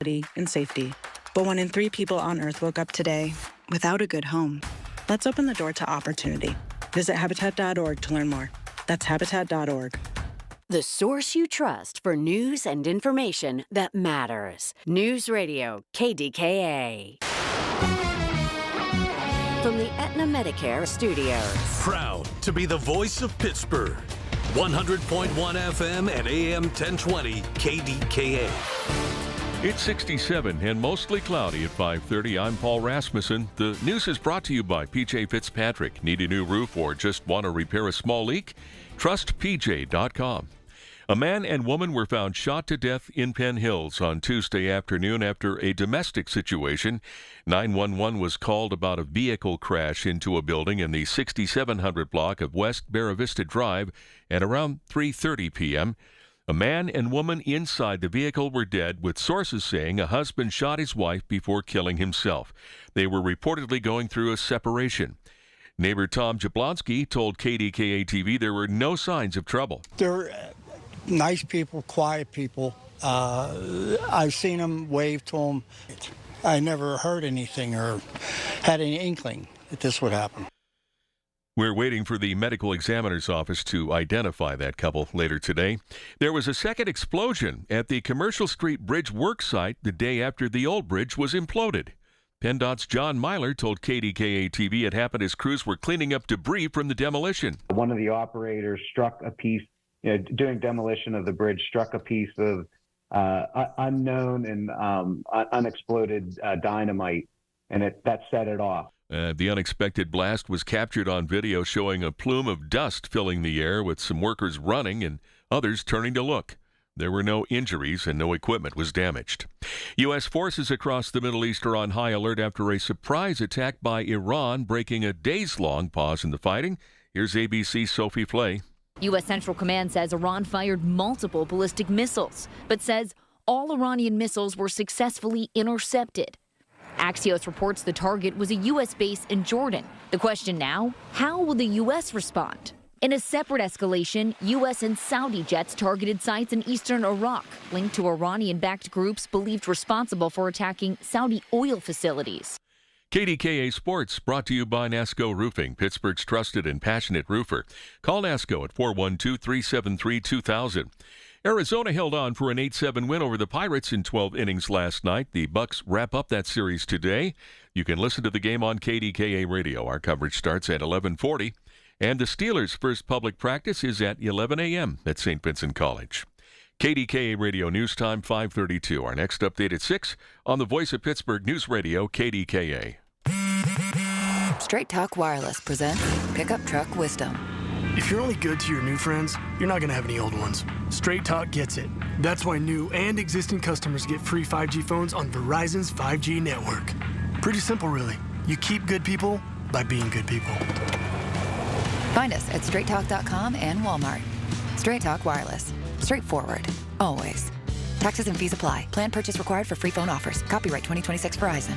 and safety. But 1 in 3 people on Earth woke up today without a good home. Let's open the door to opportunity. Visit Habitat.org to learn more. That's Habitat.org. The source you trust for news and information that matters. News Radio, KDKA. From the Aetna Medicare Studios. Proud to be the voice of Pittsburgh. 100.1 FM and AM 1020 KDKA. It's 67 and mostly cloudy at 5:30. I'm Paul Rasmussen. The news is brought to you by PJ Fitzpatrick. Need a new roof or just want to repair a small leak? Trust PJ.com. A man and woman were found shot to death in Penn Hills on Tuesday afternoon after a domestic situation. 911 was called about a vehicle crash into a building in the 6700 block of West Barra Vista Drive at around 3:30 p.m. A man and woman inside the vehicle were dead, with sources saying a husband shot his wife before killing himself. They were reportedly going through a separation. Neighbor Tom Jablonski told KDKA-TV there were no signs of trouble. They're nice people, quiet people. I've seen them, wave to them. I never heard anything or had any inkling that this would happen. We're waiting for the medical examiner's office to identify that couple later today. There was a second explosion at the Commercial Street Bridge work site the day after the old bridge was imploded. PennDOT's John Myler told KDKA-TV it happened as crews were cleaning up debris from the demolition. One of the operators struck a piece, doing demolition of the bridge, struck a piece of unknown and unexploded dynamite, and that set it off. The unexpected blast was captured on video, showing a plume of dust filling the air, with some workers running and others turning to look. There were no injuries and no equipment was damaged. U.S. forces across the Middle East are on high alert after a surprise attack by Iran, breaking a days-long pause in the fighting. Here's ABC's Sophie Flay. U.S. Central Command says Iran fired multiple ballistic missiles, but says all Iranian missiles were successfully intercepted. Axios reports the target was a U.S. base in Jordan. The question now, how will the U.S. respond? In a separate escalation, U.S. and Saudi jets targeted sites in eastern Iraq, linked to Iranian-backed groups believed responsible for attacking Saudi oil facilities. KDKA Sports, brought to you by NASCO Roofing, Pittsburgh's trusted and passionate roofer. Call NASCO at 412-373-2000. Arizona held on for an 8-7 win over the Pirates in 12 innings last night. The Bucks wrap up that series today. You can listen to the game on KDKA Radio. Our coverage starts at 11:40. And the Steelers' first public practice is at 11 a.m. at St. Vincent College. KDKA Radio News Time, 5:32. Our next update at 6 on the Voice of Pittsburgh News Radio, KDKA. Straight Talk Wireless presents Pickup Truck Wisdom. If you're only good to your new friends, you're not going to have any old ones. Straight Talk gets it. That's why new and existing customers get free 5G phones on Verizon's 5G network. Pretty simple, really. You keep good people by being good people. Find us at straighttalk.com and Walmart. Straight Talk Wireless. Straightforward. Always. Taxes and fees apply. Plan purchase required for free phone offers. Copyright 2026 Verizon.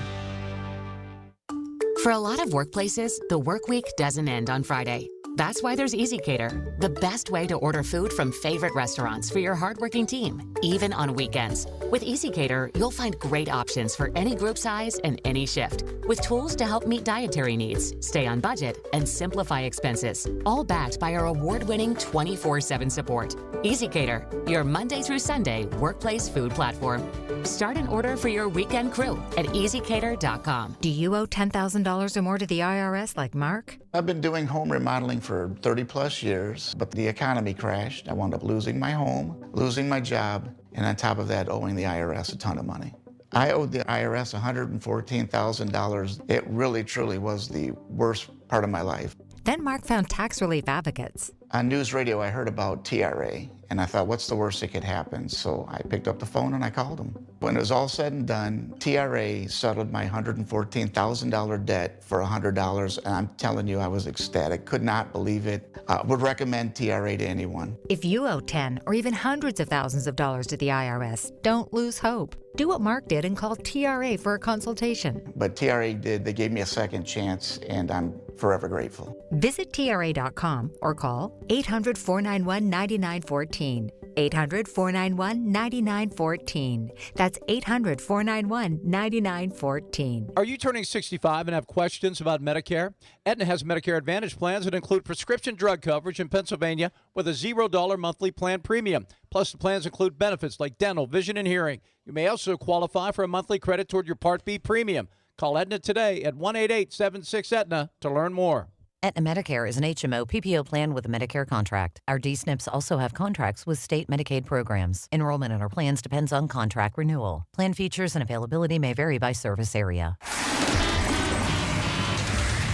For a lot of workplaces, the work week doesn't end on Friday. That's why there's EasyCater, the best way to order food from favorite restaurants for your hardworking team, even on weekends. With EasyCater, you'll find great options for any group size and any shift, with tools to help meet dietary needs, stay on budget, and simplify expenses, all backed by our award-winning 24/7 support. EasyCater, your Monday through Sunday workplace food platform. Start an order for your weekend crew at easycater.com. Do you owe $10,000 or more to the IRS like Mark? I've been doing home remodeling for 30 plus years, but the economy crashed. I wound up losing my home, losing my job, and on top of that, owing the IRS a ton of money. I owed the IRS $114,000. It really, truly was the worst part of my life. Then Mark found tax relief advocates. On news radio, I heard about TRA, and I thought, what's the worst that could happen? So I picked up the phone and I called them. When it was all said and done, TRA settled my $114,000 debt for $100, and I'm telling you, I was ecstatic. Could not believe it. Would recommend TRA to anyone. If you owe 10 or even hundreds of thousands of dollars to the IRS, don't lose hope. Do what Mark did and call TRA for a consultation. But TRA did. They gave me a second chance, and I'm forever grateful. Visit TRA.com or call 800-491-9914. 800-491-9914. That's 800-491-9914. Are you turning 65 and have questions about Medicare? Aetna has Medicare Advantage plans that include prescription drug coverage in Pennsylvania with a $0 monthly plan premium. Plus, the plans include benefits like dental, vision, and hearing. You may also qualify for a monthly credit toward your Part B premium. Call Aetna today at 1-888-76-AETNA to learn more. Aetna Medicare is an HMO PPO plan with a Medicare contract. Our D-SNPs also have contracts with state Medicaid programs. Enrollment in our plans depends on contract renewal. Plan features and availability may vary by service area.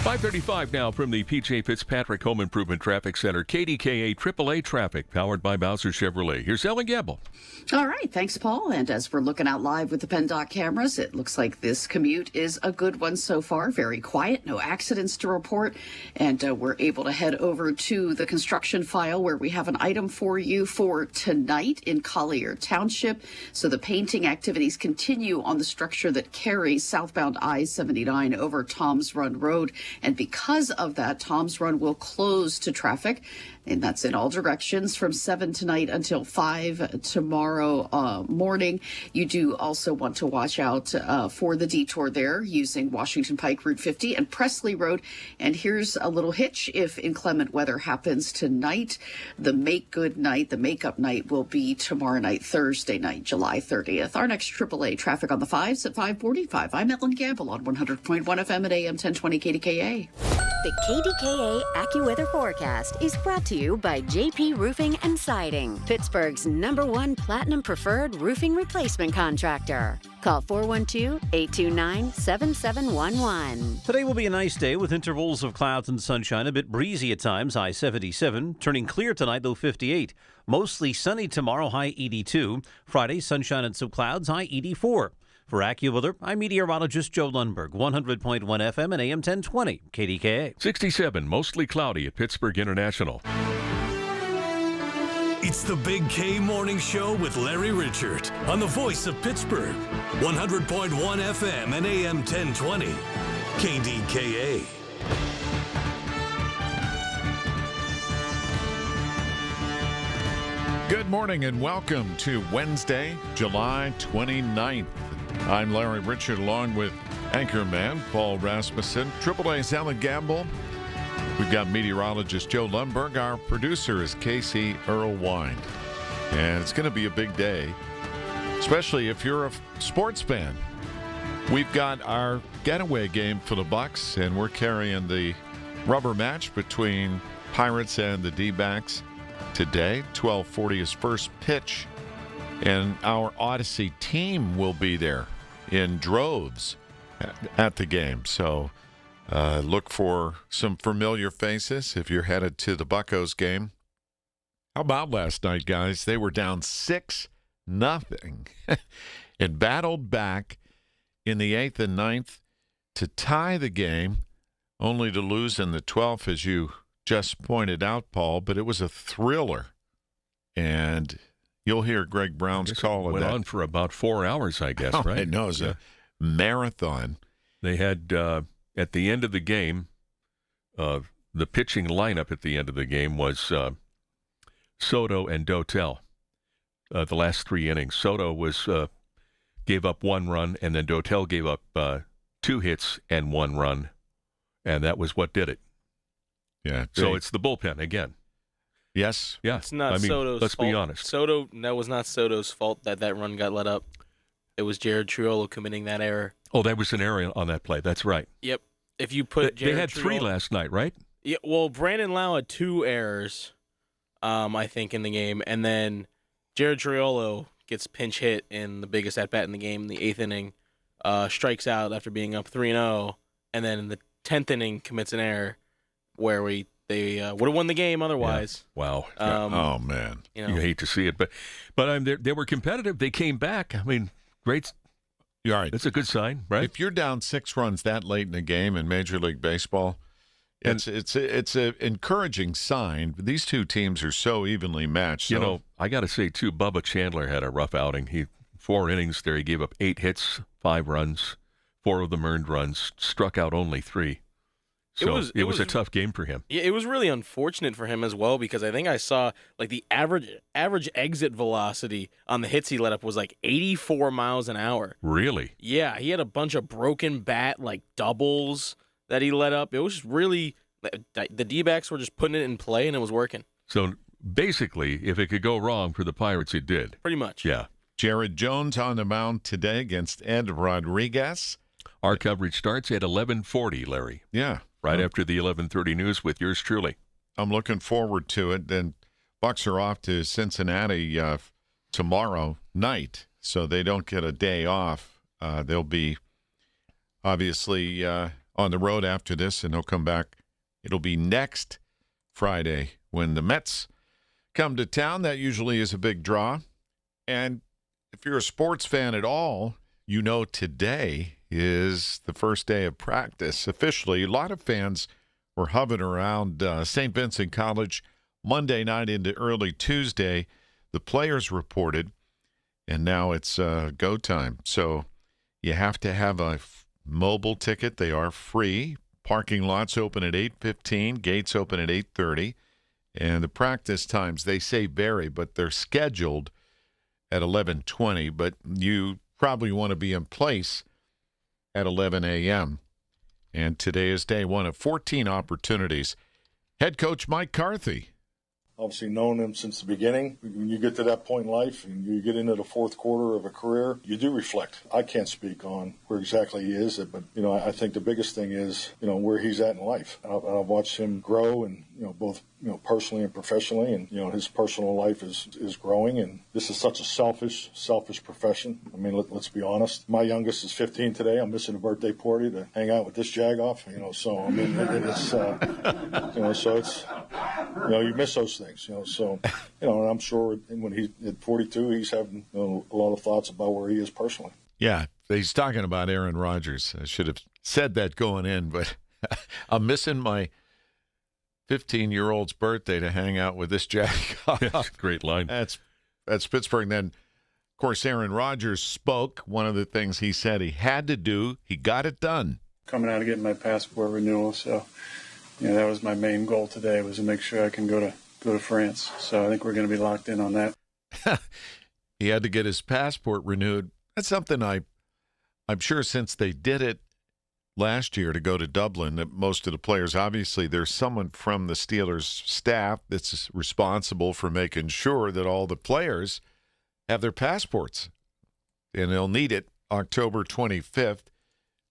5:35 now from the P.J. Fitzpatrick Home Improvement Traffic Center. KDKA AAA traffic powered by Bowser Chevrolet. Here's Ellen Gamble. All right. Thanks, Paul. And as we're looking out live with the PennDOT cameras, it looks like this commute is a good one so far. Very quiet. No accidents to report. And we're able to head over to the construction file where we have an item for you for tonight in Collier Township. So the painting activities continue on the structure that carries southbound I-79 over Tom's Run Road. And because of that, Tom's Run will close to traffic, and that's in all directions from 7 tonight until 5 tomorrow morning. You do also want to watch out for the detour there using Washington Pike Route 50 and Presley Road. And here's a little hitch. If inclement weather happens tonight, the make good night, the makeup night will be tomorrow night, Thursday night, July 30th. Our next AAA traffic on the 5s at 5:45. I'm Ellen Gamble on 100.1 FM at AM 1020 KDKA. The KDKA AccuWeather forecast is brought to you by JP Roofing and Siding, Pittsburgh's #1 Platinum Preferred Roofing Replacement Contractor. Call 412-829-7711. Today will be a nice day with intervals of clouds and sunshine, a bit breezy at times, high 77. Turning clear tonight, low 58. Mostly sunny tomorrow, high 82. Friday, sunshine and some clouds, high 84. For AccuWeather, I'm meteorologist Joe Lundberg, 100.1 FM and AM 1020, KDKA. 67, mostly cloudy at Pittsburgh International. It's the Big K Morning Show with Larry Richert on the voice of Pittsburgh, 100.1 FM and AM 1020, KDKA. Good morning and welcome to Wednesday, July 29th. I'm Larry Richert along with anchorman Paul Rasmussen, AAA's Ellen Gamble. We've got meteorologist Joe Lundberg. Our producer is Casey Earl-Wine. And it's going to be a big day, especially if you're a sports fan. We've got our getaway game for the Bucks, and we're carrying the rubber match between Pirates and the D-backs today. 12:40 is first pitch. And our Odyssey team will be there in droves at the game. So look for some familiar faces if you're headed to the Buccos game. How about last night, guys? They were down 6-0 and battled back in the 8th and 9th to tie the game, only to lose in the 12th, as you just pointed out, Paul. But it was a thriller. And you'll hear Greg Brown's call of that. Went on for about 4 hours, I guess, right? I know. It was a marathon. They had, at the end of the game, the pitching lineup at the end of the game was Soto and Dotel. The last 3 innings. Soto gave up 1 run, and then Dotel gave up 2 hits and 1 run, and that was what did it. Yeah. So it's the bullpen again. Yes. Yeah. It's not Soto's let's fault. be honest. That was not Soto's fault that run got let up. It was Jared Triolo committing that error. Oh, that was an error on that play. That's right. Yep. If you put They had 3 last night, right? Yeah. Well, Brandon Lau had 2 errors, I think, in the game, and then Jared Triolo gets pinch hit in the biggest at bat in the game, in the 8th inning, strikes out after being up 3-0, and then in the 10th inning commits an error where they would have won the game otherwise. Yeah. Wow. Oh man, you hate to see it, but they were competitive. They came back. I mean, great. You're right. It's a good sign, right? If you're down 6 runs that late in a game in Major League Baseball, it's an encouraging sign. These two teams are so evenly matched. You know, I got to say too, Bubba Chandler had a rough outing. 4 innings there. He gave up 8 hits, 5 runs, 4 of them earned runs, struck out only 3. So it was a tough game for him. Yeah, it was really unfortunate for him as well, because I think I saw like the average exit velocity on the hits he let up was like 84 miles an hour. Really? Yeah, he had a bunch of broken bat like doubles that he let up. It was really the D-backs were just putting it in play and it was working. So basically, if it could go wrong for the Pirates, it did. Pretty much. Yeah. Jared Jones on the mound today against Ed Rodriguez. Our coverage starts at 11:40, Larry. Yeah. Right after the 11:30 news with yours truly. I'm looking forward to it. Then Bucks are off to Cincinnati tomorrow night, so they don't get a day off. They'll be obviously on the road after this, and they'll come back. It'll be next Friday when the Mets come to town. That usually is a big draw. And if you're a sports fan at all, you know today is the first day of practice officially. A lot of fans were hovering around St. Vincent College Monday night into early Tuesday. The players reported, and now it's go time. So you have to have a mobile ticket. They are free. Parking lots open at 8:15. Gates open at 8:30. And the practice times, they say vary, but they're scheduled at 11:20. But you probably want to be in place at 11 a.m. And today is day one of 14 opportunities. Head coach Mike Carthy. Obviously known him since the beginning. When you get to that point in life and you get into the fourth quarter of a career, you do reflect. I can't speak on where exactly he is, but, I think the biggest thing is, where he's at in life. I've watched him grow and, both, personally and professionally, and, his personal life is growing. And this is such a selfish profession. I mean, let's be honest. My youngest is 15 today. I'm missing a birthday party to hang out with this jag-off, so, I mean, it's, so it's, you miss those things. So, and I'm sure when he's at 42, he's having a lot of thoughts about where he is personally. Yeah, he's talking about Aaron Rodgers. I should have said that going in, but I'm missing my 15-year-old's birthday to hang out with this jack. Great line. That's Pittsburgh. Then, of course, Aaron Rodgers spoke. One of the things he said he had to do, he got it done. Coming out and getting my passport renewal, so that was my main goal today, was to make sure I can go to France. So I think we're going to be locked in on that. He had to get his passport renewed. That's something I'm sure since they did it last year to go to Dublin, that most of the players, obviously there's someone from the Steelers staff that's responsible for making sure that all the players have their passports. And they'll need it October 25th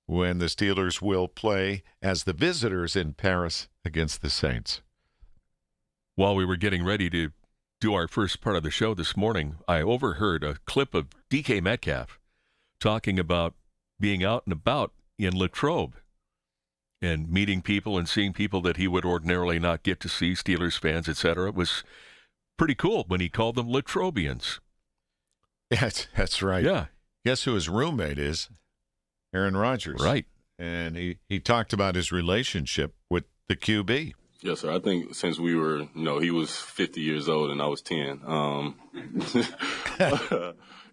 when the Steelers will play as the visitors in Paris against the Saints. While we were getting ready to do our first part of the show this morning, I overheard a clip of DK Metcalf talking about being out and about in Latrobe and meeting people and seeing people that he would ordinarily not get to see, Steelers fans, etc. It was pretty cool when he called them Latrobians. Yes, that's right. Yeah. Guess who his roommate is? Aaron Rodgers. Right. And he talked about his relationship with the QB. Yes, sir. I think since we were, he was 50 years old and I was 10.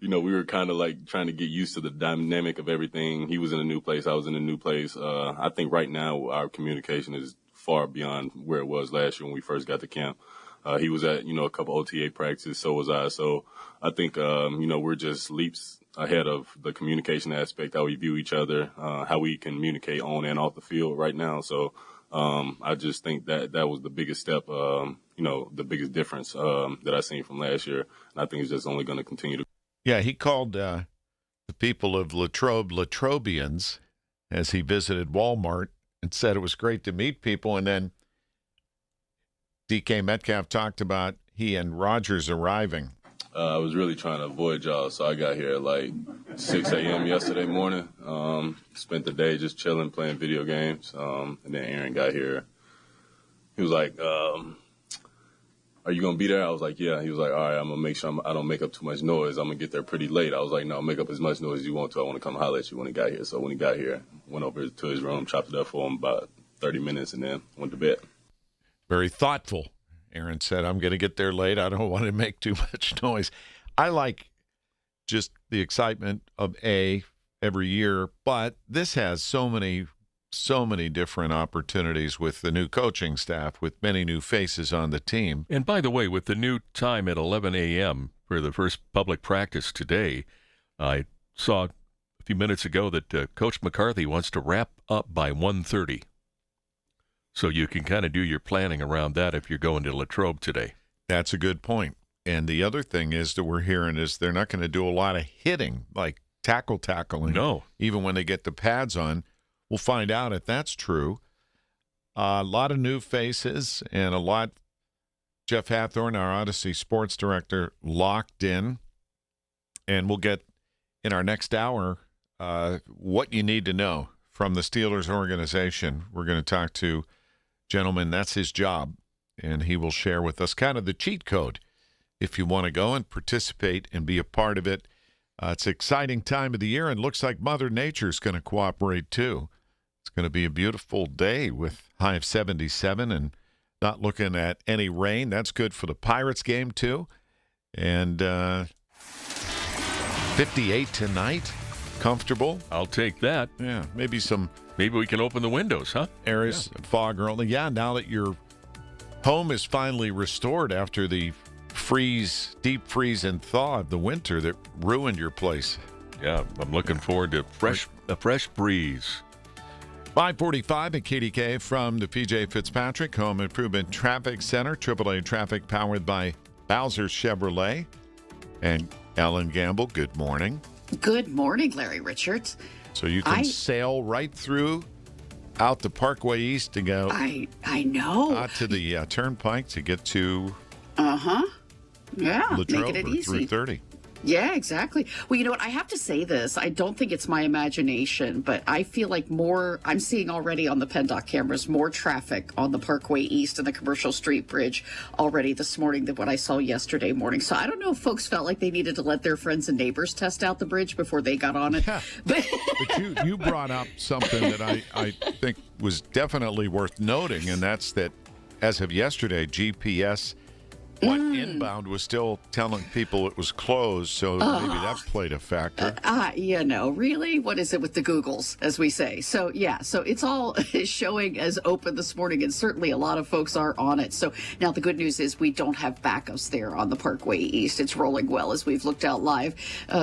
We were kind of like trying to get used to the dynamic of everything. He was in a new place. I was in a new place. I think right now our communication is far beyond where it was last year when we first got to camp. He was at, a couple OTA practices. So was I. So I think, we're just leaps ahead of the communication aspect, how we view each other, how we communicate on and off the field right now. So I just think that was the biggest step, the biggest difference that I seen from last year. And I think it's just only going to continue to. Yeah, he called the people of Latrobe Latrobians as he visited Walmart and said it was great to meet people. And then DK Metcalf talked about he and Rodgers arriving. I was really trying to avoid y'all, so I got here at like 6 a.m. yesterday morning. Spent the day just chilling, playing video games. And then Aaron got here. He was like, are you going to be there? I was like, yeah. He was like, all right, I'm going to make sure I don't make up too much noise. I'm going to get there pretty late. I was like, no, make up as much noise as you want to. I want to come holler at you when he got here. So when he got here, went over to his room, chopped it up for him about 30 minutes, and then went to bed. Very thoughtful. Aaron said, I'm going to get there late. I don't want to make too much noise. I like just the excitement of every year, but this has so many so many different opportunities with the new coaching staff, with many new faces on the team. And by the way, with the new time at 11 a.m. for the first public practice today, I saw a few minutes ago that Coach McCarthy wants to wrap up by 1:30. So you can kind of do your planning around that if you're going to Latrobe today. That's a good point. And the other thing is that we're hearing is they're not going to do a lot of hitting, like tackling. No. Even when they get the pads on. We'll find out if that's true. A lot of new faces and a lot. Jeff Hathorn, our Odyssey sports director, locked in. And we'll get in our next hour what you need to know from the Steelers organization. We're going to talk to gentleman, that's his job, and he will share with us kind of the cheat code if you want to go and participate and be a part of it. It's an exciting time of the year, and looks like Mother Nature's going to cooperate too. It's going to be a beautiful day with high of 77 and not looking at any rain. That's good for the Pirates game too. And 58 tonight. Comfortable. I'll take that. Yeah, maybe we can open the windows, huh? Areas of fog early. Yeah, now that your home is finally restored after the deep freeze and thaw of the winter that ruined your place. Yeah, I'm looking forward to a fresh breeze. 545 at KDKA from the PJ Fitzpatrick Home Improvement Traffic Center. AAA traffic powered by Bowser Chevrolet. And Ellen Gamble, good morning. Good morning, Larry Richards. So you can sail right through out the Parkway East to go. I know. Out to the Turnpike to get to. Yeah, Latrobe making it easy. Through 30. Yeah, exactly. Well, you know what? I have to say this. I don't think it's my imagination, but I feel like I'm seeing already on the PennDOT cameras more traffic on the Parkway East and the Commercial Street Bridge already this morning than what I saw yesterday morning. So I don't know if folks felt like they needed to let their friends and neighbors test out the bridge before they got on it. Yeah. But you brought up something that I think was definitely worth noting, and that's that as of yesterday, GPS inbound was still telling people it was closed, so maybe that played a factor. Really? What is it with the Googles, as we say? So, yeah, so it's all showing as open this morning, and certainly a lot of folks are on it. So now the good news is we don't have backups there on the Parkway East. It's rolling well as we've looked out live,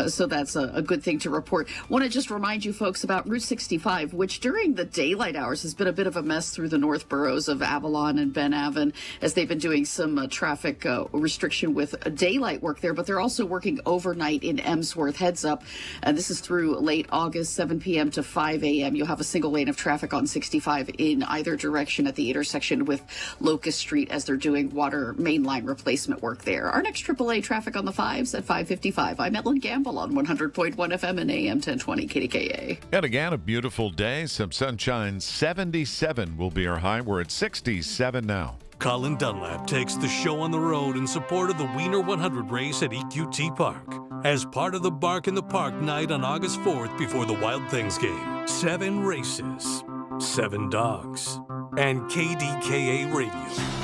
so that's a good thing to report. Want to just remind you folks about Route 65, which during the daylight hours has been a bit of a mess through the north boroughs of Avalon and Ben Avon, as they've been doing some traffic restriction with daylight work there, but they're also working overnight in Emsworth. Heads up, this is through late August, 7 p.m. to 5 a.m. You'll have a single lane of traffic on 65 in either direction at the intersection with Locust Street as they're doing water main line replacement work there. Our next AAA traffic on the 5s at 5:55. I'm Ellen Gamble on 100.1 FM and AM 1020 KDKA. And again, a beautiful day. Some sunshine. 77 will be our high. We're at 67 now. Colin Dunlap takes the show on the road in support of the Wiener 100 race at EQT Park. As part of the Bark in the Park night on August 4th before the Wild Things game. 7 races, 7 dogs, and KDKA Radio.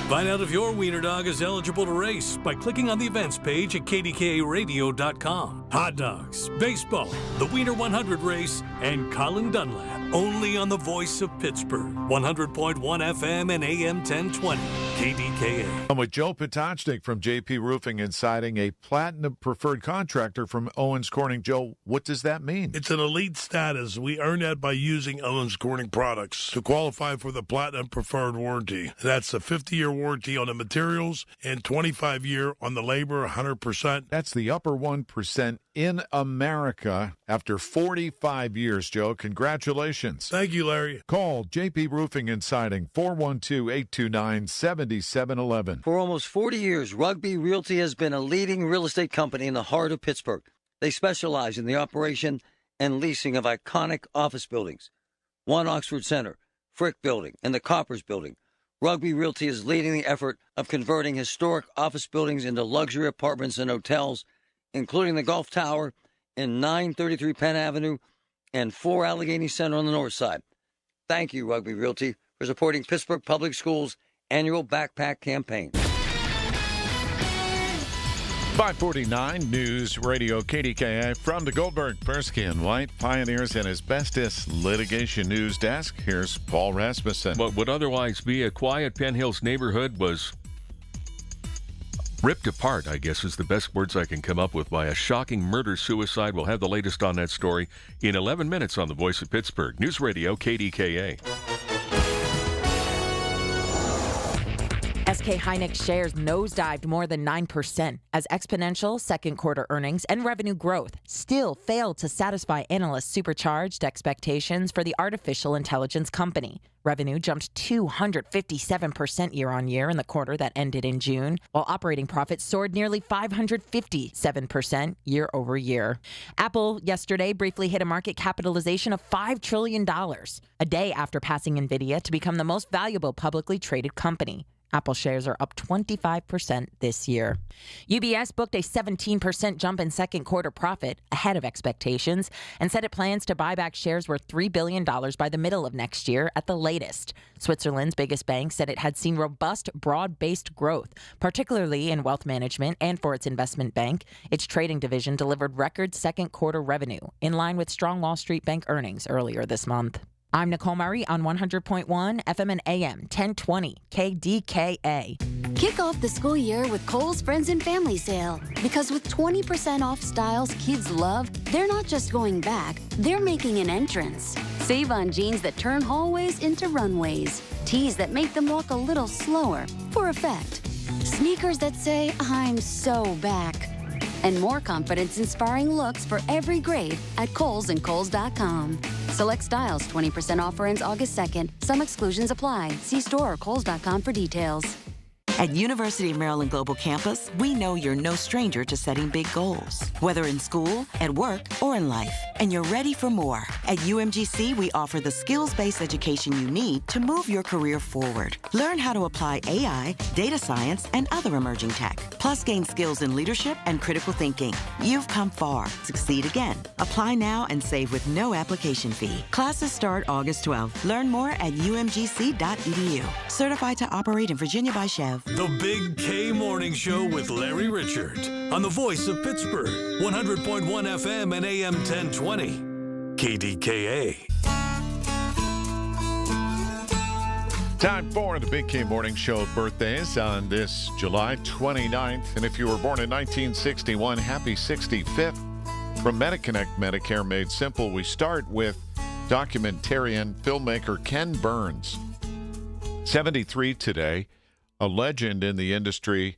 Find out if your wiener dog is eligible to race by clicking on the events page at KDKARadio.com. Hot dogs, baseball, the Wiener 100 race, and Colin Dunlap. Only on the voice of Pittsburgh. 100.1 FM and AM 1020. KDKA. I'm with Joe Potocnik from JP Roofing and Siding, a platinum preferred contractor from Owens Corning. Joe, what does that mean? It's an elite status. We earn that by using Owens Corning products to qualify for the platinum preferred warranty. That's a 50-year warranty on the materials and 25-year on the labor, 100%. That's the upper 1% in America after 45 years, Joe. Congratulations. Thank you, Larry. Call JP Roofing and Siding, 412-829-7711. For almost 40 years, Rugby Realty has been a leading real estate company in the heart of Pittsburgh. They specialize in the operation and leasing of iconic office buildings. 1 Oxford Center, Frick Building, and the Coppers Building. Rugby Realty is leading the effort of converting historic office buildings into luxury apartments and hotels, including the Gulf Tower in 933 Penn Avenue and 4 Allegheny Center on the north side. Thank you, Rugby Realty, for supporting Pittsburgh Public Schools' annual backpack campaign. 549 News Radio KDKA from the Goldberg, Persky and White Pioneers and Asbestos Litigation News Desk. Here's Paul Rasmussen. What would otherwise be a quiet Penn Hills neighborhood was ripped apart, I guess is the best words I can come up with, by a shocking murder-suicide. We'll have the latest on that story in 11 minutes on The Voice of Pittsburgh. News Radio KDKA. SK Hynix shares nosedived more than 9% as exponential second quarter earnings and revenue growth still failed to satisfy analysts' supercharged expectations for the artificial intelligence company. Revenue jumped 257% year on year in the quarter that ended in June, while operating profits soared nearly 557% year over year. Apple yesterday briefly hit a market capitalization of $5 trillion, a day after passing NVIDIA to become the most valuable publicly traded company. Apple shares are up 25% this year. UBS booked a 17% jump in second quarter profit, ahead of expectations, and said it plans to buy back shares worth $3 billion by the middle of next year at the latest. Switzerland's biggest bank said it had seen robust, broad-based growth, particularly in wealth management and for its investment bank. Its trading division delivered record second quarter revenue, in line with strong Wall Street Bank earnings earlier this month. I'm Nicole Murray on 100.1 FM and AM 1020 KDKA. Kick off the school year with Kohl's Friends and Family Sale. Because with 20% off styles kids love, they're not just going back, they're making an entrance. Save on jeans that turn hallways into runways, tees that make them walk a little slower for effect, sneakers that say, "I'm so back," and more confidence-inspiring looks for every grade at Kohl's and Kohl's.com. Select styles 20% offer ends August 2nd. Some exclusions apply. See store or Kohl's.com for details. At University of Maryland Global Campus, we know you're no stranger to setting big goals, whether in school, at work, or in life, and you're ready for more. At UMGC, we offer the skills-based education you need to move your career forward. Learn how to apply AI, data science, and other emerging tech, plus gain skills in leadership and critical thinking. You've come far. Succeed again. Apply now and save with no application fee. Classes start August 12th. Learn more at umgc.edu. Certified to operate in Virginia by Chev. The Big K Morning Show with Larry Richert on the Voice of Pittsburgh, 100.1 FM and AM 1020. KDKA. Time for the Big K Morning Show birthdays on this July 29th. And if you were born in 1961, happy 65th. From MediConnect Medicare Made Simple, we start with documentarian filmmaker Ken Burns. 73 today. A legend in the industry.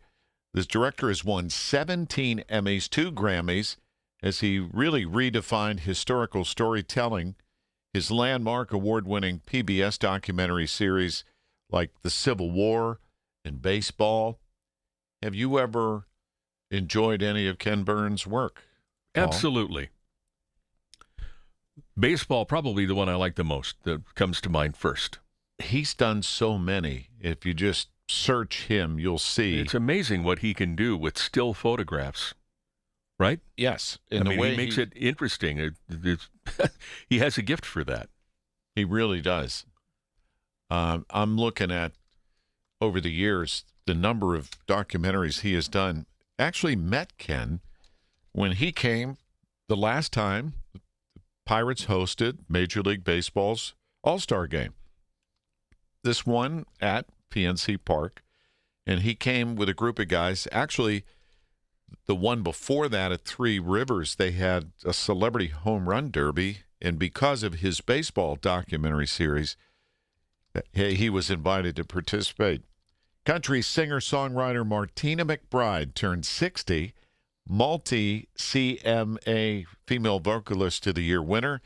This director has won 17 Emmys, 2 Grammys, as he really redefined historical storytelling. His landmark award-winning PBS documentary series like The Civil War and Baseball. Have you ever enjoyed any of Ken Burns' work, Paul? Absolutely. Baseball, probably the one I like the most, that comes to mind first. He's done so many. If you just search him, you'll see. It's amazing what he can do with still photographs, right? Yes. In the way he makes it interesting. He has a gift for that. He really does. I'm looking at, over the years, the number of documentaries he has done. Actually met Ken when he came the last time the Pirates hosted Major League Baseball's All-Star Game. This one at PNC Park, and he came with a group of guys. Actually, the one before that at Three Rivers, they had a celebrity home run derby, and because of his baseball documentary series, he was invited to participate. Country singer-songwriter Martina McBride turned 60, multi-CMA Female Vocalist of the Year winner.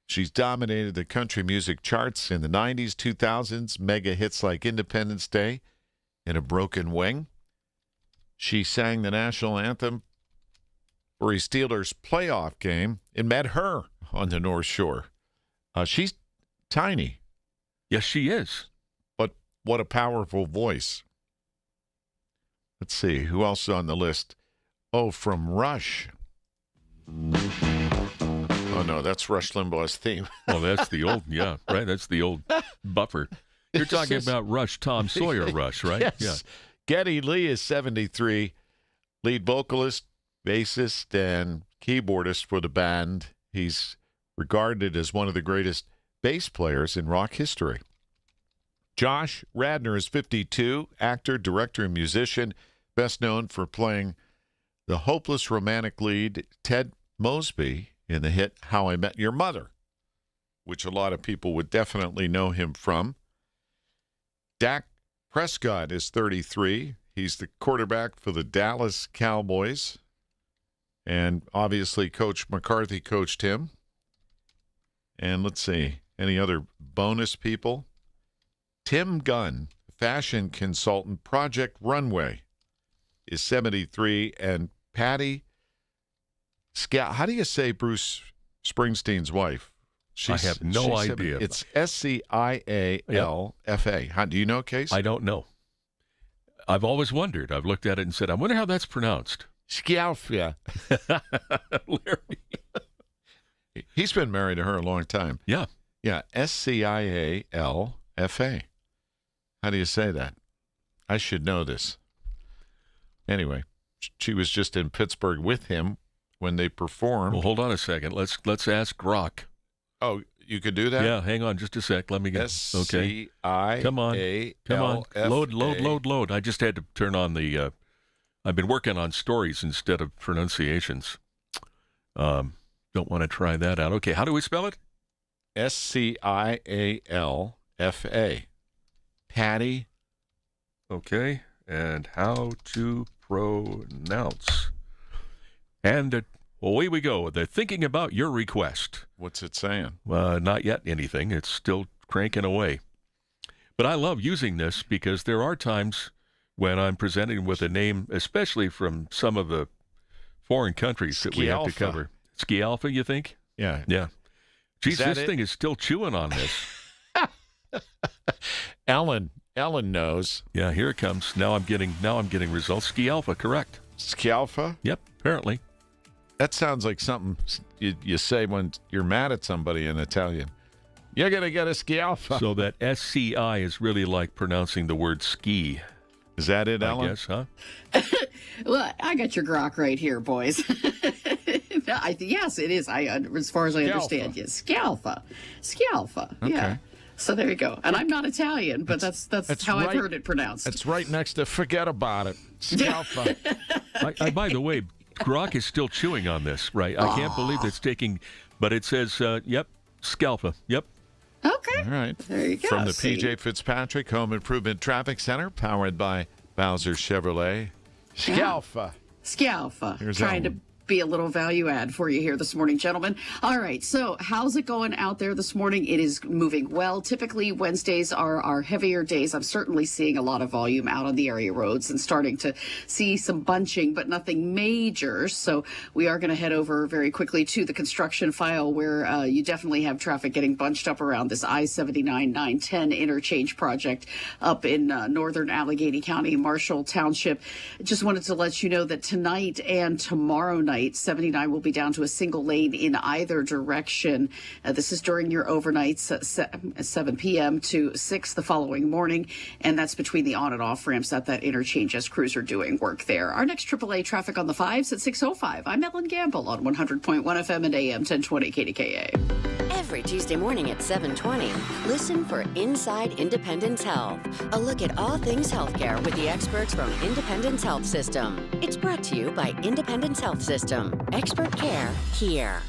She's dominated the country music charts in the 90s, 2000s, mega hits like Independence Day and A Broken Wing. She sang the national anthem for a Steelers playoff game and met her on the North Shore. She's tiny. Yes, she is. But what a powerful voice. Let's see, who else is on the list? Oh, from Rush. Oh, no, that's Rush Limbaugh's theme. Oh, that's the old, yeah, right? That's the old buffer. You're talking about Rush, Tom Sawyer Rush, right? Yes. Yeah. Geddy Lee is 73. lead vocalist, bassist, and keyboardist for the band. He's regarded as one of the greatest bass players in rock history. Josh Radnor is 52, actor, director, and musician, best known for playing the hopeless romantic lead Ted Mosby in the hit How I Met Your Mother, which a lot of people would definitely know him from. Dak Prescott is 33. He's the quarterback for the Dallas Cowboys, and obviously Coach McCarthy coached him. And let's see, any other bonus people? Tim Gunn, fashion consultant, Project Runway, is 73, and Patty how do you say Bruce Springsteen's wife? I have no idea. It's Scialfa. How do you know, Case? I don't know. I've always wondered. I've looked at it and said, I wonder how that's pronounced. Scialfa. Larry. He's been married to her a long time. Yeah. Yeah, Scialfa. How do you say that? I should know this. Anyway, she was just in Pittsburgh with him when they performed. Well, hold on a second. Let's ask Grok. Oh, you could do that? Yeah, hang on just a sec. Let me get okay. Come on. Load. I just had to turn on the I've been working on stories instead of pronunciations. Don't want to try that out. Okay, how do we spell it? Scialfa. Patty. Okay, and how to pronounce. And away we go. They're thinking about your request. What's it saying? Not yet anything. It's still cranking away. But I love using this because there are times when I'm presenting with a name, especially from some of the foreign countries that we have to cover. Scialfa, you think? Yeah. Yeah. Geez, this thing is still chewing on this. Ellen knows. Yeah, here it comes. Now I'm getting results. Scialfa, correct. Scialfa? Yep, apparently. That sounds like something you say when you're mad at somebody in Italian. You're going to get a Scialfa. So that SCI is really like pronouncing the word ski. Is that it, Ellen? I guess, huh? Well, I got your grok right here, boys. Yes, it is. As far as I understand, yes. Scialfa. Okay. Yeah. So there you go. And I'm not Italian, but that's how I've heard it pronounced. It's right next to forget about it. Scialfa. By the way, Grok is still chewing on this, right? I can't believe it's taking, but it says, yep, Scalfa. Yep. Okay. All right. There you go. From the P.J. Fitzpatrick Home Improvement Traffic Center, powered by Bowser Chevrolet. Scialfa. Scialfa. Here's Trying to be a little value add for you here this morning, gentlemen. All right, so how's it going out there this morning? It is moving well. Typically, Wednesdays are our heavier days. I'm certainly seeing a lot of volume out on the area roads and starting to see some bunching, but nothing major. So we are going to head over very quickly to the construction file where you definitely have traffic getting bunched up around this I-79-910 interchange project up in northern Allegheny County, Marshall Township. Just wanted to let you know that tonight and tomorrow night, 79 will be down to a single lane in either direction. This is during your overnights at 7 p.m. to 6 the following morning, and that's between the on and off ramps at that interchange as crews are doing work there. Our next AAA traffic on the 5s at 6:05. I'm Ellen Gamble on 100.1 FM and AM 1020 KDKA. Every Tuesday morning at 7:20, listen for Inside Independence Health, a look at all things healthcare with the experts from Independence Health System. It's brought to you by Independence Health System. Expert care here.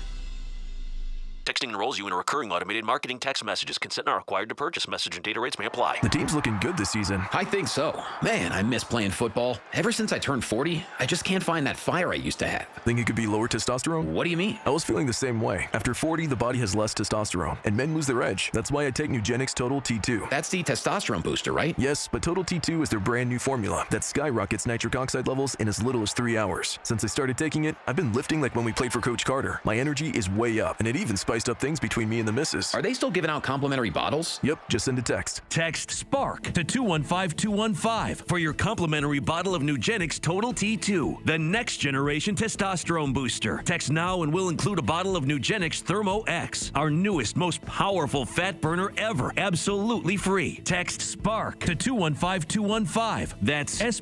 Texting enrolls you in a recurring automated marketing text messages. Consent not required to purchase. Message and data rates may apply. The team's looking good this season. I think so. Man, I miss playing football. Ever since I turned 40, I just can't find that fire I used to have. Think it could be lower testosterone? What do you mean? I was feeling the same way. After 40, the body has less testosterone, and men lose their edge. That's why I take Nugenix Total T2. That's the testosterone booster, right? Yes, but Total T2 is their brand new formula that skyrockets nitric oxide levels in as little as 3 hours. Since I started taking it, I've been lifting like when we played for Coach Carter. My energy is way up, and it even spiced up up things between me and the missus. Are they still giving out complimentary bottles? Yep, just send a text. Text SPARK to 215-215 for your complimentary bottle of Nugenix Total T2, the next generation testosterone booster. Text now and we'll include a bottle of Nugenix Thermo X, our newest, most powerful fat burner ever, absolutely free. Text SPARK to 215-215. That's SPARK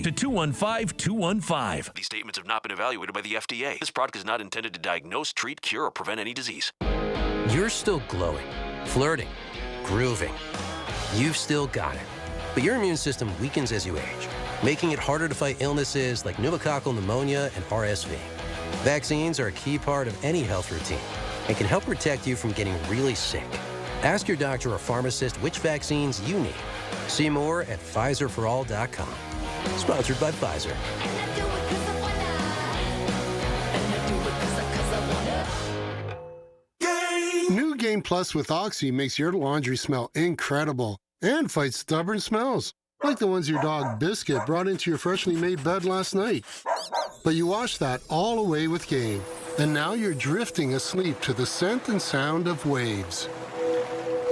to 215-215. These statements have not been evaluated by the FDA. This product is not intended to diagnose, treat, cure, or prevent any disease. You're still glowing, flirting, grooving. You've still got it. But your immune system weakens as you age, making it harder to fight illnesses like pneumococcal pneumonia and RSV. Vaccines are a key part of any health routine and can help protect you from getting really sick. Ask your doctor or pharmacist which vaccines you need. See more at PfizerForAll.com. Sponsored by Pfizer. New Game Plus with Oxy makes your laundry smell incredible and fights stubborn smells, like the ones your dog Biscuit brought into your freshly made bed last night. But you washed that all away with Game, and now you're drifting asleep to the scent and sound of waves.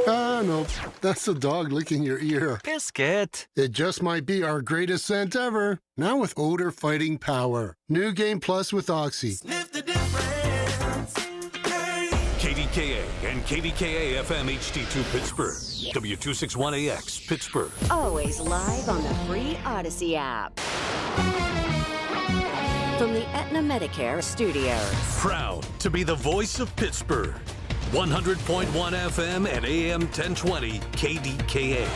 Ah, nope, that's the dog licking your ear. Biscuit. It just might be our greatest scent ever, now with odor-fighting power. New Game Plus with Oxy. Sniff the difference. KDKA and KDKA-FM HD2 Pittsburgh. W261AX Pittsburgh. Always live on the free Odyssey app. From the Aetna Medicare studios. Proud to be the voice of Pittsburgh. 100.1 FM and AM 1020 KDKA.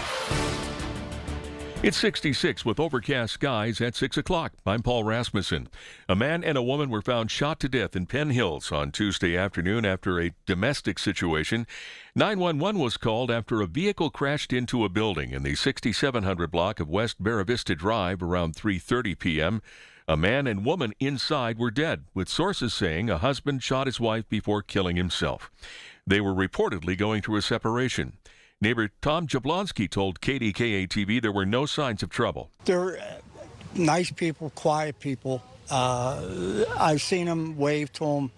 It's 66 with overcast skies at 6 o'clock. I'm Paul Rasmussen. A man and a woman were found shot to death in Penn Hills on Tuesday afternoon after a domestic situation. 911 was called after a vehicle crashed into a building in the 6700 block of West Barra Vista Drive around 3:30 p.m. A man and woman inside were dead, with sources saying a husband shot his wife before killing himself. They were reportedly going through a separation. Neighbor Tom Jablonski told KDKA-TV there were no signs of trouble. They're nice people, quiet people. I've seen them, wave to them.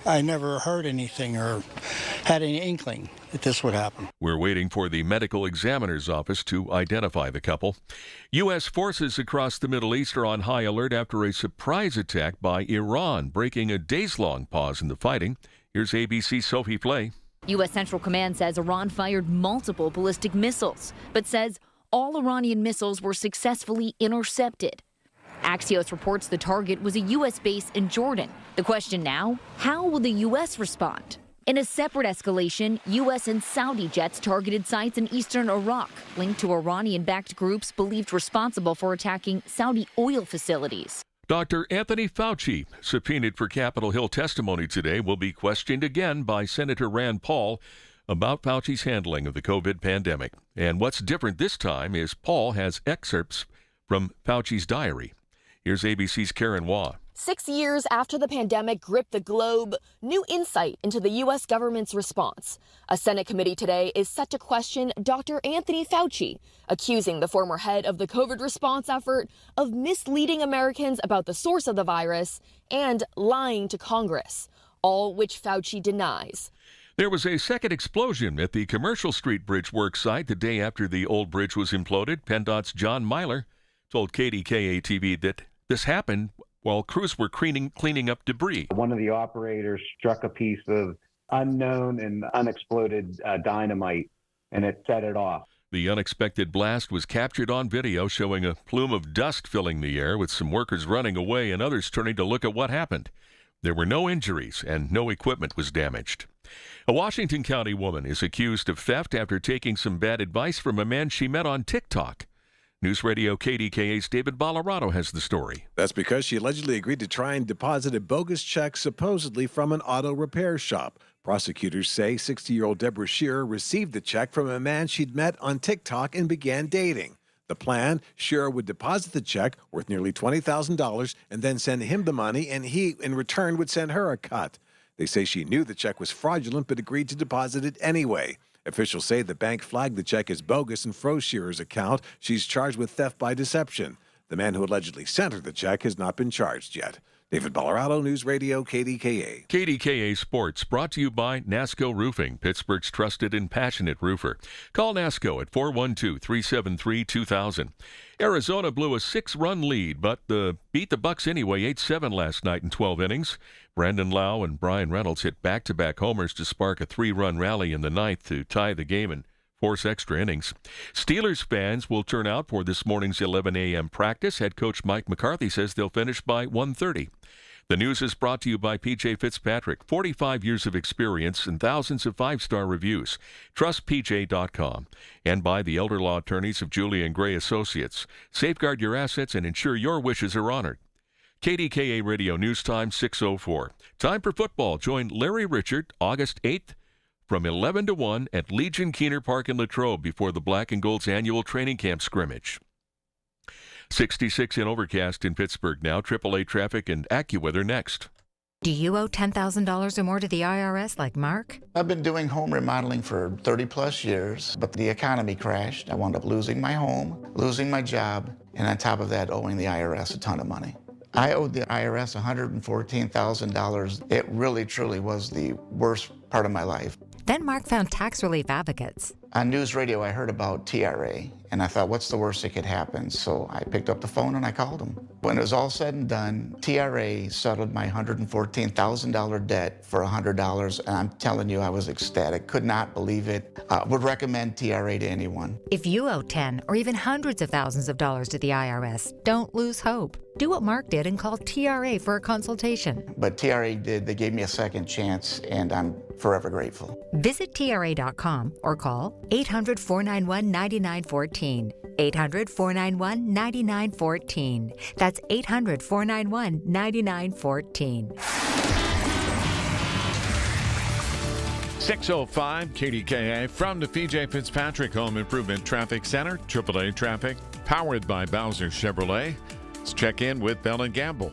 I never heard anything or had any inkling that this would happen. We're waiting for the medical examiner's office to identify the couple. U.S. forces across the Middle East are on high alert after a surprise attack by Iran, breaking a days-long pause in the fighting. Here's ABC's Sophie Flay. U.S. Central Command says Iran fired multiple ballistic missiles, but says all Iranian missiles were successfully intercepted. Axios reports the target was a U.S. base in Jordan. The question now, how will the U.S. respond? In a separate escalation, U.S. and Saudi jets targeted sites in eastern Iraq, linked to Iranian-backed groups believed responsible for attacking Saudi oil facilities. Dr. Anthony Fauci, subpoenaed for Capitol Hill testimony today, will be questioned again by Senator Rand Paul about Fauci's handling of the COVID pandemic. And what's different this time is Paul has excerpts from Fauci's diary. Here's ABC's Karen Waugh. 6 years after the pandemic gripped the globe, new insight into the U.S. government's response. A Senate committee today is set to question Dr. Anthony Fauci, accusing the former head of the COVID response effort of misleading Americans about the source of the virus and lying to Congress, all which Fauci denies. There was a second explosion at the Commercial Street Bridge work site the day after the old bridge was imploded. PennDOT's John Myler told KDKA-TV that this happened while crews were cleaning up debris. One of the operators struck a piece of unknown and unexploded dynamite, and it set it off. The unexpected blast was captured on video, showing a plume of dust filling the air, with some workers running away and others turning to look at what happened. There were no injuries and no equipment was damaged. A Washington County woman is accused of theft after taking some bad advice from a man she met on TikTok. News Radio KDKA's David Ballarado has the story. That's because she allegedly agreed to try and deposit a bogus check supposedly from an auto repair shop. Prosecutors say 60-year-old Deborah Shearer received the check from a man she'd met on TikTok and began dating. The plan, Shearer would deposit the check worth nearly $20,000 and then send him the money, and he, in return, would send her a cut. They say she knew the check was fraudulent but agreed to deposit it anyway. Officials say the bank flagged the check as bogus and froze Shearer's account. She's charged with theft by deception. The man who allegedly sent her the check has not been charged yet. David Colorado, News Radio, KDKA. KDKA Sports, brought to you by NASCO Roofing, Pittsburgh's trusted and passionate roofer. Call NASCO at 412-373-2000. Arizona blew a 6-run lead, but beat the Bucks anyway, 8-7 last night in 12 innings. Brandon Lau and Brian Reynolds hit back-to-back homers to spark a 3-run rally in the ninth to tie the game and force extra innings. Steelers fans will turn out for this morning's 11 a.m. practice. Head coach Mike McCarthy says they'll finish by 1:30. The news is brought to you by PJ Fitzpatrick, 45 years of experience and thousands of 5-star reviews. TrustPJ.com. And by the elder law attorneys of Julia and Gray Associates. Safeguard your assets and ensure your wishes are honored. KDKA Radio News Time 6:04. Time for football. Join Larry Richard August 8th from 11 to 1 at Legion Keener Park in Latrobe before the Black and Gold's annual training camp scrimmage. 66 and overcast in Pittsburgh now. AAA traffic and AccuWeather next. Do you owe $10,000 or more to the IRS like Mark? I've been doing home remodeling for 30 plus years, but the economy crashed. I wound up losing my home, losing my job, and on top of that, owing the IRS a ton of money. I owed the IRS $114,000. It really, truly was the worst part of my life. Then Mark found tax relief advocates. On news radio, I heard about TRA, and I thought, what's the worst that could happen? So I picked up the phone and I called them. When it was all said and done, TRA settled my $114,000 debt for $100, and I'm telling you, I was ecstatic. Could not believe it. Would recommend TRA to anyone. If you owe 10 or even hundreds of thousands of dollars to the IRS, don't lose hope. Do what Mark did and call TRA for a consultation. But TRA did. They gave me a second chance, and I'm forever grateful. Visit TRA.com or call 800-491-9914. 800-491-9914. That's 800-491-9914. 6:05 KDKA from the PJ Fitzpatrick Home Improvement Traffic Center. AAA traffic powered by Bowser Chevrolet. Let's check in with Bell and Gamble.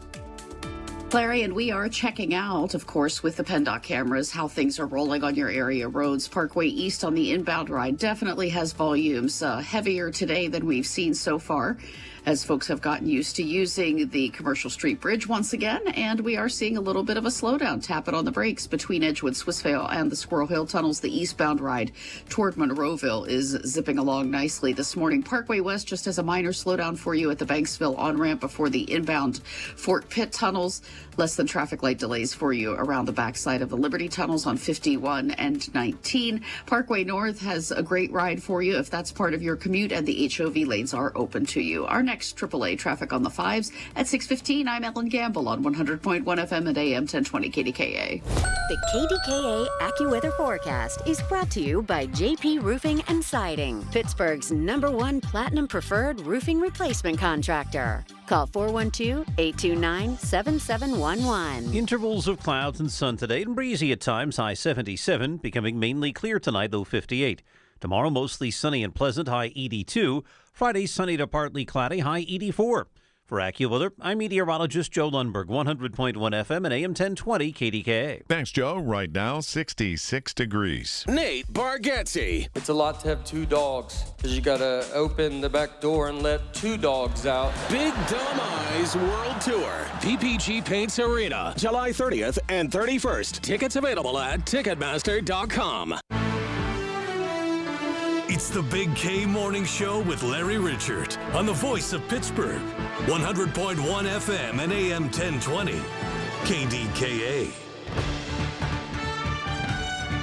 Larry, and we are checking out, of course, with the PennDOT cameras, how things are rolling on your area roads. Parkway East on the inbound ride definitely has volumes heavier today than we've seen so far, as folks have gotten used to using the Commercial Street Bridge once again, and we are seeing a little bit of a slowdown. Tap it on the brakes between Edgewood, Swissvale, and the Squirrel Hill tunnels. The eastbound ride toward Monroeville is zipping along nicely this morning. Parkway West just has a minor slowdown for you at the Banksville on-ramp before the inbound Fort Pitt tunnels. Less than traffic light delays for you around the backside of the Liberty tunnels on 51 and 19. Parkway North has a great ride for you if that's part of your commute, and the HOV lanes are open to you. Our next AAA traffic on the 5s at 6:15. I'm Ellen Gamble on 100.1 FM at AM 1020 KDKA. The KDKA AccuWeather forecast is brought to you by JP Roofing and Siding, Pittsburgh's #1 Platinum Preferred Roofing Replacement Contractor. Call 412-829-7711. Intervals of clouds and sun today and breezy at times, high 77, becoming mainly clear tonight, low 58. Tomorrow, mostly sunny and pleasant, high 82. Friday, sunny to partly cloudy, high 84. For AccuWeather, I'm meteorologist Joe Lundberg, 100.1 FM and AM 1020 KDKA. Thanks, Joe. Right now, 66 degrees. Nate Bargatze. It's a lot to have two dogs, because you got to open the back door and let two dogs out. Big Dumb Eyes World Tour. PPG Paints Arena, July 30th and 31st. Tickets available at Ticketmaster.com. It's the Big K Morning Show with Larry Richert on the voice of Pittsburgh. 100.1 FM and AM 1020. KDKA.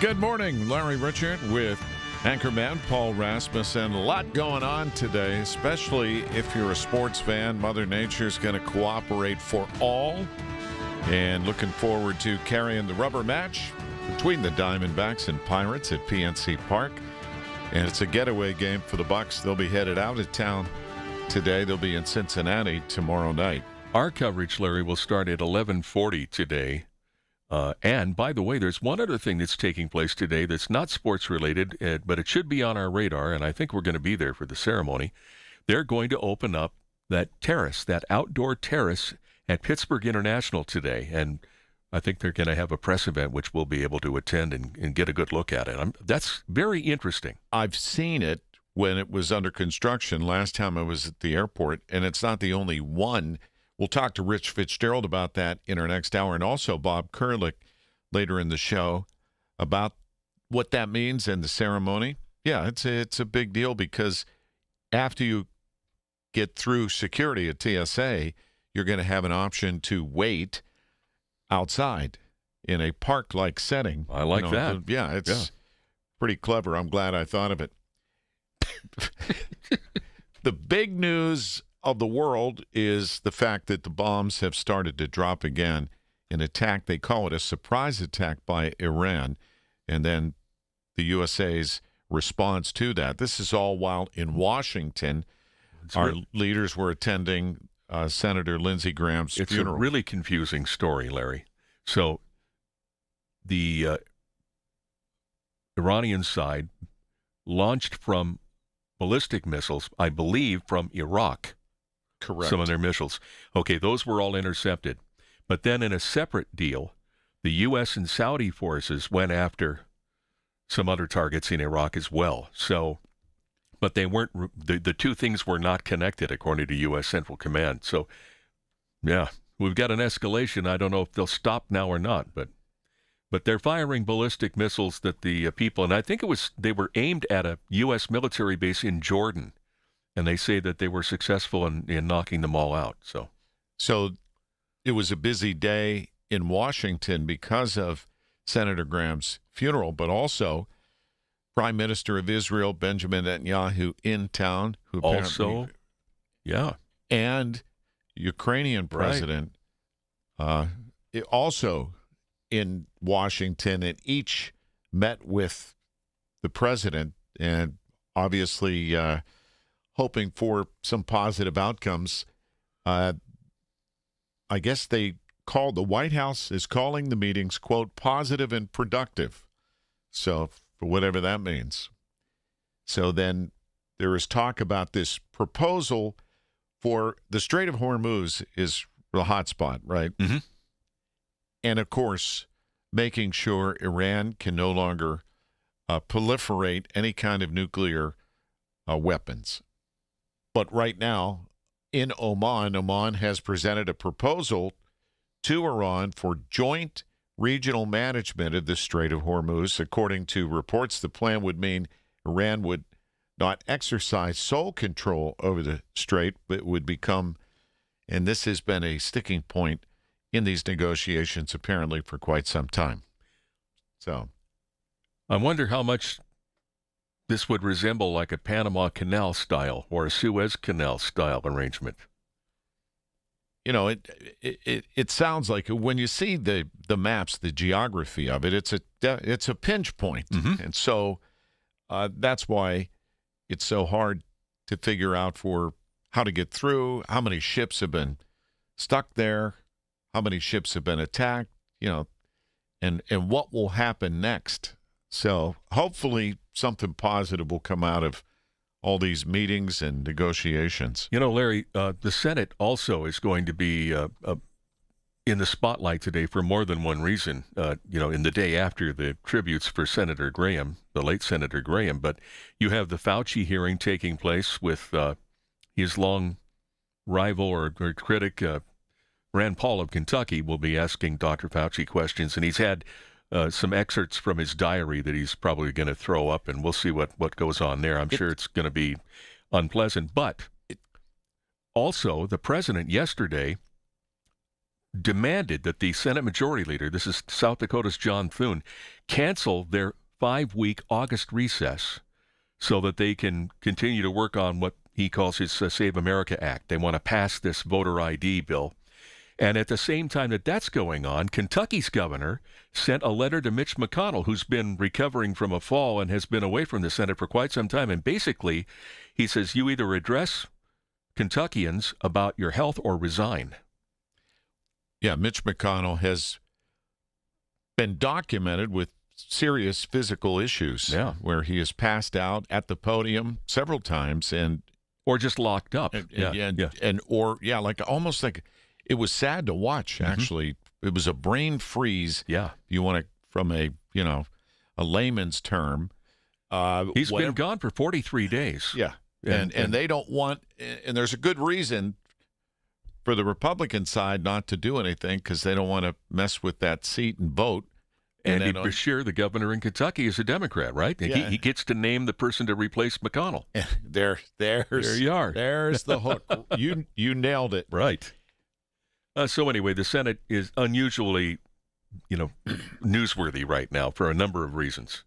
Good morning, Larry Richert with anchorman Paul Rasmussen. A lot going on today, especially if you're a sports fan. Mother Nature's going to cooperate for all. And looking forward to carrying the rubber match between the Diamondbacks and Pirates at PNC Park. And it's a getaway game for the Bucs. They'll be headed out of town today. They'll be in Cincinnati tomorrow night. Our coverage, Larry, will start at 11:40 today. And by the way, there's one other thing that's taking place today that's not sports related, but it should be on our radar, and I think we're going to be there for the ceremony. They're going to open up that terrace, that outdoor terrace at Pittsburgh International today. And I think they're going to have a press event which we'll be able to attend and get a good look at it. That's very interesting. I've seen it when it was under construction last time I was at the airport, and it's not the only one We'll talk to Rich Fitzgerald about that in our next hour, and also Bob Kurlick later in the show about what that means and the ceremony. Yeah, it's a big deal because after you get through security at TSA, you're going to have an option to wait outside in a park-like setting. I like that. Yeah, it's pretty clever. I'm glad I thought of it. The big news of the world is the fact that the bombs have started to drop again. An attack, they call it a surprise attack by Iran, and then the USA's response to that. This is all while in Washington, our leaders were attending Senator Lindsey Graham's funeral. It's a really confusing story, Larry. So the Iranian side launched from ballistic missiles, I believe, from Iraq. Correct. Some of their missiles. Okay, those were all intercepted. But then in a separate deal, the U.S. and Saudi forces went after some other targets in Iraq as well. So, but they weren't, the two things were not connected, according to U.S. Central Command. So, yeah, we've got an escalation. I don't know if they'll stop now or not, but they're firing ballistic missiles that the people, and I think they were aimed at a U.S. military base in Jordan, and they say that they were successful in knocking them all out. So it was a busy day in Washington because of Senator Graham's funeral, but also Prime Minister of Israel, Benjamin Netanyahu, in town, who also, and Ukrainian president, also in Washington, and each met with the president, and obviously hoping for some positive outcomes. I guess the White House is calling the meetings, quote, positive and productive. So, for whatever that means. So then there is talk about this proposal for the Strait of Hormuz is the hot spot, right? Mm-hmm. And, of course, making sure Iran can no longer proliferate any kind of nuclear weapons. But right now, in Oman has presented a proposal to Iran for joint regional management of the Strait of Hormuz. According to reports, the plan would mean Iran would not exercise sole control over the strait, but would become, and this has been a sticking point in these negotiations apparently for quite some time. So I wonder how much this would resemble like a Panama Canal style or a Suez Canal style arrangement. You know, it sounds like when you see the maps, the geography of it, it's a pinch point. Mm-hmm. And so that's why it's so hard to figure out for how to get through, how many ships have been stuck there, how many ships have been attacked, you know, and what will happen next. So hopefully something positive will come out of all these meetings and negotiations. You know, Larry, the Senate also is going to be in the spotlight today for more than one reason. In the day after the tributes for Senator Graham, the late Senator Graham, but you have the Fauci hearing taking place with his long rival or critic, Rand Paul of Kentucky, will be asking Dr. Fauci questions, and he's had some excerpts from his diary that he's probably going to throw up, and we'll see what goes on there. I'm sure it's going to be unpleasant. But also, the president yesterday demanded that the Senate Majority Leader, this is South Dakota's John Thune, cancel their 5-week August recess so that they can continue to work on what he calls his Save America Act. They want to pass this voter ID bill. And at the same time that that's going on, Kentucky's governor sent a letter to Mitch McConnell, who's been recovering from a fall and has been away from the Senate for quite some time. And basically, he says, you either address Kentuckians about your health or resign. Yeah, Mitch McConnell has been documented with serious physical issues, where he has passed out at the podium several times, or just locked up, almost like it was sad to watch. Actually, it was a brain freeze. Yeah, you want to, from a layman's term. He's been gone for 43 days. Yeah, and they don't want, and there's a good reason for the Republican side not to do anything because they don't want to mess with that seat and vote. Andy Beshear, the governor in Kentucky, is a Democrat, right? Yeah. He gets to name the person to replace McConnell. There you are. There's the hook. You nailed it. Right. So anyway, the Senate is unusually, newsworthy right now for a number of reasons.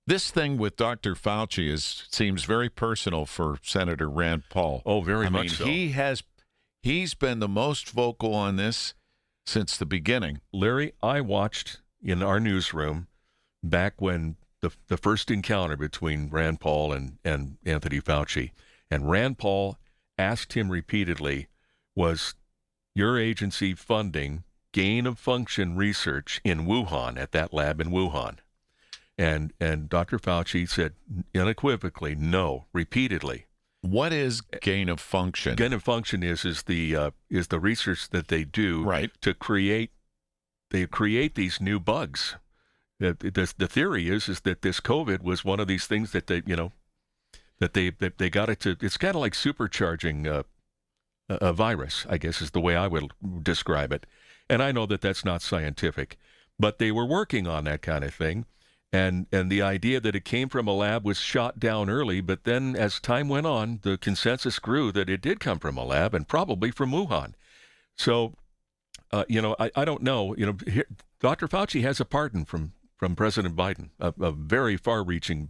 This thing with Dr. Fauci seems very personal for Senator Rand Paul. Oh, very much so. He's been the most vocal on this since the beginning. Larry, I watched in our newsroom back when the first encounter between Rand Paul and Anthony Fauci, and Rand Paul asked him repeatedly, was your agency funding gain-of-function research in Wuhan, at that lab in Wuhan? And Dr. Fauci said unequivocally no, repeatedly. What is gain of function? Gain of function is the research that they do to create these new bugs. The theory is that this COVID was one of these things that they got it to. It's kind of like supercharging a virus, I guess is the way I would describe it. And I know that that's not scientific, but they were working on that kind of thing. And the idea that it came from a lab was shot down early, but then as time went on, the consensus grew that it did come from a lab and probably from Wuhan. So, I don't know. Dr. Fauci has a pardon from President Biden, a very far-reaching,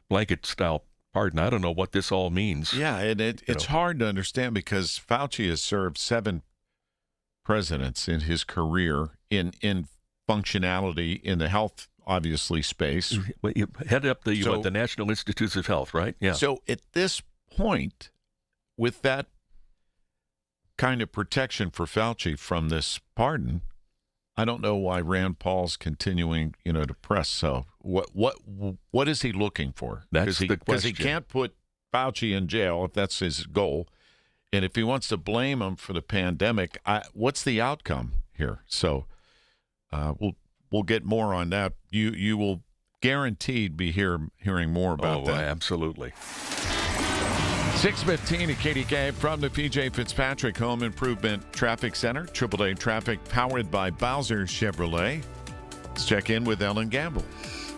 blanket-style pardon. I don't know what this all means. Yeah, and it's hard to understand because Fauci has served 7 presidents in his career in functionality in the health, obviously, space. You headed up the National Institutes of Health, right? Yeah. So at this point, with that kind of protection for Fauci from this pardon, I don't know why Rand Paul's continuing, to press. So what is he looking for? That's the question. Because he can't put Fauci in jail if that's his goal, and if he wants to blame him for the pandemic, what's the outcome here? So we'll get more on that. You will guaranteed be hearing more about that. Oh, absolutely. 6:15 at KDKA from the PJ Fitzpatrick Home Improvement Traffic Center. AAA traffic powered by Bowser Chevrolet. Let's check in with Ellen Gamble.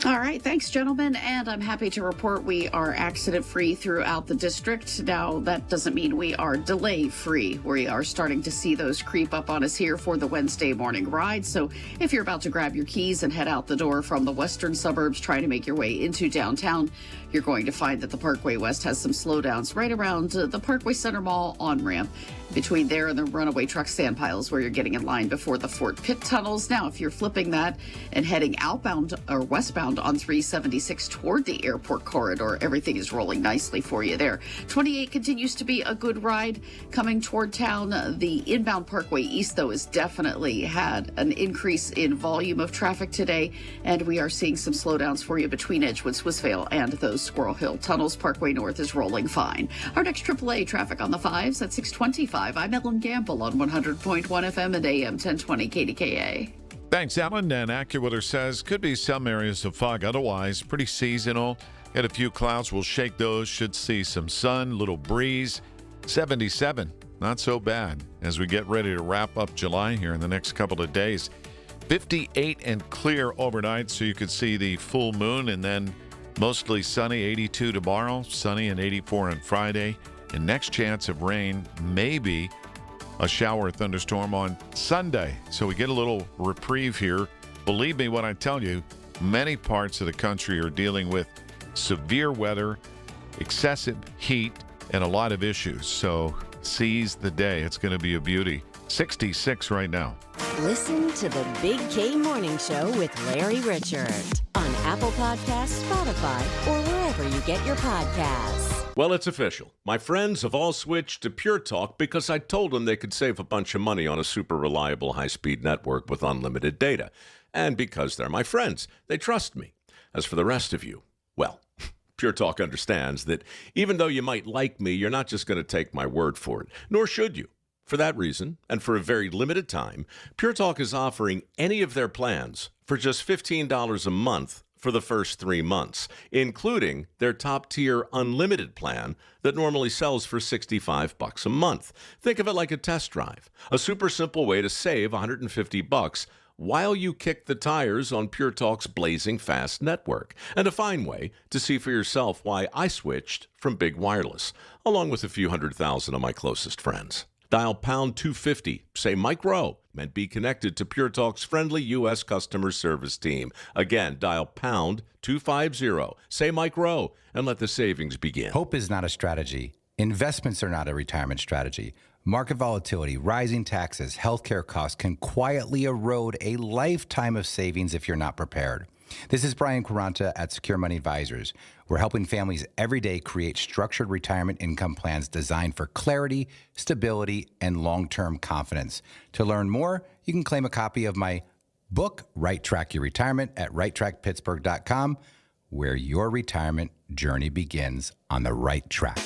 All right. Thanks, gentlemen. And I'm happy to report we are accident-free throughout the district. Now, that doesn't mean we are delay-free. We are starting to see those creep up on us here for the Wednesday morning ride. So if you're about to grab your keys and head out the door from the western suburbs trying to make your way into downtown, you're going to find that the Parkway West has some slowdowns right around the Parkway Center Mall on-ramp. Between there and the runaway truck stand piles where you're getting in line before the Fort Pitt tunnels. Now, if you're flipping that and heading outbound or westbound on 376 toward the airport corridor, everything is rolling nicely for you there. 28 continues to be a good ride coming toward town. The inbound Parkway East, though, has definitely had an increase in volume of traffic today, and we are seeing some slowdowns for you between Edgewood, Swissvale, and those Squirrel Hill tunnels. Parkway North is rolling fine. Our next AAA traffic on the 5s at 6:25. I'm Ellen Gamble on 100.1 FM and AM 1020 KDKA. Thanks, Ellen. And AccuWeather says could be some areas of fog. Otherwise, pretty seasonal. Got a few clouds. We'll shake those. Should see some sun, little breeze. 77. Not so bad as we get ready to wrap up July here in the next couple of days. 58 and clear overnight, so you could see the full moon, and then mostly sunny, 82 tomorrow, sunny and 84 on Friday. And next chance of rain, maybe a shower or thunderstorm on Sunday. So we get a little reprieve here. Believe me when I tell you, many parts of the country are dealing with severe weather, excessive heat, and a lot of issues. So seize the day. It's going to be a beauty. 66 right now. Listen to the Big K Morning Show with Larry Richert on Apple Podcasts, Spotify, or wherever you get your podcasts. Well, it's official. My friends have all switched to Pure Talk because I told them they could save a bunch of money on a super reliable high-speed network with unlimited data. And because they're my friends, they trust me. As for the rest of you, well, Pure Talk understands that even though you might like me, you're not just going to take my word for it, nor should you. For that reason, and for a very limited time, Pure Talk is offering any of their plans for just $15 a month for the first 3 months, including their top-tier unlimited plan that normally sells for $65 a month. Think of it like a test drive, a super simple way to save $150 while you kick the tires on Pure Talk's blazing fast network, and a fine way to see for yourself why I switched from big wireless, along with a few 100,000 of my closest friends. Dial pound 250, say Mike Rowe, and be connected to Pure Talk's friendly U.S. customer service team. Again, dial pound 250, say Mike Rowe, and let the savings begin. Hope is not a strategy. Investments are not a retirement strategy. Market volatility, rising taxes, healthcare costs can quietly erode a lifetime of savings if you're not prepared. This is Brian Quaranta at Secure Money Advisors. We're helping families every day create structured retirement income plans designed for clarity, stability, and long-term confidence. To learn more, you can claim a copy of my book, Right Track Your Retirement, at righttrackpittsburgh.com, where your retirement journey begins on the right track.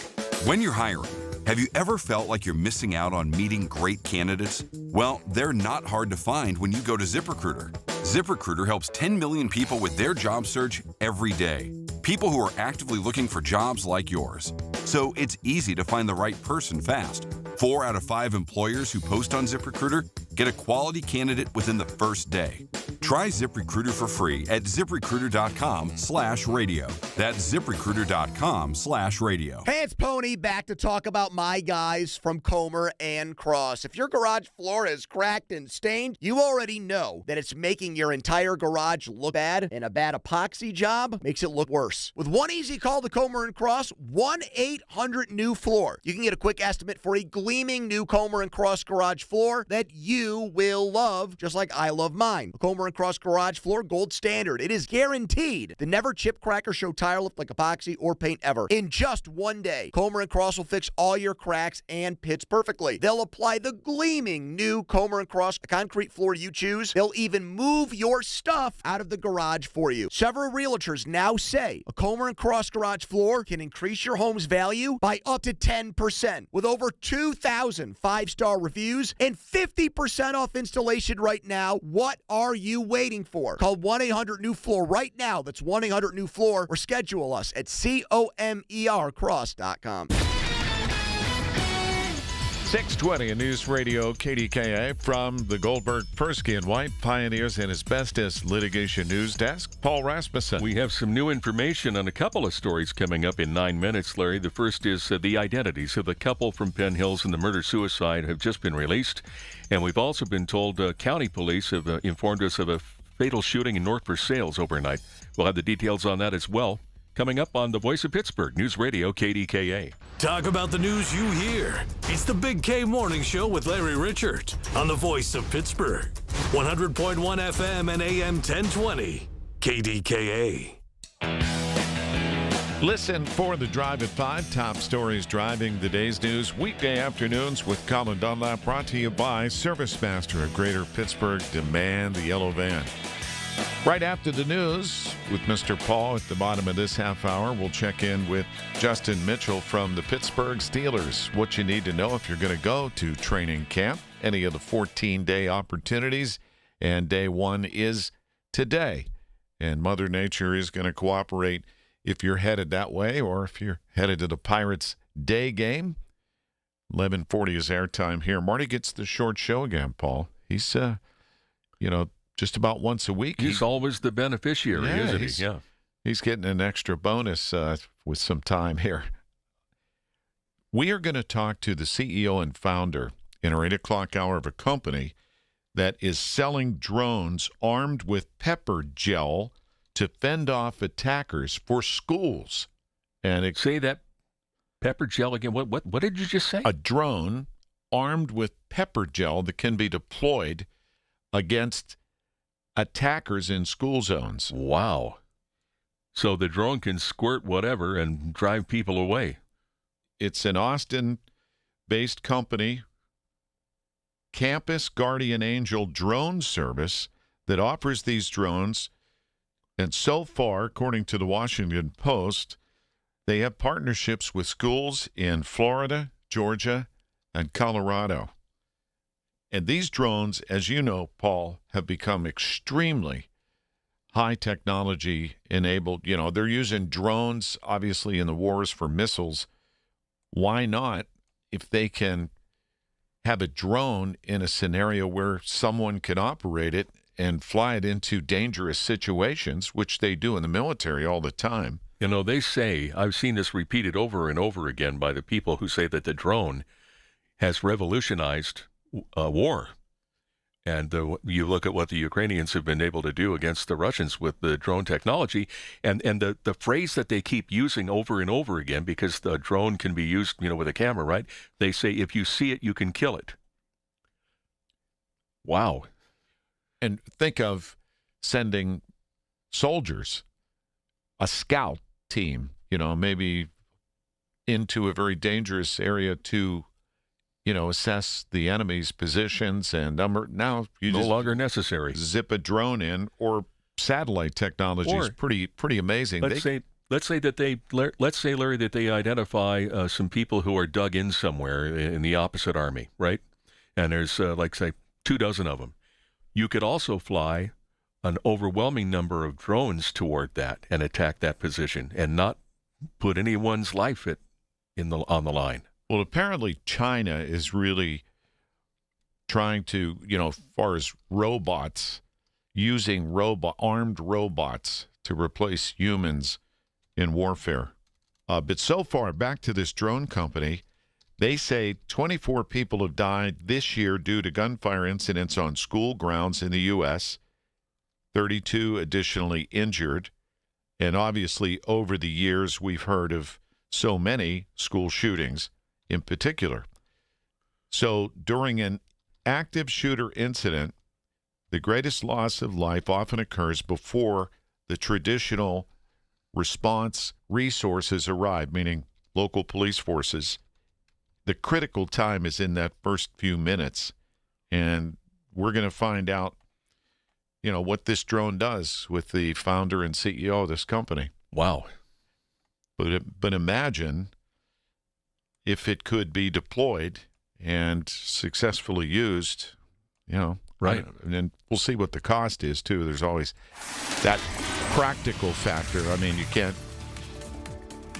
When you're hiring, have you ever felt like you're missing out on meeting great candidates? Well, they're not hard to find when you go to ZipRecruiter. ZipRecruiter helps 10 million people with their job search every day. People who are actively looking for jobs like yours. So it's easy to find the right person fast. 4 out of 5 employers who post on ZipRecruiter get a quality candidate within the first day. Try ZipRecruiter for free at ZipRecruiter.com/radio. That's ZipRecruiter.com/radio. Hey, it's Pony back to talk about my guys from Comer and Cross. If your garage floor is cracked and stained, you already know that it's making your entire garage look bad, and a bad epoxy job makes it look worse. With one easy call to Comer and Cross, 1-800-NEW-FLOOR. You can get a quick estimate for a gleaming new Comer and Cross garage floor that you will love, just like I love mine. A Comer and Cross garage floor, gold standard. It is guaranteed to never chip, crack, or show tire lift like epoxy or paint ever. In just one day, Comer and Cross will fix all your cracks and pits perfectly. They'll apply the gleaming new Comer and Cross concrete floor you choose. They'll even move your stuff out of the garage for you. Several realtors now say a Comer and Cross garage floor can increase your home's value by up to 10%. With over 2,000 five-star reviews and 50% off installation right now, what are you waiting for? Call 1-800-NEW-FLOOR right now. That's 1-800-NEW-FLOOR, or schedule us at COMERcross.com. 620 in News Radio KDKA from the Goldberg, Persky & White Pioneers and Asbestos Litigation News Desk. Paul Rasmussen. We have some new information on a couple of stories coming up in 9 minutes, Larry. The first is the identities of the couple from Penn Hills and the murder-suicide have just been released. And we've also been told county police have informed us of a fatal shooting in North Versailles overnight. We'll have the details on that as well. Coming up on the Voice of Pittsburgh, News Radio KDKA. Talk about the news you hear. It's the Big K Morning Show with Larry Richert on the Voice of Pittsburgh. 100.1 FM and AM 1020. KDKA. Listen for the Drive at 5. Top stories driving the day's news. Weekday afternoons with Colin Dunlap. Brought to you by ServiceMaster of Greater Pittsburgh. Demand the yellow van. Right after the news with Mr. Paul at the bottom of this half hour, we'll check in with Justin Mitchell from the Pittsburgh Steelers. What you need to know if you're going to go to training camp, any of the 14-day opportunities, and day one is today. And Mother Nature is going to cooperate if you're headed that way or if you're headed to the Pirates day game. 11:40 is airtime here. Marty gets the short show again, Paul. He's, just about once a week. He's always the beneficiary, isn't he? Yeah. He's getting an extra bonus with some time here. We are going to talk to the CEO and founder in our 8 o'clock hour of a company that is selling drones armed with pepper gel to fend off attackers for schools. And say that pepper gel again. What did you just say? A drone armed with pepper gel that can be deployed against attackers in school zones. Wow. So the drone can squirt whatever and drive people away. It's an Austin-based company, Campus Guardian Angel Drone Service, that offers these drones. And so far, according to the Washington Post, they have partnerships with schools in Florida, Georgia, and Colorado. And these drones, as you know, Paul, have become extremely high technology enabled, they're using drones, obviously, in the wars for missiles. Why not, if they can have a drone in a scenario where someone can operate it and fly it into dangerous situations, which they do in the military all the time? They say, I've seen this repeated over and over again by the people who say that the drone has revolutionized war. And you look at what the Ukrainians have been able to do against the Russians with the drone technology, and the phrase that they keep using over and over again, because the drone can be used, with a camera, right? They say, if you see it, you can kill it. Wow. And think of sending soldiers, a scout team, maybe into a very dangerous area to assess the enemy's positions and number. Now you no just longer necessary. Zip a drone in, or satellite technology is pretty amazing. Let's say, Larry, that they identify some people who are dug in somewhere in the opposite army, right? And there's say 24 of them. You could also fly an overwhelming number of drones toward that and attack that position and not put anyone's life on the line. Well, apparently China is really trying to, as far as robots, using armed robots to replace humans in warfare. But so far, back to this drone company, they say 24 people have died this year due to gunfire incidents on school grounds in the U.S., 32 additionally injured. And obviously, over the years, we've heard of so many school shootings in particular. So during an active shooter incident, the greatest loss of life often occurs before the traditional response resources arrive, meaning local police forces. The critical time is in that first few minutes, and we're going to find out, what this drone does with the founder and CEO of this company. Wow. But imagine if it could be deployed and successfully used, right. And we'll see what the cost is, too. There's always that practical factor. I mean, you can't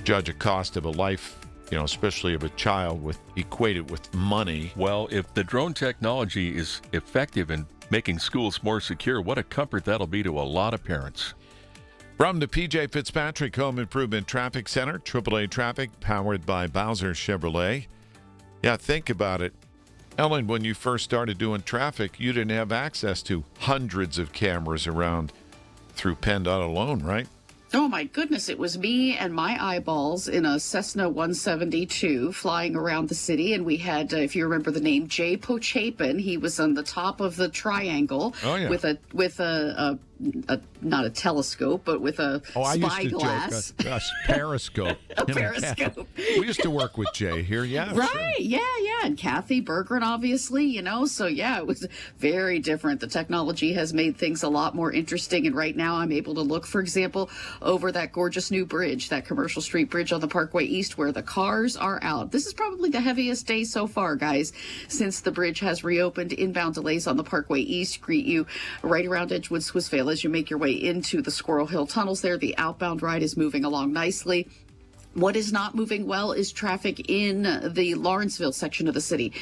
judge a cost of a life, especially of a child, equate it with money. Well, if the drone technology is effective in making schools more secure, what a comfort that'll be to a lot of parents. From the P.J. Fitzpatrick Home Improvement Traffic Center, AAA Traffic, powered by Bowser Chevrolet. Yeah, think about it. Ellen, when you first started doing traffic, you didn't have access to hundreds of cameras around through PennDOT alone, right? Oh my goodness, it was me and my eyeballs in a Cessna 172 flying around the city, and we had, if you remember the name, Jay Pochapin. He was on the top of the triangle with a not a telescope, but with a spyglass. Periscope. A periscope. We used to work with Jay here, yeah. Right, sure. yeah. And Kathy Bergeron, obviously, So, yeah, it was very different. The technology has made things a lot more interesting. And right now I'm able to look, for example, over that gorgeous new bridge, that Commercial Street Bridge on the Parkway East, where the cars are out. This is probably the heaviest day so far, guys, since the bridge has reopened. Inbound delays on the Parkway East greet you right around Edgewood, Swissvale. As you make your way into the Squirrel Hill tunnels there, the outbound ride is moving along nicely. What is not moving well is traffic in the Lawrenceville section of the city.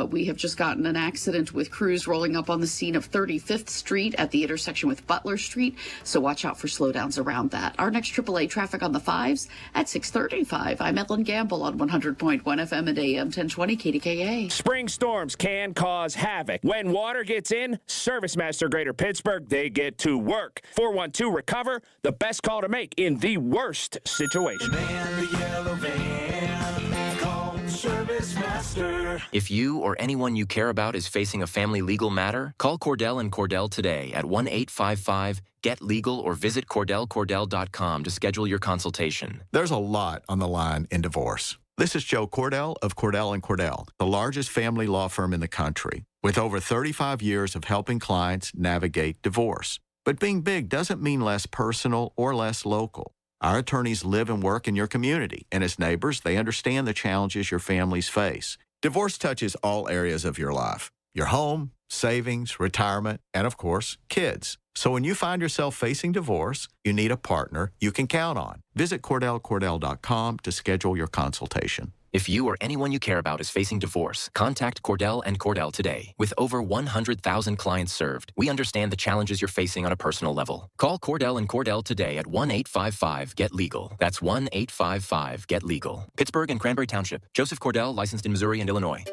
We have just gotten an accident with crews rolling up on the scene of 35th Street at the intersection with Butler Street, so watch out for slowdowns around that. Our next AAA traffic on the 5s at 6:35. I'm Ellen Gamble on 100.1 FM and AM 1020 KDKA. Spring storms can cause havoc. When water gets in, ServiceMaster Greater Pittsburgh, they get to work. 412-RECOVER, the best call to make in the worst situation. The yellow van, call ServiceMaster. If you or anyone you care about is facing a family legal matter, call Cordell & Cordell today at 1-855-GET-LEGAL or visit CordellCordell.com to schedule your consultation. There's a lot on the line in divorce. This is Joe Cordell of Cordell & Cordell, the largest family law firm in the country, with over 35 years of helping clients navigate divorce. But being big doesn't mean less personal or less local. Our attorneys live and work in your community, and as neighbors, they understand the challenges your families face. Divorce touches all areas of your life: your home, savings, retirement, and of course, kids. So when you find yourself facing divorce, you need a partner you can count on. Visit CordellCordell.com to schedule your consultation. If you or anyone you care about is facing divorce, contact Cordell and Cordell today. With over 100,000 clients served, we understand the challenges you're facing on a personal level. Call Cordell and Cordell today at 1-855-GET-LEGAL. That's 1-855-GET-LEGAL. Pittsburgh and Cranberry Township. Joseph Cordell, licensed in Missouri and Illinois.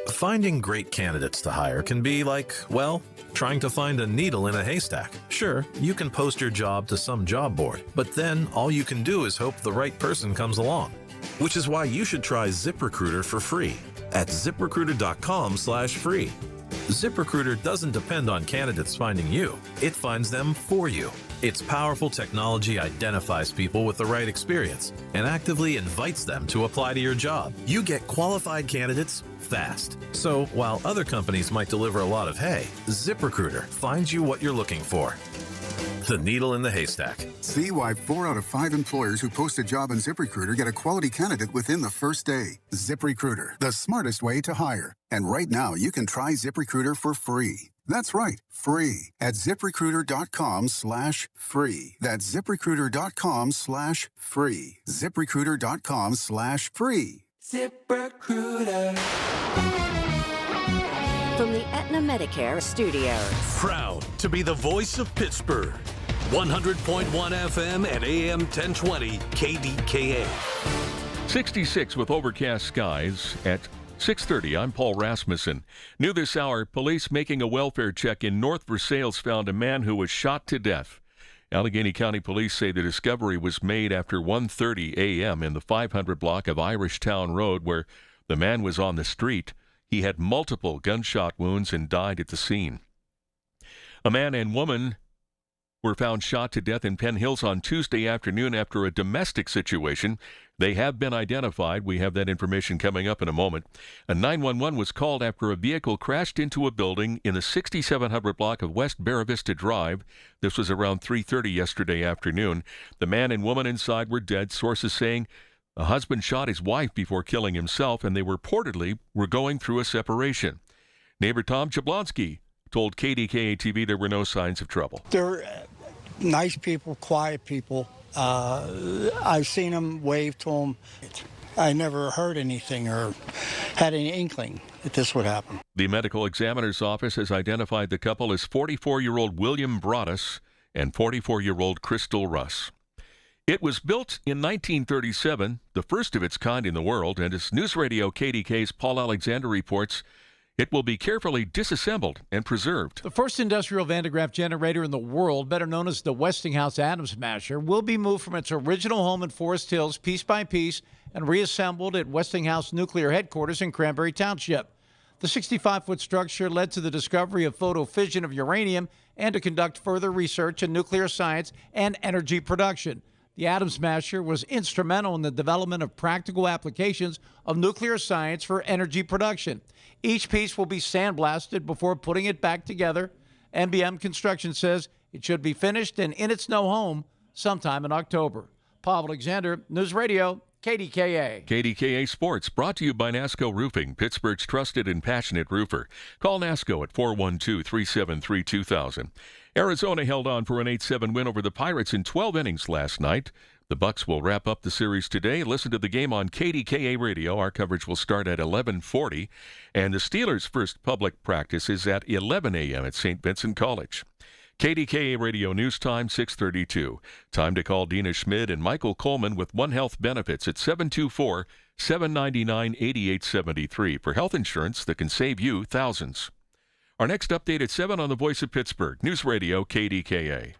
Finding great candidates to hire can be like, well, trying to find a needle in a haystack. Sure, you can post your job to some job board, but then all you can do is hope the right person comes along. Which is why you should try ZipRecruiter for free at ZipRecruiter.com/free. ZipRecruiter doesn't depend on candidates finding you. It finds them for you. Its powerful technology identifies people with the right experience and actively invites them to apply to your job. You get qualified candidates fast. So while other companies might deliver a lot of hay, ZipRecruiter finds you what you're looking for. The needle in the haystack. See why 4 out of 5 employers who post a job on ZipRecruiter get a quality candidate within the first day. ZipRecruiter, the smartest way to hire. And right now, you can try ZipRecruiter for free. That's right, free at ZipRecruiter.com/free. That's ZipRecruiter.com/free. ZipRecruiter.com/free. ZipRecruiter. From the Aetna Medicare Studios. Proud to be the voice of Pittsburgh. 100.1 FM and AM 1020 KDKA. 66 with overcast skies at 6:30. I'm Paul Rasmussen. New this hour, police making a welfare check in North Versailles found a man who was shot to death. Allegheny County Police say the discovery was made after 1:30 a.m. in the 500 block of Irish Town Road, where the man was on the street. He had multiple gunshot wounds and died at the scene. A man and woman were found shot to death in Penn Hills on Tuesday afternoon after a domestic situation. They have been identified. We have that information coming up in a moment. A 911 was called after a vehicle crashed into a building in the 6700 block of West Barra Vista Drive. This was around 3:30 yesterday afternoon. The man and woman inside were dead. Sources saying a husband shot his wife before killing himself, and they reportedly were going through a separation. Neighbor Tom Jablonski told KDKA-TV there were no signs of trouble. They're nice people, quiet people. I've seen them, wave to them. I never heard anything or had any inkling that this would happen. The medical examiner's office has identified the couple as 44-year-old William Broaddus and 44-year-old Crystal Russ. It was built in 1937, the first of its kind in the world, and as News Radio KDK's Paul Alexander reports, it will be carefully disassembled and preserved. The first industrial Van de Graaff generator in the world, better known as the Westinghouse Atom Smasher, will be moved from its original home in Forest Hills piece by piece and reassembled at Westinghouse Nuclear Headquarters in Cranberry Township. The 65-foot structure led to the discovery of photofission of uranium and to conduct further research in nuclear science and energy production. The Atom Smasher was instrumental in the development of practical applications of nuclear science for energy production. Each piece will be sandblasted before putting it back together. NBM Construction says it should be finished and in its new home sometime in October. Paul Alexander, News Radio, KDKA. KDKA Sports, brought to you by NASCO Roofing, Pittsburgh's trusted and passionate roofer. Call NASCO at 412-373-2000. Arizona held on for an 8-7 win over the Pirates in 12 innings last night. The Bucks will wrap up the series today. Listen to the game on KDKA Radio. Our coverage will start at 11:40. And the Steelers' first public practice is at 11 a.m. at St. Vincent College. KDKA Radio News Time, 6:32. Time to call Dina Schmid and Michael Coleman with One Health Benefits at 724-799-8873 for health insurance that can save you thousands. Our next update at 7 on the Voice of Pittsburgh, News Radio KDKA.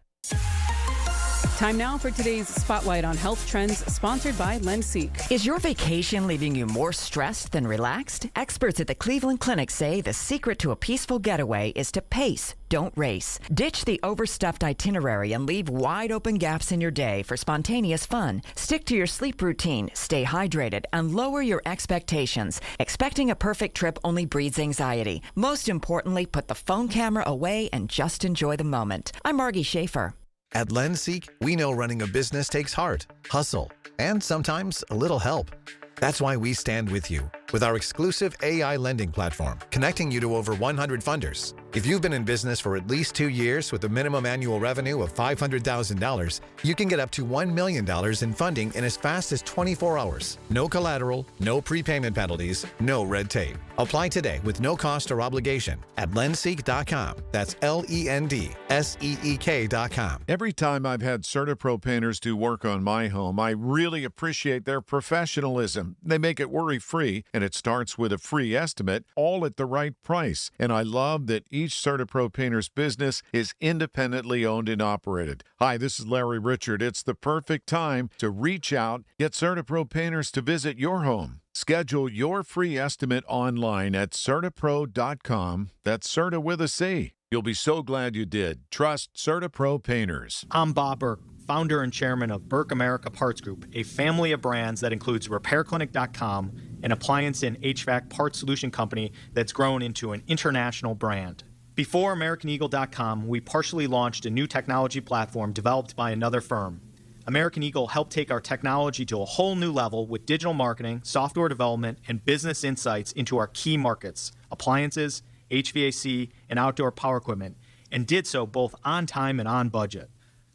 Time now for today's Spotlight on Health Trends, sponsored by LendSeek. Is your vacation leaving you more stressed than relaxed? Experts at the Cleveland Clinic say the secret to a peaceful getaway is to pace, don't race. Ditch the overstuffed itinerary and leave wide open gaps in your day for spontaneous fun. Stick to your sleep routine, stay hydrated, and lower your expectations. Expecting a perfect trip only breeds anxiety. Most importantly, put the phone camera away and just enjoy the moment. I'm Margie Schaefer. At LendSeek, we know running a business takes heart, hustle, and sometimes a little help. That's why we stand with you with our exclusive AI lending platform, connecting you to over 100 funders. If you've been in business for at least 2 years with a minimum annual revenue of $500,000, you can get up to $1 million in funding in as fast as 24 hours. No collateral, no prepayment penalties, no red tape. Apply today with no cost or obligation at lendseek.com. That's LENDSEEK.com. Every time I've had CertaPro painters do work on my home, I really appreciate their professionalism. They make it worry-free, and it starts with a free estimate, all at the right price. And I love that each CertaPro painter's business is independently owned and operated. Hi, this is Larry Richard. It's the perfect time to reach out, get CertaPro painters to visit your home. Schedule your free estimate online at CertaPro.com. That's Certa with a C. You'll be so glad you did. Trust CertaPro painters. I'm Bob Burke, founder and chairman of Burke America Parts Group, a family of brands that includes RepairClinic.com, an appliance and HVAC parts solution company that's grown into an international brand. Before AmericanEagle.com, we partially launched a new technology platform developed by another firm. American Eagle helped take our technology to a whole new level with digital marketing, software development, and business insights into our key markets, appliances, HVAC, and outdoor power equipment, and did so both on time and on budget.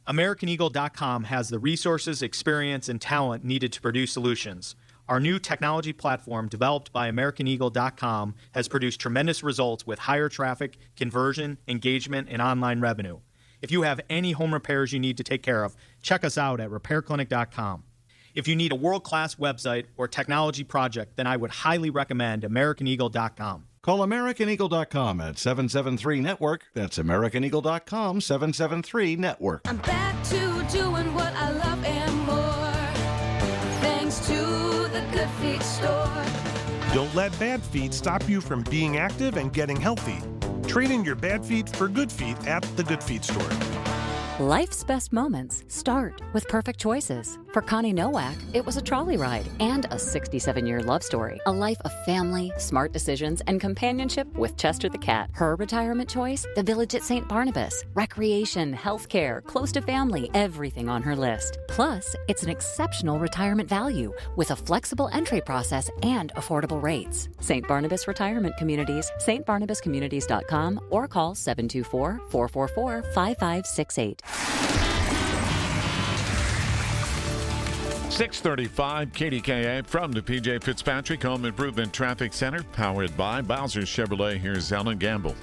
AmericanEagle.com has the resources, experience, and talent needed to produce solutions. Our new technology platform, developed by AmericanEagle.com, has produced tremendous results with higher traffic, conversion, engagement, and online revenue. If you have any home repairs you need to take care of, check us out at RepairClinic.com. If you need a world-class website or technology project, then I would highly recommend AmericanEagle.com. Call AmericanEagle.com at 773-NETWORK. That's AmericanEagle.com, 773-NETWORK. I'm back to doing what I love and more, thanks to the Good Feet store. Don't let bad feet stop you from being active and getting healthy. Trade in your bad feet for good feet at the Good Feet store. Life's best moments start with perfect choices. For Connie Nowak, it was a trolley ride and a 67-year love story. A life of family, smart decisions, and companionship with Chester the cat. Her retirement choice? The Village at St. Barnabas. Recreation, healthcare, close to family, everything on her list. Plus, it's an exceptional retirement value with a flexible entry process and affordable rates. St. Barnabas Retirement Communities, stbarnabascommunities.com, or call 724-444-5568. 635 KDKA from the PJ Fitzpatrick Home Improvement Traffic Center, powered by Bowser Chevrolet. Here's Alan Gamble.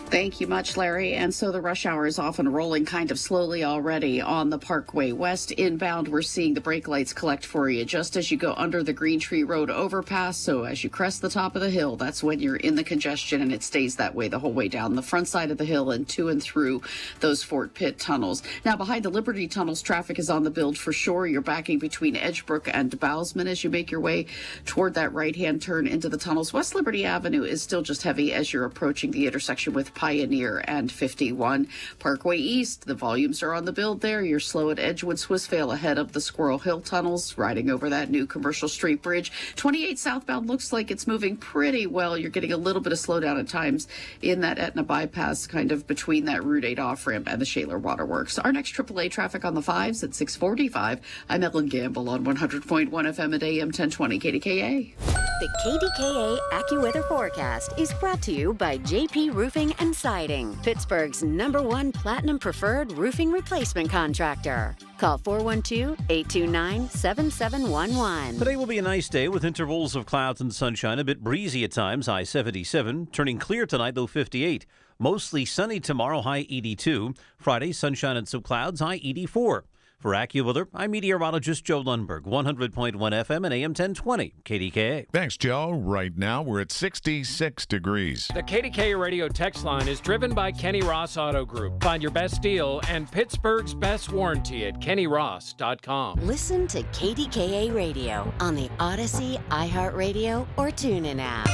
Thank you much, Larry. And so the rush hour is often rolling kind of slowly already on the Parkway West. Inbound, we're seeing the brake lights collect for you just as you go under the Green Tree Road overpass. So as you crest the top of the hill, that's when you're in the congestion, and it stays that way the whole way down the front side of the hill and to and through those Fort Pitt tunnels. Now, behind the Liberty tunnels, traffic is on the build for sure. You're backing between Edgebrook and Bousman as you make your way toward that right-hand turn into the tunnels. West Liberty Avenue is still just heavy as you're approaching the intersection with Pioneer and 51. Parkway East, the volumes are on the build there. You're slow at Edgewood Swissvale ahead of the Squirrel Hill tunnels, riding over that new Commercial Street Bridge. 28 southbound looks like it's moving pretty well. You're getting a little bit of slowdown at times in that Etna bypass, kind of between that Route 8 off-ramp and the Shaler Waterworks. Our next AAA traffic on the 5s at 6:45. I'm Ellen Gamble on 100.1 FM at AM 1020 KDKA. The KDKA AccuWeather forecast is brought to you by JP Roofing and Siding, Pittsburgh's #1 Platinum Preferred roofing replacement contractor. Call 412-829-7711. Today will be a nice day with intervals of clouds and sunshine, a bit breezy at times, high 77. Turning clear tonight, low 58. Mostly sunny tomorrow, high 82. Friday, sunshine and some clouds, high 84. For AccuWeather, I'm meteorologist Joe Lundberg, 100.1 FM and AM 1020, KDKA. Thanks, Joe. Right now, we're at 66 degrees. The KDKA radio text line is driven by Kenny Ross Auto Group. Find your best deal and Pittsburgh's best warranty at kennyross.com. Listen to KDKA Radio on the Odyssey, iHeartRadio, or TuneIn apps.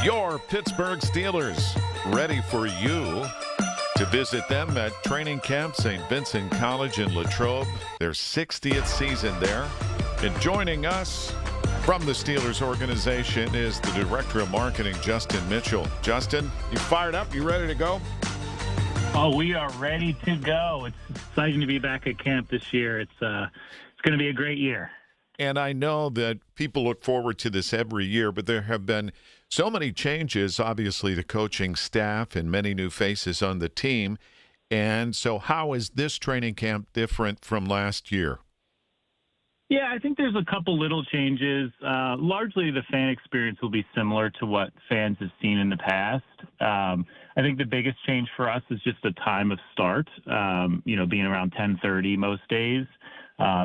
Your Pittsburgh Steelers, ready for you to visit them at training camp, St. Vincent College in Latrobe, their 60th season there. And joining us from the Steelers organization is the Director of Marketing, Justin Mitchell. Justin, you fired up? You ready to go? Oh, we are ready to go. It's exciting to be back at camp this year. It's going to be a great year. and I know that people look forward to this every year, but there have been so many changes, obviously, the coaching staff and many new faces on the team. And so how is this training camp different from last year? Yeah, I think there's a couple little changes. Largely, the fan experience will be similar to what fans have seen in the past. I think the biggest change for us is just the time of start, being around 10:30 most days,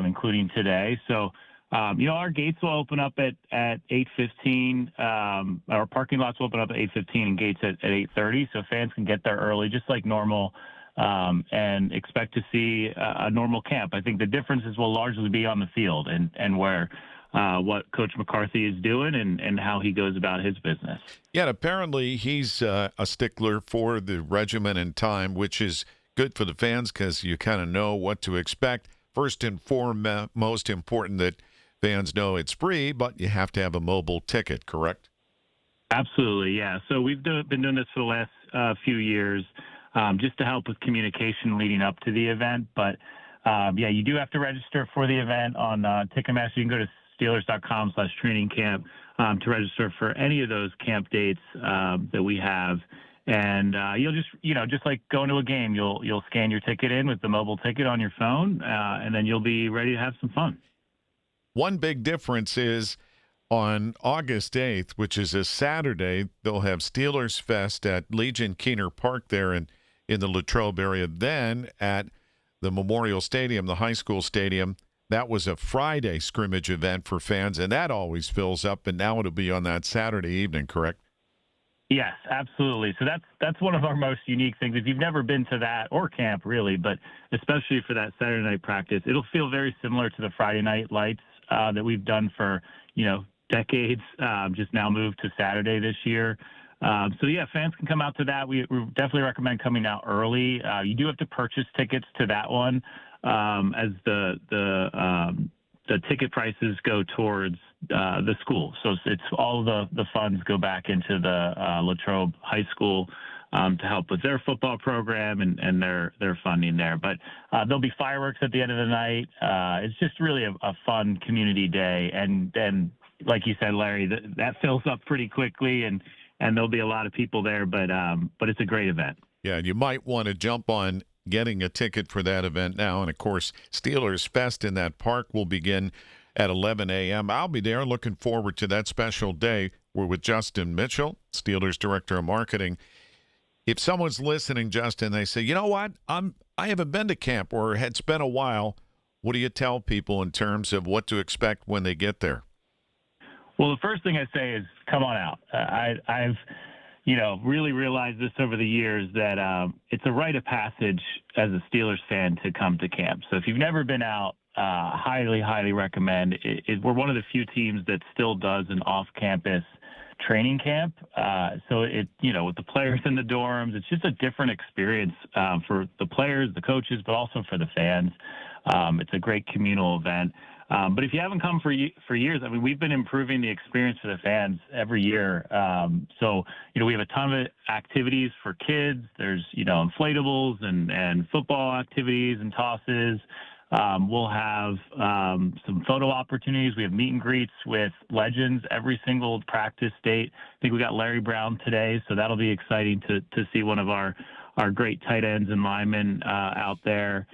including today. So, our gates will open up at 8:15. Our parking lots will open up at 8:15 and gates at 8:30, so fans can get there early, just like normal. And expect to see a normal camp. I think the differences will largely be on the field and where what Coach McCarthy is doing and how he goes about his business. Yeah, apparently he's a stickler for the regimen and time, which is good for the fans because you kind of know what to expect. First and foremost important that fans know it's free, but you have to have a mobile ticket, correct? Absolutely, yeah. So we've been doing this for the last few years. Just to help with communication leading up to the event. But, you do have to register for the event on Ticketmaster. You can go to Steelers.com/training camp to register for any of those camp dates that we have. And you'll just like going to a game, you'll scan your ticket in with the mobile ticket on your phone, and then you'll be ready to have some fun. One big difference is on August 8th, which is a Saturday, they'll have Steelers Fest at Legion Keener Park there in the Latrobe area. Then at the Memorial Stadium, the high school stadium, that was a Friday scrimmage event for fans, and that always fills up, and now it'll be on that Saturday evening, correct? Yes, absolutely. So that's one of our most unique things. If you've never been to that or camp, really, but especially for that Saturday night practice, it'll feel very similar to the Friday night lights that we've done for, decades, just now moved to Saturday this year. Fans can come out to that. We definitely recommend coming out early. You do have to purchase tickets to that one, as the ticket prices go towards the school. So it's all the funds go back into the Latrobe High School to help with their football program and their funding there. But there'll be fireworks at the end of the night. It's just really a fun community day. And then, like you said, Larry, that fills up pretty quickly, and there'll be a lot of people there, but it's a great event. Yeah, you might want to jump on getting a ticket for that event now. And, of course, Steelers Fest in that park will begin at 11 a.m. I'll be there, looking forward to that special day. We're with Justin Mitchell, Steelers Director of Marketing. If someone's listening, Justin, they say, you know what, I haven't been to camp or it's been a while, what do you tell people in terms of what to expect when they get there? Well, the first thing I say is come on out. I've really realized this over the years that it's a rite of passage as a Steelers fan to come to camp. So if you've never been out, highly, highly recommend. We're one of the few teams that still does an off-campus training camp. So with the players in the dorms, it's just a different experience for the players, the coaches, but also for the fans. It's a great communal event. But if you haven't come for years, I mean, we've been improving the experience for the fans every year. We have a ton of activities for kids. There's, inflatables and football activities and tosses. We'll have some photo opportunities. We have meet and greets with legends every single practice date. I think we got Larry Brown today, so that'll be exciting to see one of our great tight ends and linemen out there.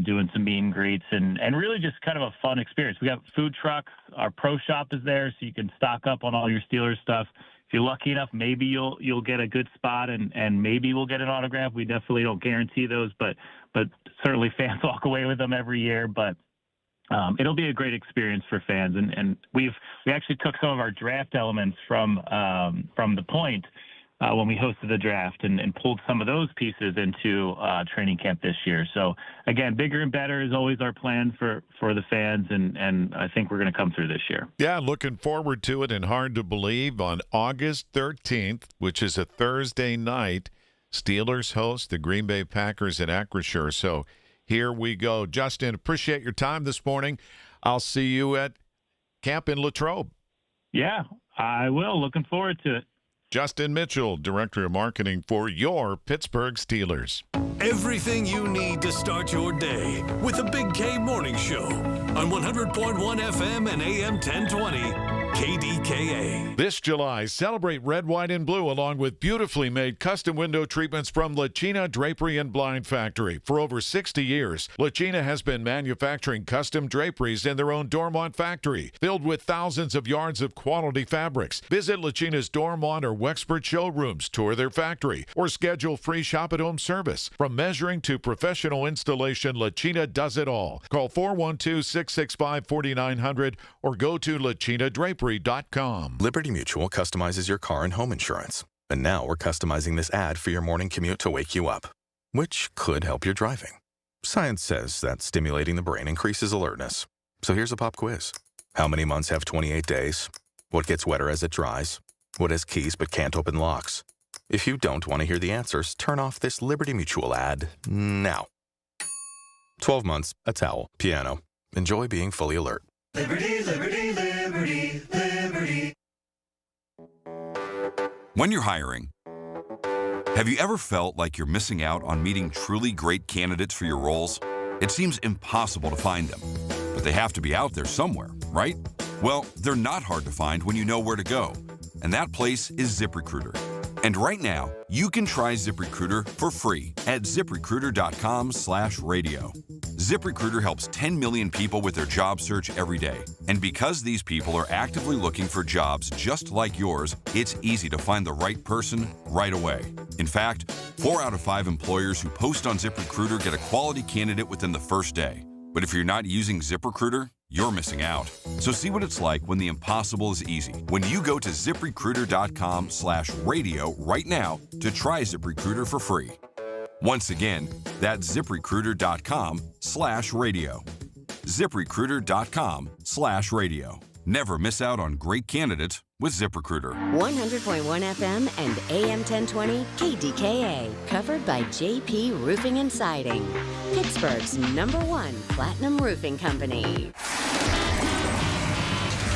Doing some meet and greets and really just kind of a fun experience. We got food trucks. Our pro shop is there, so you can stock up on all your Steelers stuff. If you're lucky enough, maybe you'll get a good spot and maybe we'll get an autograph. We definitely don't guarantee those, but certainly fans walk away with them every year. But it'll be a great experience for fans. And we actually took some of our draft elements from the Point when we hosted the draft and pulled some of those pieces into training camp this year. So, again, bigger and better is always our plan for the fans, and I think we're going to come through this year. Yeah, looking forward to it, and hard to believe on August 13th, which is a Thursday night, Steelers host the Green Bay Packers at Acrisure. So here we go. Justin, appreciate your time this morning. I'll see you at camp in Latrobe. Yeah, I will. Looking forward to it. Justin Mitchell, Director of Marketing for your Pittsburgh Steelers. Everything you need to start your day with the Big K Morning Show. on 100.1 FM and AM 1020. KDKA. This July, celebrate red, white, and blue along with beautifully made custom window treatments from La China Drapery and Blind Factory. For over 60 years, La China has been manufacturing custom draperies in their own Dormont factory, filled with thousands of yards of quality fabrics. Visit La China's Dormont or Wexford showrooms, tour their factory, or schedule free shop-at-home service. From measuring to professional installation, La China does it all. Call 412-665-4900 or go to lachinadrapery.com. Liberty Mutual customizes your car and home insurance. And now we're customizing this ad for your morning commute to wake you up, which could help your driving. Science says that stimulating the brain increases alertness. So here's a pop quiz. How many months have 28 days? What gets wetter as it dries? What has keys but can't open locks? If you don't want to hear the answers, turn off this Liberty Mutual ad now. 12 months, a towel, piano. Enjoy being fully alert. Liberty, liberty, liberty, liberty. When you're hiring, have you ever felt like you're missing out on meeting truly great candidates for your roles? It seems impossible to find them, but they have to be out there somewhere, right? Well, they're not hard to find when you know where to go, and that place is ZipRecruiter. And right now, you can try ZipRecruiter for free at ZipRecruiter.com/radio. ZipRecruiter helps 10 million people with their job search every day. And because these people are actively looking for jobs just like yours, it's easy to find the right person right away. In fact, 4 out of 5 employers who post on ZipRecruiter get a quality candidate within the first day. But if you're not using ZipRecruiter, you're missing out. So see what it's like when the impossible is easy. When you go to ZipRecruiter.com/radio right now to try ZipRecruiter for free. Once again, that's ZipRecruiter.com/radio. ZipRecruiter.com/radio. Never miss out on great candidates with ZipRecruiter. 100.1 FM and AM 1020 KDKA. Covered by JP Roofing and Siding. Pittsburgh's #1 platinum roofing company.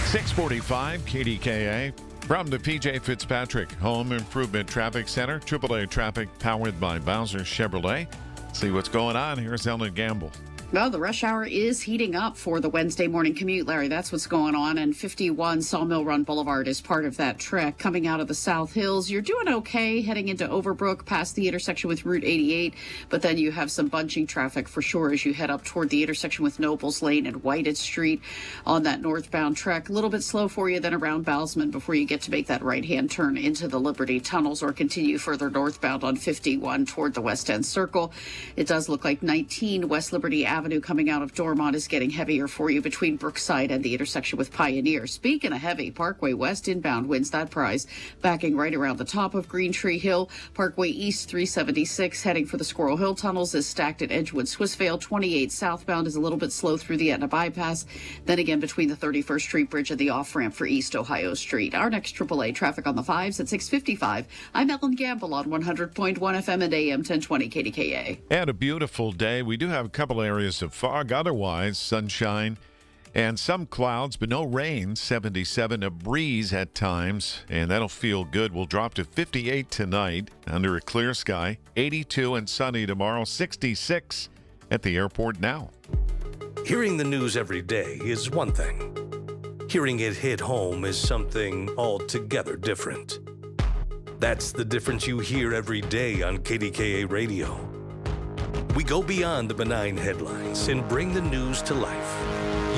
645 KDKA. From the PJ Fitzpatrick Home Improvement Traffic Center, AAA traffic powered by Bowser Chevrolet. See what's going on. Here's Ellen Gamble. Well, the rush hour is heating up for the Wednesday morning commute, Larry. That's what's going on. And 51 Sawmill Run Boulevard is part of that trek. Coming out of the South Hills, you're doing okay heading into Overbrook past the intersection with Route 88. But then you have some bunching traffic for sure as you head up toward the intersection with Nobles Lane and Whited Street on that northbound trek. A little bit slow for you then around Bousman before you get to make that right-hand turn into the Liberty Tunnels or continue further northbound on 51 toward the West End Circle. It does look like 19 West Liberty Avenue coming out of Dormont is getting heavier for you between Brookside and the intersection with Pioneer. Speaking of heavy, Parkway West inbound wins that prize, backing right around the top of Green Tree Hill. Parkway East 376 heading for the Squirrel Hill tunnels is stacked at Edgewood Swissvale. 28 southbound is a little bit slow through the Etna bypass. Then again between the 31st Street Bridge and the off-ramp for East Ohio Street. Our next AAA traffic on the 5s at 6:55. I'm Ellen Gamble on 100.1 FM and AM 1020 KDKA. And a beautiful day. We do have a couple areas of fog, otherwise sunshine and some clouds, but no rain. 77, a breeze at times, and that'll feel good. We'll drop to 58 tonight under a clear sky, 82 and sunny tomorrow, 66 at the airport now. Hearing the news every day is one thing. Hearing it hit home is something altogether different. That's the difference you hear every day on KDKA Radio. We go beyond the benign headlines and bring the news to life,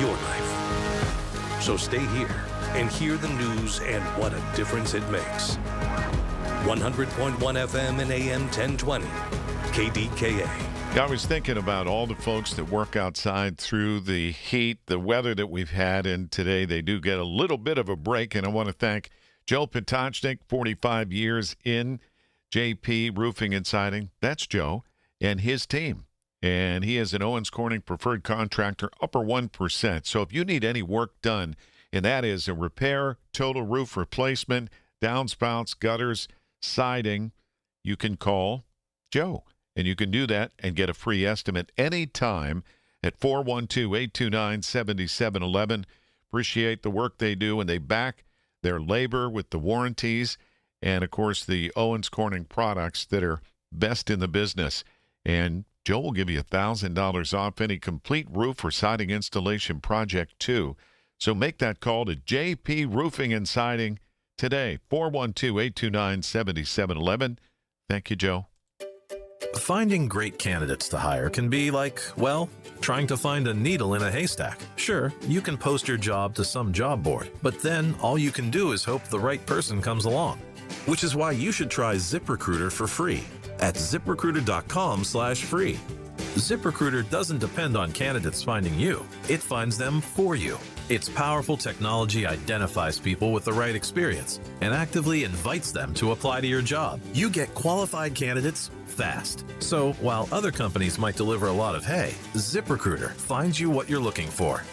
your life. So stay here and hear the news and what a difference it makes. 100.1 FM and AM 1020, KDKA. I was thinking about all the folks that work outside through the heat, the weather that we've had, and today they do get a little bit of a break, and I want to thank Joe Potocznik, 45 years in JP Roofing and Siding. That's Joe. And his team. And he is an Owens Corning preferred contractor, upper 1%. So if you need any work done, and that is a repair, total roof replacement, downspouts, gutters, siding, you can call Joe. And you can do that and get a free estimate anytime at 412-829-7711. Appreciate the work they do, and they back their labor with the warranties and, of course, the Owens Corning products that are best in the business. And Joe will give you $1,000 off any complete roof or siding installation project, too. So make that call to JP Roofing and Siding today, 412-829-7711. Thank you, Joe. Finding great candidates to hire can be like, well, trying to find a needle in a haystack. Sure, you can post your job to some job board, but then all you can do is hope the right person comes along. Which is why you should try ZipRecruiter for free at ZipRecruiter.com/free. ZipRecruiter doesn't depend on candidates finding you. It finds them for you. Its powerful technology identifies people with the right experience and actively invites them to apply to your job. You get qualified candidates fast. So while other companies might deliver a lot of hay, ZipRecruiter finds you what you're looking for.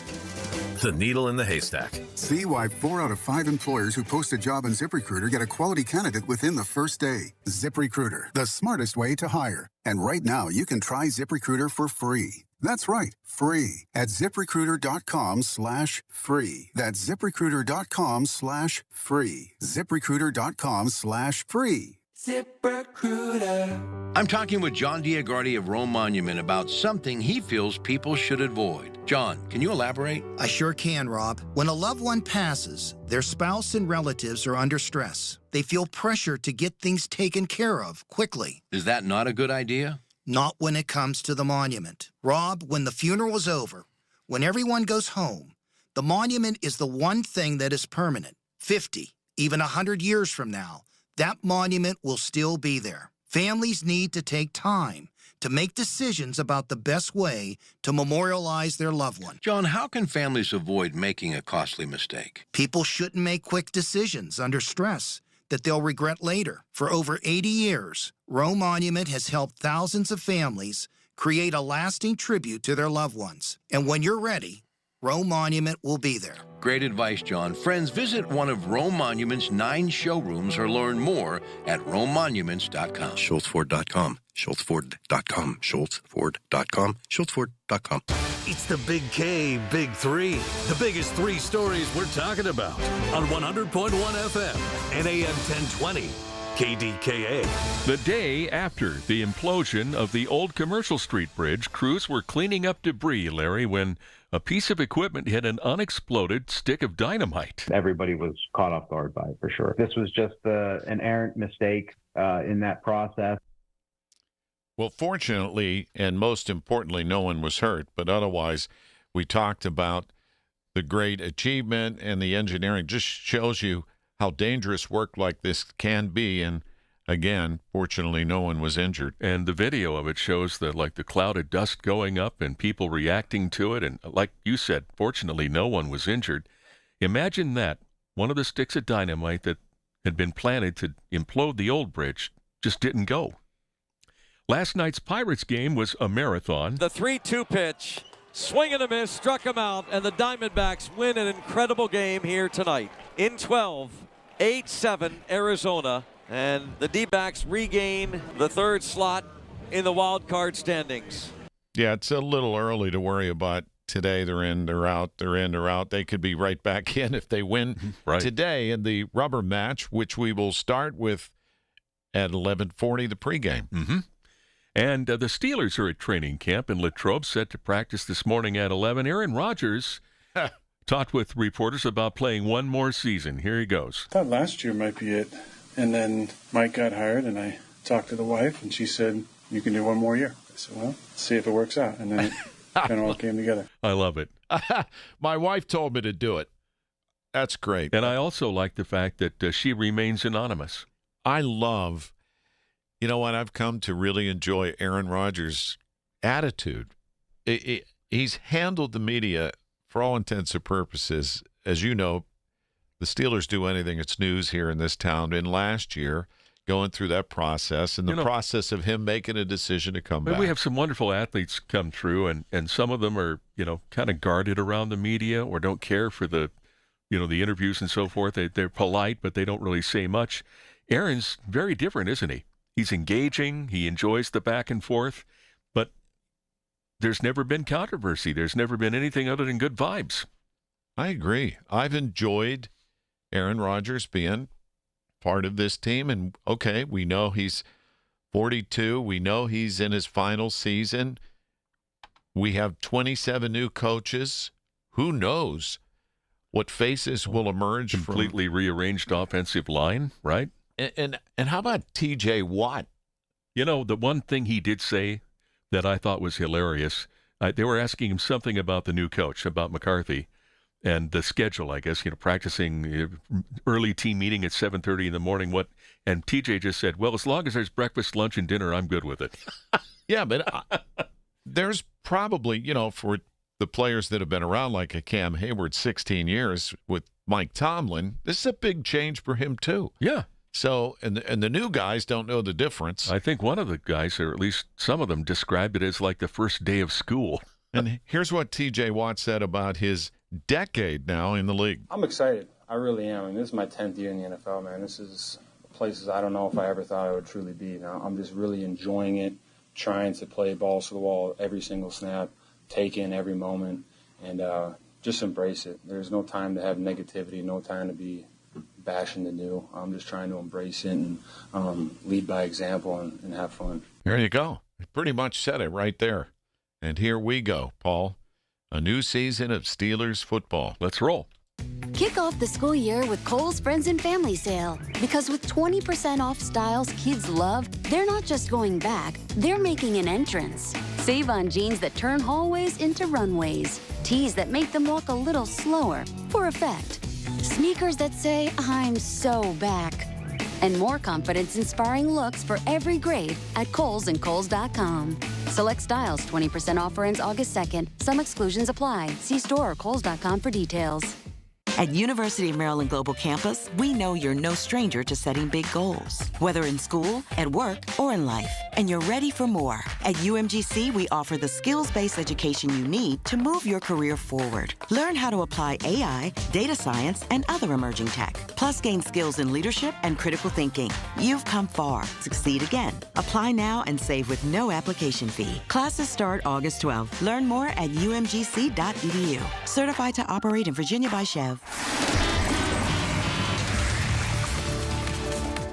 The needle in the haystack. See why 4 out of 5 employers who post a job on ZipRecruiter get a quality candidate within the first day. ZipRecruiter, the smartest way to hire. And right now, you can try ZipRecruiter for free. That's right, free at ZipRecruiter.com/free. That's ZipRecruiter.com/free. ZipRecruiter.com/free. ZipRecruiter. I'm talking with John Diagardi of Rome Monument about something he feels people should avoid. John, can you elaborate? I sure can, Rob. When a loved one passes, their spouse and relatives are under stress. They feel pressure to get things taken care of quickly. Is that not a good idea? Not when it comes to the monument. Rob, when the funeral is over, when everyone goes home, the monument is the one thing that is permanent. 50, even 100 years from now, that monument will still be there. Families need to take time to make decisions about the best way to memorialize their loved one. John, how can families avoid making a costly mistake? People shouldn't make quick decisions under stress that they'll regret later. For over 80 years, Rome Monument has helped thousands of families create a lasting tribute to their loved ones. And when you're ready, Rome Monument will be there. Great advice, John. Friends, visit one of Rome Monument's 9 showrooms or learn more at romemonuments.com. SchultzFord.com. SchultzFord.com. SchultzFord.com. SchultzFord.com. It's the Big K, Big 3. The biggest 3 stories we're talking about on 100.1 FM and AM 1020. KDKA. The day after the implosion of the old Commercial Street Bridge, crews were cleaning up debris, Larry, when a piece of equipment hit an unexploded stick of dynamite. Everybody was caught off guard by it, for sure. This was just an errant mistake in that process. Well, fortunately, and most importantly, no one was hurt. But otherwise, we talked about the great achievement and the engineering. Just shows you how dangerous work like this can be. And again, fortunately, no one was injured. And the video of it shows the cloud of dust going up and people reacting to it. And like you said, fortunately, no one was injured. Imagine that. One of the sticks of dynamite that had been planted to implode the old bridge just didn't go. Last night's Pirates game was a marathon. The 3-2 pitch, swing and a miss, struck him out, and the Diamondbacks win an incredible game here tonight. In 12, 8-7 Arizona, and the D-backs regain the 3rd slot in the wild card standings. Yeah, it's a little early to worry about today. They're in, they're out, they're in, they're out. They could be right back in if they win today in the rubber match, which we will start with at 11:40, the pregame. Mm-hmm. And the Steelers are at training camp in Latrobe, set to practice this morning at 11. Aaron Rodgers talked with reporters about playing one more season. Here he goes. I thought last year might be it. And then Mike got hired, and I talked to the wife, and she said, you can do one more year. I said, well, let's see if it works out. And then it kind of all came together. I love it. My wife told me to do it. That's great. And I also like the fact that she remains anonymous. I love, you know what, I've come to really enjoy Aaron Rodgers' attitude. He's handled the media, for all intents and purposes. As you know, the Steelers do anything it's news here in this town. And last year, going through that process and the process of him making a decision to come back. We have some wonderful athletes come through, and some of them are, kind of guarded around the media or don't care for the interviews and so forth. They're polite, but they don't really say much. Aaron's very different, isn't he? He's engaging. He enjoys the back and forth, but there's never been controversy. There's never been anything other than good vibes. I agree. I've enjoyed Aaron Rodgers being part of this team, and okay, we know he's 42. We know he's in his final season. We have 27 new coaches. Who knows what faces will emerge Completely rearranged offensive line, right? And how about T.J. Watt? You know, the one thing he did say that I thought was hilarious, they were asking him something about the new coach, about McCarthy, and the schedule, I guess, practicing early team meeting at 7:30 in the morning. And TJ just said, well, as long as there's breakfast, lunch, and dinner, I'm good with it. Yeah, but there's probably, for the players that have been around, like a Cam Hayward, 16 years with Mike Tomlin, this is a big change for him, too. Yeah. So, and the new guys don't know the difference. I think one of the guys, or at least some of them, described it as like the first day of school. And here's what T.J. Watt said about his decade now in the league. I'm excited. I really am. This is my 10th year in the NFL, man. This is places I don't know if I ever thought I would truly be. Now, I'm just really enjoying it, trying to play balls to the wall every single snap, take in every moment, and just embrace it. There's no time to have negativity, no time to be bashing the new. I'm just trying to embrace it and lead by example and have fun. There you go. You pretty much said it right there. And here we go, Paul. A new season of Steelers football. Let's roll. Kick off the school year with Kohl's Friends and Family Sale. Because with 20% off styles kids love, they're not just going back, they're making an entrance. Save on jeans that turn hallways into runways. Tees that make them walk a little slower for effect. Sneakers that say, I'm so back. And more confidence-inspiring looks for every grade at Kohl's and Kohl's.com. Select styles 20% offer ends August 2nd. Some exclusions apply. See store or Kohl's.com for details. At University of Maryland Global Campus, we know you're no stranger to setting big goals, whether in school, at work, or in life. And you're ready for more. At UMGC, we offer the skills-based education you need to move your career forward. Learn how to apply AI, data science, and other emerging tech. Plus, gain skills in leadership and critical thinking. You've come far. Succeed again. Apply now and save with no application fee. Classes start August 12th. Learn more at umgc.edu. Certified to operate in Virginia by Chev.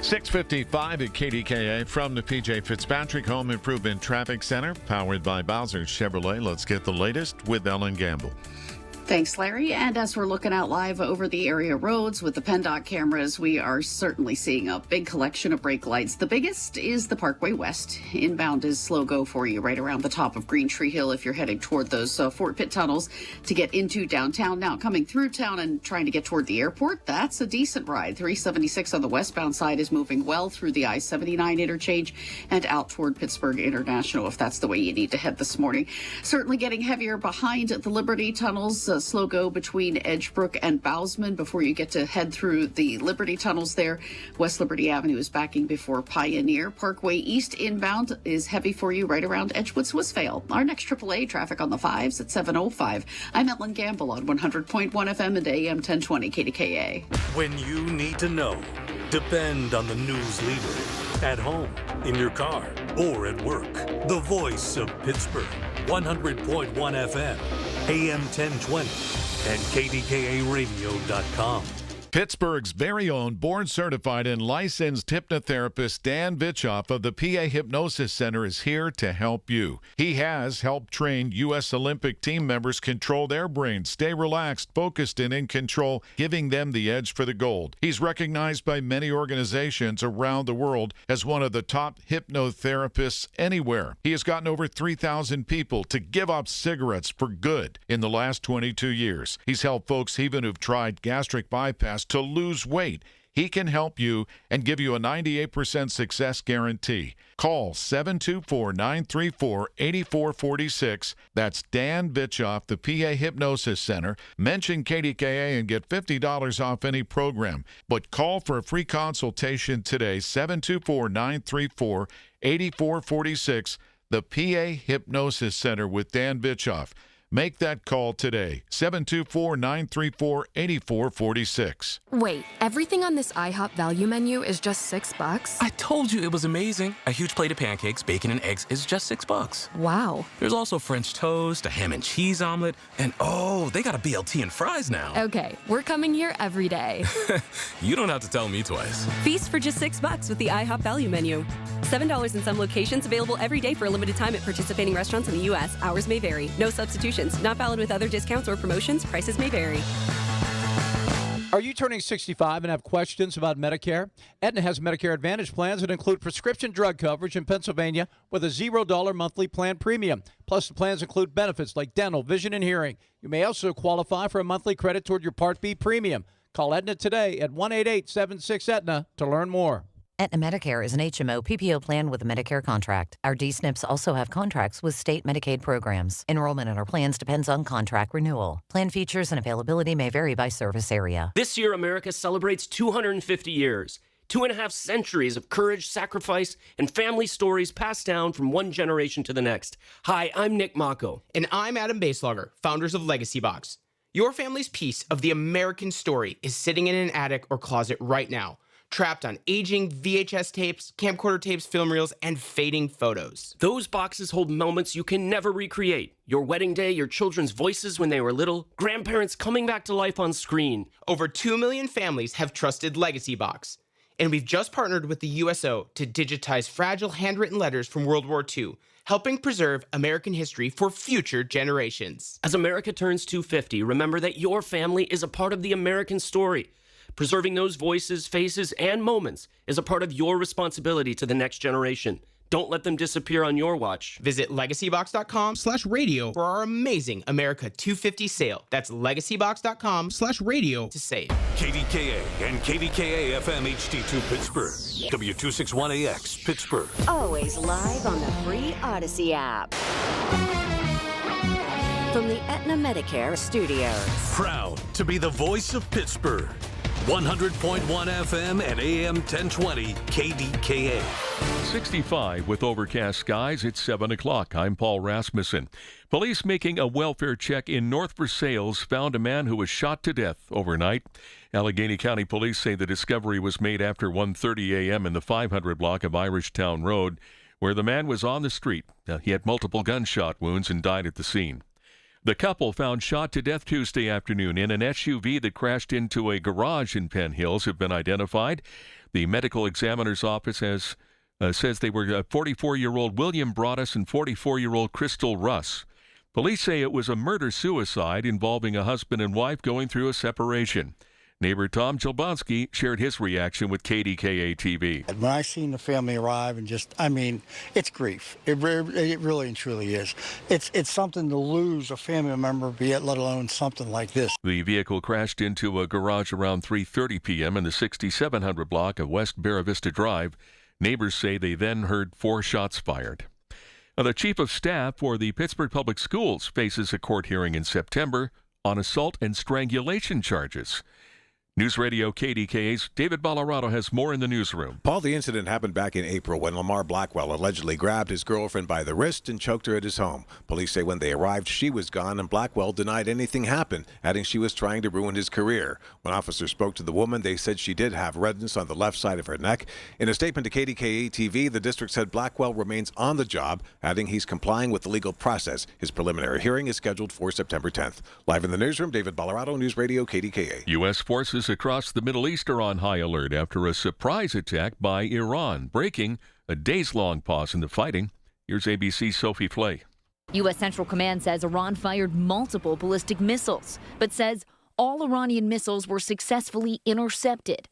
6:55 at KDKA from the PJ Fitzpatrick Home Improvement Traffic Center, powered by Bowser Chevrolet. Let's get the latest with Ellen Gamble. Thanks, Larry. And as we're looking out live over the area roads with the PennDOT cameras, we are certainly seeing a big collection of brake lights. The biggest is the Parkway West. Inbound is slow go for you right around the top of Green Tree Hill if you're heading toward those Fort Pitt tunnels to get into downtown. Now, coming through town and trying to get toward the airport, that's a decent ride. 376 on the westbound side is moving well through the I-79 interchange and out toward Pittsburgh International if that's the way you need to head this morning. Certainly getting heavier behind the Liberty tunnels. Slow go between Edgebrook and Bousman before you get to head through the Liberty tunnels there. West Liberty Avenue is backing before Pioneer. Parkway East inbound is heavy for you right around Edgewood Swissvale. Our next AAA traffic on the 5s at 7:05. I'm Ellen Gamble on 100.1 FM and AM 1020 KDKA. When you need to know, depend on the news leader. At home, in your car, or at work. The voice of Pittsburgh. 100.1 FM, AM 1020, and KDKARadio.com. Pittsburgh's very own board-certified and licensed hypnotherapist Dan Vitchoff of the PA Hypnosis Center is here to help you. He has helped train U.S. Olympic team members control their brains, stay relaxed, focused, and in control, giving them the edge for the gold. He's recognized by many organizations around the world as one of the top hypnotherapists anywhere. He has gotten over 3,000 people to give up cigarettes for good in the last 22 years. He's helped folks even who've tried gastric bypass to lose weight. He can help you and give you a 98% success guarantee. Call 724-934-8446. That's Dan Vitchoff, the PA Hypnosis Center. Mention KDKA and get $50 off any program. But call for a free consultation today, 724-934-8446. The PA Hypnosis Center with Dan Vitchoff. Make that call today. 724-934-8446. Wait, everything on this IHOP value menu is just $6? I told you it was amazing. A huge plate of pancakes, bacon, and eggs is just $6. Wow. There's also French toast, a ham and cheese omelet, and oh, they got a BLT and fries now. Okay, we're coming here every day. You don't have to tell me twice. Feast for just $6 with the IHOP value menu. $7 in some locations, available every day for a limited time at participating restaurants in the U.S. Hours may vary. No substitutions. Not valid with other discounts or promotions. Prices may vary. Are you turning 65 and have questions about Medicare? Aetna has Medicare Advantage plans that include prescription drug coverage in Pennsylvania with a $0 monthly plan premium. Plus, the plans include benefits like dental, vision, and hearing. You may also qualify for a monthly credit toward your Part B premium. Call Aetna today at 1-888-76-AETNA to learn more. Aetna Medicare is an HMO PPO plan with a Medicare contract. Our D-SNPs also have contracts with state Medicaid programs. Enrollment in our plans depends on contract renewal. Plan features and availability may vary by service area. This year, America celebrates 250 years. 2.5 centuries of courage, sacrifice, and family stories passed down from one generation to the next. Hi, I'm Nick Mako. And I'm Adam Baselogger, founders of Legacy Box. Your family's piece of the American story is sitting in an attic or closet right now, trapped on aging VHS tapes, camcorder tapes, film reels, and fading photos. Those boxes hold moments you can never recreate. Your wedding day, your children's voices when they were little, grandparents coming back to life on screen. Over 2 million families have trusted Legacy Box. And we've just partnered with the USO to digitize fragile handwritten letters from World War II, helping preserve American history for future generations. As America turns 250, remember that your family is a part of the American story. Preserving those voices, faces, and moments is a part of your responsibility to the next generation. Don't let them disappear on your watch. Visit legacybox.com/radio for our amazing America 250 sale. That's legacybox.com/radio to save. KDKA and KDKA-FM HD2 Pittsburgh. W261AX Pittsburgh. Always live on the free Odyssey app. From the Aetna Medicare studios. Proud to be the voice of Pittsburgh. 100.1 FM and AM 1020 KDKA. 65 with overcast skies. It's 7 o'clock. I'm Paul Rasmussen. Police making a welfare check in North Versailles found a man who was shot to death overnight. Allegheny County Police say the discovery was made after 1:30 a.m. in the 500 block of Irishtown Road, where the man was on the street. He had multiple gunshot wounds and died at the scene. The couple found shot to death Tuesday afternoon in an SUV that crashed into a garage in Penn Hills have been identified. The medical examiner's office says they were 44-year-old William Broaddus and 44-year-old Crystal Russ. Police say it was a murder-suicide involving a husband and wife going through a separation. Neighbor Tom Jabonsky shared his reaction with KDKA-TV. When I seen the family arrive and it's grief. It really and truly is. It's something to lose a family member, let alone something like this. The vehicle crashed into a garage around 3:30 p.m. in the 6700 block of West Barra Vista Drive. Neighbors say they then heard 4 shots fired. The chief of staff for the Pittsburgh Public Schools faces a court hearing in September on assault and strangulation charges. News Radio KDKA's David Ballarado has more in the newsroom. Paul, the incident happened back in April when Lamar Blackwell allegedly grabbed his girlfriend by the wrist and choked her at his home. Police say when they arrived, she was gone, and Blackwell denied anything happened, adding she was trying to ruin his career. When officers spoke to the woman, they said she did have redness on the left side of her neck. In a statement to KDKA-TV, the district said Blackwell remains on the job, adding he's complying with the legal process. His preliminary hearing is scheduled for September 10th. Live in the newsroom, David Ballarado, News Radio KDKA. U.S. forces across the Middle East are on high alert after a surprise attack by Iran, breaking a days-long pause in the fighting. Here's ABC's Sophie Flay. U.S. Central Command says Iran fired multiple ballistic missiles, but says all Iranian missiles were successfully intercepted.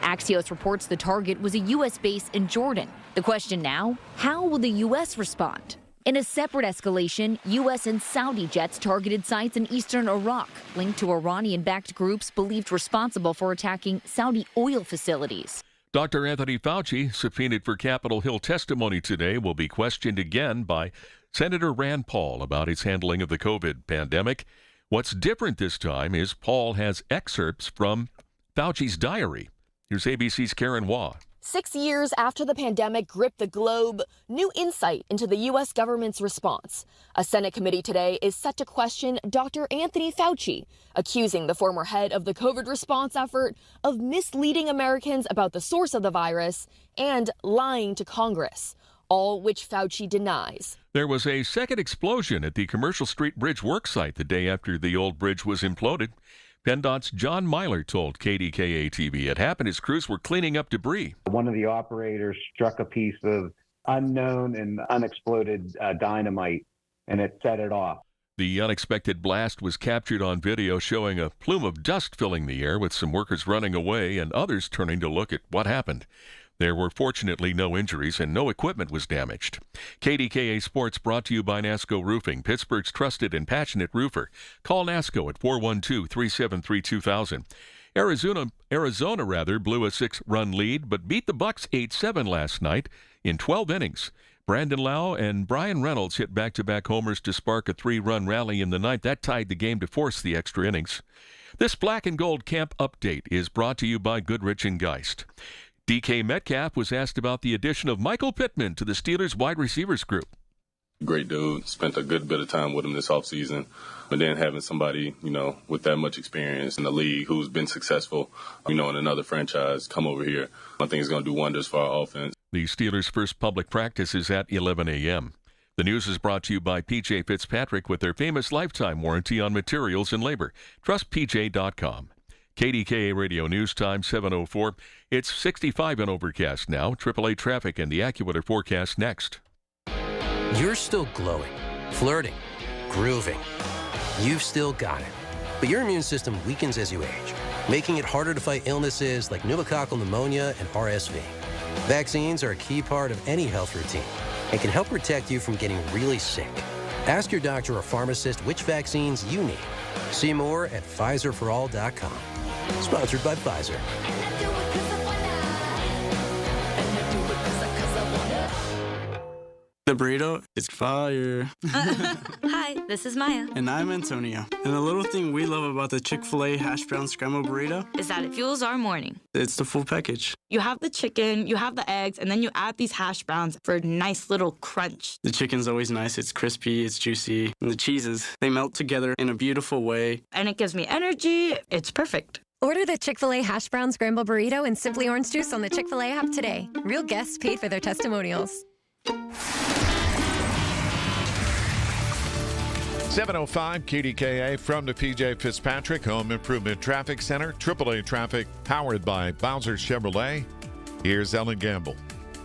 Axios reports the target was a U.S. base in Jordan. The question now, how will the U.S. respond? In a separate escalation, U.S. and Saudi jets targeted sites in eastern Iraq, linked to Iranian-backed groups believed responsible for attacking Saudi oil facilities. Dr. Anthony Fauci, subpoenaed for Capitol Hill testimony today, will be questioned again by Senator Rand Paul about his handling of the COVID pandemic. What's different this time is Paul has excerpts from Fauci's diary. Here's ABC's Karen Waugh. 6 years after the pandemic gripped the globe, new insight into the U.S. government's response. A Senate committee today is set to question Dr. Anthony Fauci, accusing the former head of the COVID response effort of misleading Americans about the source of the virus and lying to Congress, all which Fauci denies. There was a second explosion at the Commercial Street Bridge worksite the day after the old bridge was imploded. PennDOT's John Myler told KDKA-TV it happened as crews were cleaning up debris. One of the operators struck a piece of unknown and unexploded dynamite, and it set it off. The unexpected blast was captured on video, showing a plume of dust filling the air, with some workers running away and others turning to look at what happened. There were fortunately no injuries and no equipment was damaged. KDKA Sports brought to you by NASCO Roofing, Pittsburgh's trusted and passionate roofer. Call NASCO at 412-373-2000. Arizona blew a 6-run lead, but beat the Bucks 8-7 last night in 12 innings. Brandon Lau and Brian Reynolds hit back-to-back homers to spark a 3-run rally in the ninth. That tied the game to force the extra innings. This Black and Gold Camp update is brought to you by Goodrich & Geist. DK Metcalf was asked about the addition of Michael Pittman to the Steelers wide receivers group. Great dude. Spent a good bit of time with him this offseason. But then having somebody, with that much experience in the league who's been successful, in another franchise come over here, I think it's going to do wonders for our offense. The Steelers' first public practice is at 11 a.m. The news is brought to you by PJ Fitzpatrick with their famous lifetime warranty on materials and labor. Trust PJ.com. KDKA Radio News Time 7:04. It's 65 and overcast now. AAA traffic and the AccuWeather forecast next. You're still glowing, flirting, grooving. You've still got it. But your immune system weakens as you age, making it harder to fight illnesses like pneumococcal pneumonia and RSV. Vaccines are a key part of any health routine and can help protect you from getting really sick. Ask your doctor or pharmacist which vaccines you need. See more at PfizerForAll.com. Sponsored by Pfizer. The burrito is fire. Hi, this is Maya. And I'm Antonio. And the little thing we love about the Chick-fil-A hash brown scrambled burrito is that it fuels our morning. It's the full package. You have the chicken, you have the eggs, and then you add these hash browns for a nice little crunch. The chicken's always nice. It's crispy, it's juicy. And the cheeses, they melt together in a beautiful way. And it gives me energy. It's perfect. Order the Chick-fil-A hash brown scrambled burrito and Simply Orange Juice on the Chick-fil-A app today. Real guests paid for their testimonials. 7:05 KDKA from the PJ Fitzpatrick Home Improvement Traffic Center. AAA traffic powered by Bowser Chevrolet. Here's Ellen Gamble.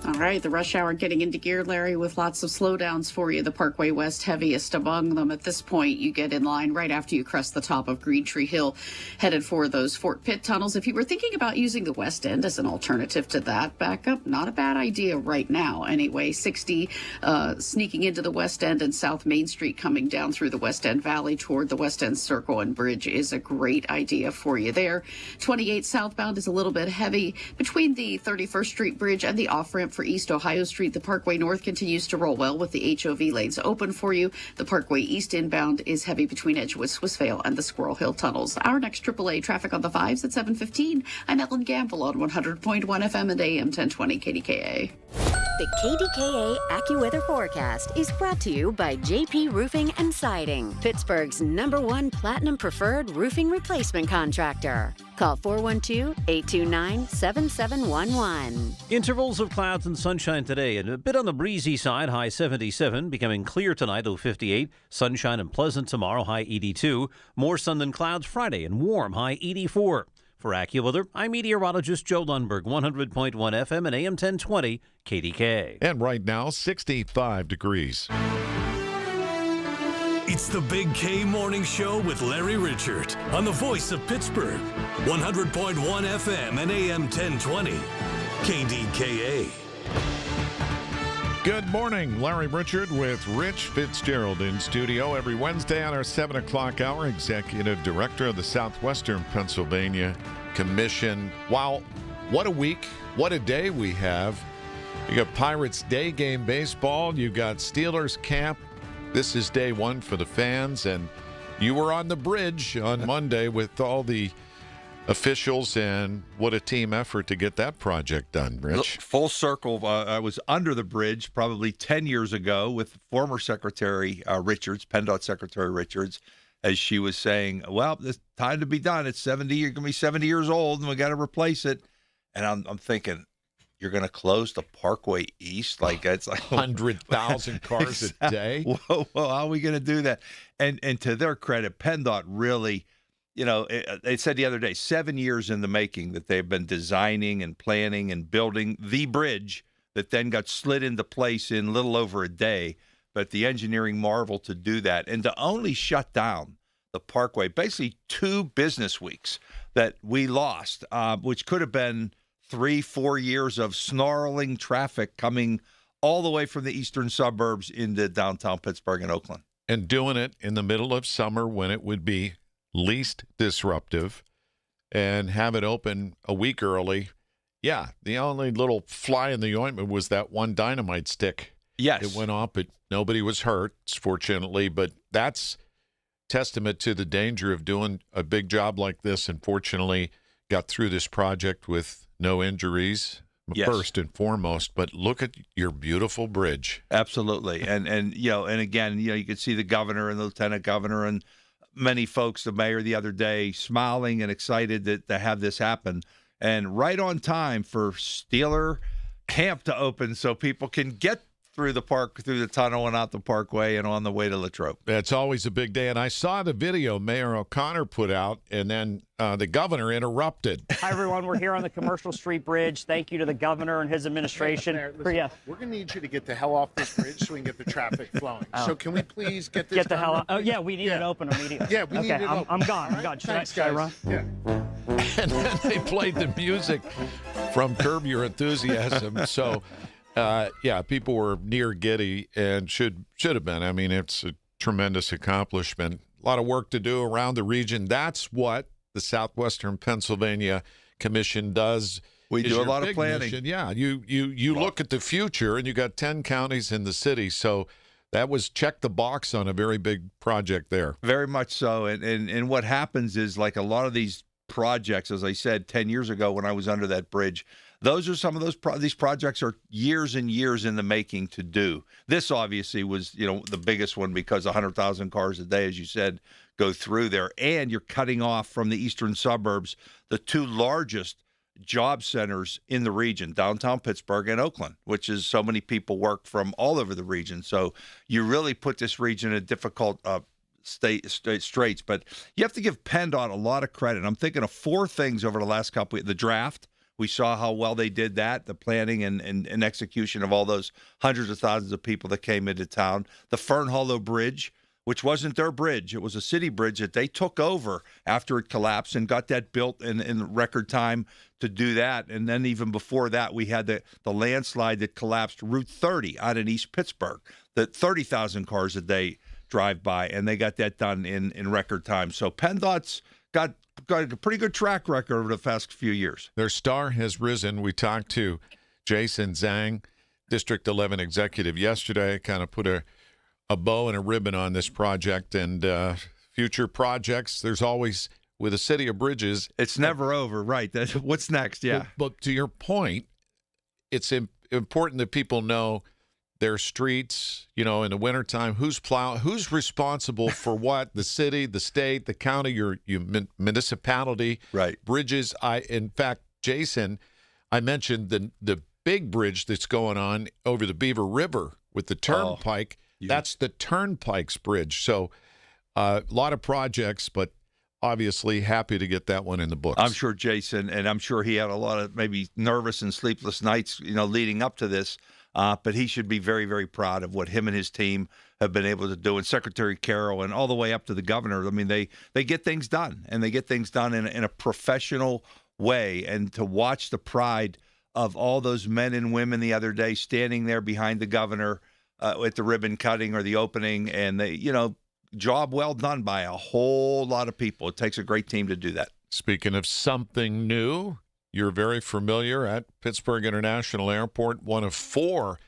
All right, the rush hour getting into gear, Larry, with lots of slowdowns for you. The Parkway West heaviest among them. At this point, you get in line right after you crest the top of Green Tree Hill, headed for those Fort Pitt tunnels. If you were thinking about using the West End as an alternative to that backup, not a bad idea right now. Anyway, 60 sneaking into the West End and South Main Street coming down through the West End Valley toward the West End Circle and Bridge is a great idea for you there. 28 southbound is a little bit heavy between the 31st Street Bridge and the off-ramp for East Ohio Street. The Parkway North continues to roll well with the HOV lanes open for you. The Parkway East inbound is heavy between Edgewood, Swissvale, and the Squirrel Hill tunnels. Our next AAA traffic on the 5s at 7:15. I'm Ellen Gamble on 100.1 FM and AM 1020 KDKA. The KDKA AccuWeather forecast is brought to you by JP Roofing and Siding, Pittsburgh's #1 Platinum Preferred Roofing Replacement Contractor. Call 412-829-7711. Intervals of clouds and sunshine today, and a bit on the breezy side, high 77, becoming clear tonight, low 58. Sunshine and pleasant tomorrow, high 82. More sun than clouds Friday, and warm, high 84. For AccuWeather, I'm meteorologist Joe Lundberg, 100.1 FM and AM 1020 KDKA. And right now, 65 degrees. It's the Big K Morning Show with Larry Richert on the voice of Pittsburgh, 100.1 FM and AM 1020 KDKA. Good morning. Larry Richert with Rich Fitzgerald in studio every Wednesday on our 7 o'clock hour. Executive Director of the Southwestern Pennsylvania Commission. Wow, what a week. What a day we have. You got Pirates day game baseball. You got Steelers camp. This is day one for the fans. And you were on the bridge on Monday with all the officials, and what a team effort to get that project done, Rich. Full circle. I was under the bridge probably 10 years ago with former Secretary Richards, PennDOT Secretary Richards, as she was saying, well, it's time to be done. It's 70. You're going to be 70 years old, and we got to replace it. And I'm thinking, you're going to close the Parkway East? Like, it's like 100,000 cars a day? Whoa, how are we going to do that? And to their credit, PennDOT really, they said the other day, 7 years in the making that they've been designing and planning and building the bridge that then got slid into place in a little over a day. But the engineering marvel to do that and to only shut down the Parkway, basically 2 business weeks that we lost, which could have been 3-4 years of snarling traffic coming all the way from the eastern suburbs into downtown Pittsburgh and Oakland. And doing it in the middle of summer when it would be least disruptive, and have it open a week early. Yeah, the only little fly in the ointment was that one dynamite stick. Yes. It went off, but nobody was hurt, fortunately. But that's testament to the danger of doing a big job like this, and fortunately got through this project with no injuries, first and foremost. But look at your beautiful bridge. Absolutely. And again, you could see the governor and the lieutenant governor and many folks, the mayor the other day, smiling and excited to have this happen. And right on time for Steeler Camp to open so people can get through the park, through the tunnel and out the Parkway and on the way to Latrobe. It's always a big day. And I saw the video Mayor O'Connor put out, and then the governor interrupted. Hi, everyone. We're here on the Commercial Street Bridge. Thank you to the governor and his administration. Listen, we're going to need you to get the hell off this bridge so we can get the traffic flowing. So can we please get this Get the hell out. Oh, yeah, we need it open immediately. Yeah, we need it open. I'm gone. I'm gone. Thanks, Should I guys. run? Yeah. And then they played the music from Curb Your Enthusiasm. So, people were near giddy and should have been. I mean, it's a tremendous accomplishment. A lot of work to do around the region. That's what the Southwestern Pennsylvania Commission does. We do a lot of planning. Mission. Yeah, you look at the future, and you got 10 counties in the city. So that was check the box on a very big project there. Very much so. And what happens is, like a lot of these projects, as I said 10 years ago when I was under that bridge, those are some of those these projects are years and years in the making to do. This obviously was, the biggest one because 100,000 cars a day, as you said, go through there. And you're cutting off from the eastern suburbs the 2 largest job centers in the region, downtown Pittsburgh and Oakland, which is so many people work from all over the region. So you really put this region in a difficult straits. But you have to give PennDOT a lot of credit. I'm thinking of 4 things over the last couple of the draft. We saw how well they did that, the planning and execution of all those hundreds of thousands of people that came into town. The Fern Hollow Bridge, which wasn't their bridge. It was a city bridge that they took over after it collapsed and got that built in record time to do that. And then even before that, we had the landslide that collapsed Route 30 out in East Pittsburgh, that 30,000 cars a day drive by, and they got that done in record time. So PennDOT's got a pretty good track record over the past few years. Their star has risen. We talked to Jason Zhang, District 11 executive, yesterday, kind of put a bow and a ribbon on this project and future projects. There's always, with a city of bridges, it's never over, right? What's next? Yeah. But to your point, it's important that people know their streets, in the wintertime, who's responsible for what, the city, the state, the county, your municipality, right? Bridges. In fact, Jason, I mentioned the big bridge that's going on over the Beaver River with the Turnpike. That's the Turnpike's bridge. So a lot of projects, but obviously happy to get that one in the books. I'm sure Jason, and I'm sure he had a lot of maybe nervous and sleepless nights, leading up to this. But he should be very, very proud of what him and his team have been able to do. And Secretary Carroll and all the way up to the governor, I mean, they get things done, and they get things done in a professional way. And to watch the pride of all those men and women the other day standing there behind the governor at the ribbon cutting or the opening, and they, job well done by a whole lot of people. It takes a great team to do that. Speaking of something new, you're very familiar at Pittsburgh International Airport. One of 4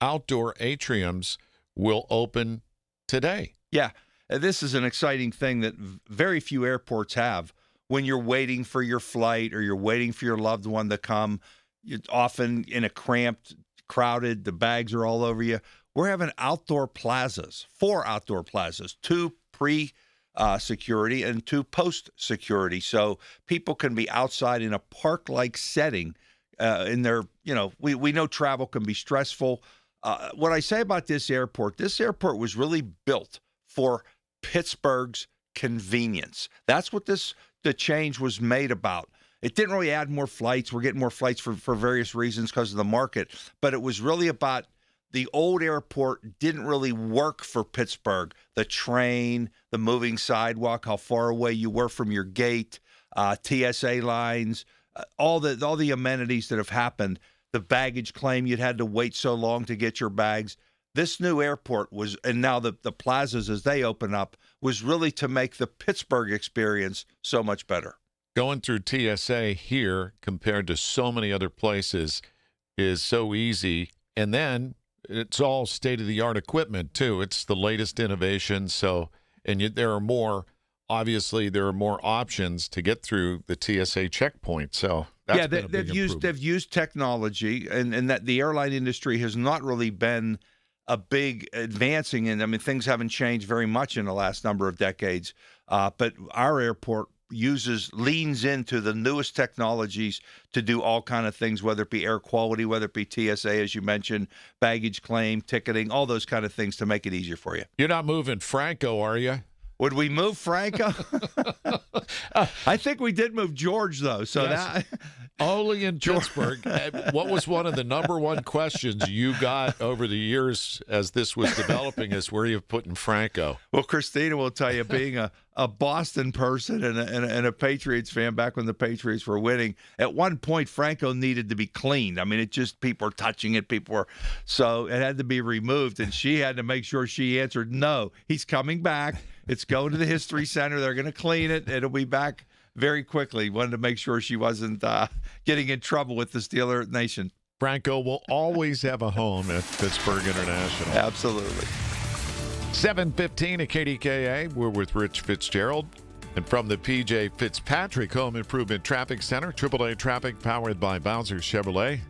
outdoor atriums will open today. Yeah, this is an exciting thing that very few airports have, when you're waiting for your flight or you're waiting for your loved one to come. You're often in a cramped, crowded, the bags are all over you. We're having outdoor plazas, 4 outdoor plazas, 2 pre-security and 2 post-security. So people can be outside in a park-like setting in their, we know travel can be stressful. What I say about this airport was really built for Pittsburgh's convenience. That's what the change was made about. It didn't really add more flights. We're getting more flights for various reasons because of the market, but it was really about the old airport didn't really work for Pittsburgh. The train, the moving sidewalk, how far away you were from your gate, TSA lines, all the amenities that have happened. The baggage claim, you'd had to wait so long to get your bags. This new airport was, and now the plazas as they open up, was really to make the Pittsburgh experience so much better. Going through TSA here compared to so many other places is so easy. And then it's all state-of-the-art equipment, too. It's the latest innovation. So, and there are more options to get through the TSA checkpoint. So that's been a big improvement. They've used technology, and that the airline industry has not really been a big advancing. And I mean, things haven't changed very much in the last number of decades. But our airport leans into the newest technologies to do all kind of things, whether it be air quality, whether it be TSA, as you mentioned, baggage claim, ticketing, all those kind of things to make it easier for you. You're not moving Franco, are you? Would we move Franco? I think we did move George, though. So yes. Only in Pittsburgh. What was one of the number one questions you got over the years as this was developing is where you're putting Franco? Well, Christina will tell you, being a Boston person and a Patriots fan back when the Patriots were winning, at one point Franco needed to be cleaned. I mean, people were touching it. So it had to be removed, and she had to make sure she answered, no, he's coming back. It's going to the History Center. They're going to clean it. It'll be back very quickly. Wanted to make sure she wasn't getting in trouble with the Steeler Nation. Franco will always have a home at Pittsburgh International. Absolutely. 7:15 at KDKA. We're with Rich Fitzgerald. And from the P.J. Fitzpatrick Home Improvement Traffic Center, AAA Traffic powered by Bowser Chevrolet.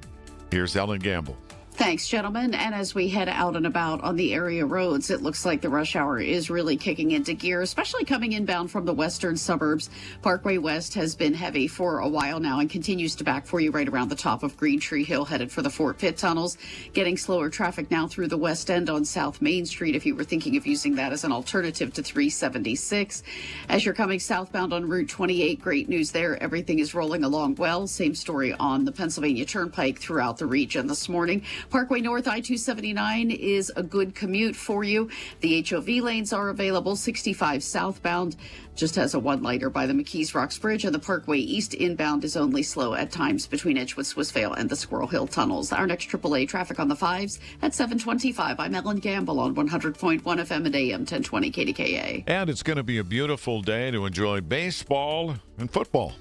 Here's Ellen Gamble. Thanks, gentlemen. And as we head out and about on the area roads, it looks like the rush hour is really kicking into gear, especially coming inbound from the western suburbs. Parkway West has been heavy for a while now and continues to back for you right around the top of Green Tree Hill, headed for the Fort Pitt tunnels. Getting slower traffic now through the west end on South Main Street, if you were thinking of using that as an alternative to 376. As you're coming southbound on Route 28, great news there. Everything is rolling along well. Same story on the Pennsylvania Turnpike throughout the region this morning. Parkway North I-279 is a good commute for you. The HOV lanes are available. 65 southbound just has a one-liter by the McKees Rocks Bridge, and the Parkway East inbound is only slow at times between Edgewood, Swissvale, and the Squirrel Hill tunnels. Our next AAA traffic on the 5s at 7:25. I'm Ellen Gamble on 100.1 FM and AM 1020 KDKA. And it's going to be a beautiful day to enjoy baseball and football,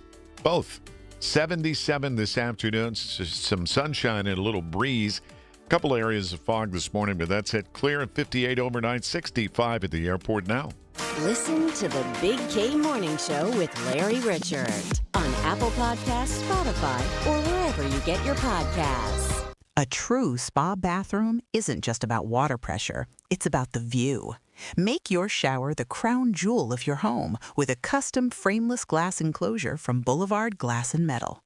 both. 77 this afternoon, some sunshine and a little breeze. A couple areas of fog this morning, but that's it. Clear at 58 overnight, 65 at the airport now. Listen to the Big K Morning Show with Larry Richert on Apple Podcasts, Spotify, or wherever you get your podcasts. A true spa bathroom isn't just about water pressure. It's about the view. Make your shower the crown jewel of your home with a custom frameless glass enclosure from Boulevard Glass and Metal.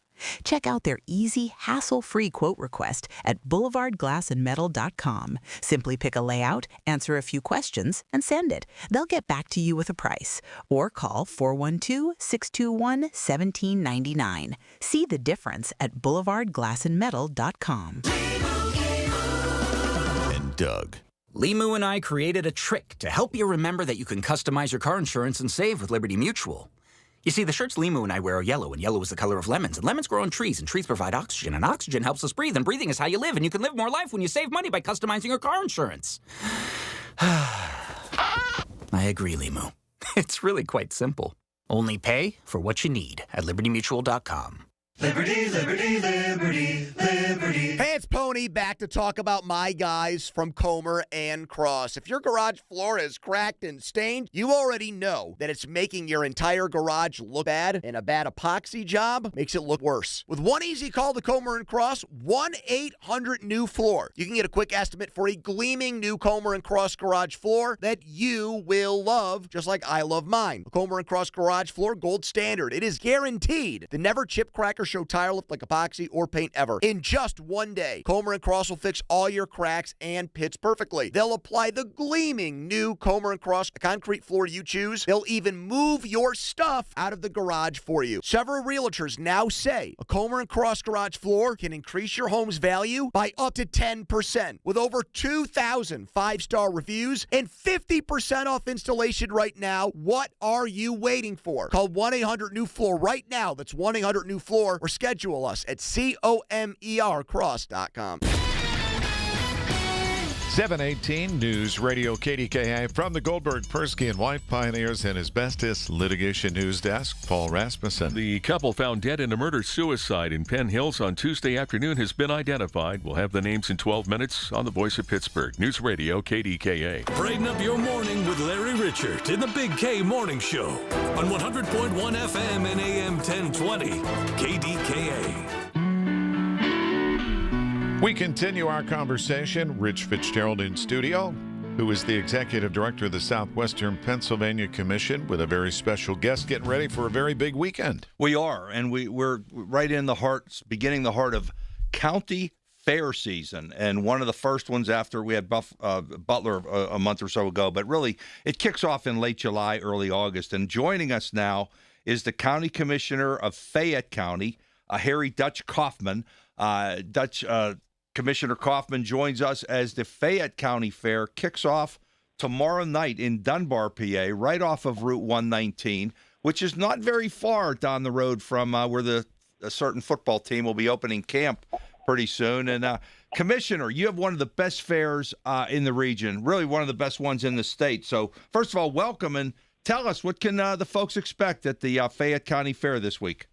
Check out their easy, hassle-free quote request at boulevardglassandmetal.com. Simply pick a layout, answer a few questions, and send it. They'll get back to you with a price. Or call 412-621-1799. See the difference at boulevardglassandmetal.com. And Doug. Limu and I created a trick to help you remember that you can customize your car insurance and save with Liberty Mutual. You see, the shirts Limu and I wear are yellow, and yellow is the color of lemons. And lemons grow on trees, and trees provide oxygen. And oxygen helps us breathe, and breathing is how you live. And you can live more life when you save money by customizing your car insurance. I agree, Limu. It's really quite simple. Only pay for what you need at LibertyMutual.com. Liberty, liberty, liberty, liberty. Hey, it's Pony back to talk about my guys from Comer and Cross. If your garage floor is cracked and stained, you already know that it's making your entire garage look bad, and a bad epoxy job makes it look worse. With one easy call to Comer and Cross, 1-800-NEW-FLOOR. You can get a quick estimate for a gleaming new Comer and Cross garage floor that you will love, just like I love mine. A Comer and Cross garage floor, gold standard. It is guaranteed to never chip, crack, or show tire lift like epoxy or paint ever. In just one day, Comer and Cross will fix all your cracks and pits perfectly. They'll apply the gleaming new Comer and Cross concrete floor you choose. They'll even move your stuff out of the garage for you. Several realtors now say a Comer and Cross garage floor can increase your home's value by up to 10%. With over 2,000 five-star reviews and 50% off installation right now, what are you waiting for? Call 1-800-NEW-FLOOR right now. That's 1-800-NEW-FLOOR, or schedule us at comercross.com. 718 News Radio KDKA from the Goldberg, Persky, and White Pioneers and Asbestos Litigation News Desk, Paul Rasmussen. The couple found dead in a murder-suicide in Penn Hills on Tuesday afternoon has been identified. We'll have the names in 12 minutes on the Voice of Pittsburgh. News Radio KDKA. Brighten up your morning with Larry Richert in the Big K Morning Show on 100.1 FM and AM 1020 KDKA. We continue our conversation. Rich Fitzgerald in studio, who is the executive director of the Southwestern Pennsylvania Commission, with a very special guest getting ready for a very big weekend. We are, and we're right in the heart, beginning the heart of county fair season, and one of the first ones after we had Butler a month or so ago, but really it kicks off in late July, early August, and joining us now is the county commissioner of Fayette County, Harry Dutch Kaufman. Commissioner Kaufman joins us as the Fayette County Fair kicks off tomorrow night in Dunbar, PA, right off of Route 119, which is not very far down the road from where a certain football team will be opening camp pretty soon. And Commissioner, you have one of the best fairs in the region, really one of the best ones in the state. So first of all, welcome, and tell us, what can the folks expect at the Fayette County Fair this week?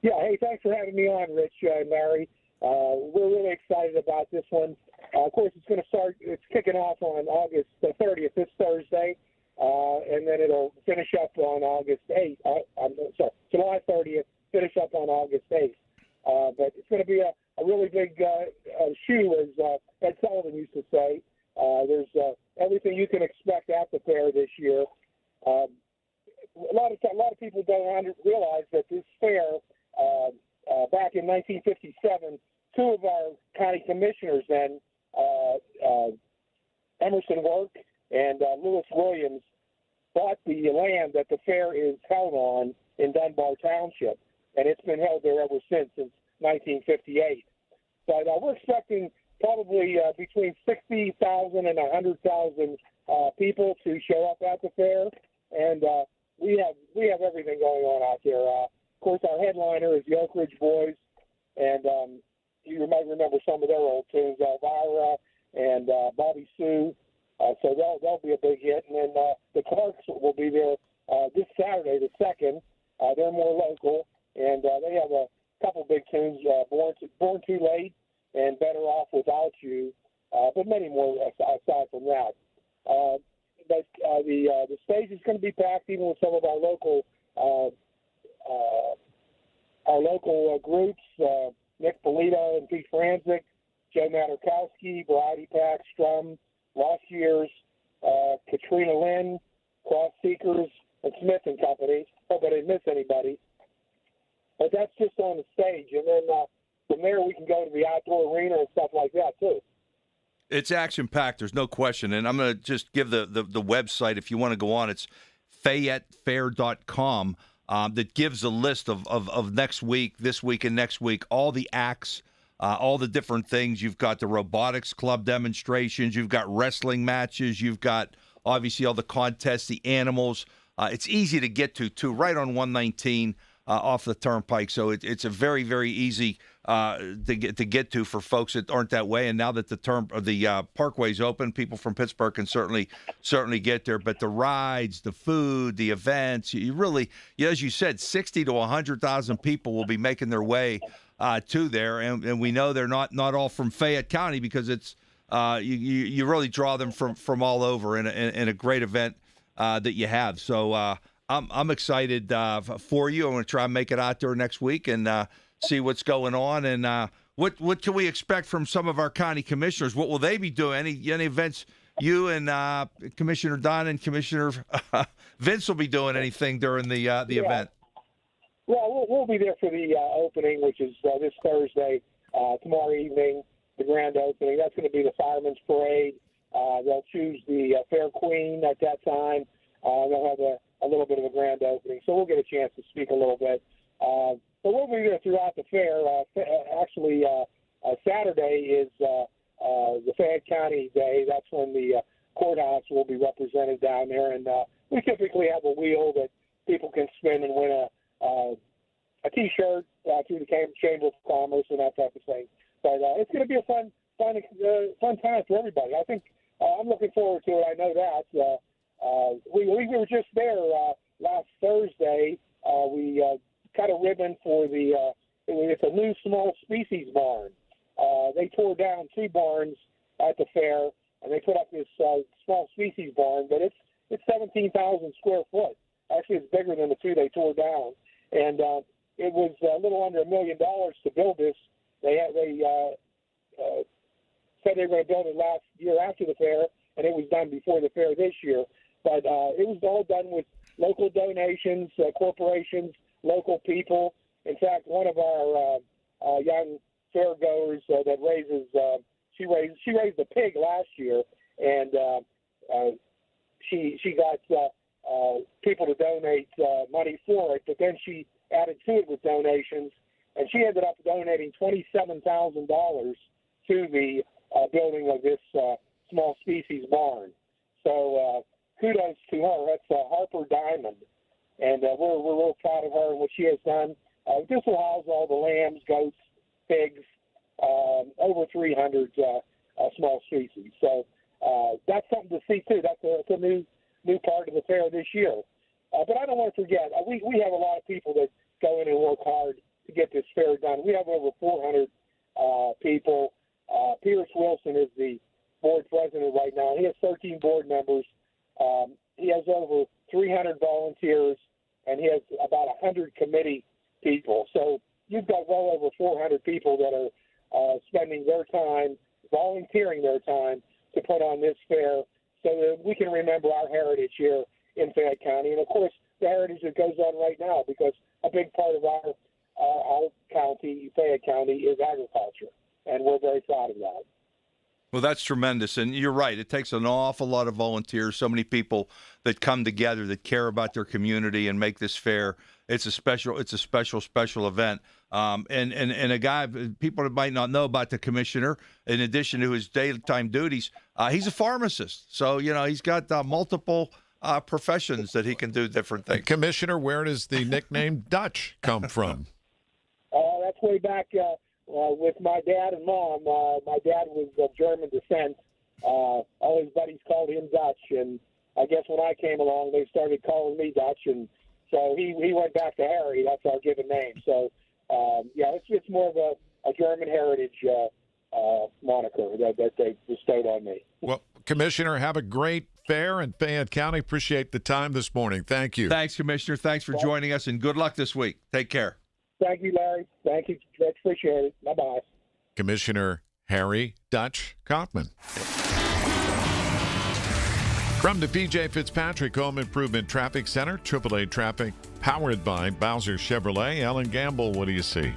Yeah, hey, thanks for having me on, Rich and Larry. We're really excited about this one. Of course, it's kicking off on August 30th, this Thursday, and then it'll finish up on August 8th. July 30th, finish up on August 8th. But it's going to be a really big shoe, as Ed Sullivan used to say. There's everything you can expect at the fair this year. A lot of people don't realize that this fair, back in 1957, two of our county commissioners then, Emerson Work and Lewis Williams, bought the land that the fair is held on in Dunbar Township, and it's been held there ever since 1958. But we're expecting probably between 60,000 and 100,000 people to show up at the fair, and we have everything going on out there. Of course, our headliner is the Oak Ridge Boys, and you might remember some of their old tunes, Elvira and Bobby Sue. So they'll be a big hit. And then the Clarks will be there this Saturday, the 2nd. They're more local, and they have a couple big tunes, Born Too Late and Better Off Without You, but many more aside from that. But the stage is going to be packed, even with some of our local groups, Nick Polito and Pete Franzik, Joe Maturkowski, Variety Pack, Strum, Lost Years, Katrina Lynn, Cross Seekers, and Smith and Company. Hope I didn't miss anybody. But that's just on the stage. And then from there we can go to the outdoor arena and stuff like that, too. It's action-packed, there's no question. And I'm going to just give the website, if you want to go on. It's FayetteFair.com. That gives a list of next week, this week, and next week, all the acts, all the different things. You've got the robotics club demonstrations. You've got wrestling matches. You've got, obviously, all the contests, the animals. It's easy to get to, too, right on 119 off the Turnpike. So it's a very, very easy to get to for folks that aren't that way. And now that the parkway's open, people from Pittsburgh can certainly get there. But the rides, the food, the events, you really, as you said, 60 to 100,000 people will be making their way to there, and we know they're not all from Fayette County because it's you really draw them from all over in a great event that you have. So I'm excited for you. I'm going to try and make it out there next week and see what's going on. And what can we expect from some of our county commissioners? What will they be doing? Any events you and Commissioner Don and Commissioner Vince will be doing anything during the event? Well, we'll be there for the opening, which is this Thursday, tomorrow evening, the grand opening. That's going to be the Fireman's Parade. They'll choose the Fair Queen at that time. They'll have a little bit of a grand opening, so we'll get a chance to speak a little bit. But we'll be there throughout the fair. Actually, Saturday is the Fayette County Day. That's when the courthouse will be represented down there, and we typically have a wheel that people can spin and win a T-shirt through the Chamber of Commerce and that type of thing. But it's going to be a fun time for everybody. I think I'm looking forward to it. I know that. We were just there last Thursday. We cut a ribbon for it's a new small species barn. They tore down 2 barns at the fair, and they put up this small species barn, but it's 17,000 square foot. Actually, it's bigger than the 2 they tore down. And it was a little under $1 million to build this. They said they were going to build it last year after the fair, and it was done before the fair this year. But it was all done with local donations, corporations, local people. In fact, one of our young fairgoers that raises she raised a pig last year, and she got people to donate money for it, but then she added to it with donations, and she ended up donating $27,000 to the building of this small species barn. So kudos to her. That's Harper Diamond, and we're real proud of her and what she has done. This will house all the lambs, goats, pigs, over 300 small species. So that's something to see too. That's a new part of the fair this year. But I don't want to forget, we have a lot of people that go in and work hard to get this fair done. We have over 400 people. Pierce Wilson is the board president right now. He has 13 board members. He has over 300 volunteers, and he has about 100 committee people. So you've got well over 400 people that are spending their time, volunteering their time to put on this fair so that we can remember our heritage here in Fayette County. And, of course, the heritage that goes on right now, because a big part of our county, Fayette County, is agriculture, and we're very proud of that. Well, that's tremendous, and you're right. It takes an awful lot of volunteers, so many people that come together that care about their community and make this fair. It's a special event. And a guy, people that might not know about the commissioner, in addition to his daytime duties, he's a pharmacist. So, he's got multiple professions that he can do different things. Commissioner, where does the nickname Dutch come from? That's way back with my dad and mom. My dad was of German descent. All his buddies called him Dutch, and I guess when I came along, they started calling me Dutch, and so he went back to Harry. That's our given name. So, it's more of a German heritage moniker that they bestowed on me. Well, Commissioner, have a great fair in Fayette County. Appreciate the time this morning. Thank you. Thanks, Commissioner. Thanks for joining us, and good luck this week. Take care. Thank you, Larry. Thank you. Appreciate it. Bye-bye. Commissioner Harry Dutch Kaufman. From the PJ Fitzpatrick Home Improvement Traffic Center, AAA Traffic, powered by Bowser Chevrolet. Ellen Gamble, what do you see?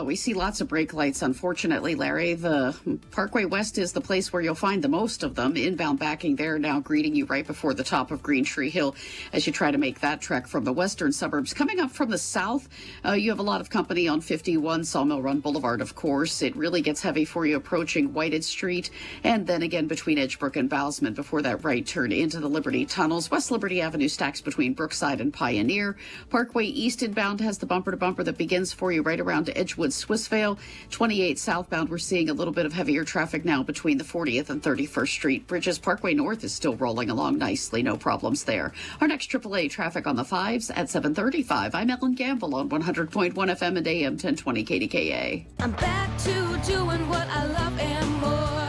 We see lots of brake lights, unfortunately, Larry. The Parkway West is the place where you'll find the most of them. Inbound backing there now greeting you right before the top of Green Tree Hill as you try to make that trek from the western suburbs. Coming up from the south, you have a lot of company on 51 Sawmill Run Boulevard, of course. It really gets heavy for you approaching Whited Street, and then again between Edgebrook and Bousman before that right turn into the Liberty Tunnels. West Liberty Avenue stacks between Brookside and Pioneer. Parkway East inbound has the bumper-to-bumper that begins for you right around to Edgewood, Swissvale. 28 southbound, we're seeing a little bit of heavier traffic now between the 40th and 31st Street. Bridges Parkway North is still rolling along nicely. No problems there. Our next AAA traffic on the 5s at 7:35. I'm Ellen Gamble on 100.1 FM and AM 1020 KDKA. I'm back to doing what I love and more,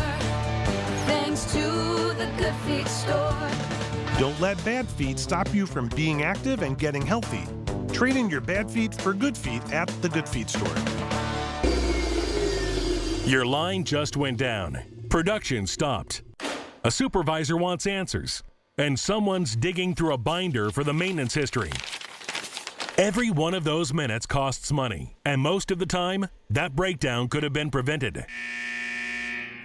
thanks to the Good Feet store. Don't let bad feet stop you from being active and getting healthy. Trade in your bad feet for good feet at the Good Feet store. Your line just went down. Production stopped. A supervisor wants answers. And someone's digging through a binder for the maintenance history. Every one of those minutes costs money. And most of the time, that breakdown could have been prevented.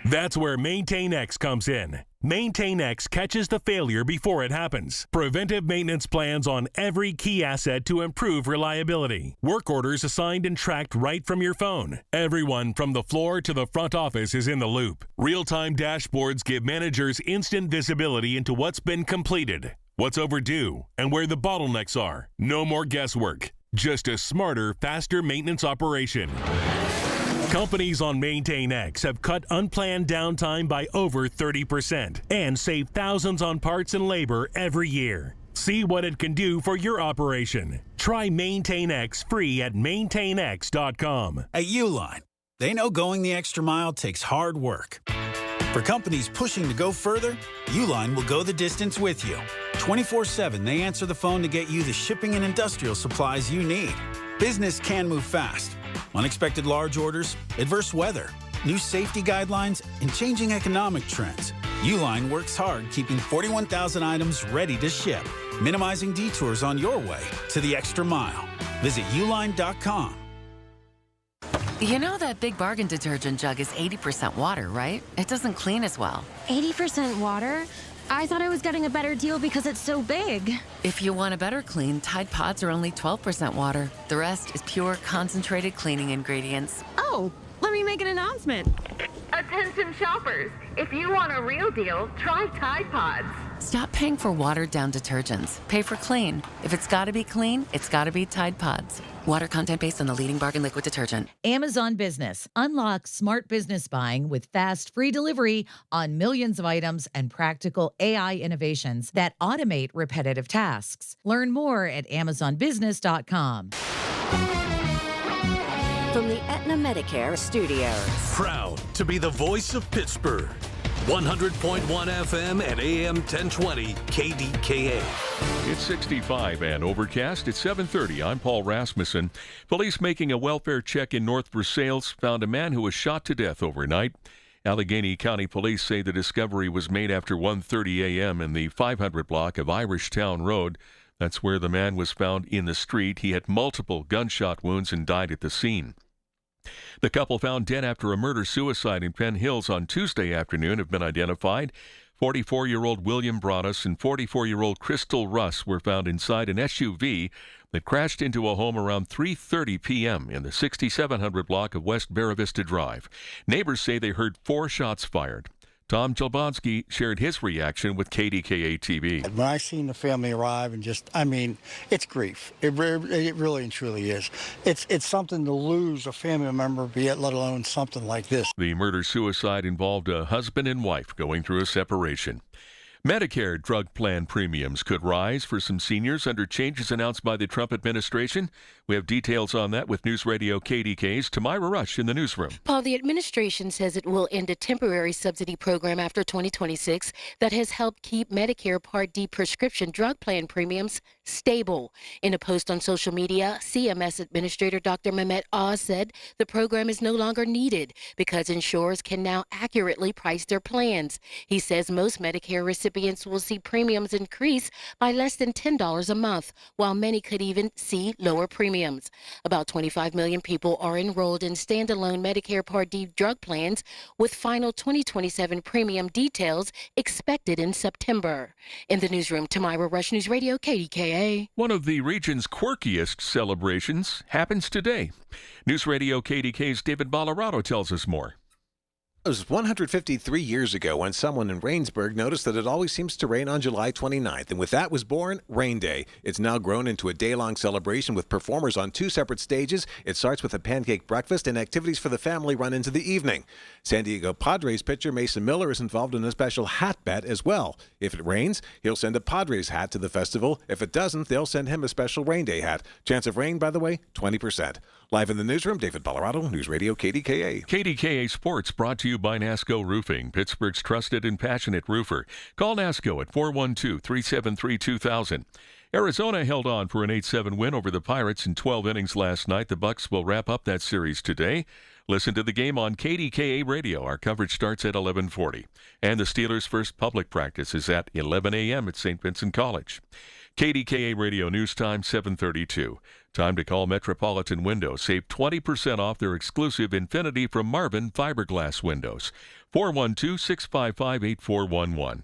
That's where MaintainX comes in. MaintainX catches the failure before it happens. Preventive maintenance plans on every key asset to improve reliability. Work orders assigned and tracked right from your phone. Everyone from the floor to the front office is in the loop. Real-time dashboards give managers instant visibility into what's been completed, what's overdue, and where the bottlenecks are. No more guesswork. Just a smarter, faster maintenance operation. Companies on MaintainX have cut unplanned downtime by over 30% and save thousands on parts and labor every year. See what it can do for your operation. Try MaintainX free at maintainx.com. At Uline, they know going the extra mile takes hard work. For companies pushing to go further, Uline will go the distance with you. 24/7, they answer the phone to get you the shipping and industrial supplies you need. Business can move fast. Unexpected large orders, adverse weather, new safety guidelines, and changing economic trends. Uline works hard keeping 41,000 items ready to ship, minimizing detours on your way to the extra mile. Visit uline.com. You know that Big Bargain detergent jug is 80% water, right? It doesn't clean as well. 80% water? I thought I was getting a better deal because it's so big. If you want a better clean, Tide Pods are only 12% water. The rest is pure, concentrated cleaning ingredients. Oh, let me make an announcement. Attention shoppers, if you want a real deal, try Tide Pods. Stop paying for watered-down detergents. Pay for clean. If it's got to be clean, it's got to be Tide Pods. Water content based on the leading bargain liquid detergent. Amazon Business. Unlock smart business buying with fast, free delivery on millions of items and practical AI innovations that automate repetitive tasks. Learn more at amazonbusiness.com. From the Aetna Medicare studios. Proud to be the voice of Pittsburgh. 100.1 FM and AM 1020 KDKA. It's 65 and overcast. It's 7:30. I'm Paul Rasmussen. Police making a welfare check in North Versailles found a man who was shot to death overnight. Allegheny County Police say the discovery was made after 1:30 a.m. in the 500 block of Irishtown Road. That's where the man was found in the street. He had multiple gunshot wounds and died at the scene. The couple found dead after a murder-suicide in Penn Hills on Tuesday afternoon have been identified. 44-year-old William Broaddus and 44-year-old Crystal Russ were found inside an SUV that crashed into a home around 3:30 p.m. in the 6700 block of West Barra Vista Drive. Neighbors say they heard 4 shots fired. Tom Jalbonsky shared his reaction with KDKA-TV. When I seen the family arrive and it's grief. It really and truly is. It's something to lose a family member, let alone something like this. The murder-suicide involved a husband and wife going through a separation. Medicare drug plan premiums could rise for some seniors under changes announced by the Trump administration. We have details on that with News Radio KDK's Tamira Rush in the newsroom. Paul, the administration says it will end a temporary subsidy program after 2026 that has helped keep Medicare Part D prescription drug plan premiums stable. In a post on social media, CMS Administrator Dr. Mehmet Oz said the program is no longer needed because insurers can now accurately price their plans. He says most Medicare recipients will see premiums increase by less than $10 a month, while many could even see lower premiums. About 25 million people are enrolled in standalone Medicare Part D drug plans, with final 2027 premium details expected in September. In the newsroom, Tamira Rush, News Radio KDKA. One of the region's quirkiest celebrations happens today. News Radio KDK's David Ballarado tells us more. It was 153 years ago when someone in Rainsburg noticed that it always seems to rain on July 29th, and with that was born Rain Day. It's now grown into a day-long celebration with performers on 2 separate stages. It starts with a pancake breakfast, and activities for the family run into the evening. San Diego Padres pitcher Mason Miller is involved in a special hat bet as well. If it rains, he'll send a Padres hat to the festival. If it doesn't, they'll send him a special Rain Day hat. Chance of rain, by the way, 20%. Live in the newsroom, David Colorado, News Radio KDKA. KDKA Sports brought to you by NASCO Roofing, Pittsburgh's trusted and passionate roofer. Call NASCO at 412-373-2000. Arizona held on for an 8-7 win over the Pirates in 12 innings last night. The Bucks will wrap up that series today. Listen to the game on KDKA Radio. Our coverage starts at 11:40. And the Steelers' first public practice is at 11 a.m. at St. Vincent College. KDKA Radio News Time, 7:32. Time to call Metropolitan Windows. Save 20% off their exclusive Infinity from Marvin fiberglass windows. 412-655-8411.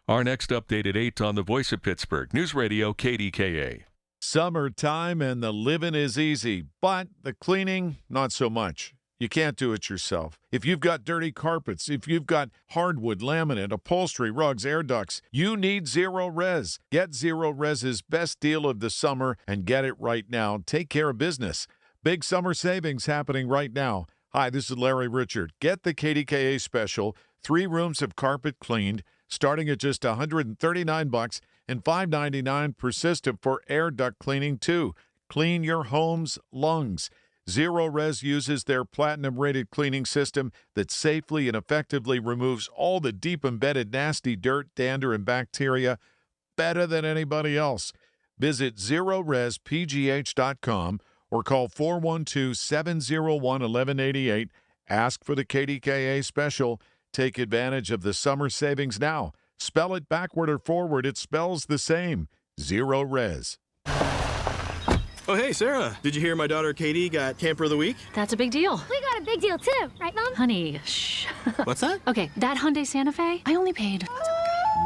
Our next update at 8 on the Voice of Pittsburgh, News Radio KDKA. Summertime and the living is easy, but the cleaning, not so much. You can't do it yourself. If you've got dirty carpets, if you've got hardwood, laminate, upholstery, rugs, air ducts, you need Zero Res. Get Zero Res's best deal of the summer and get it right now. Take care of business. Big summer savings happening right now. Hi, this is Larry Richard. Get the KDKA special, 3 rooms of carpet cleaned, starting at just $139 and $599 per system for air duct cleaning too. Clean your home's lungs. Zero Res uses their platinum-rated cleaning system that safely and effectively removes all the deep embedded nasty dirt, dander, and bacteria better than anybody else. Visit ZeroResPGH.com or call 412-701-1188. Ask for the KDKA special. Take advantage of the summer savings now. Spell it backward or forward, it spells the same. Zero Res. Oh, hey, Sarah. Did you hear my daughter Katie got Camper of the Week? That's a big deal. We got a big deal too, right, Mom? Honey, shh. What's that? Okay, that Hyundai Santa Fe, I only paid.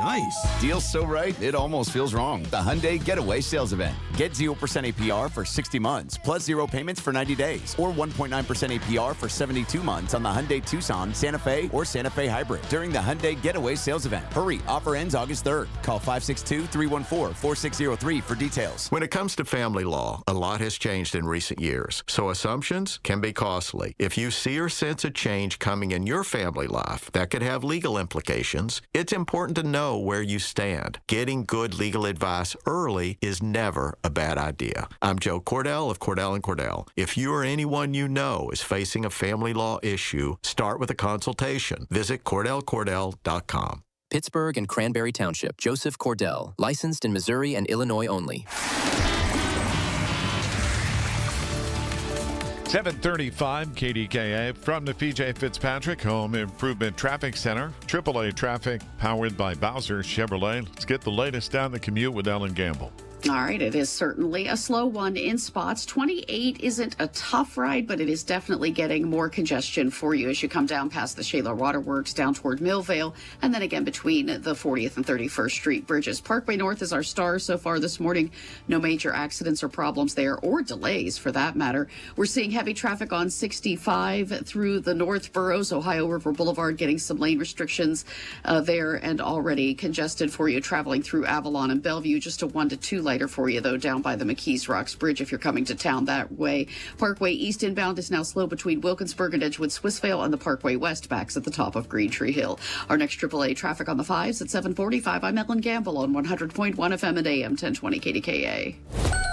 Nice. Deal's so right, it almost feels wrong. The Hyundai Getaway Sales Event. Get 0% APR for 60 months, plus 0 payments for 90 days, or 1.9% APR for 72 months on the Hyundai Tucson, Santa Fe, or Santa Fe Hybrid during the Hyundai Getaway Sales Event. Hurry, offer ends August 3rd. Call 562-314-4603 for details. When it comes to family law, a lot has changed in recent years, so assumptions can be costly. If you see or sense a change coming in your family life that could have legal implications, it's important to know where you stand. Getting good legal advice early is never a bad idea. I'm Joe Cordell of Cordell & Cordell. If you or anyone you know is facing a family law issue, start with a consultation. Visit CordellCordell.com. Pittsburgh and Cranberry Township. Joseph Cordell. Licensed in Missouri and Illinois only. 735 KDKA from the PJ Fitzpatrick Home Improvement Traffic Center. AAA traffic powered by Bowser Chevrolet. Let's get the latest on the commute with Ellen Gamble. All right, it is certainly a slow one in spots. 28 isn't a tough ride, but it is definitely getting more congestion for you as you come down past the Shaler Waterworks down toward Millvale, and then again between the 40th and 31st Street bridges. Parkway North is our star so far this morning. No major accidents or problems there, or delays for that matter. We're seeing heavy traffic on 65 through the North Boroughs, Ohio River Boulevard, getting some lane restrictions there, and already congested for you traveling through Avalon and Bellevue. Just a 1 to 2 lighter for you, though, down by the McKees Rocks Bridge if you're coming to town that way. Parkway East inbound is now slow between Wilkinsburg and Edgewood Swissvale, and the Parkway West backs at the top of Green Tree Hill. Our next AAA traffic on the 5s at 7:45. I'm Ellen Gamble on 100.1 FM and AM 1020 KDKA.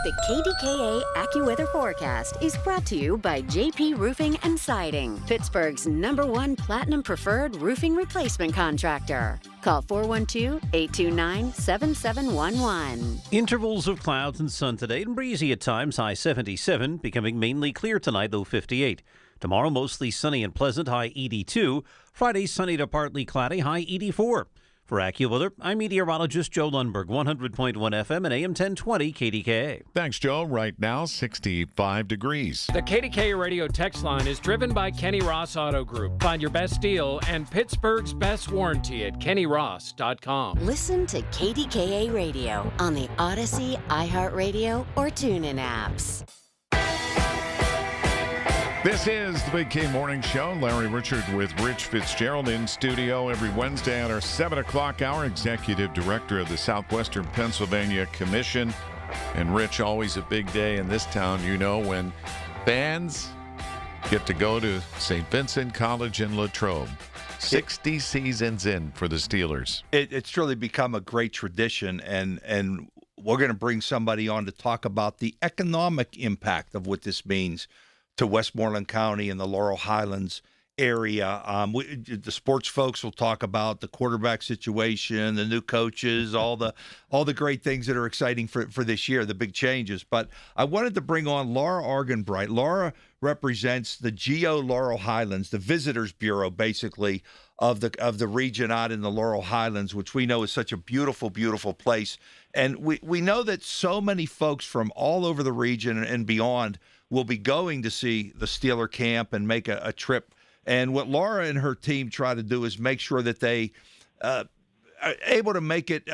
The KDKA AccuWeather forecast is brought to you by JP Roofing and Siding, Pittsburgh's #1 Platinum Preferred Roofing Replacement Contractor. Call 412-829-7711. Intervals of clouds and sun today and breezy at times, high 77, becoming mainly clear tonight, low 58. Tomorrow, mostly sunny and pleasant, high 82. Friday, sunny to partly cloudy, high 84. For AccuWeather, I'm meteorologist Joe Lundberg, 100.1 FM and AM 1020 KDKA. Thanks, Joe. Right now, 65 degrees. The KDKA radio text line is driven by Kenny Ross Auto Group. Find your best deal and Pittsburgh's best warranty at KennyRoss.com. Listen to KDKA Radio on the Odyssey, iHeartRadio, or TuneIn apps. This is the Big K Morning Show. Larry Richard with Rich Fitzgerald in studio every Wednesday at our 7 o'clock hour. Executive Director of the Southwestern Pennsylvania Commission. And Rich, always a big day in this town, you know, when fans get to go to St. Vincent College in Latrobe. 60 seasons in for the Steelers. It's truly become a great tradition, and we're going to bring somebody on to talk about the economic impact of what this means to Westmoreland County and the Laurel Highlands area. The sports folks will talk about the quarterback situation, the new coaches, all the great things that are exciting for this year, the big changes. But I wanted to bring on Laura Argenbright. Laura represents the GO Laurel Highlands, the Visitors Bureau, basically, of the region out in the Laurel Highlands, which we know is such a beautiful, beautiful place. And we know that so many folks from all over the region and beyond will be going to see the Steeler camp and make a trip. And what Laura and her team try to do is make sure that they are able to make it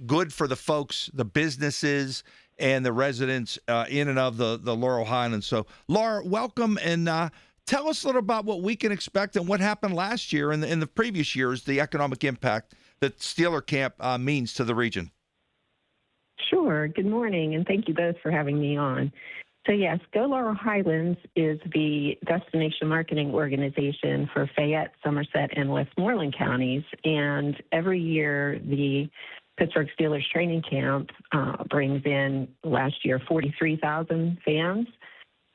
good for the folks, the businesses, and the residents in and of the Laurel Highlands. So, Laura, welcome, and tell us a little about what we can expect and what happened last year and in the previous years, the economic impact that Steeler Camp means to the region. Sure. Good morning, and thank you both for having me on. So yes, Go Laurel Highlands is the destination marketing organization for Fayette, Somerset, and Westmoreland counties. And every year, the Pittsburgh Steelers training camp brings in, last year, 43,000 fans.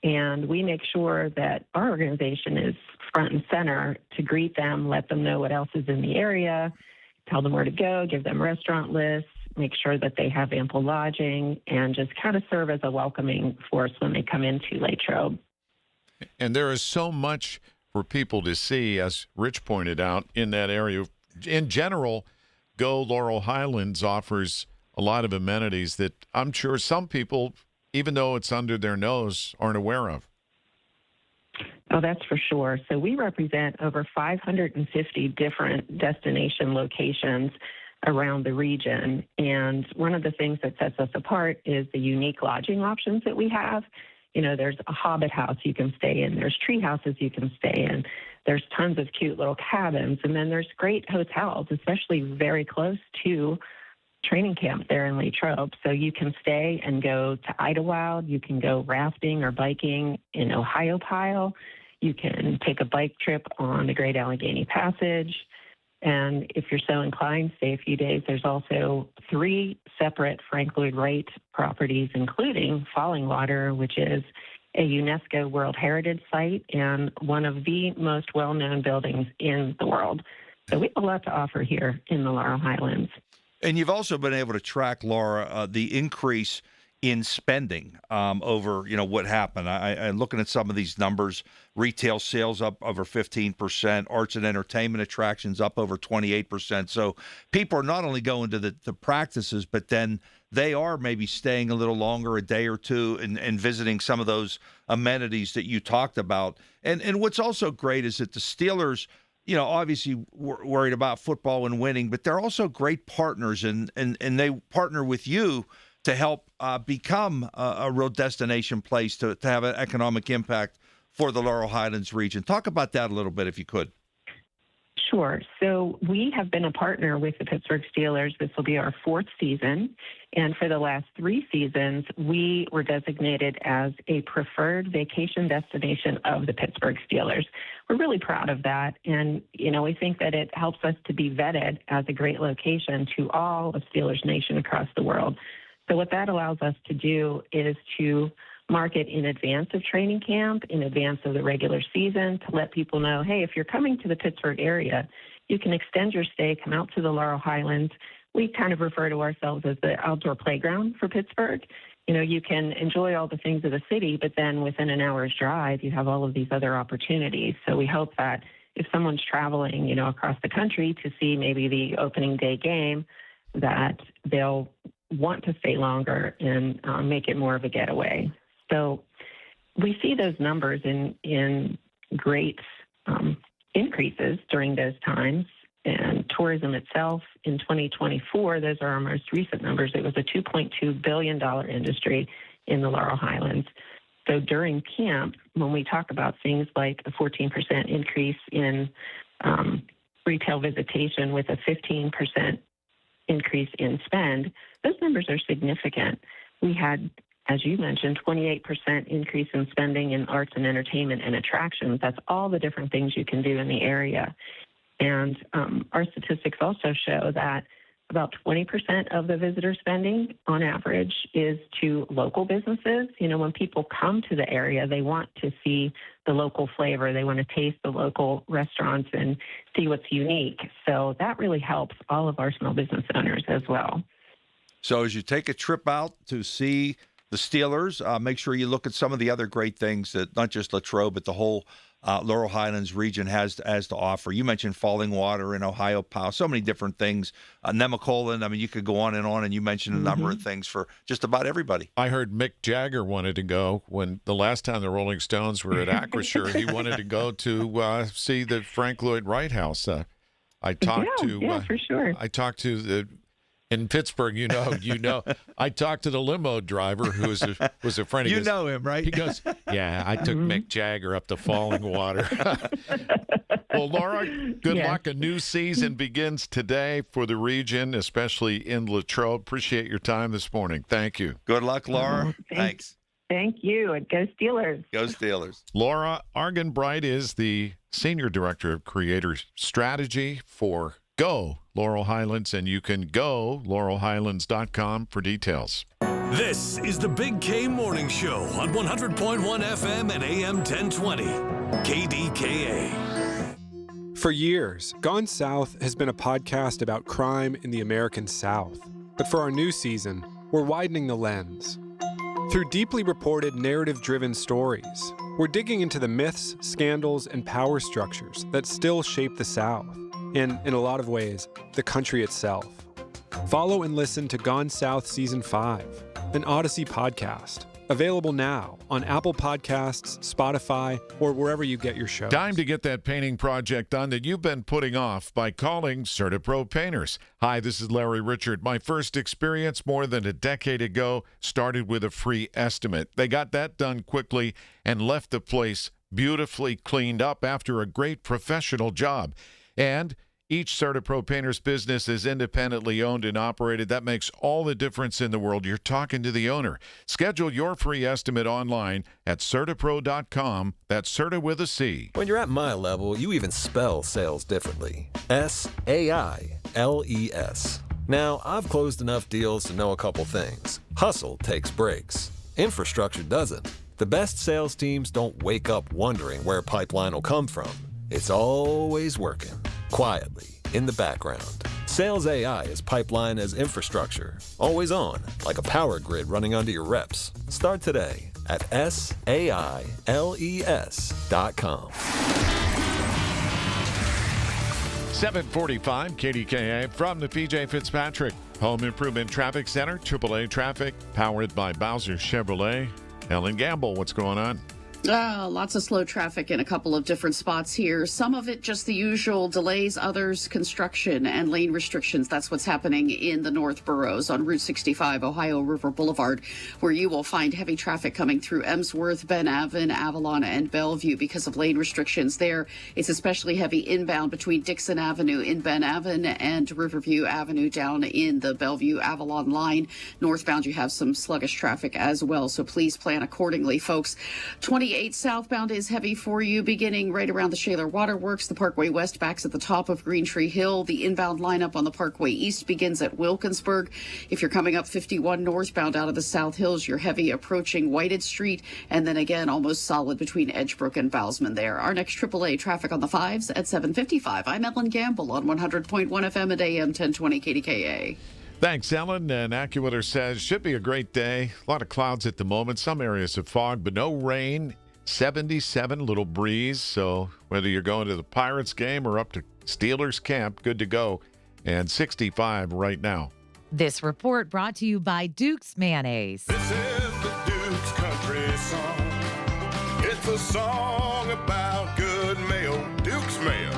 And we make sure that our organization is front and center to greet them, let them know what else is in the area, tell them where to go, give them restaurant lists, make sure that they have ample lodging, and just kind of serve as a welcoming force when they come into Latrobe. And there is so much for people to see, as Rich pointed out, in that area. In general, Go Laurel Highlands offers a lot of amenities that I'm sure some people, even though it's under their nose, aren't aware of. Oh, that's for sure. So we represent over 550 different destination locations around the region. And one of the things that sets us apart is the unique lodging options that we have. You know, there's a Hobbit house you can stay in. There's tree houses you can stay in. There's tons of cute little cabins. And then there's great hotels, especially very close to training camp there in Latrobe. So you can stay and go to Idlewild. You can go rafting or biking in Ohio Pile. You can take a bike trip on the Great Allegheny Passage. And if you're so inclined, stay a few days. There's also 3 separate Frank Lloyd Wright properties, including Falling Water, which is a UNESCO World Heritage Site and one of the most well-known buildings in the world. So we have a lot to offer here in the Laurel Highlands. And you've also been able to track, Laura, the increase in spending over, what happened. I'm looking at some of these numbers. Retail sales up over 15%, arts and entertainment attractions up over 28%. So people are not only going to the practices, but then they are maybe staying a little longer, a day or two, and visiting some of those amenities that you talked about. And what's also great is that the Steelers, obviously worried about football and winning, but they're also great partners, and they partner with you to help become a real destination place to have an economic impact for the Laurel Highlands region. Talk about that a little bit, if you could. Sure. So we have been a partner with the Pittsburgh Steelers. This will be our 4th season. And for the last 3 seasons, we were designated as a preferred vacation destination of the Pittsburgh Steelers. We're really proud of that. And, we think that it helps us to be vetted as a great location to all of Steelers Nation across the world. So what that allows us to do is to market in advance of training camp, in advance of the regular season, to let people know, hey, if you're coming to the Pittsburgh area, you can extend your stay, come out to the Laurel Highlands. We kind of refer to ourselves as the outdoor playground for Pittsburgh. You can enjoy all the things of the city, but then within an hour's drive, you have all of these other opportunities. So we hope that if someone's traveling, across the country to see maybe the opening day game, that they'll want to stay longer and make it more of a getaway. So we see those numbers in great increases during those times. And tourism itself in 2024, those are our most recent numbers. It was a $2.2 billion industry in the Laurel Highlands. So during camp, when we talk about things like a 14% increase in retail visitation with a 15% increase in spend, those numbers are significant. We had, as you mentioned, 28% increase in spending in arts and entertainment and attractions. That's all the different things you can do in the area. And our statistics also show that about 20% of the visitor spending on average is to local businesses. You know, when people come to the area, they want to see the local flavor. They want to taste the local restaurants and see what's unique. So that really helps all of our small business owners as well. So as you take a trip out to see the Steelers, make sure you look at some of the other great things that not just Latrobe, but the whole Laurel Highlands region has to offer. You mentioned Falling Water in Ohio Pow, so many different things. Nemacolin, I mean, you could go on, and you mentioned a number of things for just about everybody. I heard Mick Jagger wanted to go when the last time the Rolling Stones were at Acrisure. He wanted to go to see the Frank Lloyd Wright House. I talked for sure. I talked to the. In Pittsburgh, you know. I talked to the limo driver who was a friend. He goes, know him, right? He goes, yeah, I took Mick Jagger up to Falling Water. Well, Laura, good luck. A new season begins today for the region, especially in Latrobe. Appreciate your time this morning. Thank you. Good luck, Laura. Thanks. Thank you, and go Steelers. Go Steelers. Laura Argenbright is the Senior Director of Creator Strategy for Go Laurel Highlands, and you can go laurelhighlands.com for details. This is the Big K Morning Show on 100.1 FM and AM 1020. KDKA. For years, Gone South has been a podcast about crime in the American South. But for our new season, we're widening the lens. Through deeply reported, narrative-driven stories, we're digging into the myths, scandals, and power structures that still shape the South. And, in a lot of ways, the country itself. Follow and listen to Gone South Season 5, an Odyssey podcast. Available now on Apple Podcasts, Spotify, or wherever you get your shows. Time to get that painting project done that you've been putting off by calling CertaPro Painters. Hi, this is Larry Richard. My first experience more than a decade ago started with a free estimate. They got that done quickly and left the place beautifully cleaned up after a great professional job. And each CertaPro Painters business is independently owned and operated. That makes all the difference in the world. You're talking to the owner. Schedule your free estimate online at CertaPro.com. That's Certa with a C. When you're at my level, you even spell sales differently. S-A-I-L-E-S. Now, I've closed enough deals to know a couple things. Hustle takes breaks. Infrastructure doesn't. The best sales teams don't wake up wondering where pipeline will come from. It's always working, quietly, in the background. Sales AI is pipeline as infrastructure, always on, like a power grid running under your reps. Start today at SAILES.com. 745 KDKA from the PJ Fitzpatrick Home Improvement Traffic Center, AAA Traffic, powered by Bowser Chevrolet. Ellen Gamble, what's going on? Lots of slow traffic in a couple of different spots here. Some of it just the usual delays, others construction and lane restrictions. That's what's happening in the North Boroughs on Route 65, Ohio River Boulevard, where you will find heavy traffic coming through Emsworth, Ben Avon, Avalon, and Bellevue because of lane restrictions there. It's especially heavy inbound between Dixon Avenue in Ben Avon and Riverview Avenue down in the Bellevue-Avalon line. Northbound, you have some sluggish traffic as well, so please plan accordingly, folks. 28 southbound is heavy for you, beginning right around the Shaler Waterworks. The Parkway West backs at the top of Green Tree Hill. The inbound lineup on the Parkway East begins at Wilkinsburg. If you're coming up 51 northbound out of the South Hills, you're heavy approaching Whited Street, and then again almost solid between Edgebrook and Bousman there. Our next AAA traffic on the 5s at 7:55. I'm Ellen Gamble on 100.1 FM and AM 1020 KDKA. Thanks, Ellen. And AccuWeather says, should be a great day. A lot of clouds at the moment. Some areas of fog, but no rain. 77, a little breeze. So whether you're going to the Pirates game or up to Steelers camp, good to go. And 65 right now. This report brought to you by Duke's Mayonnaise. This is the Duke's Country Song. It's a song about good mayo. Duke's Mayo.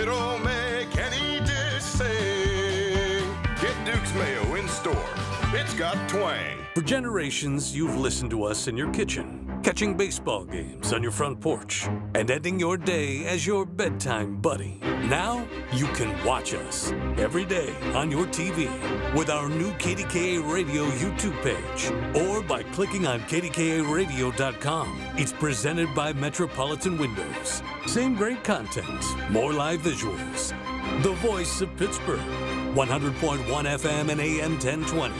It'll make any dish sing. Get Duke's Mayo in store. It's got twang. For generations, you've listened to us in your kitchen. catching baseball games on your front porch, and ending your day as your bedtime buddy. Now you can watch us every day on your TV with our new KDKA Radio YouTube page or by clicking on KDKARadio.com. It's presented by Metropolitan Windows. Same great content, more live visuals. The voice of Pittsburgh, 100.1 FM and AM 1020.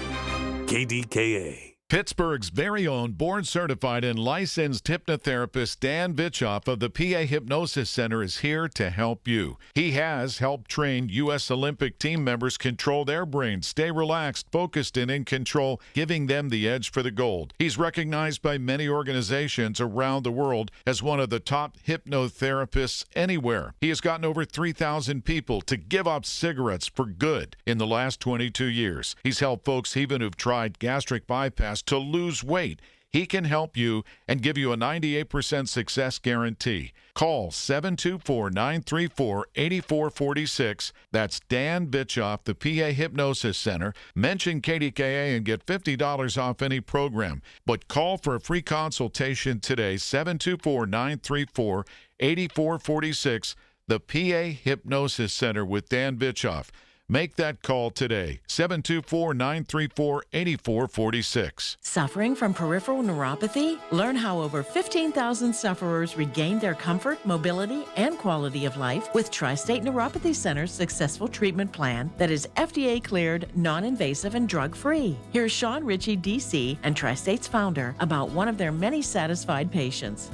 KDKA. Pittsburgh's very own board-certified and licensed hypnotherapist Dan Bitchoff of the PA Hypnosis Center is here to help you. He has helped train U.S. Olympic team members control their brains, stay relaxed, focused, and in control, giving them the edge for the gold. He's recognized by many organizations around the world as one of the top hypnotherapists anywhere. He has gotten over 3,000 people to give up cigarettes for good in the last 22 years. He's helped folks even who've tried gastric bypass to lose weight. He can help you and give you a 98% success guarantee. Call 724-934-8446. That's Dan Bitchoff, the PA Hypnosis Center. Mention KDKA and get $50 off any program. But call for a free consultation today, 724-934-8446. The PA Hypnosis Center with Dan Bitchoff. Make that call today, 724-934-8446. Suffering from peripheral neuropathy? Learn how over 15,000 sufferers regained their comfort, mobility, and quality of life with Tri-State Neuropathy Center's successful treatment plan that is FDA-cleared, non-invasive, and drug-free. Here's Sean Ritchie, D.C., and Tri-State's founder about one of their many satisfied patients.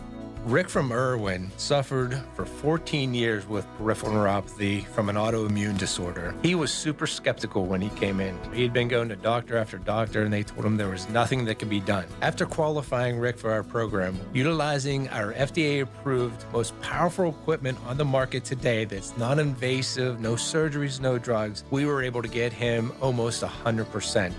Rick from Irwin suffered for 14 years with peripheral neuropathy from an autoimmune disorder. He was super skeptical when he came in. He'd been going to doctor after doctor, and they told him there was nothing that could be done. After qualifying Rick for our program, utilizing our FDA-approved, most powerful equipment on the market today that's non-invasive, no surgeries, no drugs, we were able to get him almost 100%.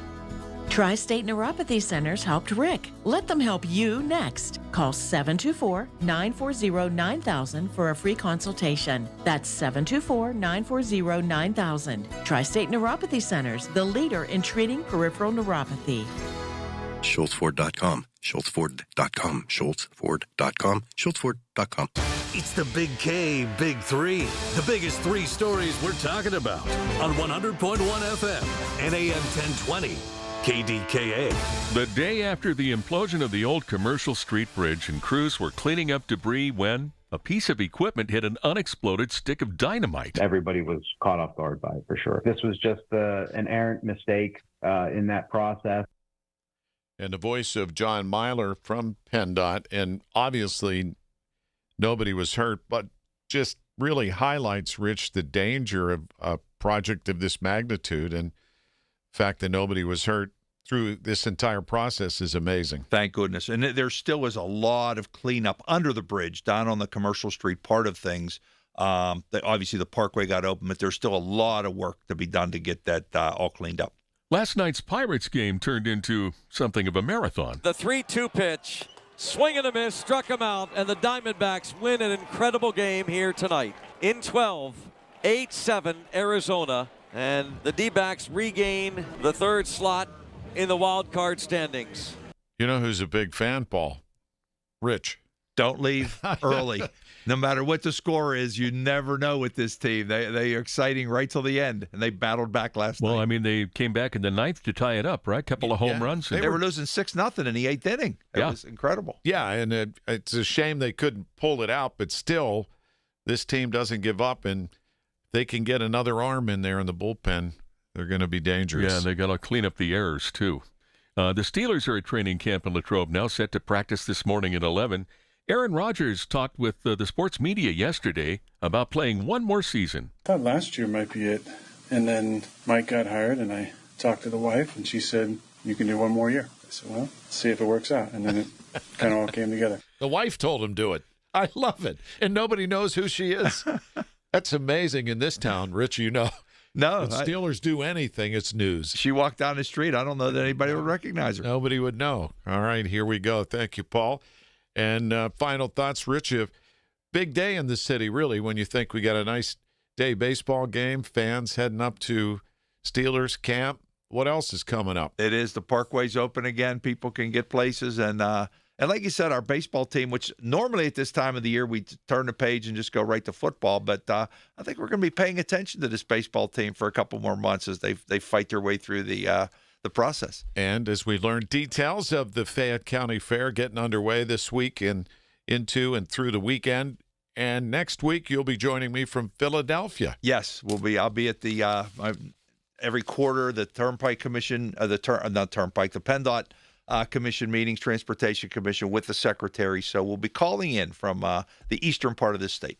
Tri-State Neuropathy Centers helped Rick. Let them help you next. Call 724-940-9000 for a free consultation. That's 724-940-9000. Tri-State Neuropathy Centers, the leader in treating peripheral neuropathy. SchultzFord.com, SchultzFord.com, SchultzFord.com, SchultzFord.com. It's the Big K, Big Three. The biggest three stories we're talking about on 100.1 FM and AM 1020. KDKA. The day after the implosion of the old Commercial Street Bridge, and crews were cleaning up debris when a piece of equipment hit an unexploded stick of dynamite. Everybody was caught off guard by it, for sure. This was just an errant mistake in that process. And the voice of John Myler from PennDOT, and obviously nobody was hurt, but just really highlights, Rich, the danger of a project of this magnitude, and the fact that nobody was hurt through this entire process is amazing. Thank goodness. And there still is a lot of cleanup under the bridge down on the Commercial Street part of things. Obviously, the parkway got open, but there's still a lot of work to be done to get that all cleaned up. Last night's Pirates game turned into something of a marathon. The 3-2 pitch, swing and a miss, struck him out, and the Diamondbacks win an incredible game here tonight. In 12, 8-7 Arizona, and the D-backs regain the third slot in the wild card standings. You know who's a big fan, Paul? Rich. Don't leave early. No matter what the score is, you never know with this team. They are exciting right till the end, and they battled back last night. Well, I mean, they came back in the ninth to tie it up, right? Couple of home runs. They were losing 6-0 in the eighth inning. It was incredible. Yeah, and it's a shame they couldn't pull it out, but still, this team doesn't give up, and they can get another arm in there in the bullpen. They're going to be dangerous. Yeah, they got to clean up the errors, too. The Steelers are at training camp in Latrobe now, set to practice this morning at 11. Aaron Rodgers talked with the sports media yesterday about playing one more season. I thought last year might be it. And then Mike got hired, and I talked to the wife, and she said, you can do one more year. I said, well, let's see if it works out. And then it kind of all came together. The wife told him do it. I love it. And nobody knows who she is. That's amazing in this town, Rich, you know. No. When Steelers do anything, it's news. She walked down the street. I don't know that anybody would recognize her. Nobody would know. All right, here we go. Thank you, Paul. And final thoughts, Rich. A big day in the city, really, when you think we got a nice day baseball game, fans heading up to Steelers camp. What else is coming up? It is. The Parkway's open again. People can get places, and And like you said, our baseball team, which normally at this time of the year we turn the page and just go right to football, but I think we're going to be paying attention to this baseball team for a couple more months as they fight their way through the process. And as we learn details of the Fayette County Fair getting underway this week and into and through the weekend. And next week you'll be joining me from Philadelphia. Yes, I'll be at the every quarter the Turnpike Commission, the PennDOT Commission meetings, Transportation Commission with the secretary. So we'll be calling in from the eastern part of the state.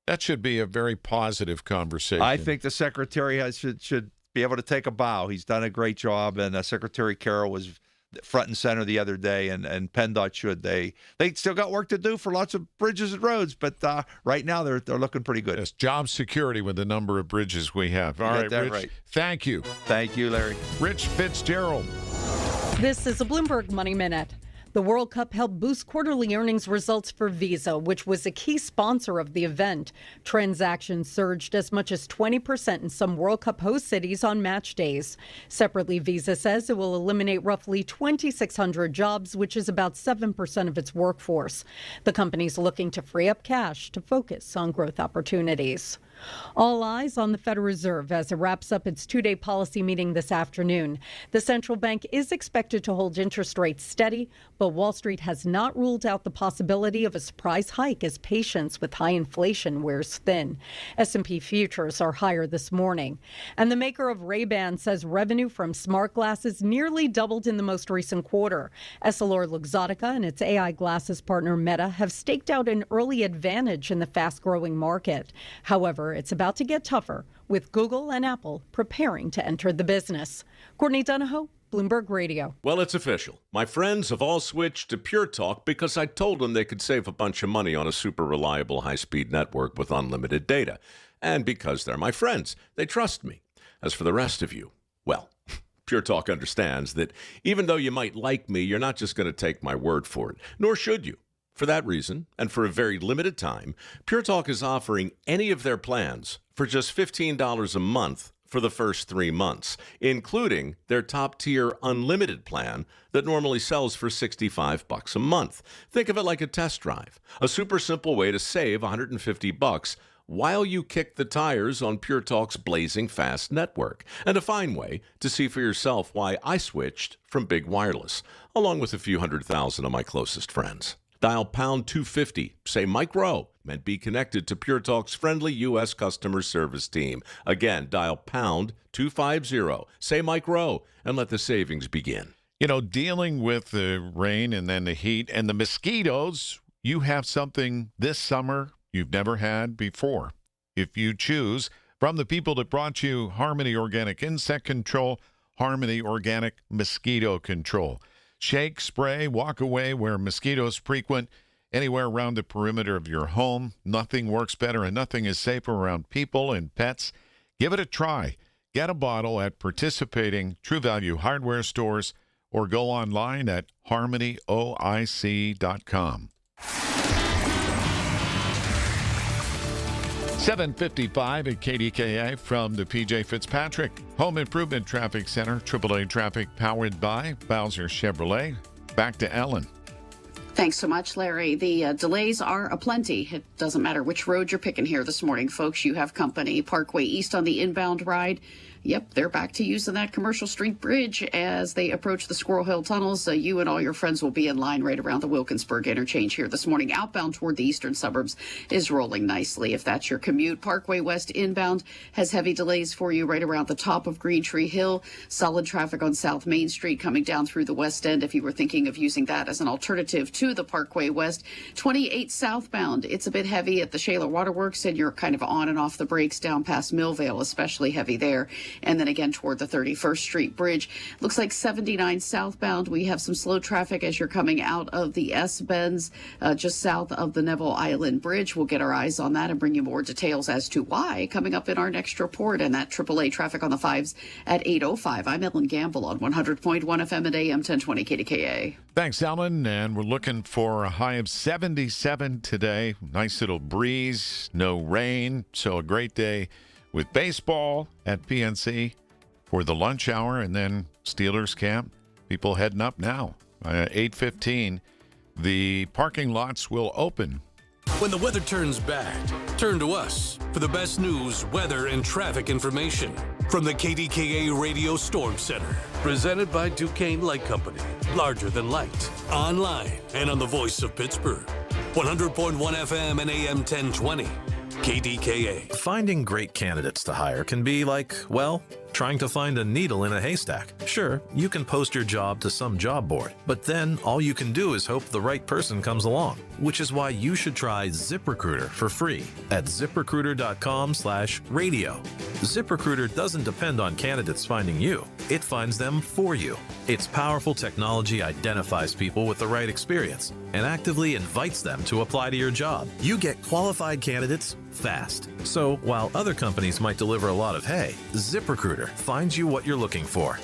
That should be a very positive conversation. I think the secretary should be able to take a bow. He's done a great job, and Secretary Carroll was front and center the other day, and PennDOT should. They still got work to do for lots of bridges and roads, but right now they're looking pretty good. Yes, job security with the number of bridges we have. All right, Rich, right. Thank you. Thank you, Larry. Rich Fitzgerald. This is a Bloomberg Money Minute. The World Cup helped boost quarterly earnings results for Visa, which was a key sponsor of the event. Transactions surged as much as 20% in some World Cup host cities on match days. Separately, Visa says it will eliminate roughly 2,600 jobs, which is about 7% of its workforce. The company's looking to free up cash to focus on growth opportunities. All eyes on the Federal Reserve as it wraps up its two-day policy meeting this afternoon. The central bank is expected to hold interest rates steady, but Wall Street has not ruled out the possibility of a surprise hike as patience with high inflation wears thin. S&P futures are higher this morning. And the maker of Ray-Ban says revenue from smart glasses nearly doubled in the most recent quarter. EssilorLuxottica and its AI glasses partner Meta have staked out an early advantage in the fast-growing market. However, it's about to get tougher, with Google and Apple preparing to enter the business. Courtney Donahoe, Bloomberg Radio. Well, it's official. My friends have all switched to Pure Talk because I told them they could save a bunch of money on a super reliable high-speed network with unlimited data. And because they're my friends, they trust me. As for the rest of you, well, Pure Talk understands that even though you might like me, you're not just going to take my word for it, nor should you. For that reason, and for a very limited time, Pure Talk is offering any of their plans for just $15 a month for the first 3 months, including their top-tier unlimited plan that normally sells for $65 a month. Think of it like a test drive, a super simple way to save $150 while you kick the tires on Pure Talk's blazing fast network, and a fine way to see for yourself why I switched from big wireless, along with a few 100,000 of my closest friends. Dial pound 250, say Mike Rowe, and be connected to Pure Talk's friendly U.S. customer service team. Again, dial pound 250, say Mike Rowe, and let the savings begin. You know, dealing with the rain and then the heat and the mosquitoes, you have something this summer you've never had before. If you choose, from the people that brought you Harmony Organic Insect Control, Harmony Organic Mosquito Control. Shake, spray, walk away where mosquitoes frequent, anywhere around the perimeter of your home. Nothing works better and nothing is safer around people and pets. Give it a try. Get a bottle at participating True Value hardware stores or go online at harmonyoic.com. 7:55 at KDKA from the PJ Fitzpatrick Home Improvement Traffic Center. AAA traffic powered by Bowser Chevrolet. Back to Ellen. Thanks so much, Larry. The delays are aplenty. It doesn't matter which road you're picking here this morning, folks. You have company. Parkway East on the inbound ride. Yep, they're back to using that Commercial Street Bridge as they approach the Squirrel Hill tunnels. You and all your friends will be in line right around the Wilkinsburg interchange here this morning. Outbound toward the eastern suburbs is rolling nicely. If that's your commute, Parkway West inbound has heavy delays for you right around the top of Green Tree Hill. Solid traffic on South Main Street coming down through the West End if you were thinking of using that as an alternative to the Parkway West. 28 southbound, it's a bit heavy at the Shaler Waterworks, and you're kind of on and off the brakes down past Millvale, especially heavy there. And then again toward the 31st Street Bridge. Looks like 79 southbound. We have some slow traffic as you're coming out of the S-Bends just south of the Neville Island Bridge. We'll get our eyes on that and bring you more details as to why coming up in our next report. And that AAA traffic on the 5s at 8:05. I'm Ellen Gamble on 100.1 FM and AM 1020 KDKA. Thanks, Ellen. And we're looking for a high of 77 today. Nice little breeze, no rain. So a great day with baseball at PNC for the lunch hour, and then Steelers camp. People heading up now. 8:15 The parking lots will open. When the weather turns bad, turn to us for the best news, weather, and traffic information from the KDKA Radio Storm Center. Presented by Duquesne Light Company. Larger than light. Online and on the voice of Pittsburgh. 100.1 FM and AM 1020. KDKA. Finding great candidates to hire can be like, well, trying to find a needle in a haystack. Sure, you can post your job to some job board, but then all you can do is hope the right person comes along, which is why you should try ZipRecruiter for free at ZipRecruiter.com/radio. ZipRecruiter doesn't depend on candidates finding you. It finds them for you. Its powerful technology identifies people with the right experience and actively invites them to apply to your job. You get qualified candidates fast. So while other companies might deliver a lot of hay, ZipRecruiter finds you what you're looking for.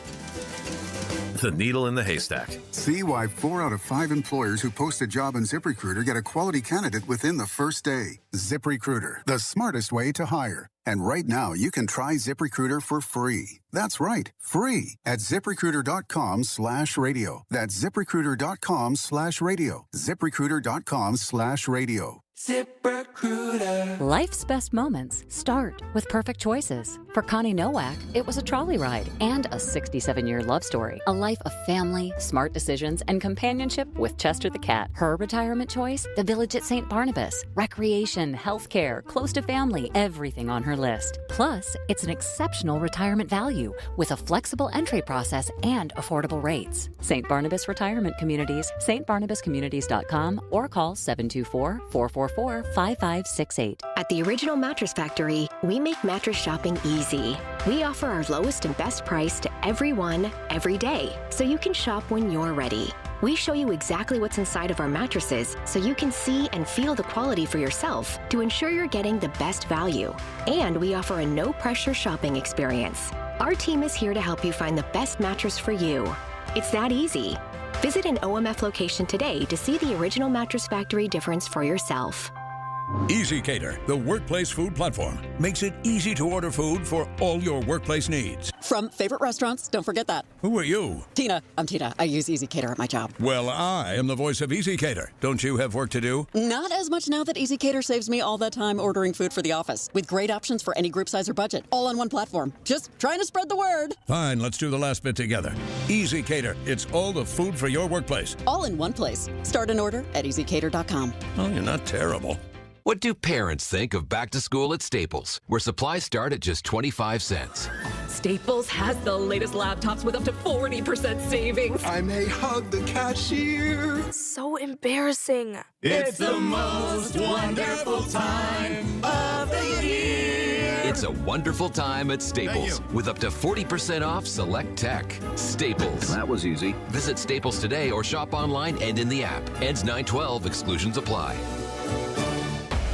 The needle in the haystack. See why 4 out of 5 employers who post a job on ZipRecruiter get a quality candidate within the first day. ZipRecruiter, the smartest way to hire. And right now, you can try ZipRecruiter for free. That's right, free at ZipRecruiter.com/radio. That's ZipRecruiter.com/radio. ZipRecruiter.com/radio. ZipRecruiter. Life's best moments start with perfect choices. For Connie Nowak, it was a trolley ride and a 67-year love story. A life of family, smart decisions, and companionship with Chester the cat. Her retirement choice? The Village at St. Barnabas. Recreation, healthcare, close to family, everything on her list. Plus, it's an exceptional retirement value with a flexible entry process and affordable rates. St. Barnabas Retirement Communities, stbarnabascommunities.com, or call 724-444-5568. At the Original Mattress Factory, we make mattress shopping easy. We offer our lowest and best price to everyone, every day, so you can shop when you're ready. We show you exactly what's inside of our mattresses so you can see and feel the quality for yourself to ensure you're getting the best value. And we offer a no-pressure shopping experience. Our team is here to help you find the best mattress for you. It's that easy. Visit an OMF location today to see the Original Mattress Factory difference for yourself. EasyCater, the workplace food platform, makes it easy to order food for all your workplace needs. From favorite restaurants, don't forget that. Who are you? Tina. I'm Tina. I use EasyCater at my job. Well, I am the voice of EasyCater. Don't you have work to do? Not as much now that EasyCater saves me all that time ordering food for the office, with great options for any group size or budget, all on one platform. Just trying to spread the word. Fine, let's do the last bit together. EasyCater, it's all the food for your workplace. All in one place. Start an order at EasyCater.com. Oh, you're not terrible. What do parents think of back to school at Staples, where supplies start at just 25 cents? Staples has the latest laptops with up to 40% savings. I may hug the cashier. So embarrassing. It's the most wonderful time of the year. It's a wonderful time at Staples with up to 40% off select tech. Staples. That was easy. Visit Staples today or shop online and in the app. Ends 9/12. Exclusions apply.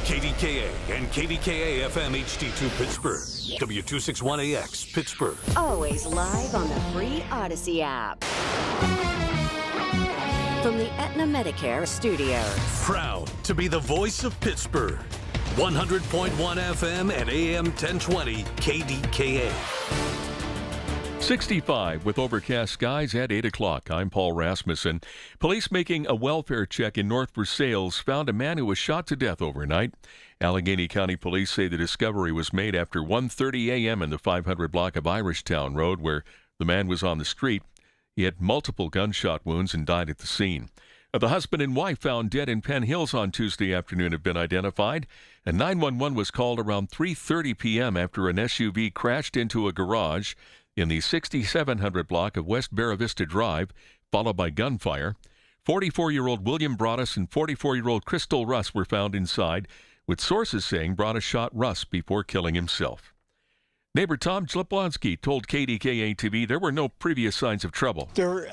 KDKA and KDKA-FM HD2 Pittsburgh. W261AX Pittsburgh. Always live on the free Odyssey app. From the Aetna Medicare studios. Proud to be the voice of Pittsburgh. 100.1 FM and AM 1020 KDKA. 65 with overcast skies at 8 o'clock. I'm Paul Rasmussen. Police making a welfare check in North Versailles found a man who was shot to death overnight. Allegheny County Police say the discovery was made after 1:30 a.m. in the 500 block of Irishtown Road, where the man was on the street. He had multiple gunshot wounds and died at the scene. The husband and wife found dead in Penn Hills on Tuesday afternoon have been identified. And 911 was called around 3:30 p.m. after an SUV crashed into a garage in the 6700 block of West Barra Vista Drive, followed by gunfire. 44-year-old William Broadus and 44-year-old Crystal Russ were found inside, with sources saying Broadus shot Russ before killing himself. Neighbor Tom Jablonski told KDKA-TV there were no previous signs of trouble. They're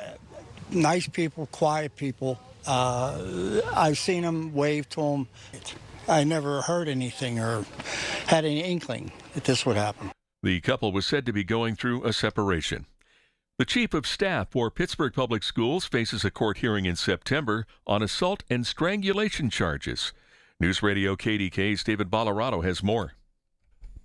nice people, quiet people. I've seen them, wave to them. I never heard anything or had any inkling that this would happen. The couple was said to be going through a separation. The chief of staff for Pittsburgh Public Schools faces a court hearing in September on assault and strangulation charges. News Radio KDK's David Ballarado has more.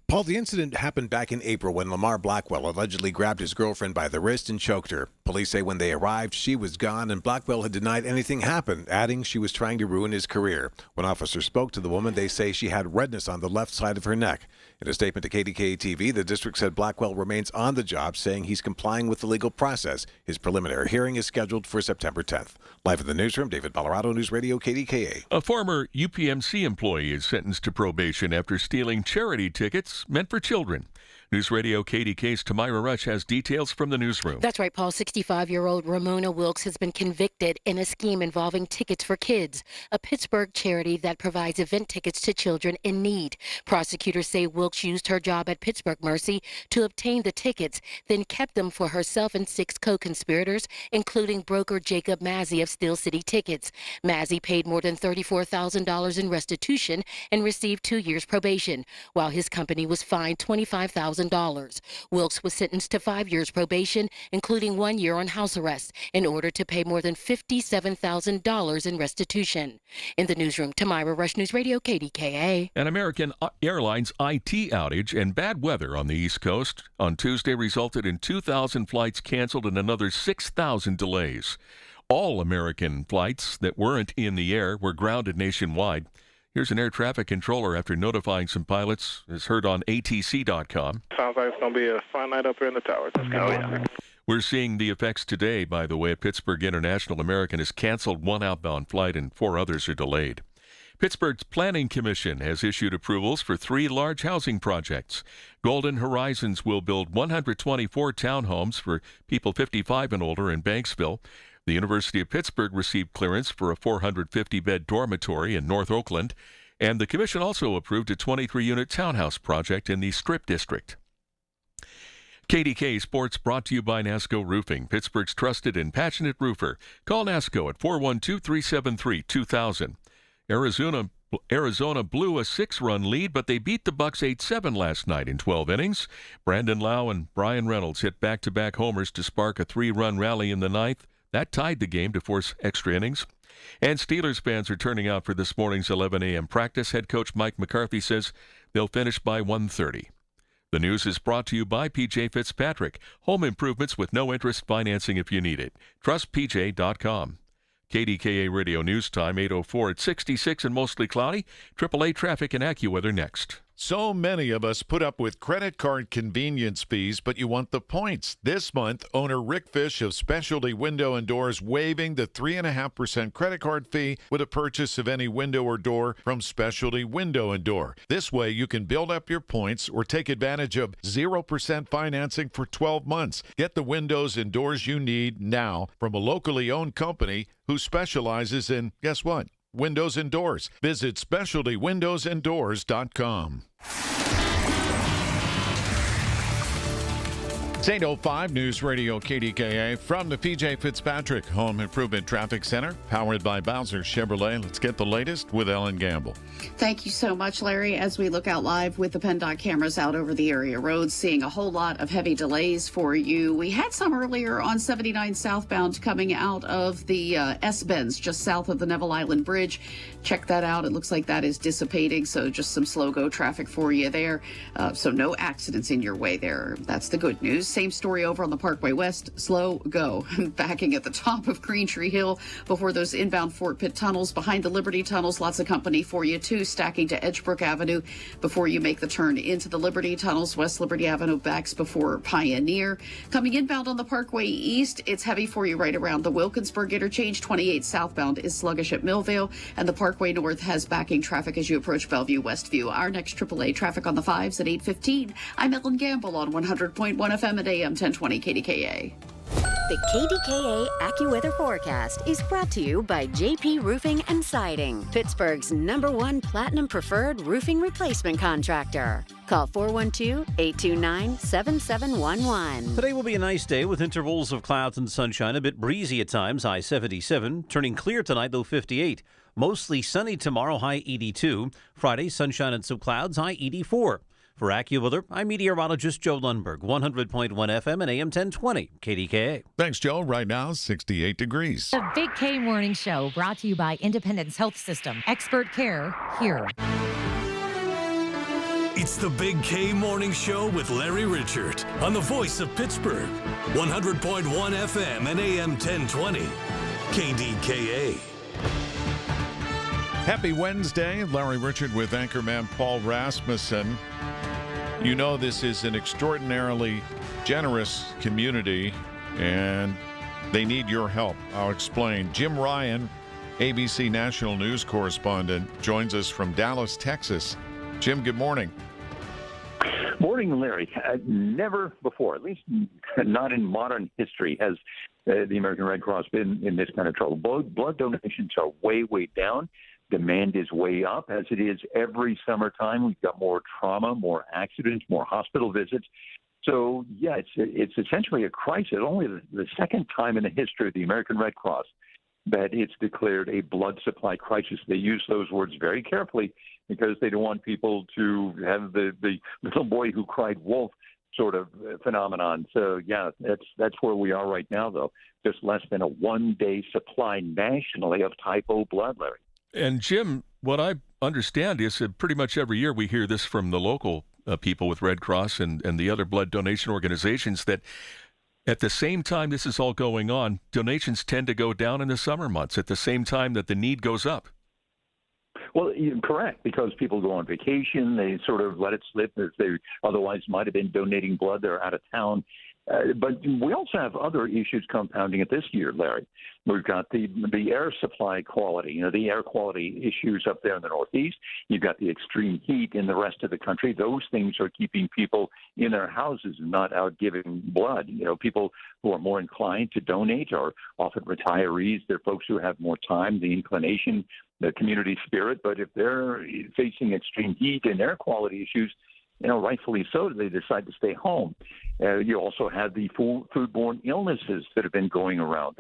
Paul, the incident happened back in April when Lamar Blackwell allegedly grabbed his girlfriend by the wrist and choked her. Police say when they arrived, she was gone, and Blackwell had denied anything happened, adding she was trying to ruin his career. When officers spoke to the woman, they say she had redness on the left side of her neck. In a statement to KDKA-TV, the district said Blackwell remains on the job, saying he's complying with the legal process. His preliminary hearing is scheduled for September 10th. Live in the newsroom, David Colorado News Radio, KDKA. A former UPMC employee is sentenced to probation after stealing charity tickets meant for children. News Radio KDK's Tamira Rush has details from the newsroom. That's right, Paul. 65-year-old Ramona Wilkes has been convicted in a scheme involving Tickets for Kids, a Pittsburgh charity that provides event tickets to children in need. Prosecutors say Wilkes used her job at Pittsburgh Mercy to obtain the tickets, then kept them for herself and 6 co-conspirators, including broker Jacob Mazzy of Steel City Tickets. Mazzy paid more than $34,000 in restitution and received 2 years probation, while his company was fined $25,000. Wilkes was sentenced to 5 years probation, including 1 year on house arrest, in order to pay more than $57,000 in restitution. In the newsroom, Tamira Rush, News Radio, KDKA. An American Airlines IT outage and bad weather on the East Coast on Tuesday resulted in 2,000 flights canceled and another 6,000 delays. All American flights that weren't in the air were grounded nationwide. Here's an air traffic controller after notifying some pilots, as heard on ATC.com. Sounds like it's going to be a fun night up here in the towers. We're seeing the effects today, by the way. At Pittsburgh International, American has canceled 1 outbound flight and 4 others are delayed. Pittsburgh's Planning Commission has issued approvals for 3 large housing projects. Golden Horizons will build 124 townhomes for people 55 and older in Banksville. The University of Pittsburgh received clearance for a 450-bed dormitory in North Oakland, and the commission also approved a 23-unit townhouse project in the Strip District. KDK Sports brought to you by NASCO Roofing, Pittsburgh's trusted and passionate roofer. Call NASCO at 412-373-2000. Arizona blew a 6-run lead, but they beat the Bucks 8-7 last night in 12 innings. Brandon Lau and Brian Reynolds hit back-to-back homers to spark a 3-run rally in the 9th. That tied the game to force extra innings. And Steelers fans are turning out for this morning's 11 a.m. practice. Head coach Mike McCarthy says they'll finish by 1:30. The news is brought to you by PJ Fitzpatrick. Home improvements with no interest financing if you need it. TrustPJ.com. KDKA Radio News Time, 8:04 at 66 and mostly cloudy. AAA traffic and AccuWeather next. So many of us put up with credit card convenience fees, but you want the points. This month, owner Rick Fish of Specialty Window and Doors waiving the 3.5% credit card fee with a purchase of any window or door from Specialty Window and Door. This way, you can build up your points or take advantage of 0% financing for 12 months. Get the windows and doors you need now from a locally owned company who specializes in, guess what? Windows and doors. Visit SpecialtyWindowsandDoors.com. It's 8:05 News Radio KDKA from the PJ Fitzpatrick Home Improvement Traffic Center, powered by Bowser Chevrolet. Let's get the latest with Ellen Gamble. Thank you so much, Larry. As we look out live with the PennDOT cameras out over the area roads, seeing a whole lot of heavy delays for you. We had some earlier on 79 southbound coming out of the S-Bends just south of the Neville Island Bridge. Check that out. It looks like that is dissipating, so just some slow-go traffic for you there. So no accidents in your way there. That's the good news. Same story over on the Parkway West. Slow go. Backing at the top of Green Tree Hill before those inbound Fort Pitt tunnels. Behind the Liberty tunnels, lots of company for you too. Stacking to Edgebrook Avenue before you make the turn into the Liberty tunnels. West Liberty Avenue backs before Pioneer. Coming inbound on the Parkway East, it's heavy for you right around the Wilkinsburg interchange. 28 southbound is sluggish at Millvale, and the Parkway North has backing traffic as you approach Bellevue Westview. Our next AAA traffic on the 5s at 8:15. I'm Ellen Gamble on 100.1 FM at AM 1020 KDKA. The KDKA AccuWeather forecast is brought to you by JP Roofing and Siding, Pittsburgh's #1 Platinum Preferred Roofing Replacement Contractor. Call 412-829-7711. Today will be a nice day with intervals of clouds and sunshine, a bit breezy at times, high 77. Turning clear tonight, low 58. Mostly sunny tomorrow, high 82. Friday, sunshine and some clouds, high 84. For AccuWeather, I'm meteorologist Joe Lundberg, 100.1 FM and AM 1020, KDKA. Thanks, Joe. Right now, 68 degrees. The Big K Morning Show, brought to you by Independence Health System. Expert care here. It's the Big K Morning Show with Larry Richert on the voice of Pittsburgh. 100.1 FM and AM 1020. KDKA. Happy Wednesday. Larry Richert with anchorman Paul Rasmussen. You know this is an extraordinarily generous community, and they need your help. I'll explain. Jim Ryan, ABC National News correspondent, joins us from Dallas, Texas. Jim, good morning. Morning, Larry. Never before, at least not in modern history, has the American Red Cross been in this kind of trouble. Blood donations are way, way down. Demand is way up, as it is every summertime. We've got more trauma, more accidents, more hospital visits. So, yeah, it's essentially a crisis. Only the second time in the history of the American Red Cross that it's declared a blood supply crisis. They use those words very carefully because they don't want people to have the little boy who cried wolf sort of phenomenon. So, yeah, that's where we are right now, though. Just less than a one-day supply nationally of type O blood, Larry. And, Jim, what I understand is that pretty much every year we hear this from the local people with Red Cross and the other blood donation organizations that at the same time this is all going on, donations tend to go down in the summer months at the same time that the need goes up. Well, you're correct, because people go on vacation. They sort of let it slip if they otherwise might have been donating blood. They're out of town. But we also have other issues compounding it this year, Larry. We've got the air supply quality, the air quality issues up there in the Northeast. You've got the extreme heat in the rest of the country. Those things are keeping people in their houses and not out giving blood. People who are more inclined to donate are often retirees. They're folks who have more time, the inclination, the community spirit. But if they're facing extreme heat and air quality issues, rightfully so, they decide to stay home. You also have the foodborne illnesses that have been going around,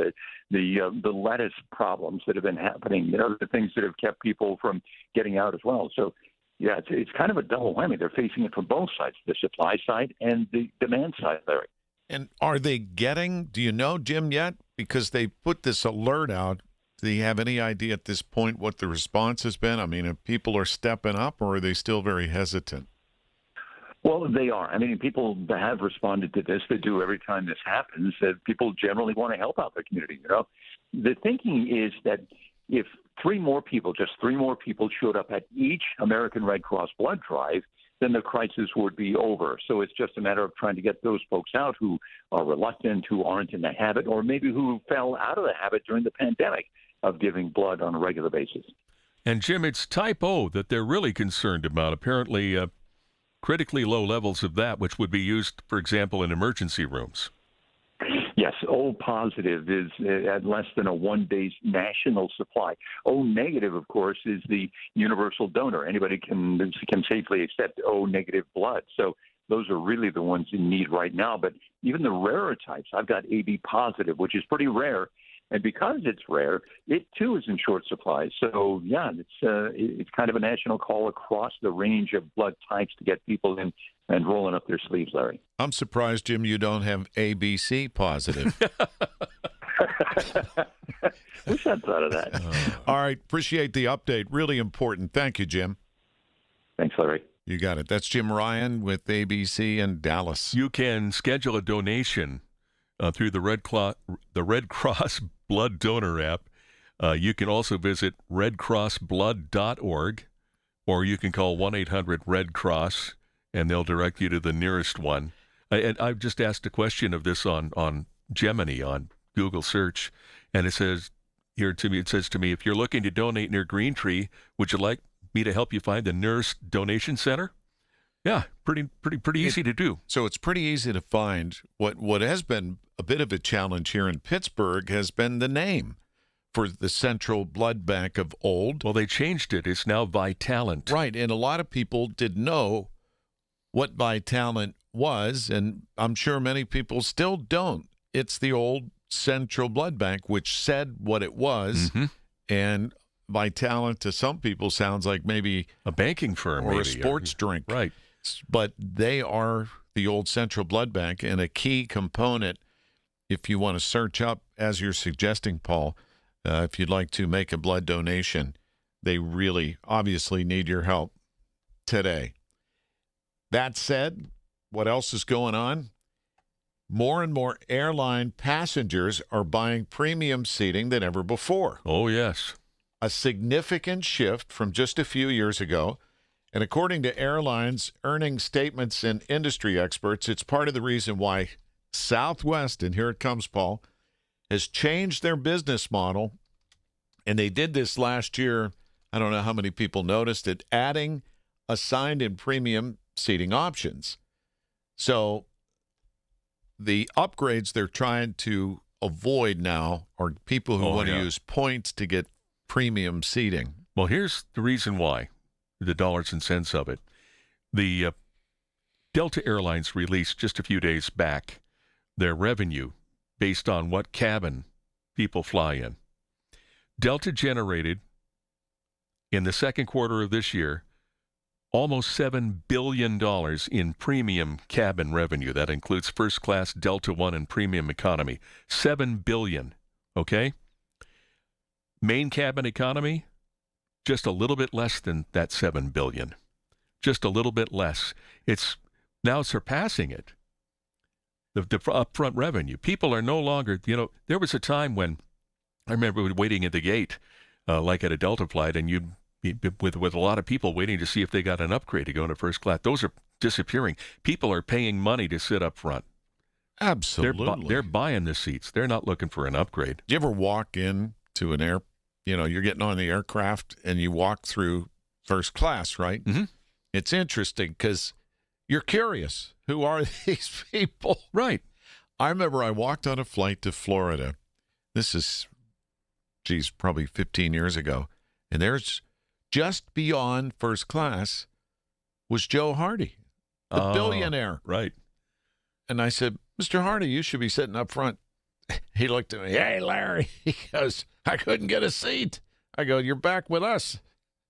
the lettuce problems that have been happening, the things that have kept people from getting out as well. So, yeah, it's kind of a double whammy. They're facing it from both sides, the supply side and the demand side, Larry. And are they getting, do you know, Jim, yet? Because they put this alert out. Do you have any idea at this point what the response has been? I mean, if people are stepping up, or are they still very hesitant? Well, they are. I mean, people have responded to this. They do every time this happens. People generally want to help out their community. The thinking is that if just three more people showed up at each American Red Cross blood drive, then the crisis would be over. So it's just a matter of trying to get those folks out who are reluctant, who aren't in the habit, or maybe who fell out of the habit during the pandemic of giving blood on a regular basis. And, Jim, it's type O that they're really concerned about. Apparently, critically low levels of that, which would be used, for example, in emergency rooms. Yes, O positive is at less than a one-day's national supply. O negative, of course, is the universal donor. Anybody can safely accept O negative blood. So those are really the ones in need right now. But even the rarer types, I've got AB positive, which is pretty rare. And because it's rare, it too is in short supply. So, yeah, it's kind of a national call across the range of blood types to get people in and rolling up their sleeves, Larry. I'm surprised, Jim, you don't have ABC positive. Wish I'd thought of that. All right. Appreciate the update. Really important. Thank you, Jim. Thanks, Larry. You got it. That's Jim Ryan with ABC in Dallas. You can schedule a donation through the Red Cross Blood Donor app. You can also visit redcrossblood.org, or you can call 1-800-RED-CROSS, and they'll direct you to the nearest one. And I've just asked a question of this on Gemini, on Google search, and it says to me, if you're looking to donate near Green Tree, would you like me to help you find the nearest donation center? Yeah, pretty easy to do. So it's pretty easy to find. What has been a bit of a challenge here in Pittsburgh has been the name for the Central Blood Bank of old. Well, they changed it. It's now Vitalant. Right, and a lot of people didn't know what Vitalant was, and I'm sure many people still don't. It's the old Central Blood Bank, which said what it was, and Vitalant to some people sounds like maybe a banking firm or maybe, a sports drink. Right. But they are the old Central Blood Bank, and a key component, if you want to search up, as you're suggesting, Paul, if you'd like to make a blood donation, they really obviously need your help today. That said, what else is going on? More and more airline passengers are buying premium seating than ever before. Oh, yes. A significant shift from just a few years ago. And according to airlines, earnings statements and industry experts, it's part of the reason why Southwest, and here it comes, Paul, has changed their business model. And they did this last year. I don't know how many people noticed it, adding assigned and premium seating options. So the upgrades they're trying to avoid now are people who want to use points to get premium seating. Well, here's the reason why, the dollars and cents of it. The Delta Airlines released just a few days back their revenue based on what cabin people fly in. Delta generated, in the second quarter of this year, almost $7 billion in premium cabin revenue. That includes first class, Delta One, and premium economy. $7 billion, okay? Main cabin economy, just a little bit less than that $7 billion. Just a little bit less. It's now surpassing it, the upfront revenue. People are no longer, there was a time when I remember waiting at the gate, like at a Delta flight, and you'd with a lot of people waiting to see if they got an upgrade to go into first class. Those are disappearing. People are paying money to sit up front. Absolutely. They're buying the seats. They're not looking for an upgrade. Do you ever walk in to an you're getting on the aircraft and you walk through first class, right? Mm-hmm. It's interesting because you're curious. Who are these people? Right. I remember I walked on a flight to Florida. This is, probably 15 years ago. And there's just beyond first class was Joe Hardy, the billionaire. Right. And I said, Mr. Hardy, you should be sitting up front. He looked at me, hey, Larry. He goes, I couldn't get a seat. I go, you're back with us.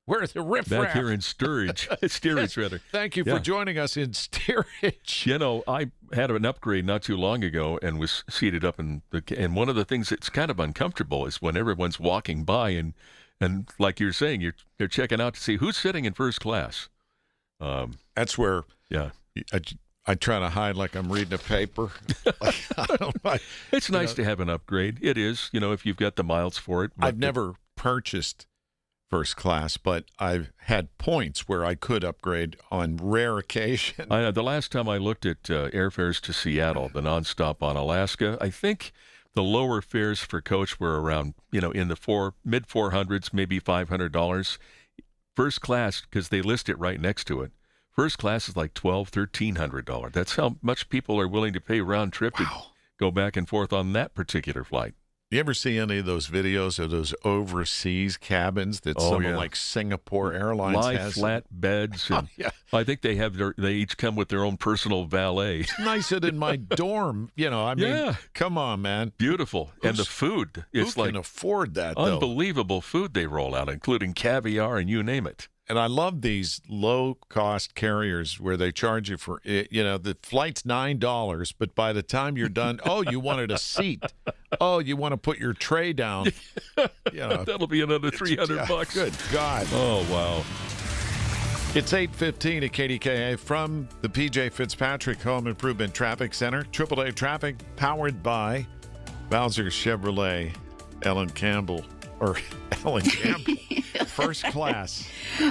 We're the riffraff. Back here in steerage. Steerage, rather. Thank you for joining us in steerage. I had an upgrade not too long ago and was seated up and one of the things that's kind of uncomfortable is when everyone's walking by and like you're saying, you're checking out to see who's sitting in first class. That's where I try to hide like I'm reading a paper. It's nice to have an upgrade. It is, if you've got the miles for it. I've never purchased first class, but I've had points where I could upgrade on rare occasion. I know. The last time I looked at airfares to Seattle, the nonstop on Alaska, I think the lower fares for coach were around, in the mid 400s, maybe $500. First class, because they list it right next to it, first class is like $1,200-$1,300. That's how much people are willing to pay round trip to go back and forth on that particular flight. You ever see any of those videos of those overseas cabins that someone like Singapore Airlines has? Flat beds. And I think they each come with their own personal valet. It's nicer than my dorm. Come on, man. Beautiful. And the food. It's who can afford that, though? Unbelievable food they roll out, including caviar and you name it. And I love these low-cost carriers where they charge you for, the flight's $9, but by the time you're done, you wanted a seat. Oh, you want to put your tray down. That'll be another $300. Good God. Oh, wow. It's 8:15 at KDKA from the P.J. Fitzpatrick Home Improvement Traffic Center. AAA Traffic powered by Bowser Chevrolet, Ellen Campbell. First class.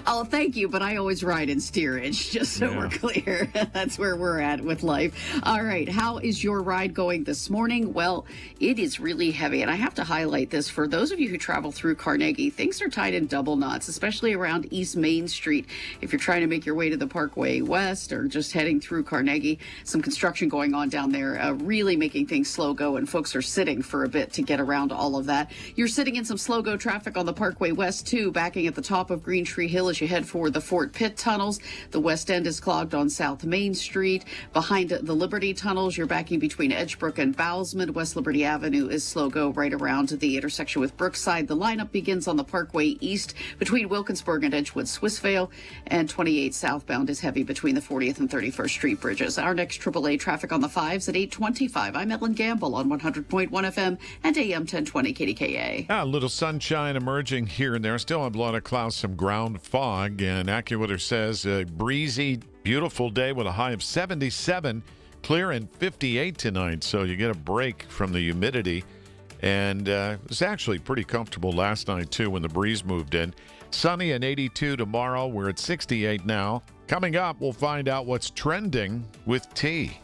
Oh, thank you, but I always ride in steerage, just so we're clear. That's where we're at with life. All right, how is your ride going this morning? Well, it is really heavy, and I have to highlight this. For those of you who travel through Carnegie, things are tied in double knots, especially around East Main Street. If you're trying to make your way to the Parkway West or just heading through Carnegie, some construction going on down there, really making things slow go, and folks are sitting for a bit to get around all of that. You're sitting in some slow go traffic on the Parkway West, too, backing at the top of Green Tree Hill as you head for the Fort Pitt tunnels. The West End is clogged on South Main Street. Behind the Liberty tunnels, you're backing between Edgebrook and Bousman. West Liberty Avenue is slow go right around the intersection with Brookside. The lineup begins on the Parkway East between Wilkinsburg and Edgewood Swissvale, and 28 southbound is heavy between the 40th and 31st Street bridges. Our next AAA traffic on the 5s at 8:25. I'm Ellen Gamble on 100.1 FM and AM 1020 KDKA. A little sunshine emerging here and there. Still have lot of clouds, some ground fog, and AccuWeather says a breezy, beautiful day with a high of 77, clear and 58 tonight. So you get a break from the humidity. And it was actually pretty comfortable last night, too, when the breeze moved in. Sunny and 82 tomorrow. We're at 68 now. Coming up, we'll find out what's trending with tea.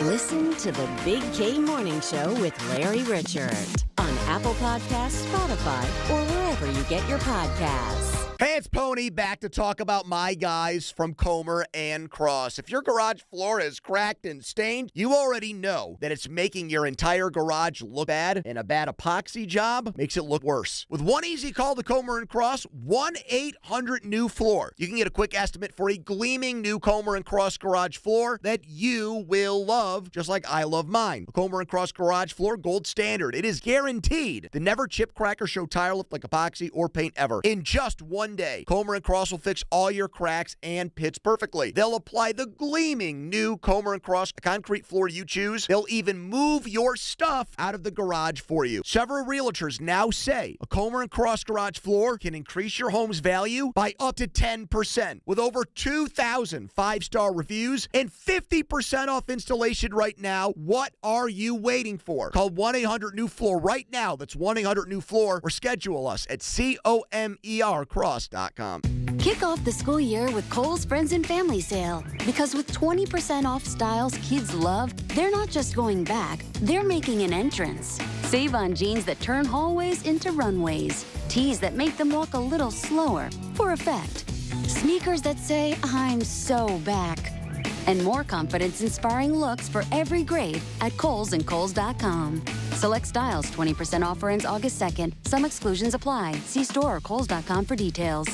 Listen to the Big K Morning Show with Larry Richard on Apple Podcasts, Spotify, or wherever you get your podcasts. Hey, it's Pony back to talk about my guys from Comer and Cross. If your garage floor is cracked and stained, you already know that it's making your entire garage look bad, and a bad epoxy job makes it look worse. With one easy call to Comer and Cross, 1-800-NEW-FLOOR. You can get a quick estimate for a gleaming new Comer and Cross garage floor that you will love, just like I love mine. A Comer and Cross garage floor, gold standard. It is guaranteed to never chip, crack, or show tire lift like epoxy or paint ever. In just one day, Comer and Cross will fix all your cracks and pits perfectly. They'll apply the gleaming new Comer and Cross concrete floor you choose. They'll even move your stuff out of the garage for you. Several realtors now say a Comer and Cross garage floor can increase your home's value by up to 10%. With over 2,000 five-star reviews and 50% off installation right now, what are you waiting for? Call 1-800-NEW-FLOOR right now. That's 1-800-NEW-FLOOR, or schedule us at COMERCross.com. Kick off the school year with Kohl's Friends and Family Sale. Because with 20% off styles kids love, they're not just going back, they're making an entrance. Save on jeans that turn hallways into runways, tees that make them walk a little slower for effect, sneakers that say, I'm so back, and more confidence-inspiring looks for every grade at Kohl's and Kohl's.com. Select styles 20% offer ends August 2nd. Some exclusions apply. See store or Kohl's.com for details.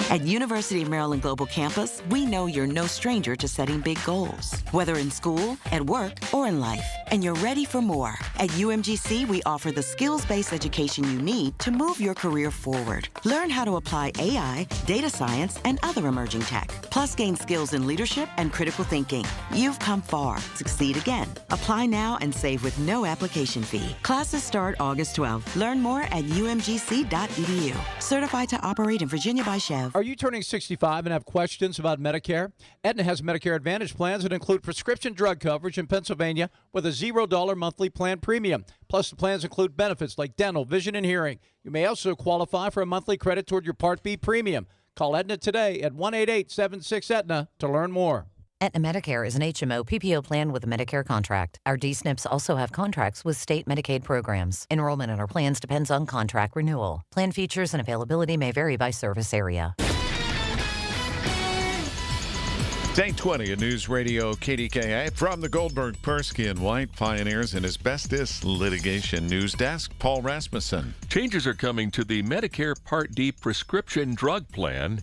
At University of Maryland Global Campus, we know you're no stranger to setting big goals, whether in school, at work, or in life, and you're ready for more. At UMGC, we offer the skills-based education you need to move your career forward. Learn how to apply AI, data science, and other emerging tech, plus gain skills in leadership and critical thinking. You've come far. Succeed again. Apply now and save with no application fee. Classes start August 12th. Learn more at umgc.edu. Certified to operate in Virginia by Chev. Are you turning 65 and have questions about Medicare? Aetna has Medicare Advantage plans that include prescription drug coverage in Pennsylvania with a $0 monthly plan premium. Plus, the plans include benefits like dental, vision, and hearing. You may also qualify for a monthly credit toward your Part B premium. Call Aetna today at 1-888-76-AETNA to learn more. Aetna Medicare is an HMO PPO plan with a Medicare contract. Our D-SNPs also have contracts with state Medicaid programs. Enrollment in our plans depends on contract renewal. Plan features and availability may vary by service area. It's 8:20 at News Radio KDKA. From the Goldberg, Persky, and White Pioneers and Asbestos Litigation News Desk, Paul Rasmussen. Changes are coming to the Medicare Part D prescription drug plan,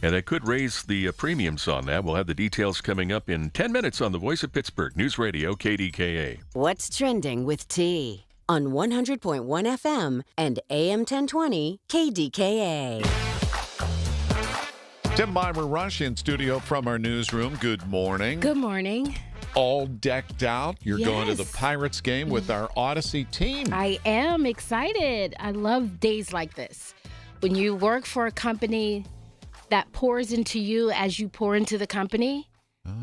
and it could raise the premiums on that. We'll have the details coming up in 10 minutes on the Voice of Pittsburgh, News Radio KDKA. What's trending with T on 100.1 FM and AM 1020 KDKA. Tim Myra Rush in studio from our newsroom. Good morning. Good morning. All decked out. You're going to the Yes. Pirates game with our Odyssey team. I am excited. I love days like this. When you work for a company that pours into you as you pour into the company,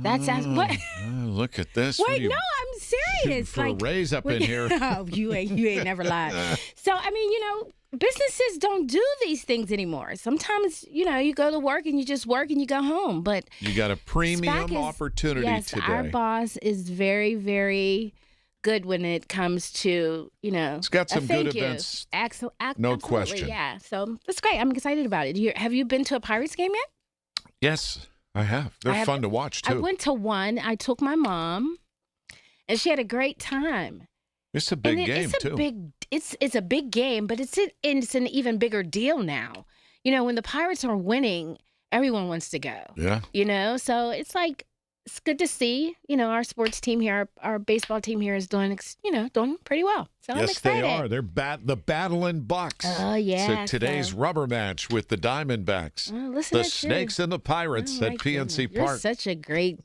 that's what. Look at this. Wait, no, I'm serious. For a raise up in here. Oh, you ain't never lied. So, I mean, businesses don't do these things anymore. Sometimes, you go to work and you just work and you go home. But You got a premium opportunity yes, today. our boss is very, very good when it comes to, It's got some good thank you. events. No Absolutely, question. Yeah, so that's great. I'm excited about it. Have you been to a Pirates game yet? Yes, I have. They're fun to watch, too. I went to one. I took my mom, and she had a great time. It's a big game, it's too. It's a big game, but it's an even bigger deal now. When the Pirates are winning, everyone wants to go. Yeah. So it's like, it's good to see, our sports team here, our baseball team here is doing pretty well. So I'm Yes, excited. they are. They're the Battling Bucks. Oh, yeah. So today's rubber match with the Diamondbacks. Listen the to Snakes and the Pirates at PNC You're Park. such a great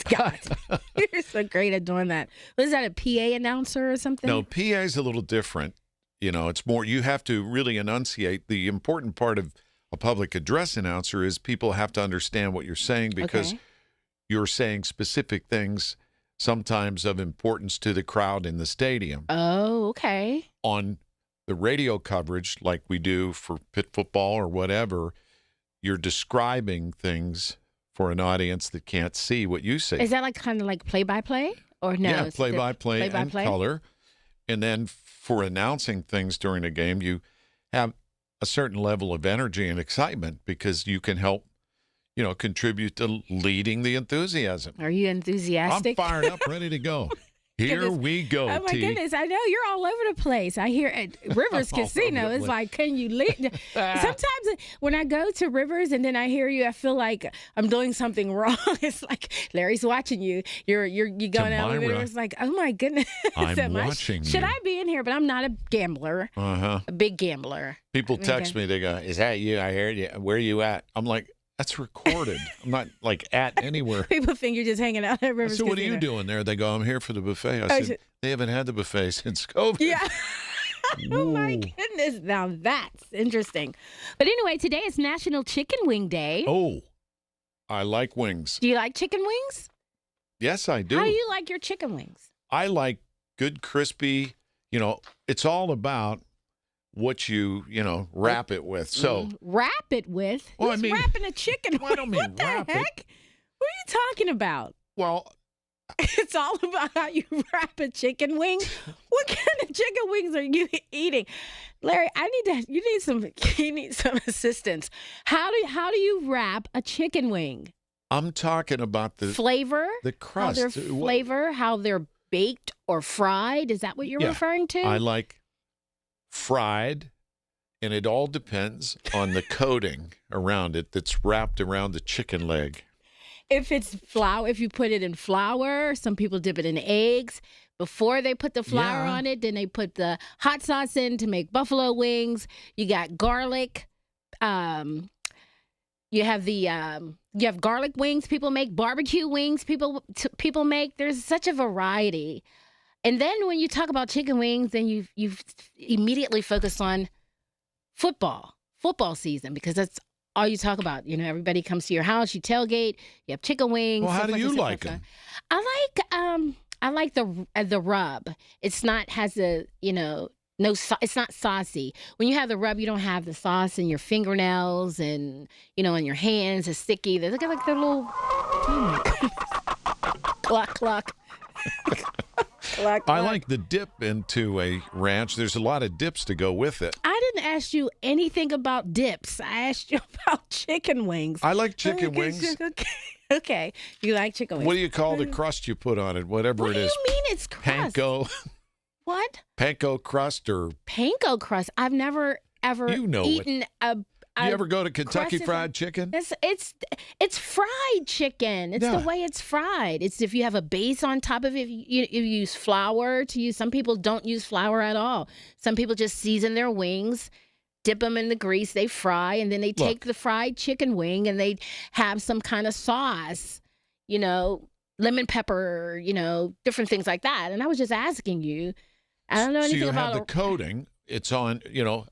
God. You're so great at doing that. Was that a PA announcer or something? No, PA is a little different. It's more, you have to really enunciate. The important part of a public address announcer is people have to understand what you're saying because you're saying specific things, sometimes of importance to the crowd in the stadium. Oh, okay. On the radio coverage, like we do for Pitt football or whatever, you're describing things for an audience that can't see what you say. Is that like kind of like play-by-play or no? Yeah, play-by-play and color. And then for announcing things during a game, you have a certain level of energy and excitement because you can help, contribute to leading the enthusiasm. Are you enthusiastic? I'm fired up, ready to go. Here we go, Oh, my goodness. I know you're all over the place. I hear at Rivers Casino, it's like, can you leave? Sometimes when I go to Rivers and then I hear you, I feel like I'm doing something wrong. It's like Larry's watching you. You're going out with it. It's like, oh, my goodness. I'm watching Should you. I be in here? But I'm not a gambler. Uh-huh. A big gambler. People text me. They go, is that you? I heard you. Where are you at? I'm like, that's recorded. I'm not like at anywhere. People think you're just hanging out at Rivers So what are Casino. you doing there? They go, I'm here for the buffet. I said, they haven't had the buffet since COVID. Yeah. Oh, my goodness. Now that's interesting. But anyway, today is National Chicken Wing Day. Oh, I like wings. Do you like chicken wings? Yes, I do. How do you like your chicken wings? I like good, crispy. It's all about what you wrap it with. So wrap it with? Well, Who's wrapping a chicken wing? I don't mean what the wrap heck? it. What are you talking about? Well, it's all about how you wrap a chicken wing. What kind of chicken wings are you eating, Larry? You need some assistance. How do you wrap a chicken wing? I'm talking about the flavor, the crust, how they're baked or fried. Is that what you're referring to? I like fried, and it all depends on the coating around it that's wrapped around the chicken leg. If it's flour, if you put it in flour, some people dip it in eggs. Before they put the flour on it, then they put the hot sauce in to make buffalo wings. You got garlic. You have garlic wings. People make barbecue wings. People make. There's such a variety. And then when you talk about chicken wings, then you've immediately focused on football season because that's all you talk about. Everybody comes to your house, you tailgate, you have chicken wings. Well, how do you like them? I like the rub. It's not it's not saucy. When you have the rub, you don't have the sauce in your fingernails and in your hands. It's sticky. They look like they're little. Oh my goodness. Cluck. I like the dip into a ranch. There's a lot of dips to go with it. I didn't ask you anything about dips. I asked you about chicken wings. I like chicken wings. Okay. You like chicken wings. What do you call the crust you put on it? Whatever it is. What do you mean it's crust? Panko. What? Panko crust or... Panko crust. I've never, ever eaten You ever go to Kentucky Fried Chicken? It's fried chicken. It's the way it's fried. It's if you have a base on top of it. You use flour to use. Some people don't use flour at all. Some people just season their wings, dip them in the grease, they fry, and then they take the fried chicken wing and they have some kind of sauce, lemon pepper, different things like that. And I was just asking you. I don't know anything about. So you have the coating. It's on,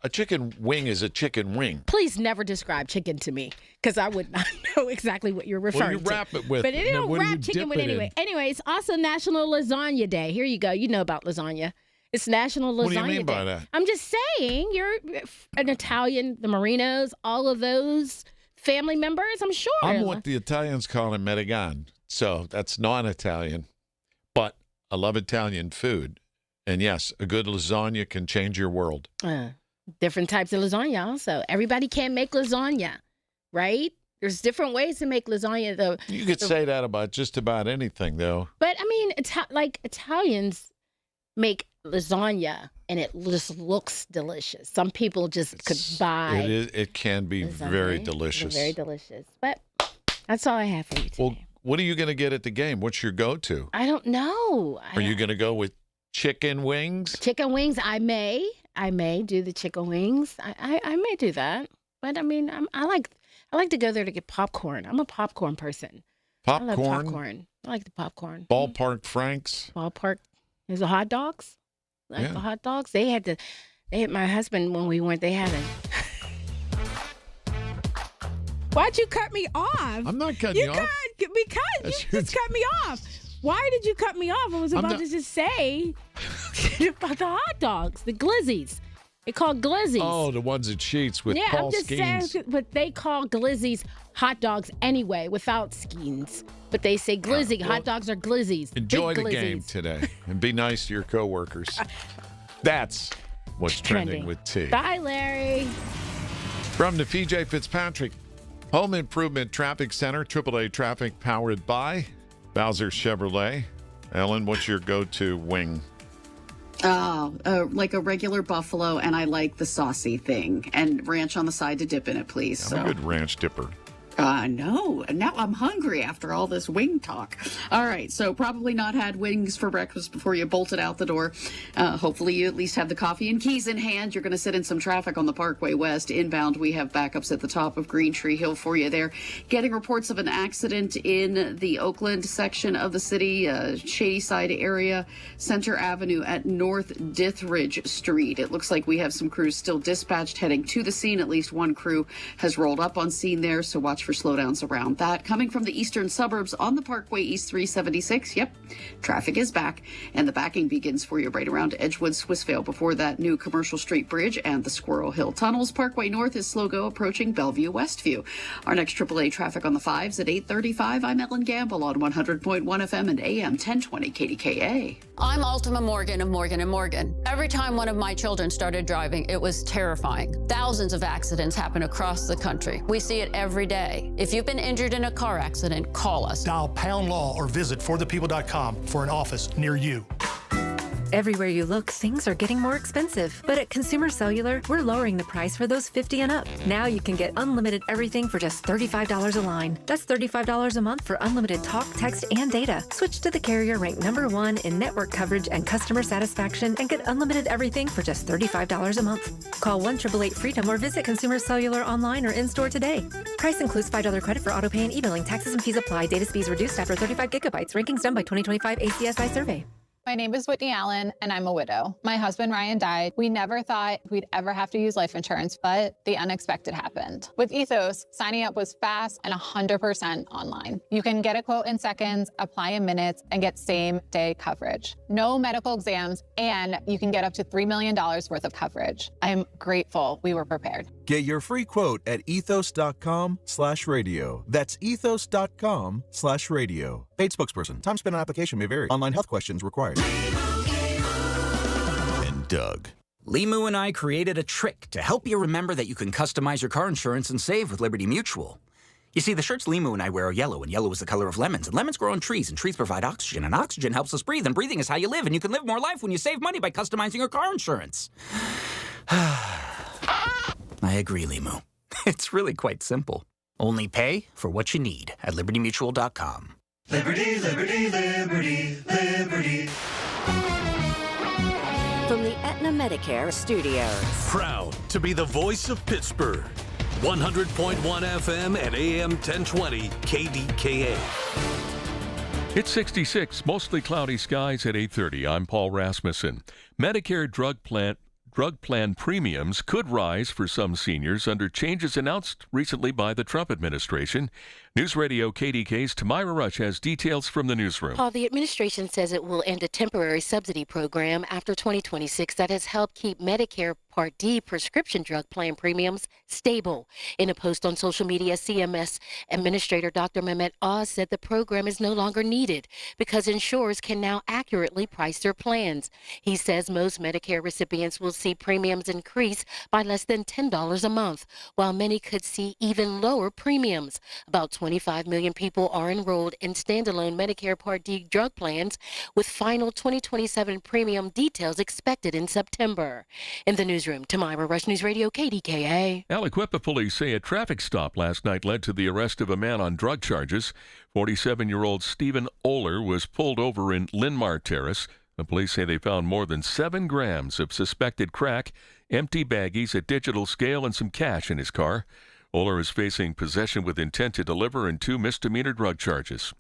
a chicken wing is a chicken wing. Please never describe chicken to me because I would not know exactly what you're referring to. Well, you wrap it with. But they don't wrap chicken with anyway. In? Anyway, it's also National Lasagna Day. Here you go. You know about lasagna. It's National Lasagna Day. What do you mean by that? I'm just saying you're an Italian, the Marinos, all of those family members, I'm sure. I'm what the Italians call a Merigan. So that's non-Italian. But I love Italian food. And yes, a good lasagna can change your world. Different types of lasagna also. Everybody can't make lasagna, right? There's different ways to make lasagna. You could say that about just about anything, though. But, I mean, Italians make lasagna, and it just looks delicious. Some people just could buy. It can be very delicious. Very delicious. But that's all I have for you today. Well, what are you going to get at the game? What's your go-to? I don't know. Are you going to go with chicken wings? Chicken wings, I may do the chicken wings. I may do that. But I mean, I like to go there to get popcorn. I'm a popcorn person. Popcorn. I love popcorn. I like the popcorn. Ballpark Franks. Ballpark. There's the hot dogs. The hot dogs. They had They hit my husband when we went. They had a... Why'd you cut me off? I'm not cutting you off. Because you just cut me off. Why did you cut me off? I was about to just say about the hot dogs, the glizzies. They call glizzies. Oh, the ones at Sheetz with Paul I'm just Skeens. saying, but they call glizzies hot dogs anyway, without Skeens. But they say glizzy. Hot dogs are glizzies. Enjoy Big the glizzies. game today and be nice to your coworkers. That's what's trending with T. Bye, Larry. From the PJ Fitzpatrick Home Improvement Traffic Center, AAA traffic powered by Bowser Chevrolet. Ellen, what's your go-to wing? Like a regular buffalo, and I like the saucy thing. And ranch on the side to dip in it, please. I'm a good ranch dipper. No. Now I'm hungry after all this wing talk. All right. So probably not had wings for breakfast before you bolted out the door. Hopefully you at least have the coffee and keys in hand. You're going to sit in some traffic on the Parkway West. Inbound, we have backups at the top of Green Tree Hill for you there. Getting reports of an accident in the Oakland section of the city, Shady Side area, Center Avenue at North Dithridge Street. It looks like we have some crews still dispatched heading to the scene. At least one crew has rolled up on scene there, so watch for slowdowns around that. Coming from the eastern suburbs on the Parkway East 376, yep, traffic is back, and the backing begins for you right around Edgewood, Swissvale before that new Commercial Street Bridge and the Squirrel Hill Tunnels. Parkway North is slow go approaching Bellevue Westview. Our next AAA traffic on the 5s at 8:35. I'm Ellen Gamble on 100.1 FM and AM 1020 KDKA. I'm Ultima Morgan of Morgan & Morgan. Every time one of my children started driving, it was terrifying. Thousands of accidents happen across the country. We see it every day. If you've been injured in a car accident, call us. Dial pound law or visit forthepeople.com for an office near you. Everywhere you look, things are getting more expensive. But at Consumer Cellular, we're lowering the price for those 50 and up. Now you can get unlimited everything for just $35 a line. That's $35 a month for unlimited talk, text, and data. Switch to the carrier ranked #1 in network coverage and customer satisfaction and get unlimited everything for just $35 a month. Call 1-888-FREEDOM or visit Consumer Cellular online or in-store today. Price includes $5 credit for autopay and e-billing. Taxes and fees apply. Data speeds reduced after 35 gigabytes. Rankings done by 2025 ACSI survey. My name is Whitney Allen, and I'm a widow. My husband, Ryan, died. We never thought we'd ever have to use life insurance, but the unexpected happened. With Ethos, signing up was fast and 100% online. You can get a quote in seconds, apply in minutes, and get same-day coverage. No medical exams, and you can get up to $3 million worth of coverage. I'm grateful we were prepared. Get your free quote at ethos.com/radio. That's ethos.com/radio. Paid spokesperson. Time spent on application may vary. Online health questions required. And Doug. Limu and I created a trick to help you remember that you can customize your car insurance and save with Liberty Mutual. You see, the shirts Limu and I wear are yellow, and yellow is the color of lemons, and lemons grow on trees, and trees provide oxygen, and oxygen helps us breathe, and breathing is how you live, and you can live more life when you save money by customizing your car insurance. I agree, Limu. It's really quite simple. Only pay for what you need at libertymutual.com. Liberty, liberty, liberty, liberty. From the Aetna Medicare studios. Proud to be the voice of Pittsburgh. 100.1 FM and AM 1020 KDKA. It's 66, mostly cloudy skies at 8:30. I'm Paul Rasmussen. Medicare drug plan premiums could rise for some seniors under changes announced recently by the Trump administration. News Radio KDK's Tamira Rush has details from the newsroom. Paul, the administration says it will end a temporary subsidy program after 2026 that has helped keep Medicare Part D prescription drug plan premiums stable. In a post on social media, CMS Administrator Dr. Mehmet Oz said the program is no longer needed because insurers can now accurately price their plans. He says most Medicare recipients will see premiums increase by less than $10 a month, while many could see even lower premiums. About 25 million people are enrolled in standalone Medicare Part D drug plans, with final 2027 premium details expected in September. In the newsroom, Tamira Rush, News Radio KDKA. Aliquippa police say a traffic stop last night led to the arrest of a man on drug charges. 47-year-old Stephen Oler was pulled over in Linmar Terrace. The police say they found more than 7 grams of suspected crack, empty baggies, a digital scale, and some cash in his car. Oler is facing possession with intent to deliver and 2 misdemeanor drug charges.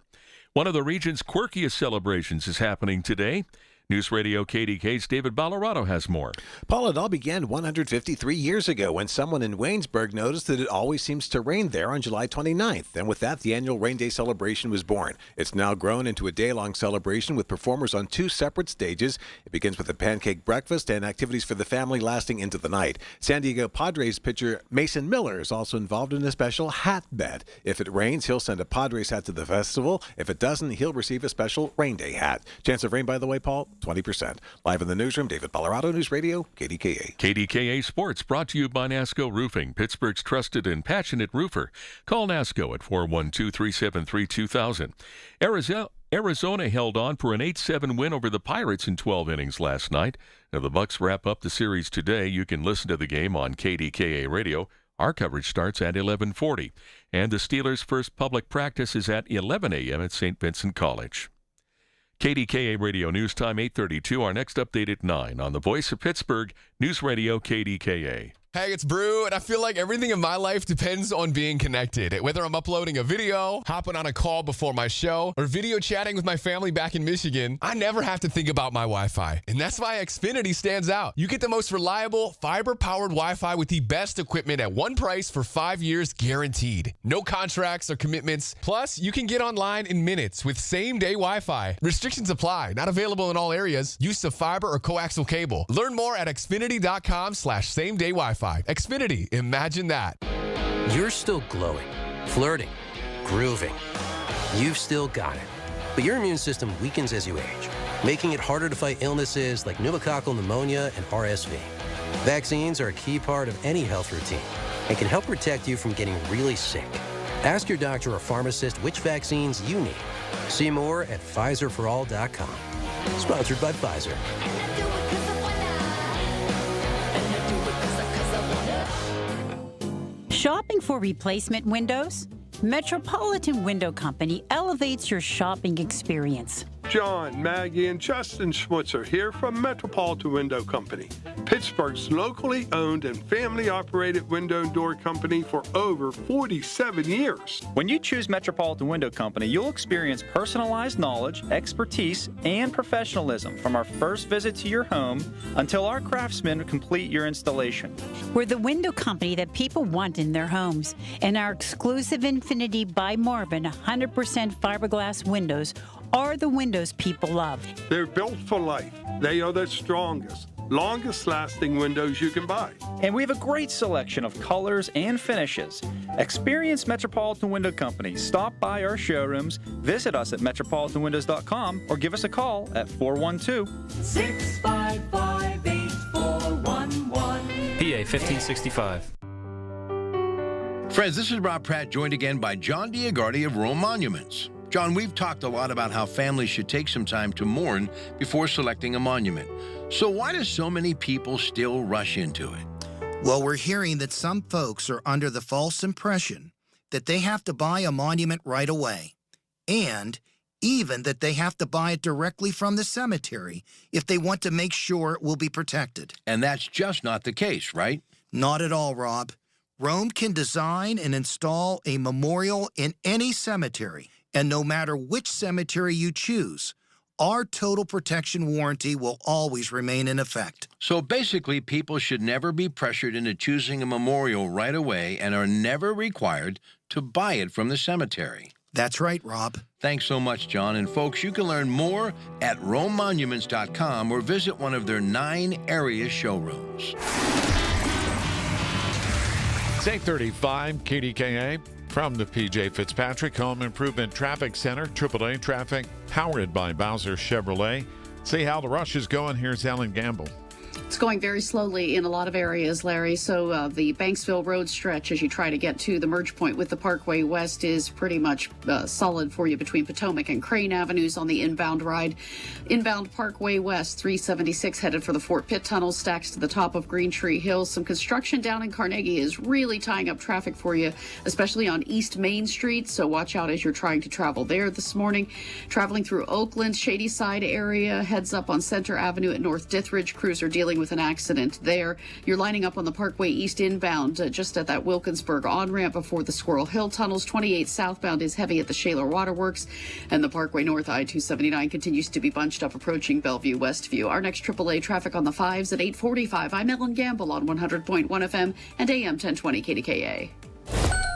One of the region's quirkiest celebrations is happening today. News Radio KDK's David Ballarado has more. Paul, it all began 153 years ago when someone in Waynesburg noticed that it always seems to rain there on July 29th. And with that, the annual Rain Day celebration was born. It's now grown into a day-long celebration with performers on 2 separate stages. It begins with a pancake breakfast and activities for the family lasting into the night. San Diego Padres pitcher Mason Miller is also involved in a special hat bet. If it rains, he'll send a Padres hat to the festival. If it doesn't, he'll receive a special Rain Day hat. Chance of rain, by the way, Paul, 20%. Live in the newsroom, David Ballarado, News Radio, KDKA. KDKA Sports brought to you by NASCO Roofing, Pittsburgh's trusted and passionate roofer. Call NASCO at 412-373-2000. Arizona held on for an 8-7 win over the Pirates in 12 innings last night. Now the Bucks wrap up the series today. You can listen to the game on KDKA Radio. Our coverage starts at 11:40. And the Steelers' first public practice is at 11 a.m. at St. Vincent College. KDKA Radio News Time 8:32. Our next update at 9 on the Voice of Pittsburgh, News Radio KDKA. Hey, it's Brew, and I feel like everything in my life depends on being connected. Whether I'm uploading a video, hopping on a call before my show, or video chatting with my family back in Michigan, I never have to think about my Wi-Fi. And that's why Xfinity stands out. You get the most reliable, fiber-powered Wi-Fi with the best equipment at one price for 5 years guaranteed. No contracts or commitments. Plus, you can get online in minutes with same-day Wi-Fi. Restrictions apply. Not available in all areas. Use of fiber or coaxial cable. Learn more at xfinity.com/same-day Wi-Fi. Xfinity, imagine that. You're still glowing, flirting, grooving. You've still got it. But your immune system weakens as you age, making it harder to fight illnesses like pneumococcal pneumonia and RSV. Vaccines are a key part of any health routine and can help protect you from getting really sick. Ask your doctor or pharmacist which vaccines you need. See more at PfizerForAll.com. Sponsored by Pfizer. Shopping for replacement windows? Metropolitan Window Company elevates your shopping experience. John, Maggie, and Justin Schmutzer here from Metropolitan Window Company, Pittsburgh's locally owned and family-operated window and door company for over 47 years. When you choose Metropolitan Window Company, you'll experience personalized knowledge, expertise, and professionalism from our first visit to your home until our craftsmen complete your installation. We're the window company that people want in their homes, and our exclusive Infinity by Marvin 100% fiberglass windows are the windows people love. They're built for life. They are the strongest, longest-lasting windows you can buy. And we have a great selection of colors and finishes. Experience Metropolitan Window Company. Stop by our showrooms, visit us at metropolitanwindows.com, or give us a call at 412-655-8411. PA 1565. Friends, this is Rob Pratt, joined again by John Diagardi of Rome Monuments. John, we've talked a lot about how families should take some time to mourn before selecting a monument. So why do so many people still rush into it? Well, we're hearing that some folks are under the false impression that they have to buy a monument right away, and even that they have to buy it directly from the cemetery if they want to make sure it will be protected. And that's just not the case, right? Not at all, Rob. Rome can design and install a memorial in any cemetery. And no matter which cemetery you choose, our total protection warranty will always remain in effect. So basically, people should never be pressured into choosing a memorial right away and are never required to buy it from the cemetery. That's right, Rob. Thanks so much, John. And folks, you can learn more at romemonuments.com or visit one of their 9 area showrooms. It's 8:35, KDKA. From the P.J. Fitzpatrick Home Improvement Traffic Center, AAA Traffic, powered by Bowser Chevrolet. See how the rush is going. Here's Ellen Gamble. It's going very slowly in a lot of areas, Larry. So the Banksville Road stretch, as you try to get to the merge point with the Parkway West, is pretty much solid for you between Potomac and Crane Avenues on the inbound ride. Inbound Parkway West, 376 headed for the Fort Pitt Tunnel, stacks to the top of Green Tree Hill. Some construction down in Carnegie is really tying up traffic for you, especially on East Main Street. So watch out as you're trying to travel there this morning. Traveling through Oakland, Shady Side area, heads up on Center Avenue at North Dithridge. Crews are dealing dealing with an accident there. You're lining up on the Parkway East inbound just at that Wilkinsburg on-ramp before the Squirrel Hill tunnels. 28 southbound is heavy at the Shaler Waterworks, and the Parkway North I-279 continues to be bunched up approaching Bellevue Westview. Our next AAA traffic on the 5s at 8:45. I'm Ellen Gamble on 100.1 FM and AM 1020 KDKA.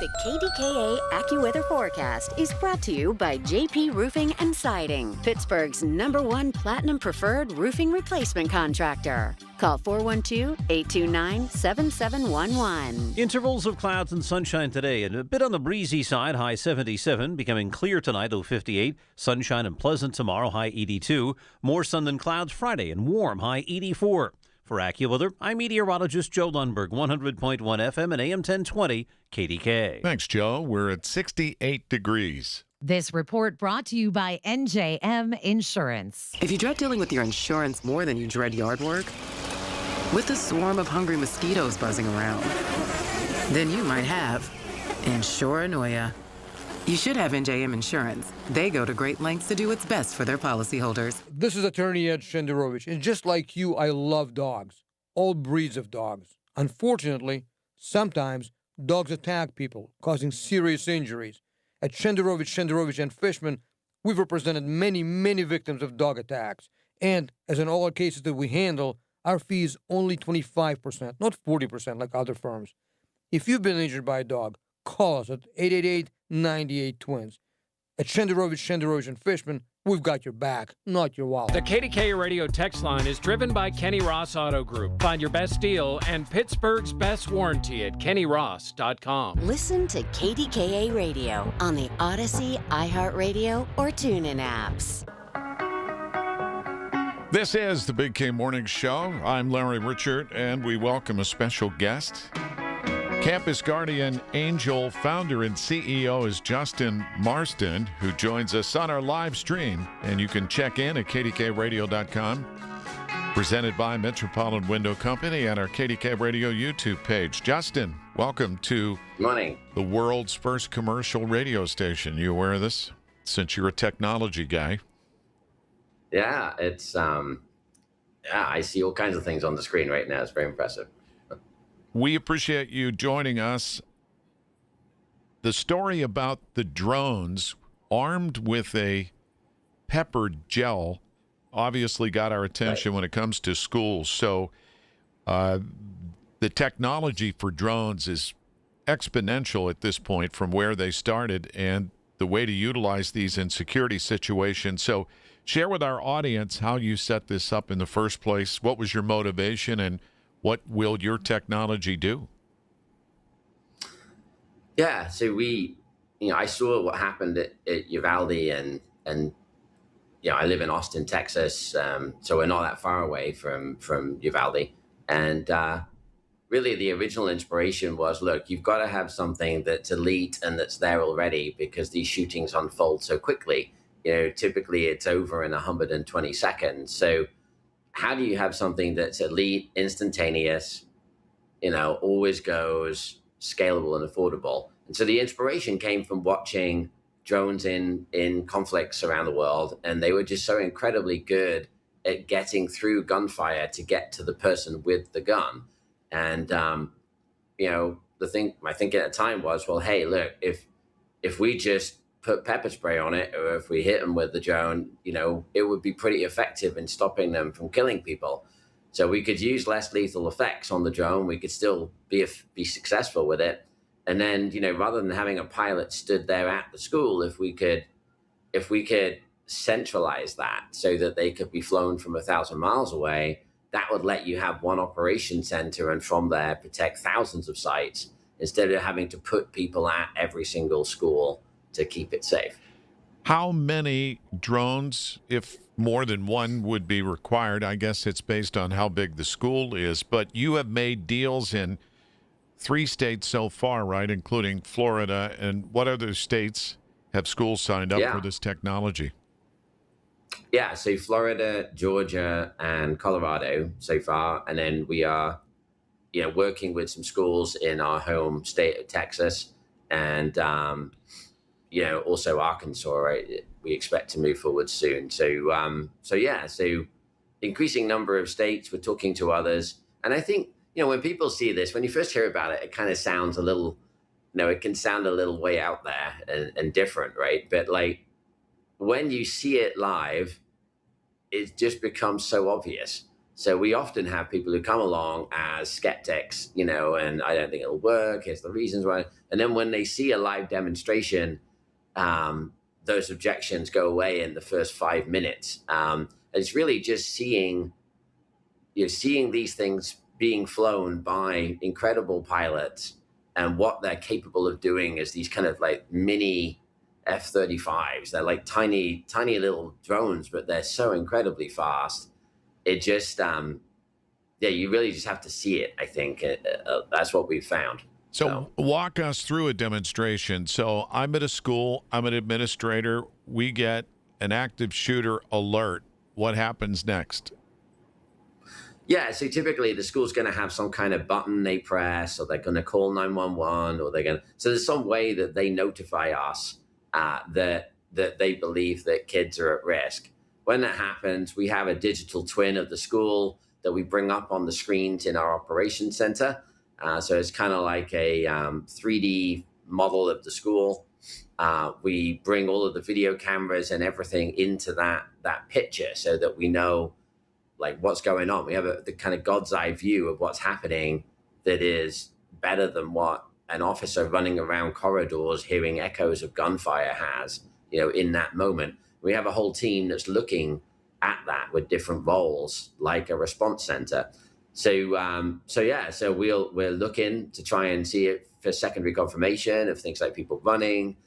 The KDKA AccuWeather forecast is brought to you by JP Roofing and Siding, Pittsburgh's #1 Platinum Preferred roofing replacement contractor. Call 412-829-7711. Intervals of clouds and sunshine today, and a bit on the breezy side, high 77, becoming clear tonight, low 58. Sunshine and pleasant tomorrow, high 82. More sun than clouds Friday and warm, high 84. For AccuWeather, I'm meteorologist Joe Lundberg, 100.1 FM and AM 1020 KDKA. Thanks, Joe. We're at 68 degrees. This report brought to you by NJM Insurance. If you dread dealing with your insurance more than you dread yard work, with a swarm of hungry mosquitoes buzzing around, then you might have insuranoia. You should have NJM Insurance. They go to great lengths to do what's best for their policyholders. This is Attorney Ed Shenderovich, and just like you, I love dogs. All breeds of dogs. Unfortunately, sometimes dogs attack people, causing serious injuries. At Shenderovich and Fishman, we've represented many, many victims of dog attacks. And, as in all our cases that we handle, our fee is only 25%, not 40% like other firms. If you've been injured by a dog, call us at 888-98-TWINS. At Shenderovich and Fishman, we've got your back, not your wallet. The KDKA radio text line is driven by Kenny Ross Auto Group. Find your best deal and Pittsburgh's best warranty at kennyross.com. Listen to KDKA Radio on the Odyssey, iHeartRadio, or TuneIn apps. This is the Big K Morning Show. I'm Larry Richert, and we welcome a special guest. Campus Guardian Angel founder and CEO is Justin Marston, who joins us on our live stream. And you can check in at kdkradio.com. Presented by Metropolitan Window Company and our KDK Radio YouTube page. Justin, welcome to Morning. The world's first commercial radio station. You aware of this? Since you're a technology guy. Yeah, it's I see all kinds of things on the screen right now. It's very impressive. We appreciate you joining us. The story about the drones armed with a pepper gel obviously got our attention when it comes to schools. So the technology for drones is exponential at this point from where they started and the way to utilize these in security situations. So share with our audience how you set this up in the first place. What was your motivation and what will your technology do? Yeah, so I saw what happened at Uvalde and I live in Austin, Texas, so we're not that far away from Uvalde. And really the original inspiration was, look, you've got to have something that's elite and that's there already because these shootings unfold so quickly. Typically it's over in 120 seconds. So how do you have something that's elite, instantaneous, always goes, scalable and affordable? And so the inspiration came from watching drones in conflicts around the world, and they were just so incredibly good at getting through gunfire to get to the person with the gun. And my thinking at the time was, well, hey, look, if we just put pepper spray on it, or if we hit them with the drone, it would be pretty effective in stopping them from killing people. So we could use less lethal effects on the drone. We could still be successful with it. And then, rather than having a pilot stood there at the school, if we could centralize that so that they could be flown from 1,000 miles away, that would let you have one operation center and from there protect thousands of sites instead of having to put people at every single school to keep it safe. How many drones, if more than one, would be required? I guess it's based on how big the school is, but you have made deals in 3 states so far, right, including Florida. And what other states have schools signed up for this technology? Yeah, so Florida, Georgia, and Colorado so far. And then we are, working with some schools in our home state of Texas and, also Arkansas, right? We expect to move forward soon. So increasing number of states. We're talking to others. And I think, when people see this, when you first hear about it, it kind of sounds a little, it can sound a little way out there and different, right? But like when you see it live, it just becomes so obvious. So we often have people who come along as skeptics, and I don't think it'll work. Here's the reasons why. And then when they see a live demonstration, those objections go away in the first 5 minutes. And it's really just seeing these things being flown by incredible pilots and what they're capable of doing as these kind of like mini F-35s. They're like tiny little drones, but they're so incredibly fast. It just, you really just have to see it, I think. That's what we've found. So walk us through a demonstration. So I'm at a school, I'm an administrator, we get an active shooter alert. What happens next? Yeah, so typically the school's going to have some kind of button they press, or they're going to call 911, or so there's some way that they notify us that they believe that kids are at risk. When that happens, we have a digital twin of the school that we bring up on the screens in our operations center. So it's kind of like a 3D model of the school. We bring all of the video cameras and everything into that picture so that we know like what's going on. We have the kind of God's eye view of what's happening that is better than what an officer running around corridors hearing echoes of gunfire has, in that moment. We have a whole team that's looking at that with different roles, like a response center. So we're looking to try and see it for secondary confirmation of things like people running,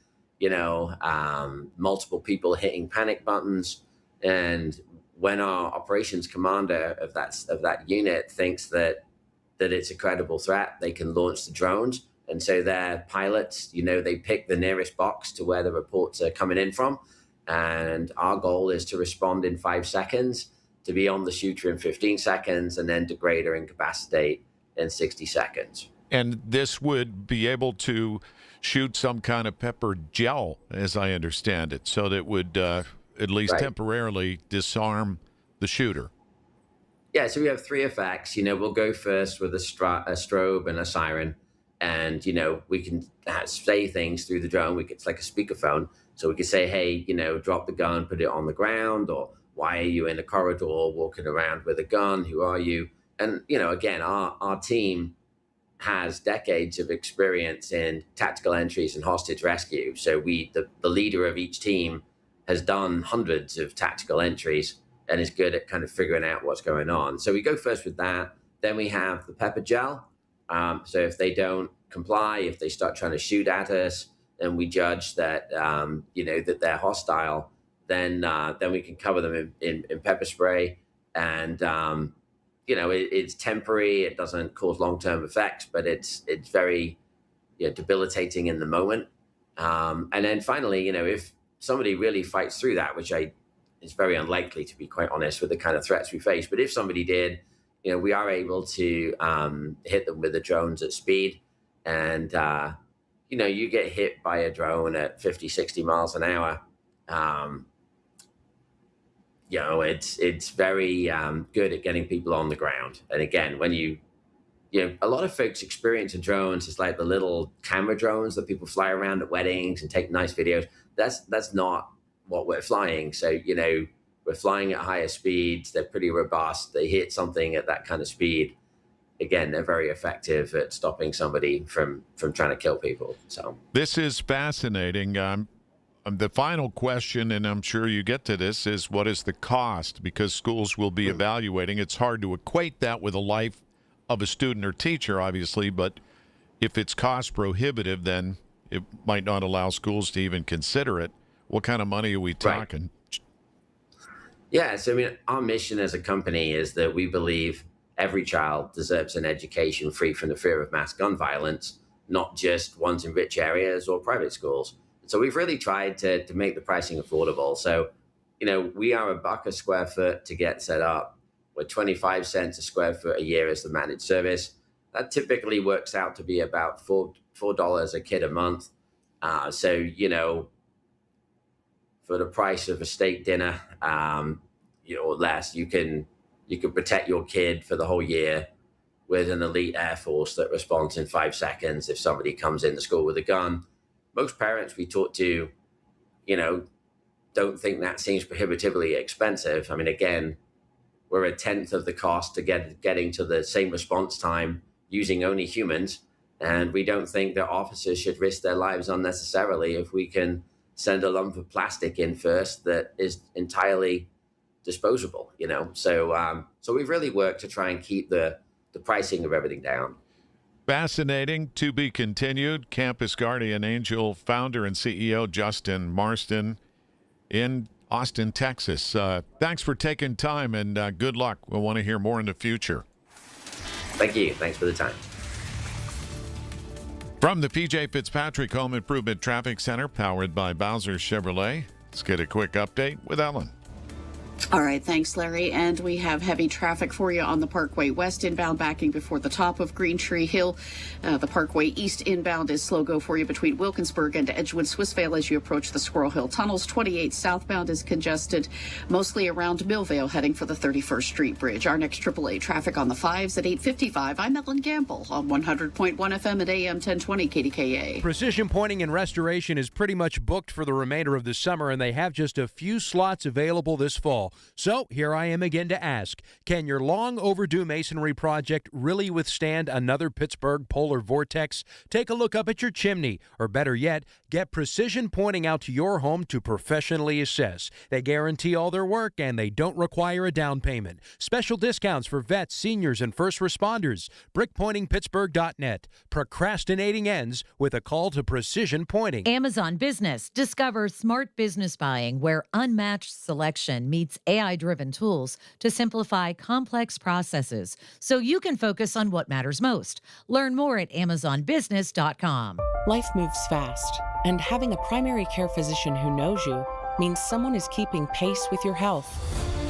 multiple people hitting panic buttons. And when our operations commander of that unit thinks that it's a credible threat, they can launch the drones. And so their pilots, they pick the nearest box to where the reports are coming in from. And our goal is to respond in 5 seconds, to be on the shooter in 15 seconds, and then degrade or incapacitate in 60 seconds. And this would be able to shoot some kind of pepper gel, as I understand it, so that it would at least temporarily disarm the shooter. Yeah, so we have 3 effects. We'll go first with a strobe and a siren. And, we can say things through the drone. It's like a speakerphone. So we can say, hey, drop the gun, put it on the ground, or why are you in a corridor walking around with a gun? Who are you? And, again, our team has decades of experience in tactical entries and hostage rescue. So the leader of each team has done hundreds of tactical entries and is good at kind of figuring out what's going on. So we go first with that. Then we have the pepper gel. So if they don't comply, if they start trying to shoot at us, and we judge that, that they're hostile, then we can cover them in pepper spray. And, it's temporary. It doesn't cause long-term effects, but it's very debilitating in the moment. And then finally, if somebody really fights through that, which is very unlikely, to be quite honest, with the kind of threats we face. But if somebody did, we are able to hit them with the drones at speed. And, you get hit by a drone at 50, 60 miles an hour. It's very good at getting people on the ground. And again, when a lot of folks experience a drones as like the little camera drones that people fly around at weddings and take nice videos. That's not what we're flying. So, we're flying at higher speeds. They're pretty robust. They hit something at that kind of speed. Again, they're very effective at stopping somebody from trying to kill people. So this is fascinating. The final question, and I'm sure you get to this, is what is the cost? Because schools will be evaluating. It's hard to equate that with the life of a student or teacher, obviously, but if it's cost prohibitive, then it might not allow schools to even consider it. What kind of money are we talking? Right. Yeah, so our mission as a company is that we believe every child deserves an education free from the fear of mass gun violence, not just ones in rich areas or private schools. So we've really tried to make the pricing affordable. So, we are $1 a square foot to get set up, with 25 cents a square foot a year as the managed service. That typically works out to be about $4 a kid a month. For the price of a steak dinner, or less, you can you could protect your kid for the whole year with an elite air force that responds in 5 seconds if somebody comes into school with a gun. Most parents we talk to, don't think that seems prohibitively expensive. I mean, again, we're a tenth of the cost to getting to the same response time using only humans. And we don't think that officers should risk their lives unnecessarily if we can send a lump of plastic in first that is entirely disposable, So we've really worked to try and keep the pricing of everything down. Fascinating. To be continued. Campus Guardian Angel founder and CEO Justin Marston in Austin, Texas. Thanks for taking time, and good luck. We'll want to hear more in the future. Thank you. Thanks for the time. From the P.J. Fitzpatrick Home Improvement Traffic Center, powered by Bowser Chevrolet, let's get a quick update with Ellen. All right, thanks, Larry. And we have heavy traffic for you on the Parkway West inbound, backing before the top of Green Tree Hill. The Parkway East inbound is slow go for you between Wilkinsburg and Edgewood Swissvale as you approach the Squirrel Hill tunnels. 28 southbound is congested, mostly around Millvale, heading for the 31st Street Bridge. Our next AAA traffic on the 5s at 8:55. I'm Ellen Gamble on 100.1 FM at AM 1020 KDKA. Precision Pointing and Restoration is pretty much booked for the remainder of the summer, and they have just a few slots available this fall. So here I am again to ask, can your long overdue masonry project really withstand another Pittsburgh polar vortex? Take a look up at your chimney, or better yet, get Precision Pointing out to your home to professionally assess. They guarantee all their work, and they don't require a down payment. Special discounts for vets, seniors, and first responders. BrickPointingPittsburgh.net. Procrastinating ends with a call to Precision Pointing. Amazon Business. Discover smart business buying where unmatched selection meets AI-driven tools to simplify complex processes so you can focus on what matters most. Learn more at AmazonBusiness.com. Life moves fast, and having a primary care physician who knows you means someone is keeping pace with your health.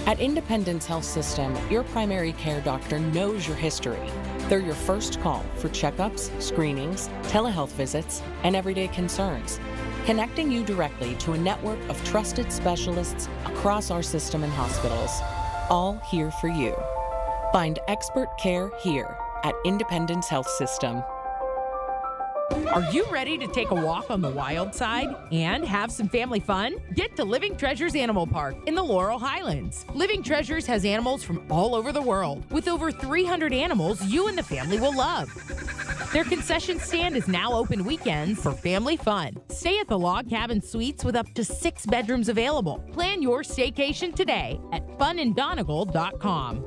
At Independence Health System, your primary care doctor knows your history. They're your first call for checkups, screenings, telehealth visits, and everyday concerns, connecting you directly to a network of trusted specialists across our system and hospitals, all here for you. Find expert care here at Independence Health System. Are you ready to take a walk on the wild side and have some family fun? Get to Living Treasures Animal Park in the Laurel Highlands. Living Treasures has animals from all over the world, with over 300 animals you and the family will love. Their concession stand is now open weekends for family fun. Stay at the Log Cabin Suites with up to 6 bedrooms available. Plan your staycation today at funanddonegal.com.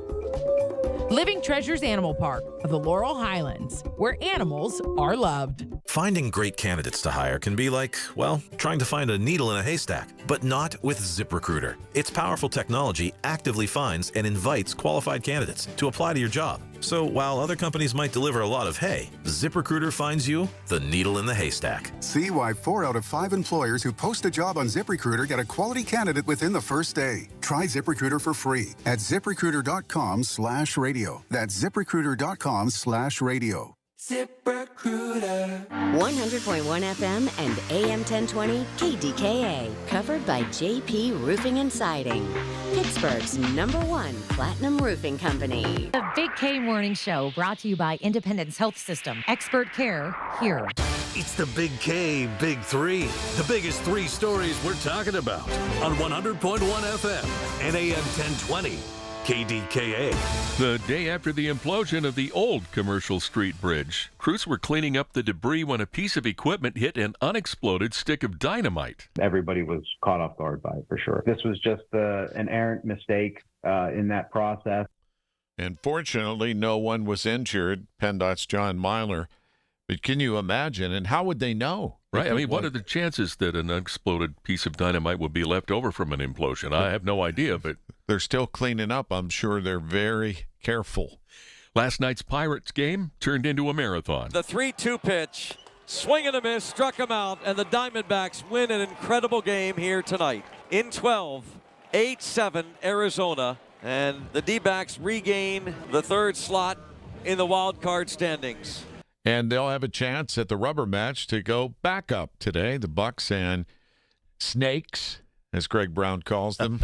Living Treasures Animal Park of the Laurel Highlands, where animals are loved. Finding great candidates to hire can be like, well, trying to find a needle in a haystack, but not with ZipRecruiter. Its powerful technology actively finds and invites qualified candidates to apply to your job. So while other companies might deliver a lot of hay, ZipRecruiter finds you the needle in the haystack. See why 4 out of 5 employers who post a job on ZipRecruiter get a quality candidate within the first day. Try ZipRecruiter for free at ZipRecruiter.com/radio. That's ZipRecruiter.com/radio. ZipRecruiter. 100.1 FM and AM 1020 KDKA. Covered by JP Roofing and Siding. Pittsburgh's #1 platinum roofing company. The Big K Morning Show brought to you by Independence Health System. Expert care here. It's the Big K Big Three. The biggest 3 stories we're talking about on 100.1 FM and AM 1020. KDKA. The day after the implosion of the old Commercial Street Bridge, crews were cleaning up the debris when a piece of equipment hit an unexploded stick of dynamite. Everybody was caught off guard by it, for sure. This was just an errant mistake in that process. And fortunately, no one was injured. PennDOT's John Myler. But can you imagine? And how would they know? Right. I mean, what are the chances that an unexploded piece of dynamite would be left over from an implosion? I have no idea, but they're still cleaning up. I'm sure they're very careful. Last night's Pirates game turned into a marathon. The 3-2 pitch, swing and a miss, struck him out, and the Diamondbacks win an incredible game here tonight. In 12, 8-7 Arizona, and the D-backs regain the 3rd slot in the wild card standings. And they'll have a chance at the rubber match to go back up today. The Bucks and Snakes, as Greg Brown calls them,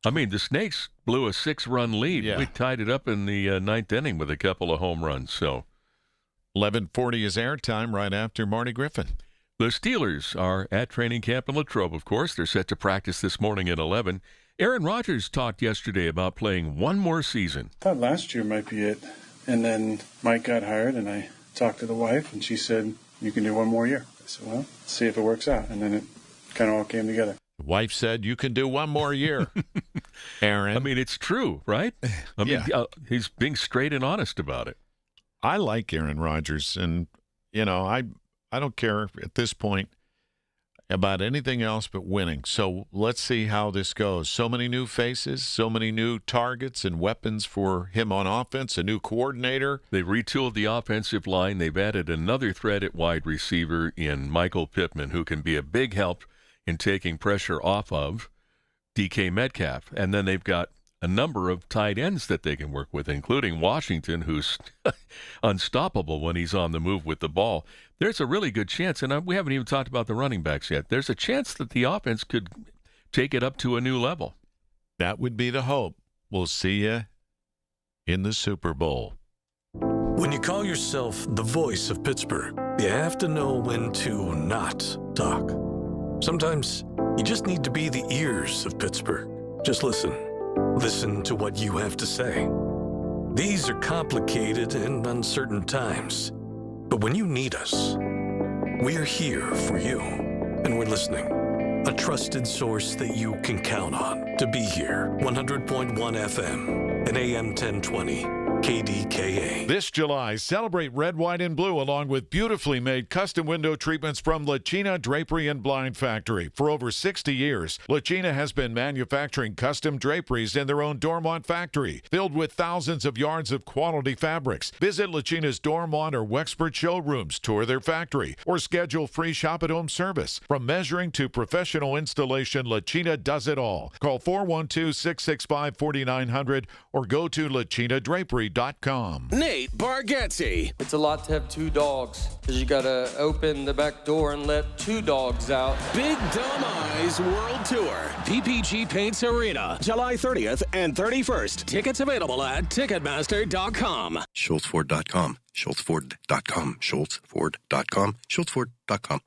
I mean, the Snakes blew a 6-run lead. Yeah. We tied it up in the ninth inning with a couple of home runs. So 11:40 is airtime right after Marty Griffin. the Steelers are at training camp in Latrobe, of course. They're set to practice this morning at 11. Aaron Rodgers talked yesterday about playing one more season. I thought last year might be it. And then Mike got hired, and I talked to the wife, and she said, you can do one more year. I said, well, let's see if it works out. And then it kind of all came together. The wife said, you can do one more year. Aaron. I mean, it's true, right? I mean, he's being straight and honest about it. I like Aaron Rodgers, and, you know, I don't care at this point about anything else but winning. So let's see how this goes. So many new faces, so many new targets and weapons for him on offense, a new coordinator. They retooled the offensive line. They've added another threat at wide receiver in Michael Pittman, who can be a big help in taking pressure off of DK Metcalf. And then they've got a number of tight ends that they can work with, including Washington, who's unstoppable when he's on the move with the ball. There's a really good chance, and we haven't even talked about the running backs yet. There's a chance that the offense could take it up to a new level. That would be the hope. We'll see you in the Super Bowl. When you call yourself the voice of Pittsburgh, you have to know when to not talk. Sometimes you just need to be the ears of Pittsburgh. Just listen. Listen to what you have to say. These are complicated and uncertain times. But when you need us, we are here for you. And we're listening. A trusted source that you can count on to be here. 100.1 FM and AM 1020. KDKA. This July, celebrate red, white, and blue along with beautifully made custom window treatments from Lachina Drapery and Blind Factory. For over 60 years, Lachina has been manufacturing custom draperies in their own Dormont factory, filled with thousands of yards of quality fabrics. Visit Lachina's Dormont or Wexford showrooms, tour their factory, or schedule free shop-at-home service. From measuring to professional installation, Lachina does it all. Call 412-665-4900 or go to lachinadrapery.com. Nate Bargatze. It's a lot to have two dogs because you got to open the back door and let two dogs out. Big Dumb Eyes World Tour. PPG Paints Arena, July 30th and 31st. Tickets available at Ticketmaster.com. SchultzFord.com. SchultzFord.com. SchultzFord.com. SchultzFord.com.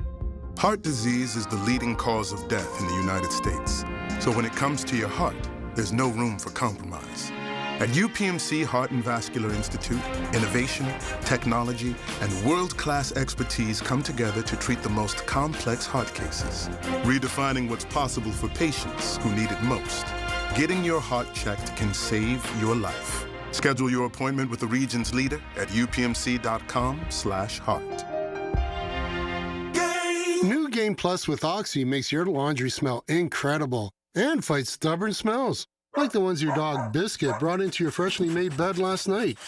Heart disease is the leading cause of death in the United States. So when it comes to your heart, there's no room for compromise. At UPMC Heart and Vascular Institute, innovation, technology, and world-class expertise come together to treat the most complex heart cases, redefining what's possible for patients who need it most. Getting your heart checked can save your life. Schedule your appointment with the region's leader at upmc.com/heart. New Game Plus with Oxy makes your laundry smell incredible and fights stubborn smells. Like the ones your dog Biscuit brought into your freshly made bed last night.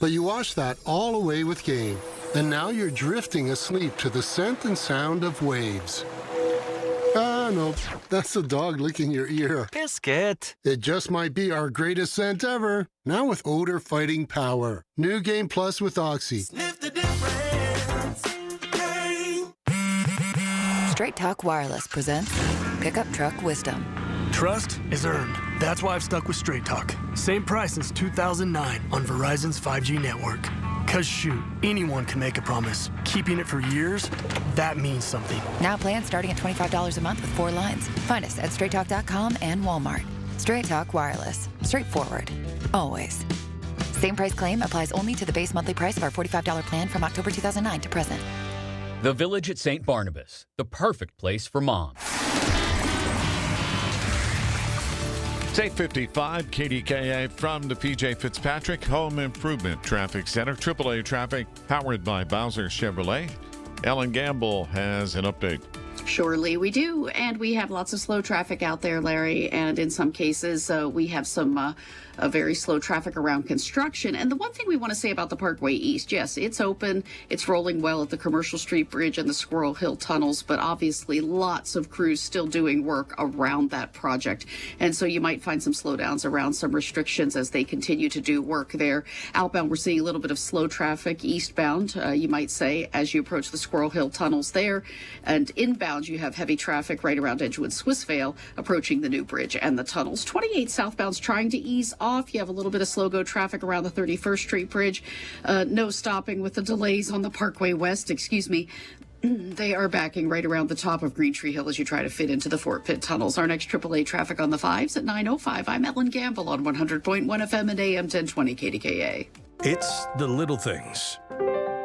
But you washed that all away with Game. And now you're drifting asleep to the scent and sound of waves. Ah, no, that's the dog licking your ear. Biscuit. It just might be our greatest scent ever. Now with odor-fighting power. New Game Plus with Oxy. Sniff the difference. Game. Straight Talk Wireless presents Pickup Truck Wisdom. Trust is earned. That's why I've stuck with Straight Talk. Same price since 2009 on Verizon's 5G network. Cause shoot, anyone can make a promise. Keeping it for years, that means something. Now plans starting at $25 a month with 4 lines. Find us at straighttalk.com and Walmart. Straight Talk Wireless. Straightforward. Always. Same price claim applies only to the base monthly price of our $45 plan from October 2009 to present. The Village at St. Barnabas. The perfect place for moms. It's 8:55 KDKA from the PJ Fitzpatrick Home Improvement Traffic Center. AAA traffic powered by Bowser Chevrolet. Ellen Gamble has an update. Surely we do. And we have lots of slow traffic out there, Larry. And in some cases, we have some very slow traffic around construction. And the one thing we want to say about the Parkway East, yes, it's open. It's rolling well at the Commercial Street Bridge and the Squirrel Hill tunnels. But obviously, lots of crews still doing work around that project. And so you might find some slowdowns around some restrictions as they continue to do work there. Outbound, we're seeing a little bit of slow traffic. Eastbound, you might say, as you approach the Squirrel Hill tunnels there. And inbound, northbound, you have heavy traffic right around Edgewood Swissvale approaching the new bridge and the tunnels. 28 southbound's trying to ease off. You have a little bit of slow-go traffic around the 31st Street Bridge. No stopping with the delays on the Parkway West, They are backing right around the top of Green Tree Hill as you try to fit into the Fort Pitt tunnels. Our next AAA traffic on the 5s at 9:05. I'm Ellen Gamble on 100.1 FM and AM 1020 KDKA. It's the little things.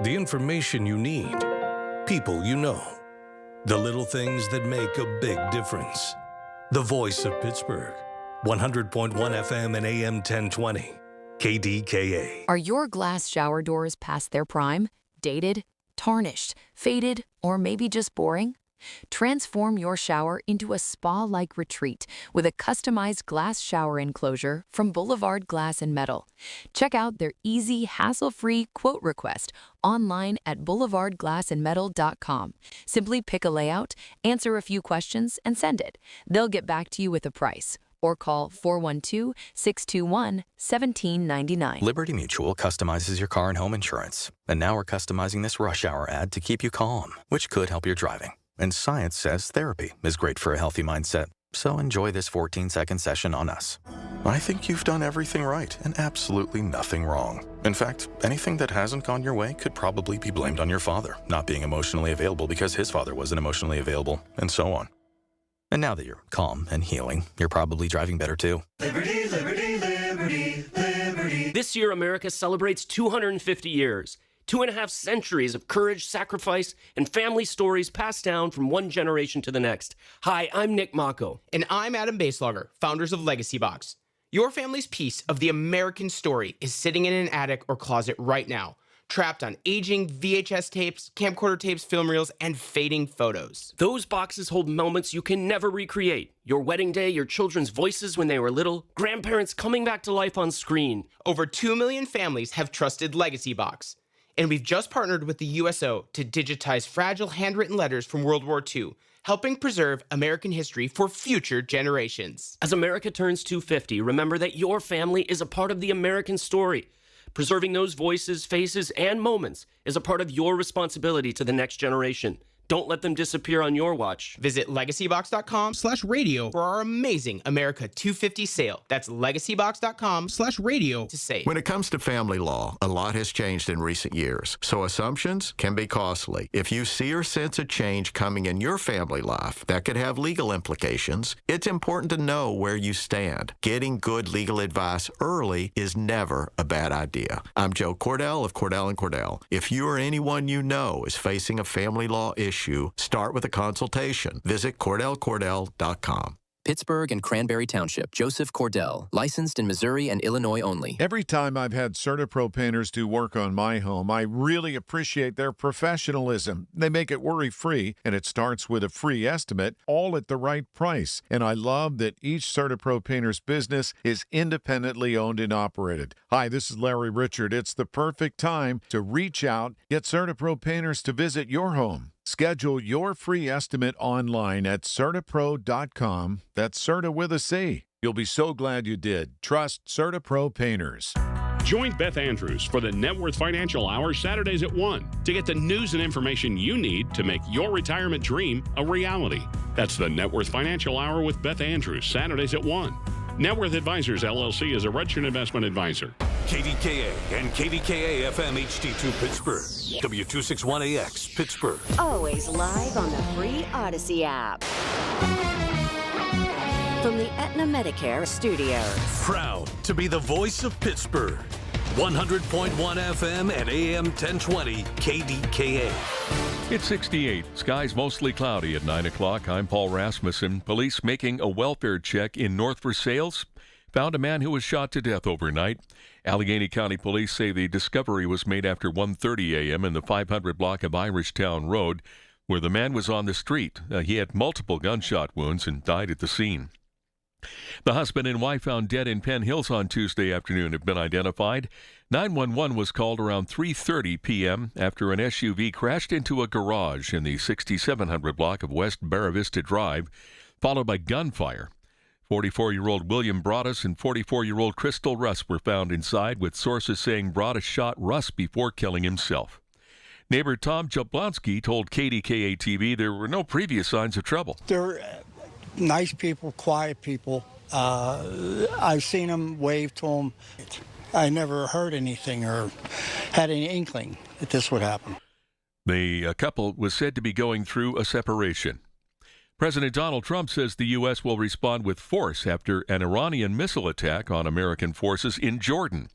The information you need. People you know. The little things that make a big difference. The voice of Pittsburgh. 100.1 FM and AM 1020 KDKA. Are your glass shower doors past their prime? Dated? Tarnished, faded, or maybe just boring? Transform your shower into a spa-like retreat with a customized glass shower enclosure from Boulevard Glass and Metal. Check out their easy, hassle-free quote request online at boulevardglassandmetal.com. Simply pick a layout, answer a few questions, and send it. They'll get back to you with a price. Or call 412-621-1799. Liberty Mutual customizes your car and home insurance. And now we're customizing this rush hour ad to keep you calm, which could help your driving. And science says therapy is great for a healthy mindset. So enjoy this 14-second session on us. I think you've done everything right and absolutely nothing wrong. In fact, anything that hasn't gone your way could probably be blamed on your father not being emotionally available because his father wasn't emotionally available, and so on. And now that you're calm and healing, you're probably driving better too. Liberty, liberty, liberty, liberty. This year, America celebrates 250 years. 2.5 centuries of courage, sacrifice, and family stories passed down from one generation to the next. Hi, I'm Nick Mako. And I'm Adam Baselogger, founders of Legacy Box. Your family's piece of the American story is sitting in an attic or closet right now, trapped on aging VHS tapes, camcorder tapes, film reels, and fading photos. Those boxes hold moments you can never recreate. Your wedding day, your children's voices when they were little, grandparents coming back to life on screen. Over 2 million families have trusted Legacy Box. And we've just partnered with the USO to digitize fragile handwritten letters from World War II, helping preserve American history for future generations. As America turns 250, remember that your family is a part of the American story. Preserving those voices, faces, and moments is a part of your responsibility to the next generation. Don't let them disappear on your watch. Visit legacybox.com/radio for our amazing America 250 sale. That's legacybox.com/radio to save. When it comes to family law, a lot has changed in recent years, so assumptions can be costly. If you see or sense a change coming in your family life that could have legal implications, it's important to know where you stand. Getting good legal advice early is never a bad idea. I'm Joe Cordell of Cordell & Cordell. If you or anyone you know is facing a family law issue, start with a consultation. Visit CordellCordell.com. Pittsburgh and Cranberry Township. Joseph Cordell. Licensed in Missouri and Illinois only. Every time I've had CertaPro painters do work on my home, I really appreciate their professionalism. They make it worry-free, and it starts with a free estimate, all at the right price. And I love that each CertaPro painter's business is independently owned and operated. Hi, this is Larry Richard. It's the perfect time to reach out, get CertaPro painters to visit your home. Schedule your free estimate online at CertaPro.com. That's Certa with a C. You'll be so glad you did. Trust CertaPro Painters. Join Beth Andrews for the Net Worth Financial Hour Saturdays at 1 to get the news and information you need to make your retirement dream a reality. That's the Net Worth Financial Hour with Beth Andrews, Saturdays at 1. Net Worth Advisors, LLC is a registered investment advisor. KDKA and KDKA-FM HD2 Pittsburgh. W261AX Pittsburgh. Always live on the free Odyssey app. From the Aetna Medicare studios. Proud to be the voice of Pittsburgh. 100.1 FM and AM 1020 KDKA. It's 68. Skies mostly cloudy at 9 o'clock. I'm Paul Rasmussen. Police making a welfare check in North Versailles found a man who was shot to death overnight. Allegheny County Police say the discovery was made after 1:30 a.m. in the 500 block of Irishtown Road, where the man was on the street. He had multiple gunshot wounds and died at the scene. The husband and wife found dead in Penn Hills on Tuesday afternoon have been identified. 911 was called around 3:30 p.m. after an SUV crashed into a garage in the 6700 block of West Barra Vista Drive, followed by gunfire. 44-year-old William Broadus and 44-year-old Crystal Russ were found inside, with sources saying Broadus shot Russ before killing himself. Neighbor Tom Jablonski told KDKA-TV there were no previous signs of trouble. They're nice people, quiet people. I've seen them, wave to them. I never heard anything or had any inkling that this would happen. The couple was said to be going through a separation. President Donald Trump says the U.S. will respond with force after an Iranian missile attack on American forces in Jordan.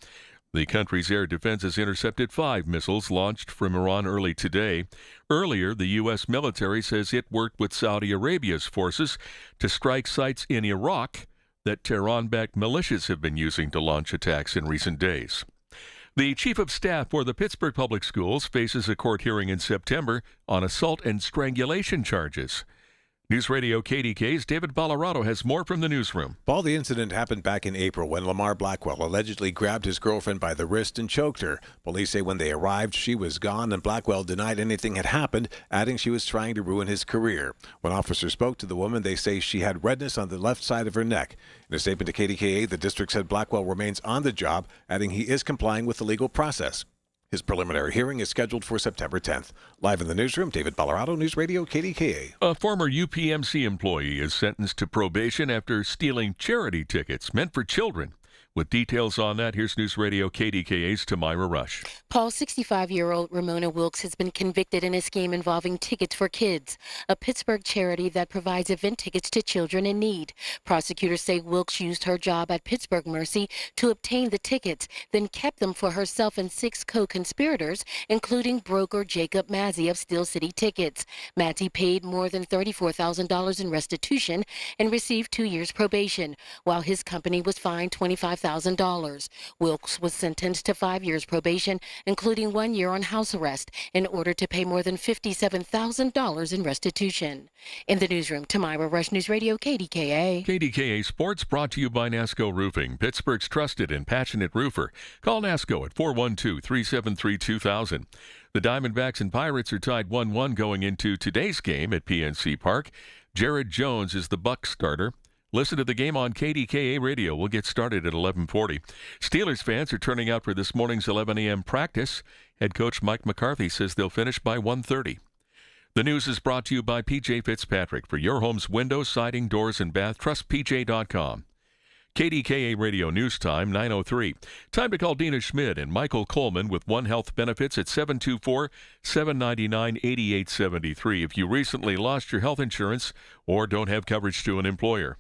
The country's air defense has intercepted 5 missiles launched from Iran early today. Earlier, the U.S. military says it worked with Saudi Arabia's forces to strike sites in Iraq that Tehran-backed militias have been using to launch attacks in recent days. The chief of staff for the Pittsburgh Public Schools faces a court hearing in September on assault and strangulation charges. News Radio KDK's David Ballarado has more from the newsroom. Paul, the incident happened back in April when Lamar Blackwell allegedly grabbed his girlfriend by the wrist and choked her. Police say when they arrived, she was gone, and Blackwell denied anything had happened, adding she was trying to ruin his career. When officers spoke to the woman, they say she had redness on the left side of her neck. In a statement to KDKA, the district said Blackwell remains on the job, adding he is complying with the legal process. His preliminary hearing is scheduled for September 10th. Live in the newsroom, David Ballarado, News Radio KDKA. A former UPMC employee is sentenced to probation after stealing charity tickets meant for children. With details on that, here's News Radio KDKA's Tamira Rush. Paul, 65-year-old Ramona Wilkes has been convicted in a scheme involving Tickets for Kids, a Pittsburgh charity that provides event tickets to children in need. Prosecutors say Wilkes used her job at Pittsburgh Mercy to obtain the tickets, then kept them for herself and 6 co-conspirators, including broker Jacob Mazzy of Steel City Tickets. Mazzy paid more than $34,000 in restitution and received 2 years probation, while his company was fined $25,000. Wilkes was sentenced to 5 years probation, including 1 year on house arrest, in order to pay more than $57,000 in restitution. In the newsroom, Tamira Rush, News Radio KDKA. KDKA Sports brought to you by NASCO Roofing, Pittsburgh's trusted and passionate roofer. Call NASCO at 412-373-2000. The Diamondbacks and Pirates are tied 1-1 going into today's game at PNC Park. Jared Jones is the Bucs starter. Listen to the game on KDKA Radio. We'll get started at 11:40. Steelers fans are turning out for this morning's 11 a.m. practice. Head coach Mike McCarthy says they'll finish by 1:30. The news is brought to you by PJ Fitzpatrick. For your home's windows, siding, doors, and bath, trust PJ.com. KDKA Radio News Time, 9:03. Time to call Dina Schmidt and Michael Coleman with One Health Benefits at 724-799-8873 if you recently lost your health insurance or don't have coverage to an employer.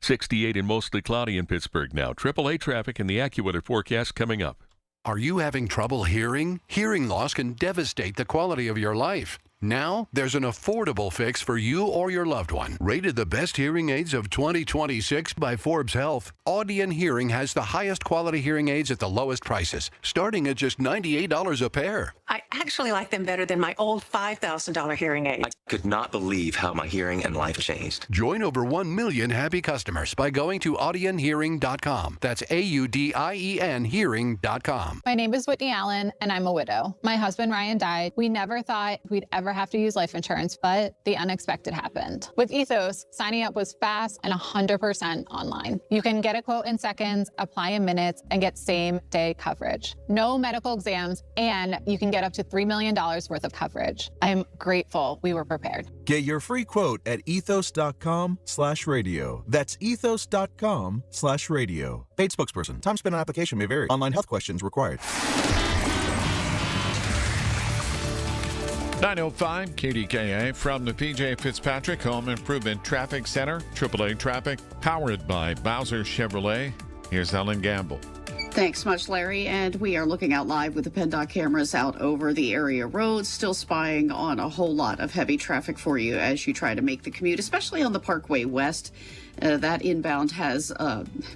68 and mostly cloudy in Pittsburgh now. AAA traffic and the AccuWeather forecast coming up. Are you having trouble hearing? Hearing loss can devastate the quality of your life. Now, there's an affordable fix for you or your loved one. Rated the best hearing aids of 2026 by Forbes Health, Audion Hearing has the highest quality hearing aids at the lowest prices, starting at just $98 a pair. I actually like them better than my old $5,000 hearing aid. I could not believe how my hearing and life changed. Join over 1 million happy customers by going to audionhearing.com. That's AUDIEN hearing.com. My name is Whitney Allen, and I'm a widow. My husband, Ryan, died. We never thought we'd ever have to use life insurance, but the unexpected happened. With Ethos, signing up was fast and 100% online. You can get a quote in seconds, apply in minutes, and get same-day coverage. No medical exams, and you can get up to $3 million worth of coverage. I'm grateful we were prepared. Get your free quote at ethos.com/radio. That's ethos.com/radio. Paid spokesperson. Time spent on application may vary. Online health questions required. 9:05 KDKA from the PJ Fitzpatrick Home Improvement Traffic Center. AAA traffic powered by Bowser Chevrolet. Here's Ellen Gamble. Thanks much, Larry. And we are looking out live with the PennDOT cameras out over the area roads, still spying on a whole lot of heavy traffic for you as you try to make the commute, especially on the Parkway West. That inbound has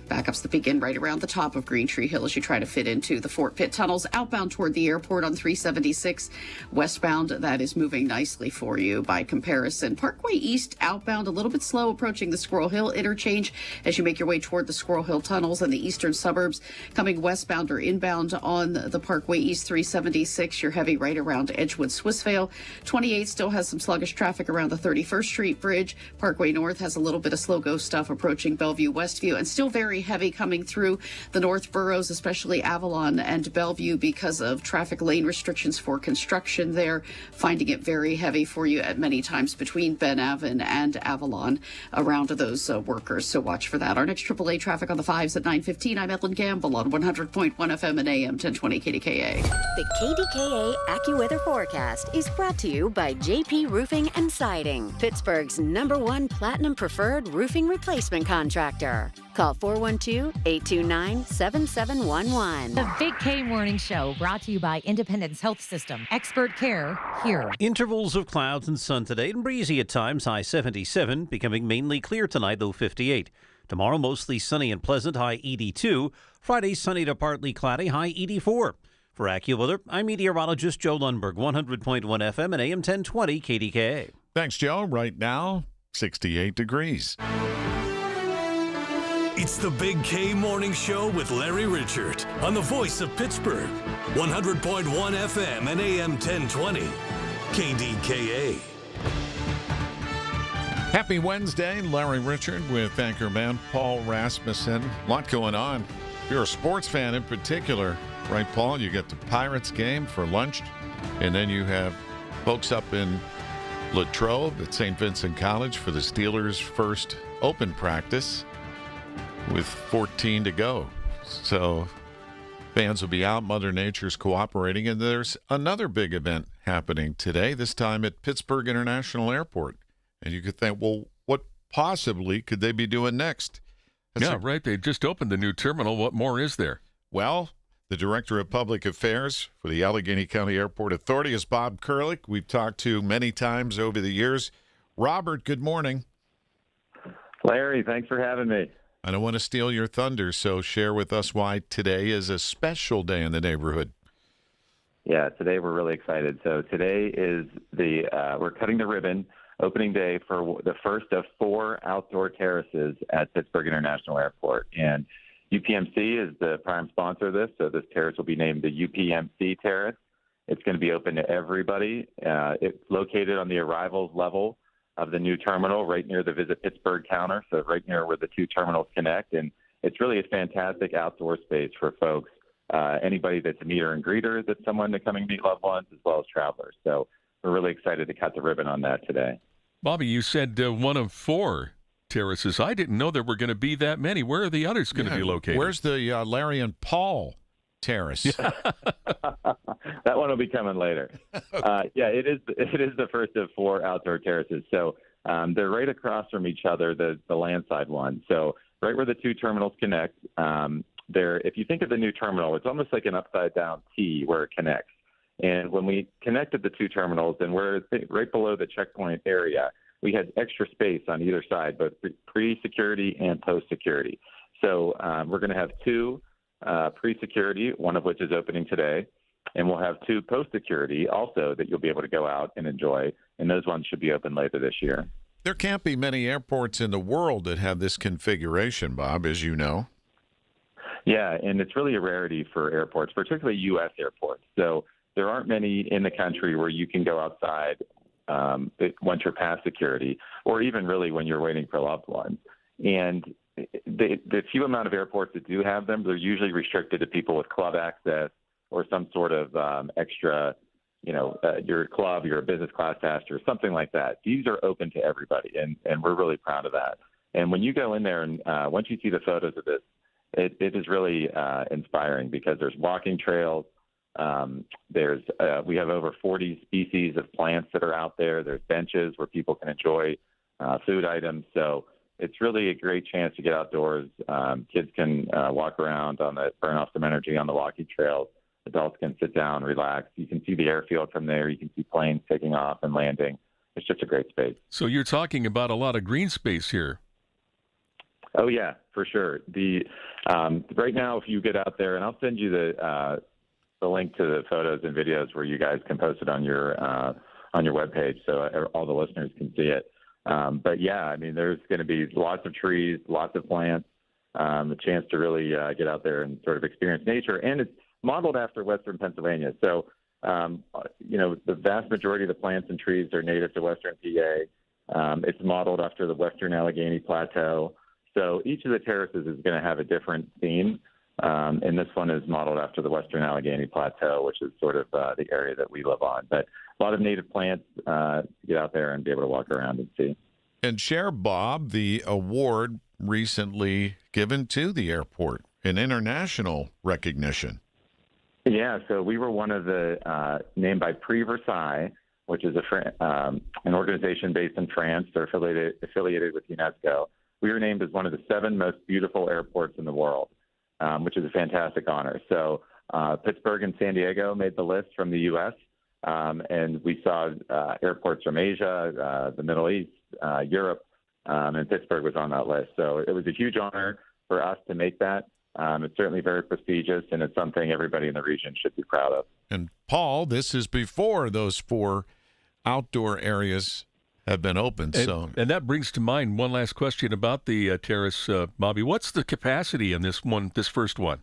backups that begin right around the top of Green Tree Hill as you try to fit into the Fort Pitt tunnels. Outbound toward the airport on 376. Westbound, that is moving nicely for you by comparison. Parkway East outbound a little bit slow approaching the Squirrel Hill interchange as you make your way toward the Squirrel Hill tunnels and the eastern suburbs. Coming coming westbound or inbound on the Parkway East 376. You're heavy right around Edgewood, Swissvale. 28 still has some sluggish traffic around the 31st Street Bridge. Parkway North has a little bit of slow-go stuff approaching Bellevue, Westview, and still very heavy coming through the North boroughs, especially Avalon and Bellevue, because of traffic lane restrictions for construction there. Finding it very heavy for you at many times between Ben Avon and Avalon around those workers. So watch for that. Our next AAA traffic on the 5s at 9:15. I'm Ellen Gamble on 100.1 FM and AM 1020 KDKA. The KDKA AccuWeather forecast is brought to you by JP Roofing and Siding, Pittsburgh's #1 Platinum Preferred Roofing Replacement Contractor. Call 412-829-7711. The Big K Morning Show brought to you by Independence Health System. Expert care here. Intervals of clouds and sun today and breezy at times, high 77, becoming mainly clear tonight, low 58. Tomorrow, mostly sunny and pleasant, high 82. Friday, sunny to partly cloudy, high 84. For AccuWeather, I'm meteorologist Joe Lundberg, 100.1 FM and AM 1020 KDKA. Thanks, Joe. Right now, 68 degrees. It's the Big K Morning Show with Larry Richert on the Voice of Pittsburgh, 100.1 FM and AM 1020, KDKA. Happy Wednesday. Larry Richert with anchorman Paul Rasmussen. A lot going on. If you're a sports fan in particular, right, Paul? You get the Pirates game for lunch, and then you have folks up in Latrobe at St. Vincent College for the Steelers' first open practice with 14 to go. So fans will be out. Mother Nature's cooperating. And there's another big event happening today, this time at Pittsburgh International Airport. And you could think, well, what possibly could they be doing next? Right. They just opened the new terminal. What more is there? Well, the Director of Public Affairs for the Allegheny County Airport Authority is Bob Kurlick. We've talked to many times over the years. Robert, good morning. Larry, thanks for having me. I don't want to steal your thunder, so share with us why today is a special day in the neighborhood. Yeah, today we're really excited. So today is we're cutting the ribbon, opening day for the first of 4 outdoor terraces at Pittsburgh International Airport. And UPMC is the prime sponsor of this, so this terrace will be named the UPMC Terrace. It's going to be open to everybody. It's located on the arrivals level of the new terminal right near the Visit Pittsburgh counter, so right near where the 2 terminals connect. And it's really a fantastic outdoor space for folks, anybody that's a meter and greeter, that's someone to come and meet loved ones, as well as travelers. So we're really excited to cut the ribbon on that today. Bobby, you said one of 4 terraces. I didn't know there were going to be that many. Where are the others going to be located? Where's the Larry and Paul terrace? That one will be coming later. It is the first of 4 outdoor terraces. So they're right across from each other, the landside one. So right where the 2 terminals connect, if you think of the new terminal, it's almost like an upside down T where it connects. And when we connected the 2 terminals, and we're right below the checkpoint area, we had extra space on either side, both pre-security and post-security. So we're going to have 2 pre-security, one of which is opening today, and we'll have 2 post-security also that you'll be able to go out and enjoy, and those ones should be open later this year. There can't be many airports in the world that have this configuration, Bob, as you know. Yeah, and it's really a rarity for airports, particularly U.S. airports. So there aren't many in the country where you can go outside once you're past security, or even really when you're waiting for loved ones. And the few amount of airports that do have them, they're usually restricted to people with club access or some sort of extra, your club, you're a business class passenger, something like that. These are open to everybody, and we're really proud of that. And when you go in there and once you see the photos of this, it is really inspiring because there's walking trails. We have over 40 species of plants that are out there. There's benches where people can enjoy food items. So it's really a great chance to get outdoors. Kids can walk around burn off some energy on the walking trails. Adults can sit down, relax. You can see the airfield from there. You can see planes taking off and landing. It's just a great space. So you're talking about a lot of green space here. Oh, yeah, for sure. Right now, if you get out there, and I'll send you the link to the photos and videos where you guys can post it on your webpage so all the listeners can see it. But yeah, I mean, there's going to be lots of trees, lots of plants. a chance to really get out there and sort of experience nature. And it's modeled after Western Pennsylvania. So, the vast majority of the plants and trees are native to Western PA. It's modeled after the Western Allegheny Plateau. So each of the terraces is going to have a different theme. And this one is modeled after the Western Allegheny Plateau, which is sort of the area that we live on. But a lot of native plants to get out there and be able to walk around and see. And share, Bob, the award recently given to the airport, an international recognition. Yeah, so we were one of the named by Prix Versailles, which is an organization based in France. They're affiliated with UNESCO. We were named as one of the 7 most beautiful airports in the world, which is a fantastic honor. So Pittsburgh and San Diego made the list from the U.S., and we saw airports from Asia, the Middle East, Europe, and Pittsburgh was on that list. So it was a huge honor for us to make that. It's certainly very prestigious, and it's something everybody in the region should be proud of. And, Paul, this is before those 4 outdoor areas have been opened. And that brings to mind one last question about the terrace, Bobby. What's the capacity in this first one?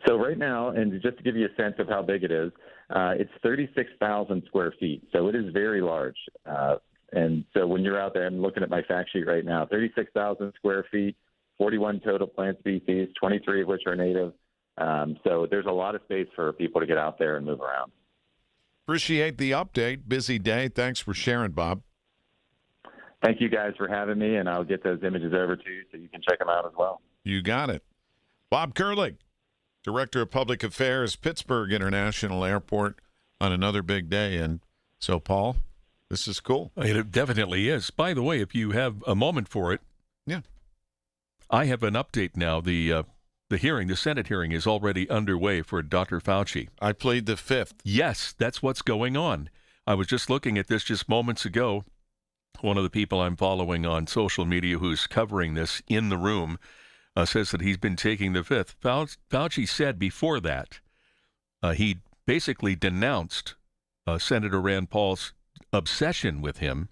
So right now, and just to give you a sense of how big it is, it's 36,000 square feet. So it is very large. And so when you're out there, I'm looking at my fact sheet right now, 36,000 square feet, 41 total plant species, 23 of which are native. So there's a lot of space for people to get out there and move around. Appreciate the update. Busy day. Thanks for sharing, Bob. Thank you guys for having me, and I'll get those images over to you so you can check them out as well. You got it. Bob Kurlig, Director of Public Affairs, Pittsburgh International Airport, on another big day. And so, Paul, this is cool. It definitely is. By the way, if you have a moment for it, yeah, I have an update now. The hearing, the Senate hearing, is already underway for Dr. Fauci. I plead the fifth. Yes, that's what's going on. I was just looking at this just moments ago. One of the people I'm following on social media who's covering this in the room says that he's been taking the fifth. Fauci said before that he basically denounced Senator Rand Paul's obsession with him.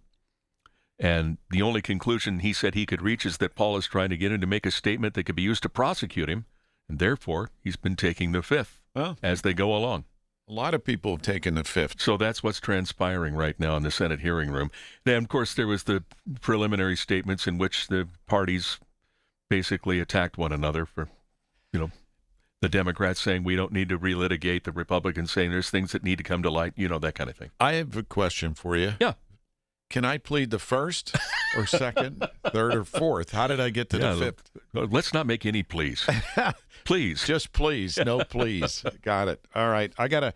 And the only conclusion he said he could reach is that Paul is trying to get him to make a statement that could be used to prosecute him, and therefore he's been taking the fifth as they go along. A lot of people have taken the fifth. So that's what's transpiring right now in the Senate hearing room. Then, of course, there was the preliminary statements in which the parties basically attacked one another for, the Democrats saying we don't need to relitigate, the Republicans saying there's things that need to come to light, that kind of thing. I have a question for you. Yeah. Can I plead the first or second, third or fourth? How did I get to the fifth? Let's not make any pleas. Please. Just please. No please. Got it. All right. I got to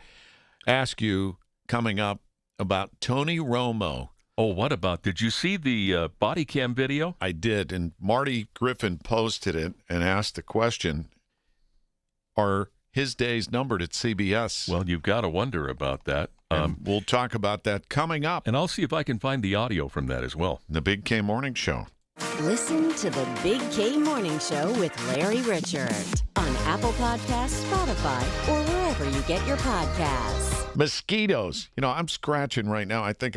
ask you coming up about Tony Romo. Oh, what about? Did you see the body cam video? I did. And Marty Griffin posted it and asked the question, are his days numbered at CBS? Well, you've got to wonder about that. We'll talk about that coming up. And I'll see if I can find the audio from that as well. The Big K Morning Show. Listen to the Big K Morning Show with Larry Richert on Apple Podcasts, Spotify, or wherever you get your podcasts. Mosquitoes. I'm scratching right now. I think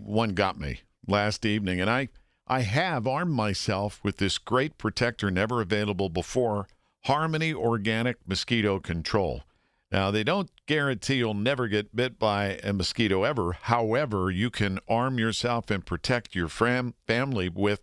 one got me last evening, and I have armed myself with this great protector never available before, Harmony Organic Mosquito Control. Now, they don't guarantee you'll never get bit by a mosquito ever. However, you can arm yourself and protect your family with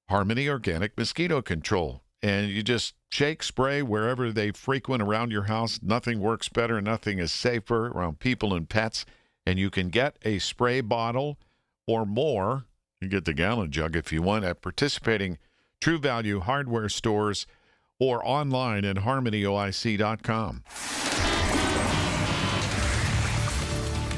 Harmony Organic Mosquito Control. And you just shake, spray wherever they frequent around your house. Nothing works better. Nothing is safer around people and pets. And you can get a spray bottle or more. You get the gallon jug if you want at participating True Value hardware stores or online at harmonyoic.com.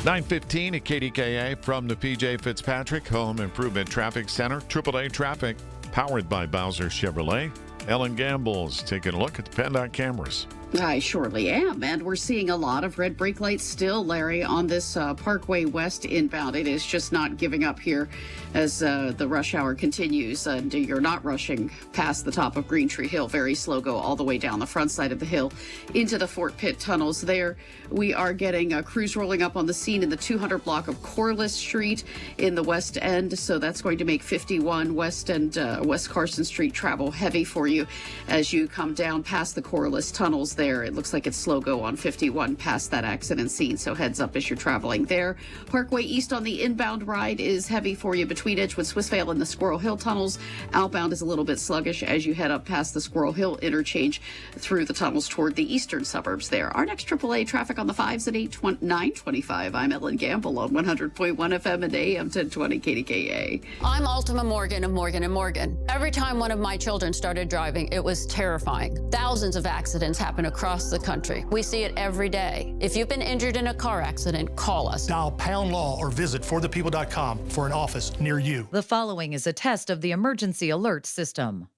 9:15 at KDKA from the PJ Fitzpatrick Home Improvement Traffic Center. AAA Traffic, powered by Bowser Chevrolet. Ellen Gamble's taking a look at the PennDOT cameras. I surely am, and we're seeing a lot of red brake lights still, Larry, on this Parkway West inbound. It is just not giving up here as the rush hour continues, and you're not rushing past the top of Green Tree Hill. Very slow go all the way down the front side of the hill into the Fort Pitt tunnels there. We are getting crews rolling up on the scene in the 200 block of Corliss Street in the West End, so that's going to make 51 West and West Carson Street travel heavy for you as you come down past the Corliss tunnels there. It looks like it's slow go on 51 past that accident scene, so heads up as you're traveling there. Parkway East on the inbound ride is heavy for you between Edgewood, Swissvale, and the Squirrel Hill tunnels. Outbound is a little bit sluggish as you head up past the Squirrel Hill interchange through the tunnels toward the eastern suburbs there. Our next AAA traffic on the 5s at 9:25. I'm Ellen Gamble on 100.1 FM and AM 1020 KDKA. I'm Ultima Morgan of Morgan & Morgan. Every time one of my children started driving, it was terrifying. Thousands of accidents happen across the country. We see it every day. If you've been injured in a car accident, call us. Dial pound law or visit forthepeople.com for an office near you. The following is a test of the emergency alert system.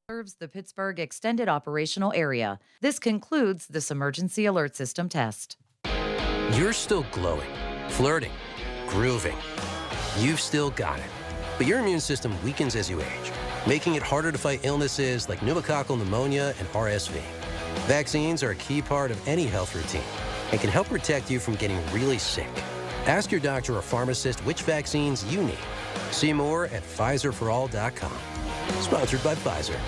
Serves the Pittsburgh Extended Operational Area. This concludes this emergency alert system test. You're still glowing, flirting, grooving. You've still got it. But your immune system weakens as you age, making it harder to fight illnesses like pneumococcal pneumonia and RSV. Vaccines are a key part of any health routine and can help protect you from getting really sick. Ask your doctor or pharmacist which vaccines you need. See more at PfizerForAll.com. Sponsored by Pfizer.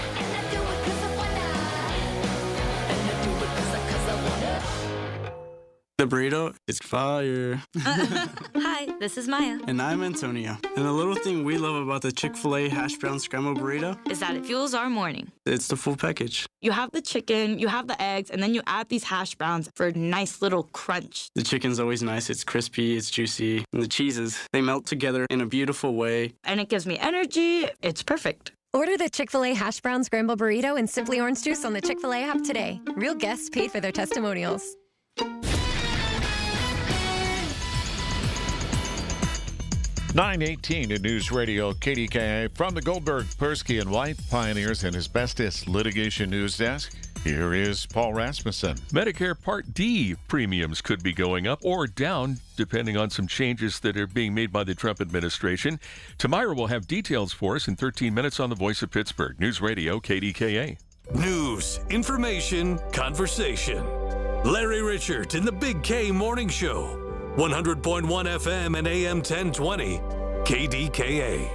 The burrito is fire. Hi, this is Maya. And I'm Antonio. And the little thing we love about the Chick-fil-A hash brown scrambled burrito is that it fuels our morning. It's the full package. You have the chicken, you have the eggs, and then you add these hash browns for a nice little crunch. The chicken's always nice. It's crispy, it's juicy. And the cheeses, they melt together in a beautiful way. And it gives me energy. It's perfect. Order the Chick-fil-A hash brown scramble burrito and Simply Orange Juice on the Chick-fil-A app today. Real guests paid for their testimonials. (9:18) in News Radio KDKA from the Goldberg, Persky and White Pioneers and Asbestos Litigation News Desk. Here is Paul Rasmussen. Medicare Part D premiums could be going up or down depending on some changes that are being made by the Trump administration. Tamira will have details for us in 13 minutes on the Voice of Pittsburgh. News Radio KDKA. News, information, conversation. Larry Richert in the Big K Morning Show. 100.1 FM and AM 1020 KDKA.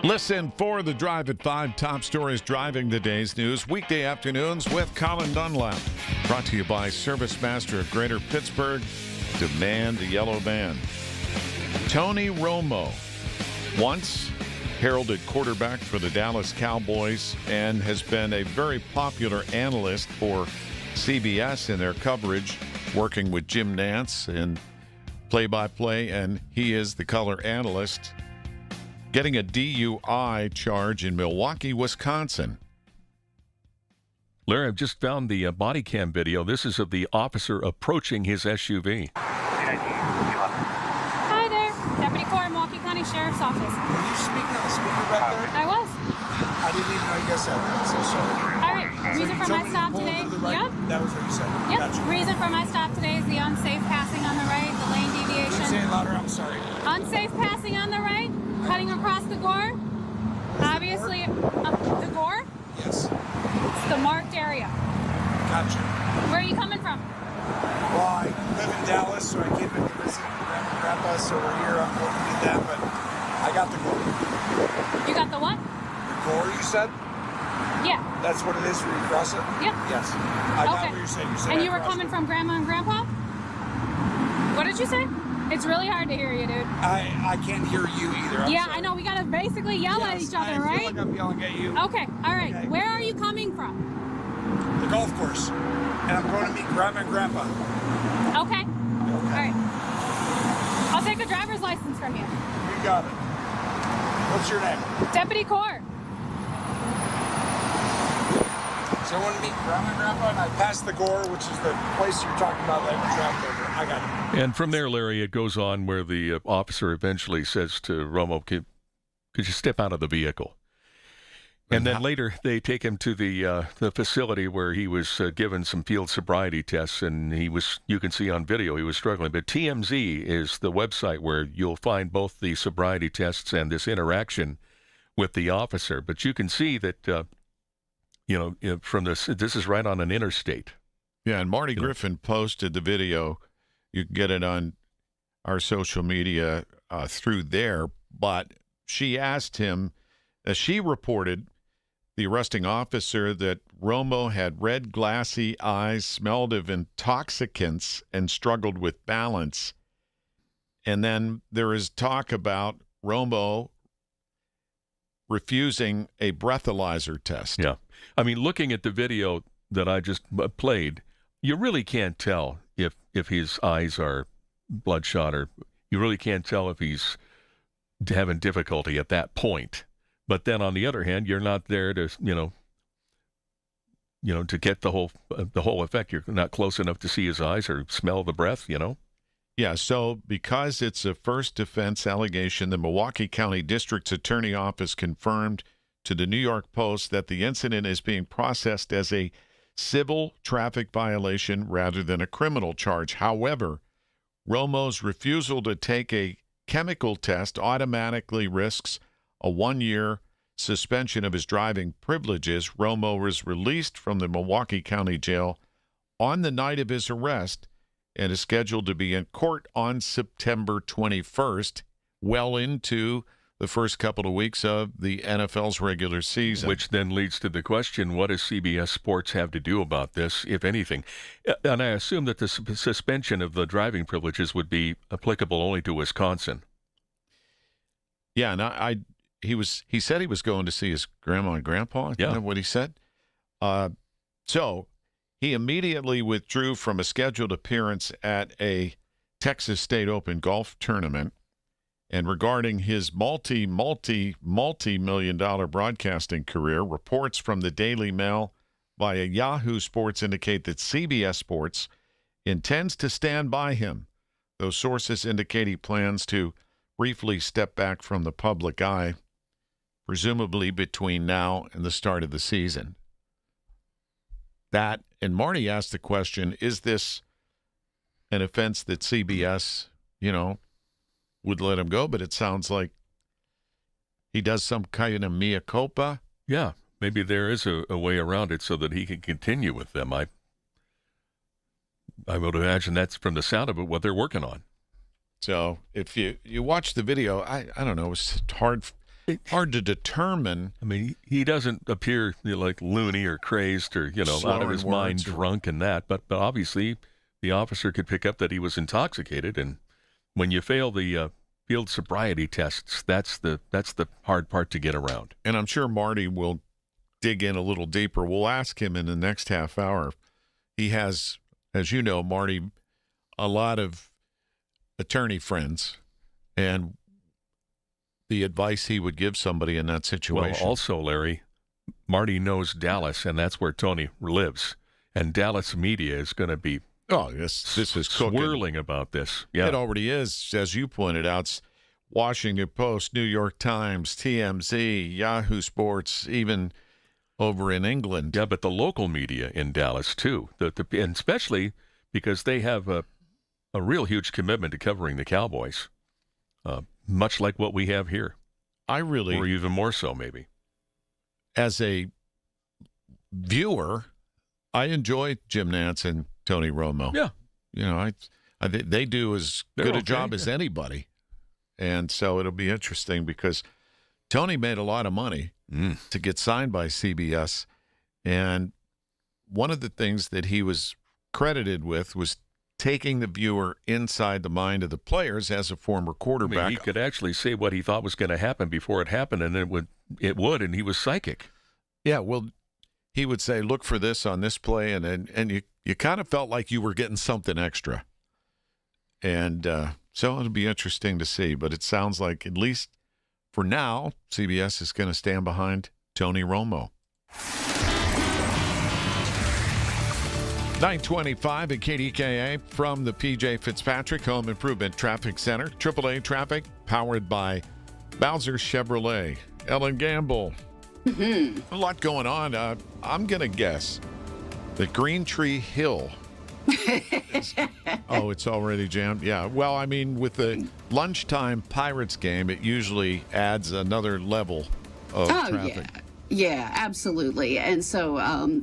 Listen for the Drive at 5 top stories driving the day's news weekday afternoons with Colin Dunlap. Brought to you by Service Master of Greater Pittsburgh. Demand a yellow van. Tony Romo, once heralded quarterback for the Dallas Cowboys and has been a very popular analyst for CBS in their coverage, working with Jim Nantz in play-by-play, and he is the color analyst, getting a DUI charge in Milwaukee, Wisconsin. Larry, I've just found the body cam video. This is of the officer approaching his SUV. Hi there, Deputy Core, Milwaukee County Sheriff's Office. Were you speaking on the speaker back there? I was. I didn't even know you guys said that. So sorry. All right, reason for my stop today. Right? Yep. That was what you said. Yep. Gotcha. Reason for my stop today is the unsafe passing on the right, the lane deviation. Say it louder. I'm sorry. Unsafe passing on the right, cutting across the gore. Obviously, the gore? Yes. It's the marked area. Gotcha. Where are you coming from? Well, I live in Dallas, so I came in to visit Grandpa, so we're here. I'm going to meet them, but I got the gore. You got the what? The gore, you said? Yeah. That's what it is where you cross it? Yep. Yes. I got what you're saying. And you were coming from Grandma and Grandpa? What did you say? It's really hard to hear you, dude. I can't hear you either. Yeah, I know. We got to basically yell at each other, right? I feel like I'm yelling at you. Okay. All right. Okay. Where are you coming from? The golf course. And I'm going to meet Grandma and Grandpa. Okay. All right. I'll take a driver's license from you. You got it. What's your name? Deputy Core. So I wouldn't meet Grandma and Grandpa, and I passed the gore, which is the place you're talking about that I traveled over. I got it. And from there, Larry, it goes on where the officer eventually says to Romo, could you step out of the vehicle? And then later, they take him to the facility where he was given some field sobriety tests, and you can see on video, he was struggling. But TMZ is the website where you'll find both the sobriety tests and this interaction with the officer. But you can see that, from this is right on an interstate. Yeah, and Marty Griffin posted the video. You can get it on our social media through there. But she asked him, she reported, the arresting officer, that Romo had red, glassy eyes, smelled of intoxicants, and struggled with balance. And then there is talk about Romo refusing a breathalyzer test. Yeah. I mean, looking at the video that I just played, you really can't tell if his eyes are bloodshot, or you really can't tell if he's having difficulty at that point. But then on the other hand, you're not there to, to get the whole effect. You're not close enough to see his eyes or smell the breath, Yeah, so because it's a first defense allegation, the Milwaukee County District's Attorney Office confirmed to the New York Post that the incident is being processed as a civil traffic violation rather than a criminal charge. However, Romo's refusal to take a chemical test automatically risks a 1-year suspension of his driving privileges. Romo was released from the Milwaukee County Jail on the night of his arrest and is scheduled to be in court on September 21st, well into the first couple of weeks of the NFL's regular season. Which then leads to the question, what does CBS Sports have to do about this, if anything? And I assume that the suspension of the driving privileges would be applicable only to Wisconsin. Yeah, and he said he was going to see his grandma and grandpa. Isn't that what he said? So he immediately withdrew from a scheduled appearance at a Texas State Open golf tournament. And regarding his multi-million-dollar broadcasting career, reports from the Daily Mail via Yahoo Sports indicate that CBS Sports intends to stand by him. Those sources indicate he plans to briefly step back from the public eye, presumably between now and the start of the season. That, and Marty asked the question, is this an offense that CBS, would let him go? But it sounds like he does some kind of mea culpa. Yeah, maybe there is a way around it so that he can continue with them. I would imagine that's, from the sound of it, what they're working on. So if you watch the video, I don't know, it's hard to determine. I mean, he doesn't appear like loony or crazed or, out of his mind, drunk and that. But obviously, the officer could pick up that he was intoxicated. And when you fail the field sobriety tests, that's the hard part to get around. And I'm sure Marty will dig in a little deeper. We'll ask him in the next half hour. He has, as you know, Marty, a lot of attorney friends, and the advice he would give somebody in that situation. Well, also, Larry, Marty knows Dallas, and that's where Tony lives. And Dallas media is going to be this is swirling about this. Yeah. It already is, as you pointed out. It's Washington Post, New York Times, TMZ, Yahoo Sports, even over in England. Yeah, but the local media in Dallas, too, and especially because they have a real huge commitment to covering the Cowboys, much like what we have here. Or even more so, maybe. As a viewer, I enjoy Jim Nantz and Tony Romo. Yeah. They do as good a job as anybody. And so it'll be interesting because Tony made a lot of money to get signed by CBS. And one of the things that he was credited with was taking the viewer inside the mind of the players as a former quarterback. I mean, he could actually say what he thought was going to happen before it happened, and it would, and he was psychic. Yeah, well, he would say, look for this on this play, and you kind of felt like you were getting something extra. And so it'll be interesting to see, but it sounds like, at least for now, CBS is going to stand behind Tony Romo. 925 at KDKA from the PJ Fitzpatrick Home Improvement Traffic Center. AAA traffic powered by Bowser Chevrolet. Ellen Gamble. A lot going on. I'm going to guess that Green Tree Hill. Oh, it's already jammed? Yeah. Well, I mean, with the lunchtime Pirates game, it usually adds another level of traffic. Yeah, absolutely. And so,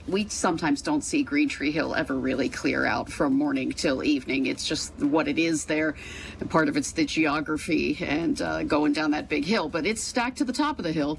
we sometimes don't see Green Tree Hill ever really clear out from morning till evening. It's just what it is there. And part of it's the geography and going down that big hill. But it's stacked to the top of the hill.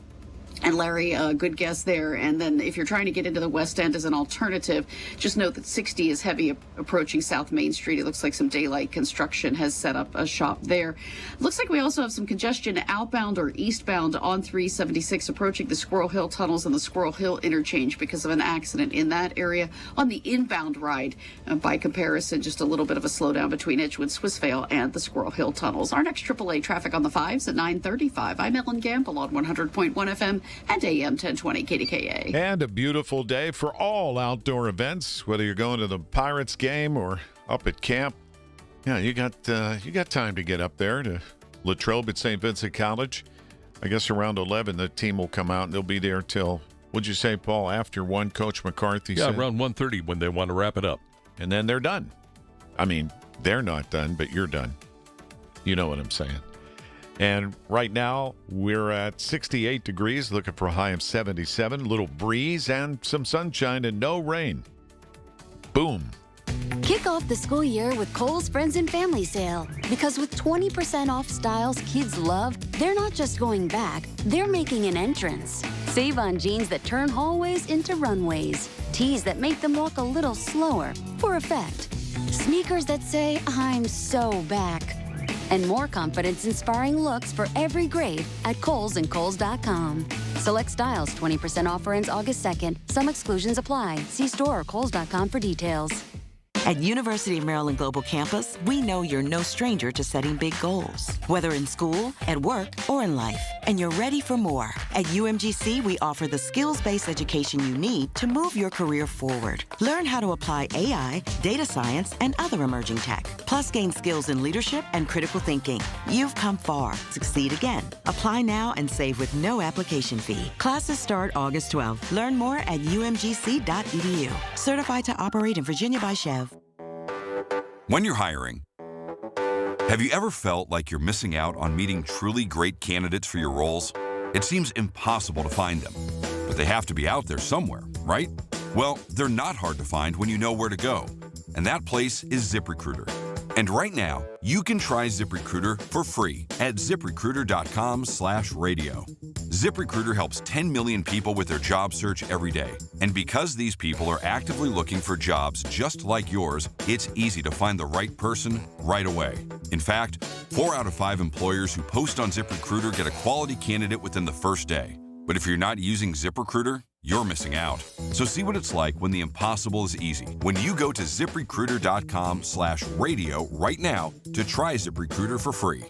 And Larry, good guess there. And then if you're trying to get into the West End as an alternative, just note that 60 is heavy approaching South Main Street. It looks like some daylight construction has set up a shop there. Looks like we also have some congestion outbound or eastbound on 376 approaching the Squirrel Hill tunnels and the Squirrel Hill interchange because of an accident in that area. On the inbound ride, by comparison, just a little bit of a slowdown between Edgewood, Swissvale, and the Squirrel Hill tunnels. Our next AAA traffic on the 5s at 9:35. I'm Ellen Gamble on 100.1 FM. And AM 1020 KDKA. And a beautiful day for all outdoor events, whether you're going to the Pirates game or up at camp. Yeah, you got time to get up there to Latrobe at St. Vincent College. I guess around 11 the team will come out and they'll be there till, what'd you say, Paul, after 1, Coach McCarthy said? Yeah, around 1:30 when they want to wrap it up. And then they're done. I mean, they're not done, but you're done. You know what I'm saying. And right now, we're at 68 degrees, looking for a high of 77. A little breeze and some sunshine and no rain. Boom. Kick off the school year with Kohl's Friends and Family Sale. Because with 20% off styles kids love, they're not just going back, they're making an entrance. Save on jeans that turn hallways into runways. Tees that make them walk a little slower, for effect. Sneakers that say, I'm so back. And more confidence-inspiring looks for every grade at Kohl's and Kohl's.com. Select styles 20% offer ends August 2nd. Some exclusions apply. See store or Kohl's.com for details. At University of Maryland Global Campus, we know you're no stranger to setting big goals, whether in school, at work, or in life, and you're ready for more. At UMGC, we offer the skills-based education you need to move your career forward. Learn how to apply AI, data science, and other emerging tech, plus gain skills in leadership and critical thinking. You've come far. Succeed again. Apply now and save with no application fee. Classes start August 12th. Learn more at umgc.edu. Certified to operate in Virginia by Chev. When you're hiring, have you ever felt like you're missing out on meeting truly great candidates for your roles? It seems impossible to find them, but they have to be out there somewhere, right? Well, they're not hard to find when you know where to go, and that place is ZipRecruiter. And right now, you can try ZipRecruiter for free at ZipRecruiter.com/radio. ZipRecruiter helps 10 million people with their job search every day. And because these people are actively looking for jobs just like yours, it's easy to find the right person right away. In fact, 4 out of 5 employers who post on ZipRecruiter get a quality candidate within the first day. But if you're not using ZipRecruiter, you're missing out. So see what it's like when the impossible is easy. When you go to ZipRecruiter.com/radio right now to try ZipRecruiter for free.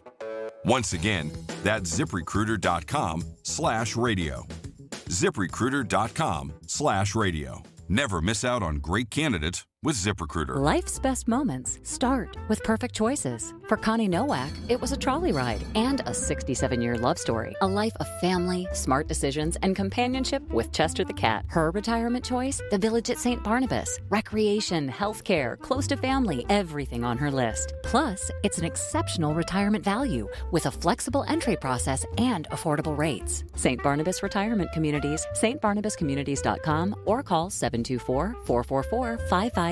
Once again, that's ZipRecruiter.com/radio. ZipRecruiter.com/radio. Never miss out on great candidates with ZipRecruiter. Life's best moments start with perfect choices. For Connie Nowak, it was a trolley ride and a 67-year love story. A life of family, smart decisions, and companionship with Chester the cat. Her retirement choice, the village at St. Barnabas. Recreation, healthcare, close to family, everything on her list. Plus, it's an exceptional retirement value with a flexible entry process and affordable rates. St. Barnabas Retirement Communities, stbarnabascommunities.com, or call 724-444-5568.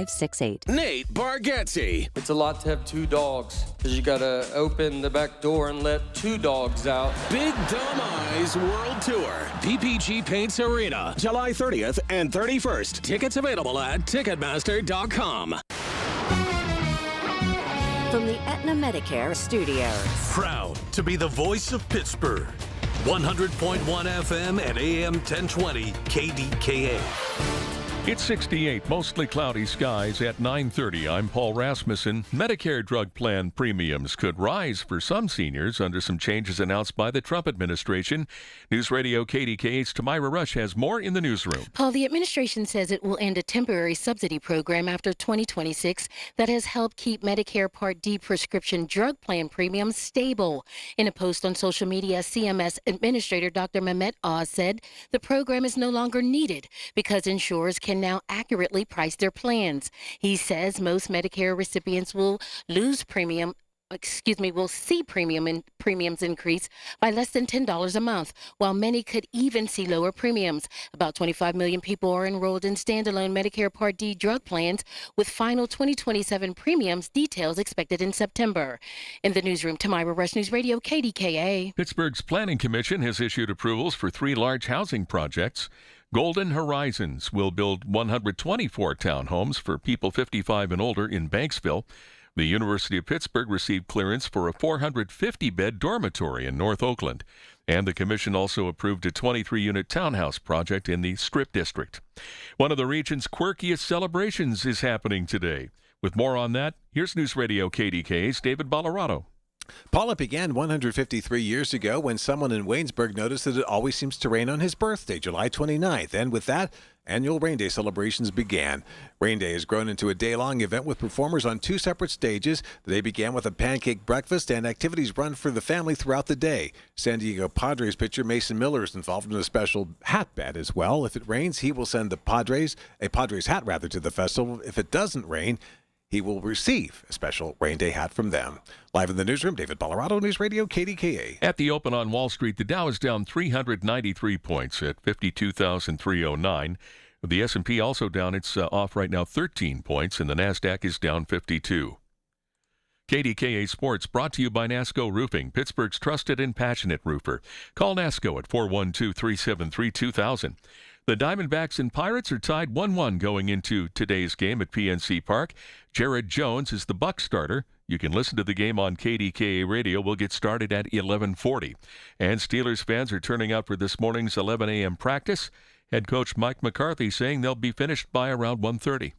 Nate Bargatze. It's a lot to have 2 dogs because you got to open the back door and let 2 dogs out. Big Dumb Eyes World Tour. PPG Paints Arena, July 30th and 31st. Tickets available at Ticketmaster.com. From the Aetna Medicare Studios. Proud to be the voice of Pittsburgh. 100.1 FM and AM 1020 KDKA. It's 68, mostly cloudy skies at 9:30. I'm Paul Rasmussen. Medicare drug plan premiums could rise for some seniors under some changes announced by the Trump administration. News Radio KDKA's Tamira Rush has more in the newsroom. Paul, the administration says it will end a temporary subsidy program after 2026 that has helped keep Medicare Part D prescription drug plan premiums stable. In a post on social media, CMS Administrator Dr. Mehmet Oz said the program is no longer needed because insurers can now accurately price their plans. He says most Medicare recipients will see premiums increase by less than $10 a month, while many could even see lower premiums. About 25 million people are enrolled in standalone Medicare Part D drug plans, with final 2027 premiums details expected in September. In the newsroom, Tamira Rush, News Radio KDKA. Pittsburgh's Planning Commission has issued approvals for 3 large housing projects. Golden Horizons will build 124 townhomes for people 55 and older in Banksville. The University of Pittsburgh received clearance for a 450-bed dormitory in North Oakland. And the commission also approved a 23-unit townhouse project in the Strip District. One of the region's quirkiest celebrations is happening today. With more on that, here's News Radio KDKA's David Ballarado. Paul, it began 153 years ago when someone in Waynesburg noticed that it always seems to rain on his birthday, July 29th. And with that, annual Rain Day celebrations began. Rain Day has grown into a day-long event with performers on 2 separate stages. The day began with a pancake breakfast and activities run for the family throughout the day. San Diego Padres pitcher Mason Miller is involved in a special hat bet as well. If it rains, he will send a Padres hat to the festival. If it doesn't rain, he will receive a special Rain Day hat from them. Live in the newsroom, David Ballarado, News Radio KDKA. At the open on Wall Street, the Dow is down 393 points at 52,309. The S&P also down. It's off right now 13 points, and the NASDAQ is down 52. KDKA Sports brought to you by NASCO Roofing, Pittsburgh's trusted and passionate roofer. Call NASCO at 412-373-2000. The Diamondbacks and Pirates are tied 1-1 going into today's game at PNC Park. Jared Jones is the Buck starter. You can listen to the game on KDKA Radio. We'll get started at 11:40. And Steelers fans are turning out for this morning's 11 a.m. practice. Head coach Mike McCarthy saying they'll be finished by around 1:30.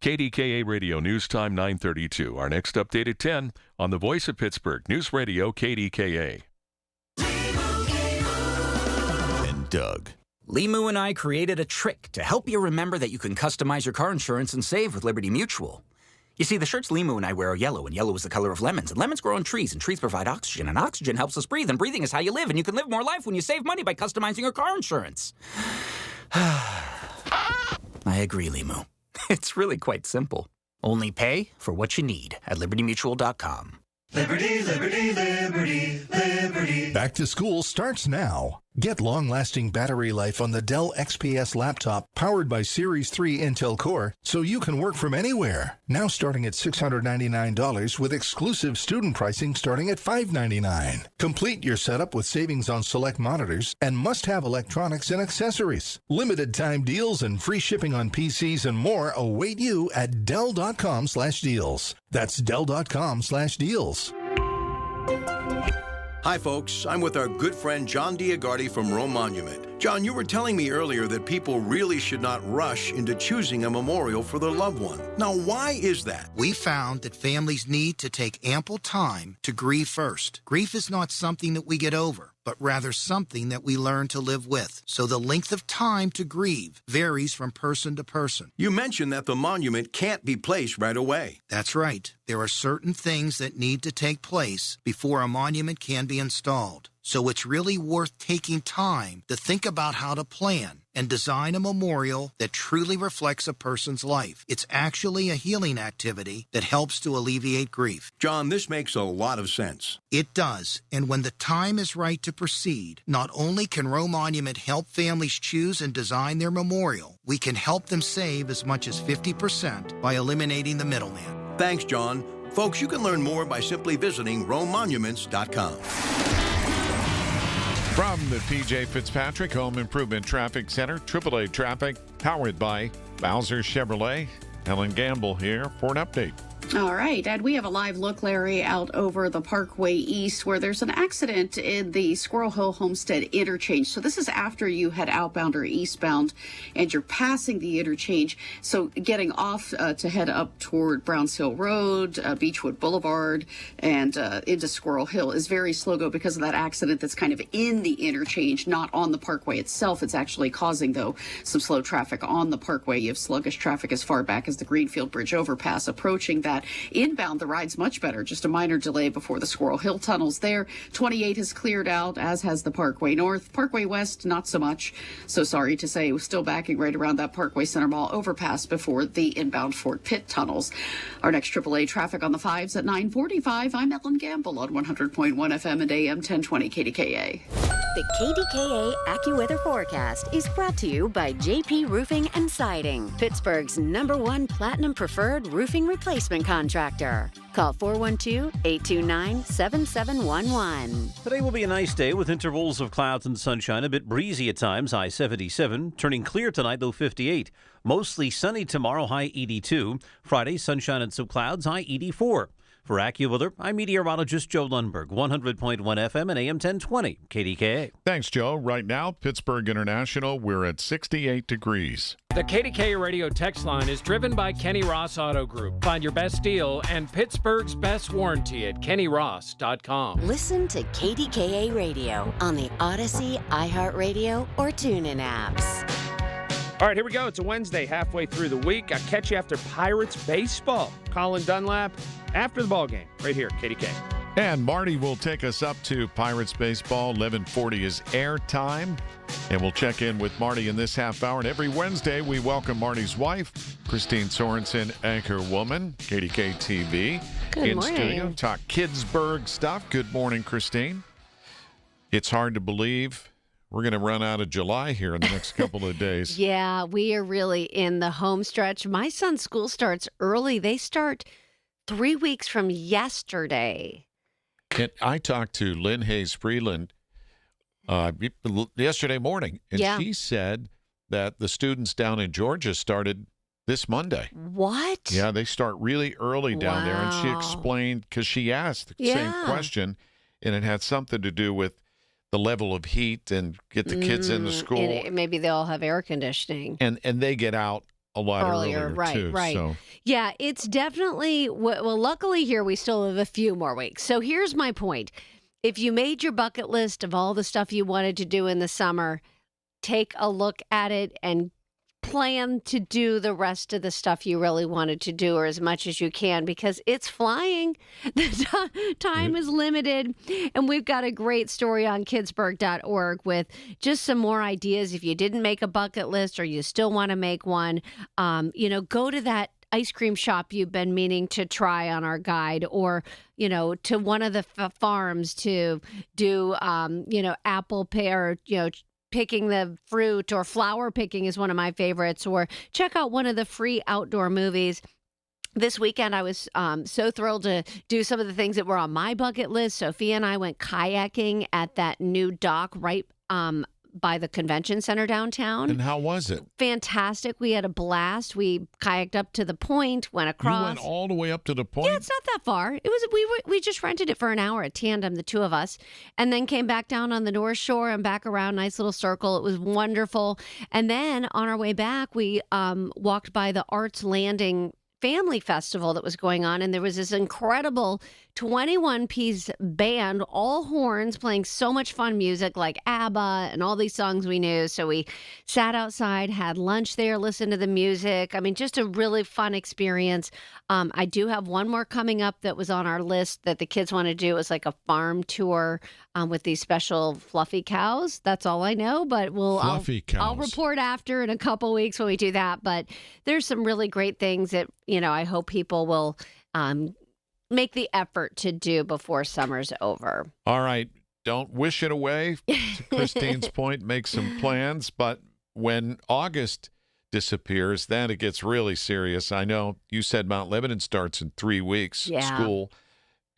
KDKA Radio News Time 9:32. Our next update at 10 on the Voice of Pittsburgh, News Radio KDKA. And Doug. Limu and I created a trick to help you remember that you can customize your car insurance and save with Liberty Mutual. You see, the shirts Limu and I wear are yellow, and yellow is the color of lemons, and lemons grow on trees, and trees provide oxygen, and oxygen helps us breathe, and breathing is how you live, and you can live more life when you save money by customizing your car insurance. I agree, Limu. It's really quite simple. Only pay for what you need at libertymutual.com. Liberty, liberty, liberty, liberty. Back to school starts now. Get long-lasting battery life on the Dell XPS laptop powered by Series 3 Intel Core so you can work from anywhere. Now starting at $699 with exclusive student pricing starting at $599. Complete your setup with savings on select monitors and must-have electronics and accessories. Limited time deals and free shipping on PCs and more await you at Dell.com/deals. That's Dell.com/deals. Hi, folks. I'm with our good friend John Diagardi from Rome Monument. John, you were telling me earlier that people really should not rush into choosing a memorial for their loved one. Now, why is that? We found that families need to take ample time to grieve first. Grief is not something that we get over, but rather something that we learn to live with. So the length of time to grieve varies from person to person. You mentioned that the monument can't be placed right away. That's right. There are certain things that need to take place before a monument can be installed. So it's really worth taking time to think about how to plan and design a memorial that truly reflects a person's life. It's actually a healing activity that helps to alleviate grief. John, this makes a lot of sense. It does. And when the time is right to proceed, not only can Rome Monument help families choose and design their memorial, we can help them save as much as 50% by eliminating the middleman. Thanks, John. Folks, you can learn more by simply visiting RomeMonuments.com. From the P.J. Fitzpatrick Home Improvement Traffic Center, AAA Traffic, powered by Bowser Chevrolet. Helen Gamble here for an update. All right, and we have a live look, Larry, out over the Parkway East where there's an accident in the Squirrel Hill Homestead interchange. So this is after you head outbound or eastbound and you're passing the interchange. So getting off to head up toward Browns Hill Road, Beechwood Boulevard, and into Squirrel Hill is very slow go because of that accident that's kind of in the interchange, not on the Parkway itself. It's actually causing, though, some slow traffic on the Parkway. You have sluggish traffic as far back as the Greenfield Bridge overpass. Approaching that inbound, the ride's much better. Just a minor delay before the Squirrel Hill tunnels there. 28 has cleared out, as has the Parkway North. Parkway West, not so much. So sorry to say, we're still backing right around that Parkway Center Mall overpass before the inbound Fort Pitt tunnels. Our next AAA traffic on the 5s at 9:45. I'm Ellen Gamble on 100.1 FM and AM 1020 KDKA. The KDKA AccuWeather forecast is brought to you by JP Roofing and Siding, Pittsburgh's #1 Platinum Preferred Roofing Replacement Contractor. Call 412-829-7711. Today will be a nice day with intervals of clouds and sunshine, a bit breezy at times, high 77. Turning clear tonight, low 58. Mostly sunny tomorrow, high 82. Friday, sunshine and some clouds, high 84. For AccuWeather, I'm meteorologist Joe Lundberg, 100.1 FM and AM 1020, KDKA. Thanks, Joe. Right now, Pittsburgh International, we're at 68 degrees. The KDKA radio text line is driven by Kenny Ross Auto Group. Find your best deal and Pittsburgh's best warranty at kennyross.com. Listen to KDKA Radio on the Odyssey, iHeartRadio, or TuneIn apps. All right, here we go. It's a Wednesday, halfway through the week. I'll catch you after Pirates baseball. Colin Dunlap after the ball game, right here, KDK. And Marty will take us up to Pirates baseball. 11:40 is air time. And we'll check in with Marty in this half hour. And every Wednesday, we welcome Marty's wife, Christine Sorensen, anchor woman, KDK TV. Good morning. Studio. Talk Kidsburg stuff. Good morning, Christine. It's hard to believe we're going to run out of July here in the next couple of days. Yeah, we are really in the home stretch. My son's school starts early. They start 3 weeks from yesterday. And I talked to Lynn Hayes Freeland yesterday morning, and she said that the students down in Georgia started this Monday. What? Yeah, they start really early down there. And she explained, because she asked the same question, and it had something to do with the level of heat and get the kids into school. And maybe they all have air conditioning. And they get out a lot earlier right, too. Right. So. Yeah, it's definitely, well, luckily here we still have a few more weeks. So here's my point. If you made your bucket list of all the stuff you wanted to do in the summer, take a look at it and plan to do the rest of the stuff you really wanted to do, or as much as you can, because it's flying. The time is limited. And we've got a great story on kidsburg.org with just some more ideas. If you didn't make a bucket list or you still want to make one, go to that ice cream shop you've been meaning to try on our guide, or, to one of the farms to do, apple pear, picking the fruit, or flower picking is one of my favorites, or check out one of the free outdoor movies. This weekend, I was so thrilled to do some of the things that were on my bucket list. Sophia and I went kayaking at that new dock right by the convention center downtown. And how was it? Fantastic. We had a blast. We kayaked up to the point, went across. You went all the way up to the point? Yeah, it's not that far. It was we just rented it for an hour, a tandem, the two of us, and then came back down on the North Shore and back around, nice little circle. It was wonderful. And then on our way back, we walked by the Arts Landing Family Festival that was going on, and there was this incredible 21-piece band, all horns, playing so much fun music like ABBA and all these songs we knew. So we sat outside, had lunch there, listened to the music. I mean, just a really fun experience. I do have one more coming up that was on our list that the kids want to do. It was like a farm tour with these special fluffy cows. That's all I know, but I'll report after in a couple weeks when we do that. But there's some really great things that, I hope people will make the effort to do before summer's over. All right. Don't wish it away. To Christine's point, make some plans. But when August disappears, then it gets really serious. I know you said Mount Lebanon starts in 3 weeks, school.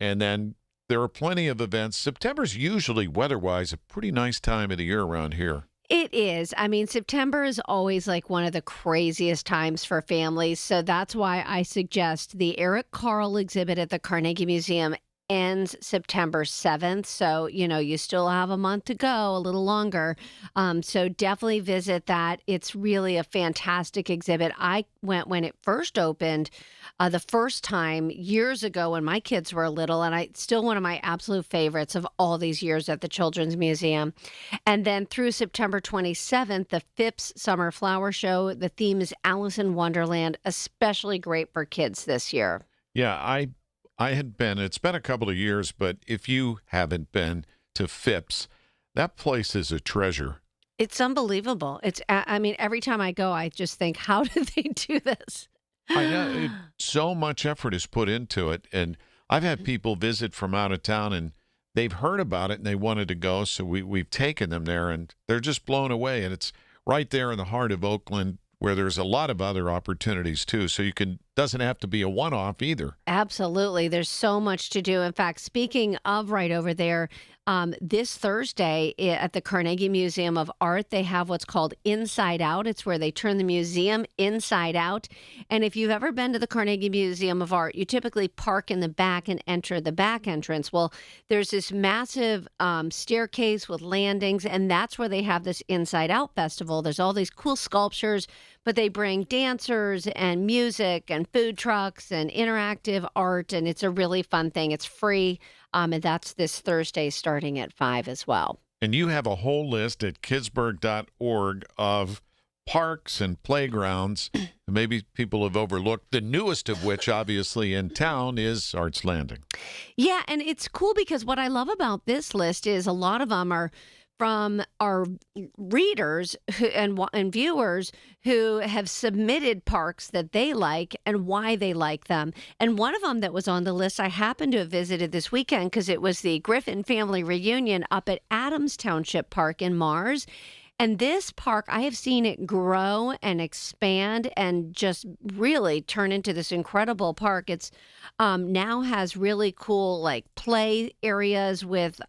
And then there are plenty of events. September's usually, weather-wise, a pretty nice time of the year around here. It is. I mean, September is always like one of the craziest times for families. So that's why I suggest the Eric Carle exhibit at the Carnegie Museum ends September 7th. So, you still have a month to go, a little longer. So definitely visit that. It's really a fantastic exhibit. I went when it first opened the first time years ago when my kids were little, and it's still one of my absolute favorites of all these years at the Children's Museum. And then through September 27th, the Phipps Summer Flower Show. The theme is Alice in Wonderland, especially great for kids this year. Yeah, I had been, it's been a couple of years, but if you haven't been to Phipps, that place is a treasure. It's unbelievable. I mean, every time I go, I just think, how did they do this? I know. So much effort is put into it. And I've had people visit from out of town, and they've heard about it, and they wanted to go, so we've taken them there, and they're just blown away. And it's right there in the heart of Oakland, where there's a lot of other opportunities, too. So doesn't have to be a one-off either. Absolutely. There's so much to do. In fact, speaking of right over there, this Thursday at the Carnegie Museum of Art, they have what's called Inside Out. It's where they turn the museum inside out. And if you've ever been to the Carnegie Museum of Art, you typically park in the back and enter the back entrance. Well, there's this massive staircase with landings, and that's where they have this Inside Out festival. There's all these cool sculptures, but they bring dancers and music and food trucks and interactive art, and it's a really fun thing. It's free, and that's this Thursday starting at 5 as well. And you have a whole list at kidsburg.org of parks and playgrounds maybe people have overlooked, the newest of which, obviously, in town is Arts Landing. Yeah, and it's cool because what I love about this list is a lot of them are from our readers and viewers who have submitted parks that they like and why they like them. And one of them that was on the list I happened to have visited this weekend because it was the Griffin family reunion up at Adams Township Park in Mars. And this park, I have seen it grow and expand and just really turn into this incredible park. It's now has really cool like play areas with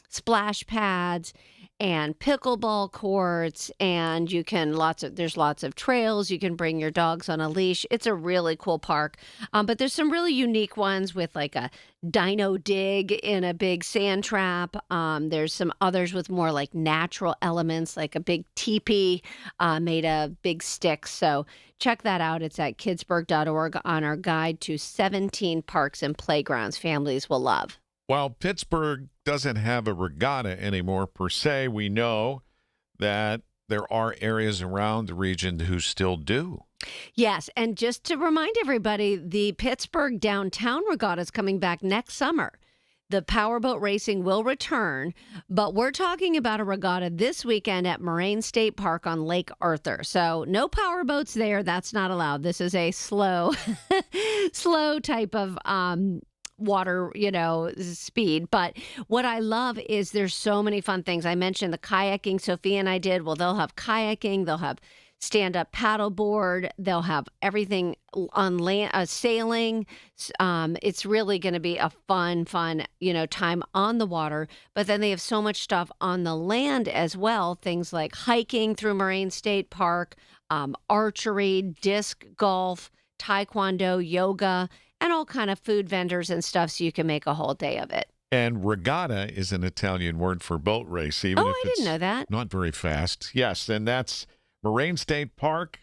splash pads and pickleball courts, and there's lots of trails. You can bring your dogs on a leash. It's a really cool park. But there's some really unique ones with like a dino dig in a big sand trap. There's some others with more like natural elements, like a big teepee made of big sticks. So check that out. It's at kidsburg.org on our guide to 17 parks and playgrounds families will love. While Pittsburgh doesn't have a regatta anymore per se, we know that there are areas around the region who still do. Yes, and just to remind everybody, the Pittsburgh Downtown Regatta is coming back next summer. The powerboat racing will return, but we're talking about a regatta this weekend at Moraine State Park on Lake Arthur. So no powerboats there. That's not allowed. This is a slow type of water, speed. But what I love is there's so many fun things. I mentioned the kayaking Sophia and I did. Well, they'll have kayaking, they'll have stand-up paddleboard, they'll have everything on land, sailing. It's really going to be a fun, time on the water. But then they have so much stuff on the land as well. Things like hiking through Moraine State Park, archery, disc golf, taekwondo, yoga, and all kind of food vendors and stuff, so you can make a whole day of it. And regatta is an Italian word for boat race, even if I didn't know that. Not very fast. Yes, and that's Moraine State Park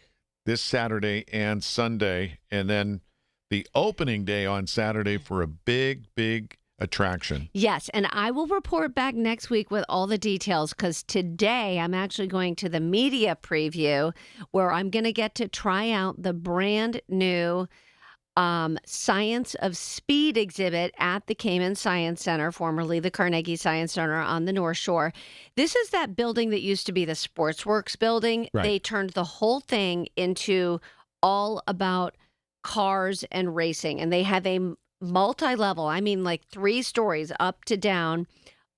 this Saturday and Sunday, and then the opening day on Saturday for a big, big attraction. Yes, and I will report back next week with all the details because today I'm actually going to the media preview where I'm going to get to try out the brand new Science of Speed exhibit at the Cayman Science Center, formerly the Carnegie Science Center on the North Shore. This is that building that used to be the Sportsworks building. Right. They turned the whole thing into all about cars and racing, and they have a multi-level, I mean like 3 stories up to down,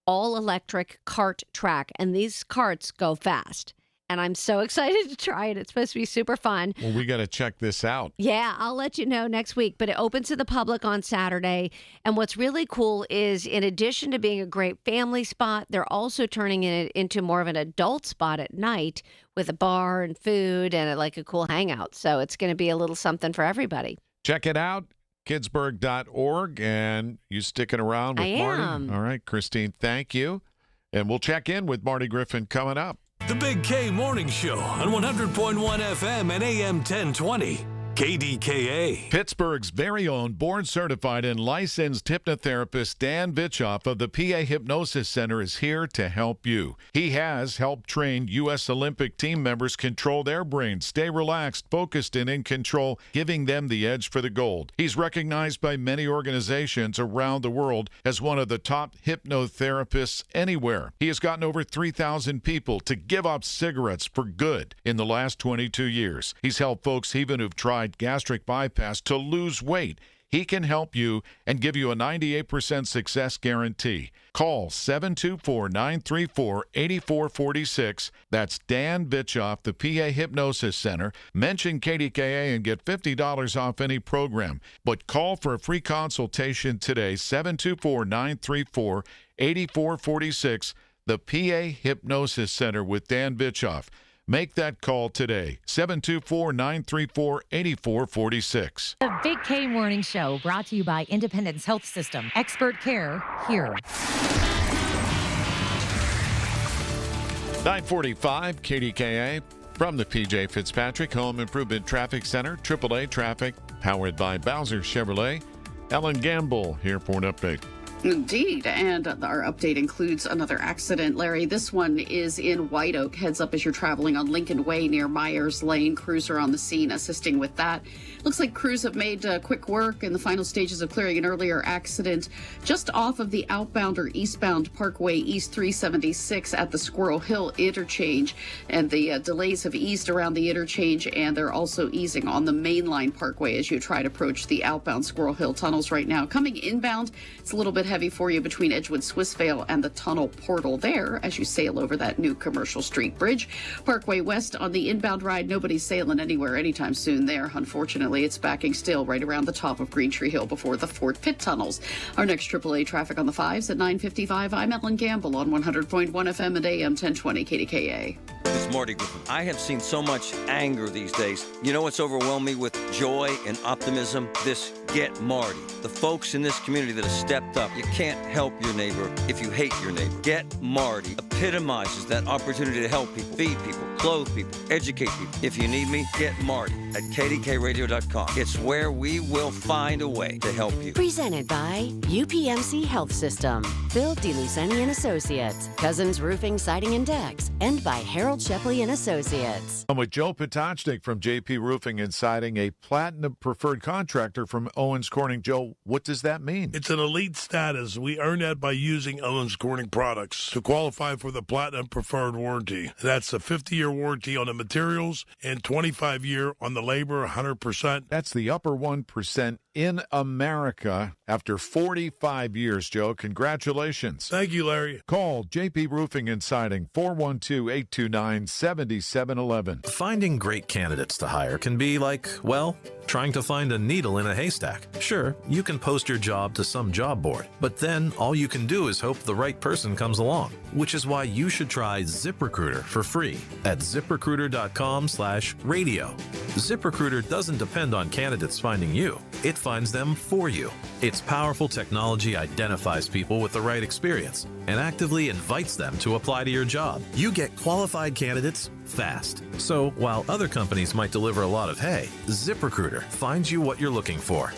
all electric kart track, and these karts go fast. and I'm so excited to try it. It's supposed to be super fun. Well, we got to check this out. Yeah, I'll let you know next week, but it opens to the public on Saturday. And what's really cool is, in addition to being a great family spot, they're also turning it into more of an adult spot at night with a bar and food and like a cool hangout. So it's going to be a little something for everybody. Check it out, kidsburg.org, and you sticking around with Marty? I am. All right, Christine, thank you. And we'll check in with Marty Griffin coming up. The Big K Morning Show on 100.1 FM and AM 1020. KDKA. Pittsburgh's very own board-certified and licensed hypnotherapist Dan Vitchoff of the PA Hypnosis Center is here to help you. He has helped train U.S. Olympic team members control their brains, stay relaxed, focused, and in control, giving them the edge for the gold. He's recognized by many organizations around the world as one of the top hypnotherapists anywhere. He has gotten over 3,000 people to give up cigarettes for good in the last 22 years. He's helped folks even who've tried gastric bypass to lose weight. He can help you and give you a 98% success guarantee. Call 724-934-8446. That's Dan Vitchoff, the PA Hypnosis Center. Mention KDKA and get $50 off any program. But call for a free consultation today, 724-934-8446. The PA Hypnosis Center with Dan Vitchoff. Make that call today, 724-934-8446. The Big K Morning Show, brought to you by Independence Health System. Expert care here. 945 KDKA from the PJ Fitzpatrick Home Improvement Traffic Center, AAA Traffic, powered by Bowser Chevrolet. Ellen Gamble here for an update. Indeed, and our update includes another accident, Larry. This one is in White Oak. Heads up as you're traveling on Lincoln Way near Myers Lane. Crews are on the scene assisting with that. Looks like crews have made quick work in the final stages of clearing an earlier accident just off of the outbound or eastbound Parkway East 376 at the Squirrel Hill interchange. And the delays have eased around the interchange, and they're also easing on the mainline Parkway as you try to approach the outbound Squirrel Hill tunnels right now. Coming inbound, it's a little bit heavy for you between Edgewood Swissvale and the tunnel portal there as you sail over that new Commercial Street Bridge. Parkway West on the inbound ride, nobody's sailing anywhere anytime soon there. Unfortunately, it's backing still right around the top of Green Tree Hill before the Fort Pitt tunnels. Our next AAA traffic on the 5s at 9:55. I'm Ellen Gamble on 100.1 FM and AM 1020 KDKA. It's Marty Griffin. I have seen so much anger these days. You know what's overwhelmed me with joy and optimism? This Get Marty. The folks in this community that have stepped up. You can't help your neighbor if you hate your neighbor. Get Marty epitomizes that opportunity to help people, feed people, clothe people, educate people. If you need me, get Marty at kdkradio.com. It's where we will find a way to help you. Presented by UPMC Health System, Phil DeLuceni and Associates, Cousins Roofing, Siding and Decks, and by Harold Shepley and Associates. I'm with Joe Potocnik from JP Roofing and Siding, a platinum preferred contractor from Owens Corning. Joe, what does that mean? It's an elite status. We earn that by using Owens Corning products to qualify for the platinum preferred warranty. That's a 50-year warranty on the materials and 25-year on the labor, 100%. That's the upper 1% in America after 45 years, Joe. Congratulations. Thank you, Larry. Call JP Roofing and Siding, 412-829-7711. Finding great candidates to hire can be like, well, trying to find a needle in a haystack. Sure, you can post your job to some job board, but then all you can do is hope the right person comes along, which is why you should try ZipRecruiter for free at ZipRecruiter.com/radio. ZipRecruiter doesn't depend on candidates finding you. It finds them for you. Its powerful technology identifies people with the right experience and actively invites them to apply to your job. You get qualified candidates fast. So while other companies might deliver a lot of hay, ZipRecruiter finds you what you're looking for.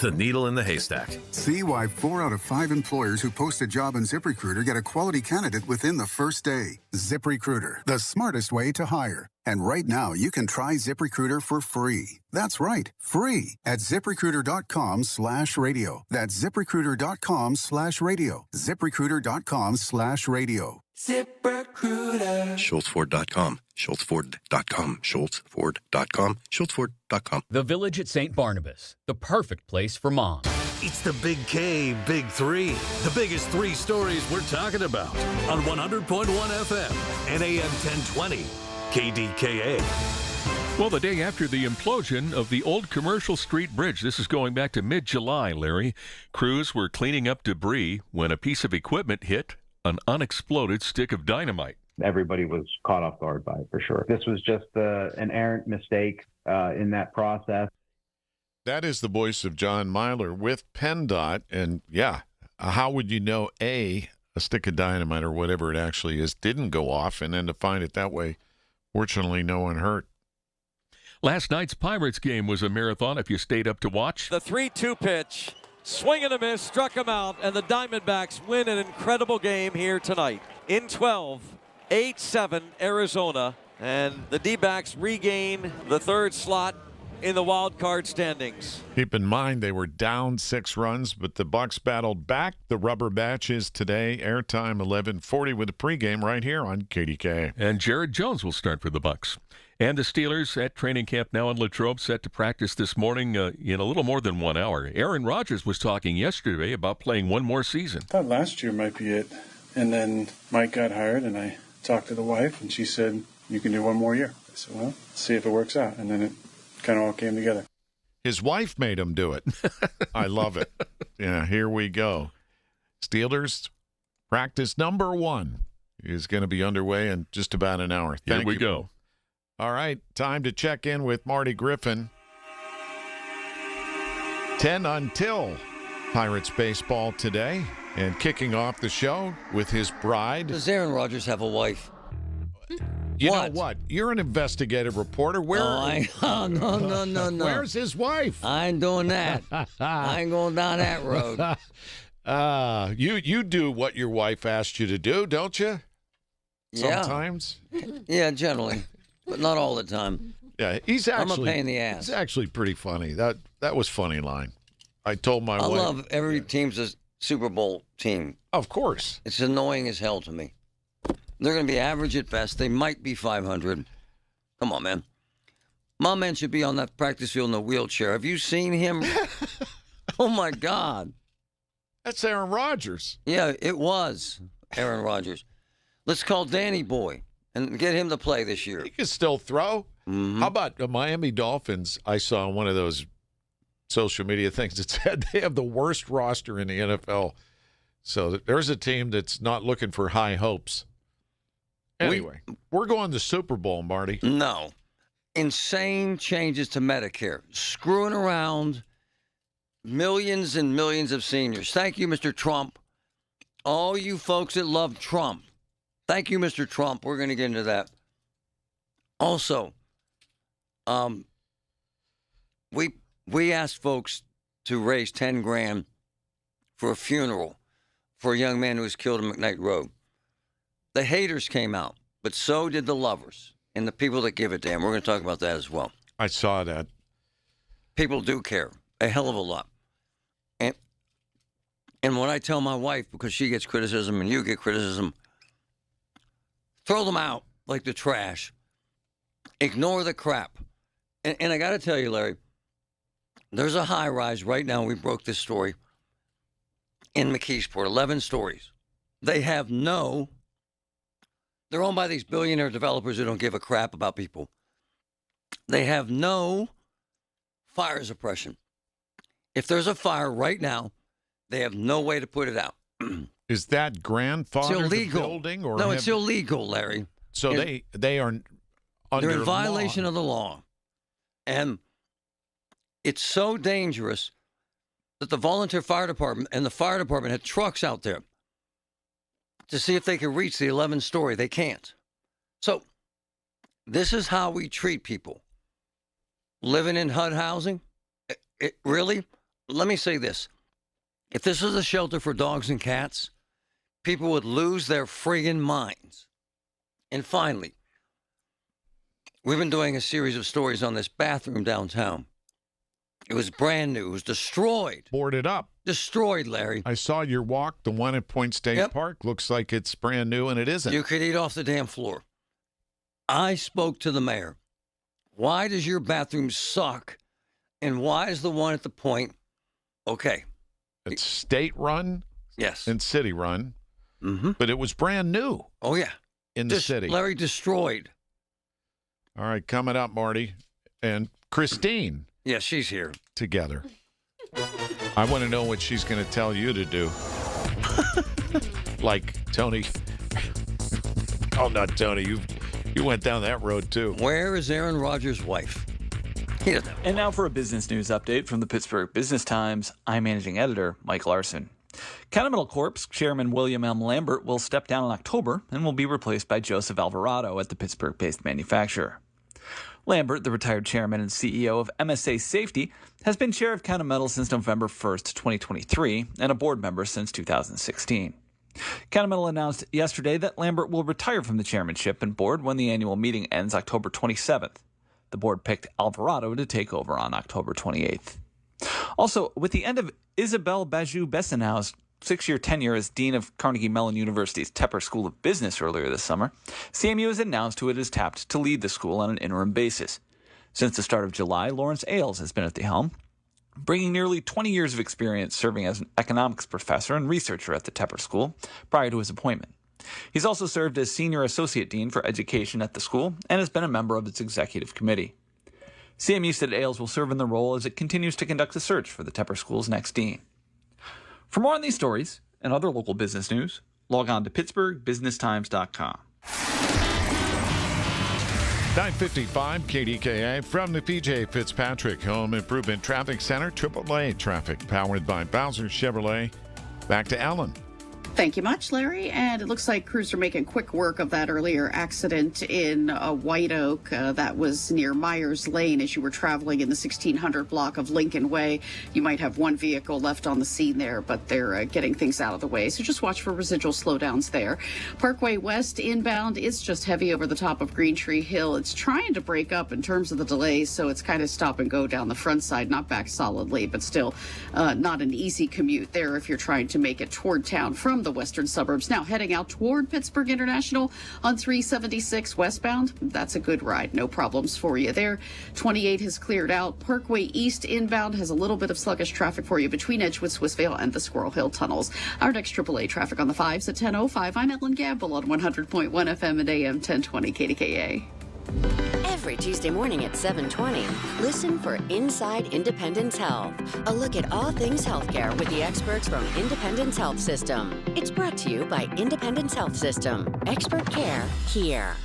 The needle in the haystack. See why 4 out of 5 employers who post a job on ZipRecruiter get a quality candidate within the first day. ZipRecruiter, the smartest way to hire. And right now, you can try ZipRecruiter for free. That's right, free at ZipRecruiter.com/radio. That's ZipRecruiter.com/radio. ZipRecruiter.com/radio. ZipRecruiter. SchultzFord.com. SchultzFord.com. SchultzFord.com. SchultzFord.com. The Village at St. Barnabas, the perfect place for moms. It's the Big K, Big Three. The biggest three stories we're talking about on 100.1 FM and AM 1020 KDKA. Well, the day after the implosion of the old Commercial Street Bridge, this is going back to mid-July, Larry, crews were cleaning up debris when a piece of equipment hit an unexploded stick of dynamite. Everybody was caught off guard by it, for sure. This was just an errant mistake in that process. That is the voice of John Myler with PennDOT. And, yeah, how would you know, A, a stick of dynamite or whatever it actually is didn't go off, and then to find it that way, fortunately, no one hurt. Last night's Pirates game was a marathon if you stayed up to watch. The 3-2 pitch, swing and a miss, struck him out, and the Diamondbacks win an incredible game here tonight. In 12, 8-7 Arizona, and the D-backs regain the third slot in the wild card standings. Keep in mind they were down 6 runs, but the Bucs battled back. The rubber matches today. Airtime 11:40 with the pregame right here on KDKA. And Jared Jones will start for the Bucs. And the Steelers at training camp now in Latrobe, set to practice this morning in a little more than 1 hour. Aaron Rodgers was talking yesterday about playing one more season. I thought last year might be it. And then Mike got hired, and I talked to the wife, and she said, you can do one more year. I said, well, let's see if it works out. And then it kind of all came together. His wife made him do it. I love it. Yeah, here we go. Steelers practice number 1 is going to be underway in just about an hour. Here we go. All right, time to check in with Marty Griffin. 10 until Pirates baseball today, and kicking off the show with his bride. Does Aaron Rodgers have a wife? You know what? You're an investigative reporter. Where? No. Where's his wife? I ain't doing that. I ain't going down that road. You do what your wife asked you to do, don't you? Yeah. Sometimes. Yeah, generally, but not all the time. Yeah, he's actually. I'm a pain in the ass. He's actually pretty funny. That was funny line. I told my wife. I love every team's a Super Bowl team. Of course. It's annoying as hell to me. They're going to be average at best. They might be 500. Come on, man. My man should be on that practice field in a wheelchair. Have you seen him? Oh, my God. That's Aaron Rodgers. Yeah, it was Aaron Rodgers. Let's call Danny Boy and get him to play this year. He can still throw. Mm-hmm. How about the Miami Dolphins? I saw one of those social media things that said they have the worst roster in the NFL. So there's a team that's not looking for high hopes. Anyway, we're going to Super Bowl, Marty. No. Insane changes to Medicare. Screwing around millions and millions of seniors. Thank you, Mr. Trump. All you folks that love Trump. Thank you, Mr. Trump. We're going to get into that. Also, we asked folks to raise $10,000 for a funeral for a young man who was killed on McKnight Road. The haters came out, but so did the lovers and the people that give a damn. We're going to talk about that as well. I saw that. People do care a hell of a lot. And when I tell my wife, because she gets criticism and you get criticism, throw them out like the trash. Ignore the crap. And I got to tell you, Larry, there's a high rise right now. We broke this story in McKeesport, 11 stories. They're owned by these billionaire developers who don't give a crap about people. They have no fire suppression. If there's a fire right now, they have no way to put it out. Is that grandfather the building? Or no, it's illegal, Larry. So they are under They're in violation law. of the law. And it's so dangerous that the volunteer fire department and the fire department had trucks out there to see if they could reach the 11th story. They can't. So this is how we treat people. Living in HUD housing? Really? Let me say this. If this was a shelter for dogs and cats, people would lose their friggin' minds. And finally, we've been doing a series of stories on this bathroom downtown. It was brand new. It was destroyed. Boarded up. Destroyed, Larry. I saw your walk, the one at Point State Park. Looks like it's brand new, and it isn't. You could eat off the damn floor. I spoke to the mayor. Why does your bathroom suck? And why is the one at the Point okay? It's state-run, yes, and city-run, but it was brand new. Oh, yeah. In the city. Larry destroyed. All right, coming up, Marty, and Christine. Yeah, she's here. Together. I want to know what she's going to tell you to do. Like, Tony. Oh, not Tony. You went down that road, too. Where is Aaron Rodgers' wife? He doesn't have. And now for a business news update from the Pittsburgh Business Times. I'm managing editor Mike Larson. Continental Corp's chairman William M. Lambert will step down in October and will be replaced by Joseph Alvarado at the Pittsburgh-based manufacturer. Lambert, the retired chairman and CEO of MSA Safety, has been chair of Continental since November 1st, 2023, and a board member since 2016. Continental announced yesterday that Lambert will retire from the chairmanship and board when the annual meeting ends October 27th. The board picked Alvarado to take over on October 28th. Also, with the end of Isabelle Bajou-Bessenau's 6-year tenure as Dean of Carnegie Mellon University's Tepper School of Business earlier this summer, CMU has announced who it has tapped to lead the school on an interim basis. Since the start of July, Lawrence Ailes has been at the helm, bringing nearly 20 years of experience serving as an economics professor and researcher at the Tepper School prior to his appointment. He's also served as Senior Associate Dean for Education at the school and has been a member of its executive committee. CMU said Ailes will serve in the role as it continues to conduct a search for the Tepper School's next dean. For more on these stories and other local business news, log on to pittsburghbusinesstimes.com. 9:55 KDKA from the PJ Fitzpatrick Home Improvement Traffic Center, AAA traffic powered by Bowser Chevrolet. Back to Ellen. Thank you much, Larry. And it looks like crews are making quick work of that earlier accident in White Oak. That was near Myers Lane as you were traveling in the 1600 block of Lincoln Way. You might have one vehicle left on the scene there, but they're getting things out of the way. So just watch for residual slowdowns there. Parkway West inbound, it's just heavy over the top of Green Tree Hill. It's trying to break up in terms of the delays, so it's kind of stop and go down the front side, not back solidly, but still not an easy commute there if you're trying to make it toward town from the western suburbs. Now heading out toward Pittsburgh International on 376 westbound. That's a good ride. No problems for you there. 28 has cleared out. Parkway East inbound has a little bit of sluggish traffic for you between Edgewood, Swissvale, and the Squirrel Hill tunnels. Our next AAA traffic on the 5s at 10:05. I'm Ellen Gamble on 100.1 FM and AM 1020 KDKA. Every Tuesday morning at 7:20, listen for Inside Independence Health, a look at all things healthcare with the experts from Independence Health System. It's brought to you by Independence Health System. Expert care here.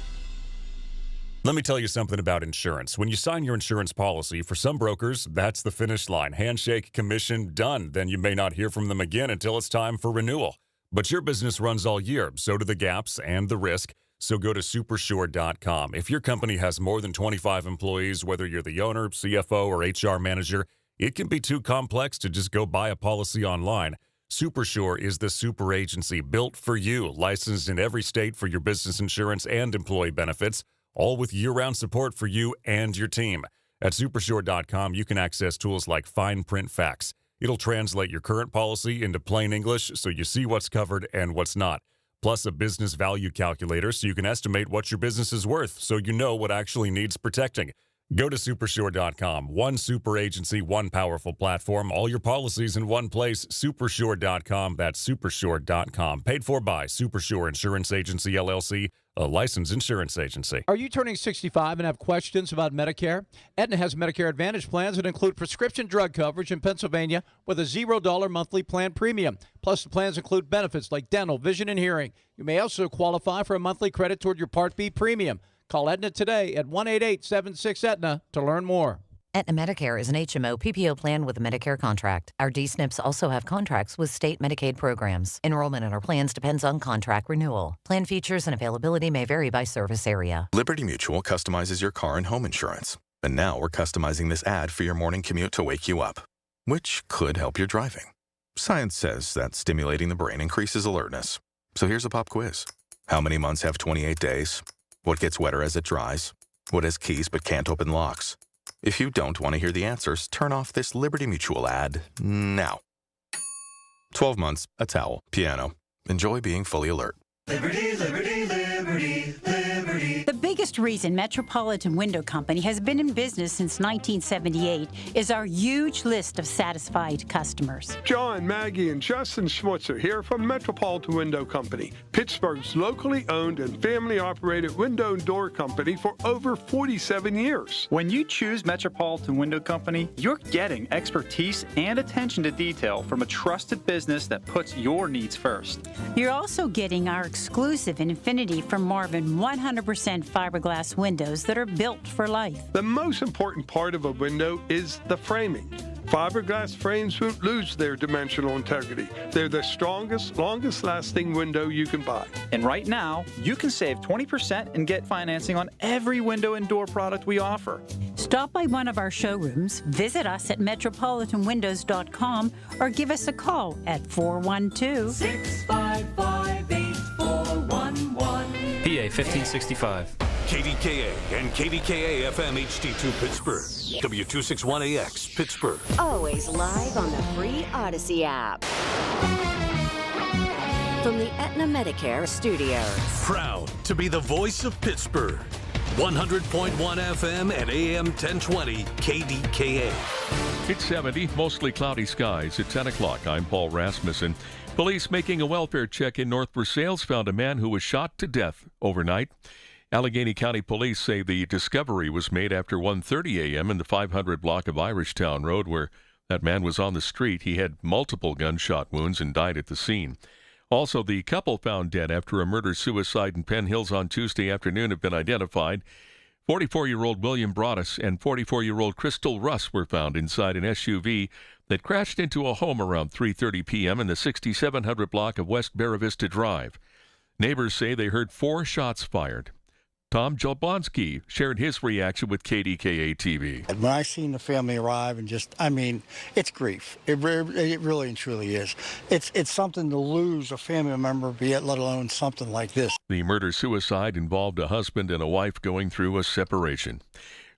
Let me tell you something about insurance. When you sign your insurance policy, for some brokers, that's the finish line. Handshake, commission, done. Then you may not hear from them again until it's time for renewal. But your business runs all year, so do the gaps and the risk. So go to supersure.com. If your company has more than 25 employees, whether you're the owner, CFO, or HR manager, it can be too complex to just go buy a policy online. Supersure is the super agency built for you, licensed in every state for your business insurance and employee benefits, all with year-round support for you and your team. At supersure.com, you can access tools like fine print facts. It'll translate your current policy into plain English so you see what's covered and what's not. Plus a business value calculator so you can estimate what your business is worth so you know what actually needs protecting. Go to supersure.com. One super agency, one powerful platform, all your policies in one place. Supersure.com. That's supersure.com. Paid for by Supersure Insurance Agency, LLC, a licensed insurance agency. Are you turning 65 and have questions about Medicare? Aetna has Medicare Advantage plans that include prescription drug coverage in Pennsylvania with a $0 monthly plan premium. Plus, the plans include benefits like dental, vision, and hearing. You may also qualify for a monthly credit toward your Part B premium. Call Aetna today at 1-888-76-AETNA to learn more. Aetna Medicare is an HMO PPO plan with a Medicare contract. Our D-SNPs also have contracts with state Medicaid programs. Enrollment in our plans depends on contract renewal. Plan features and availability may vary by service area. Liberty Mutual customizes your car and home insurance. And now we're customizing this ad for your morning commute to wake you up, which could help your driving. Science says that stimulating the brain increases alertness. So here's a pop quiz. How many months have 28 days? What gets wetter as it dries? What has keys but can't open locks? If you don't want to hear the answers, turn off this Liberty Mutual ad now. 12 months, a towel, piano. Enjoy being fully alert. Liberty, liberty, liberty, liberty. The biggest biggest reason Metropolitan Window Company has been in business since 1978 is our huge list of satisfied customers. John, Maggie, and Justin Schmutzer here from Metropolitan Window Company, Pittsburgh's locally owned and family-operated window and door company for over 47 years. When you choose Metropolitan Window Company, you're getting expertise and attention to detail from a trusted business that puts your needs first. You're also getting our exclusive Infinity from Marvin 100% fiberglass windows that are built for life. The most important part of a window is the framing. Fiberglass frames won't lose their dimensional integrity. They're the strongest, longest-lasting window you can buy. And right now, you can save 20% and get financing on every window and door product we offer. Stop by one of our showrooms, visit us at metropolitanwindows.com, or give us a call at 412-655-8411. PA 1565. KDKA and KDKA-FM HD2 Pittsburgh. W261AX Pittsburgh. Always live on the free Odyssey app. From the Aetna Medicare studios. Proud to be the voice of Pittsburgh. 100.1 FM and AM 1020 KDKA. It's 70, mostly cloudy skies at 10 o'clock. I'm Paul Rasmussen. Police making a welfare check in North Versailles found a man who was shot to death overnight. Allegheny County Police say the discovery was made after 1:30 a.m. in the 500 block of Irishtown Road, where that man was on the street. He had multiple gunshot wounds and died at the scene. Also, the couple found dead after a murder-suicide in Penn Hills on Tuesday afternoon have been identified. 44-year-old William Broadus and 44-year-old Crystal Russ were found inside an SUV that crashed into a home around 3:30 p.m. in the 6700 block of West Barra Vista Drive. Neighbors say they heard 4 shots fired. Tom Jablonski shared his reaction with KDKA-TV. When I seen the family arrive and it's grief. It really and truly is. It's something to lose a family member, let alone something like this. The murder-suicide involved a husband and a wife going through a separation.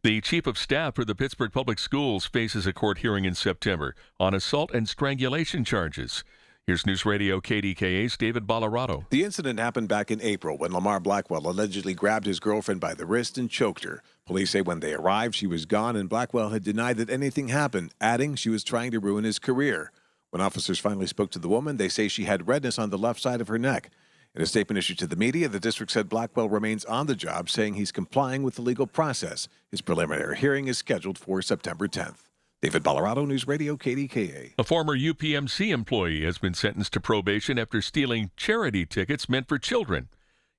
The chief of staff for the Pittsburgh Public Schools faces a court hearing in September on assault and strangulation charges. Here's News Radio KDKA's David Ballarado. The incident happened back in April when Lamar Blackwell allegedly grabbed his girlfriend by the wrist and choked her. Police say when they arrived, she was gone, and Blackwell had denied that anything happened, adding she was trying to ruin his career. When officers finally spoke to the woman, they say she had redness on the left side of her neck. In a statement issued to the media, the district said Blackwell remains on the job, saying he's complying with the legal process. His preliminary hearing is scheduled for September 10th. David Ballarado, News Radio KDKA. A former UPMC employee has been sentenced to probation after stealing charity tickets meant for children.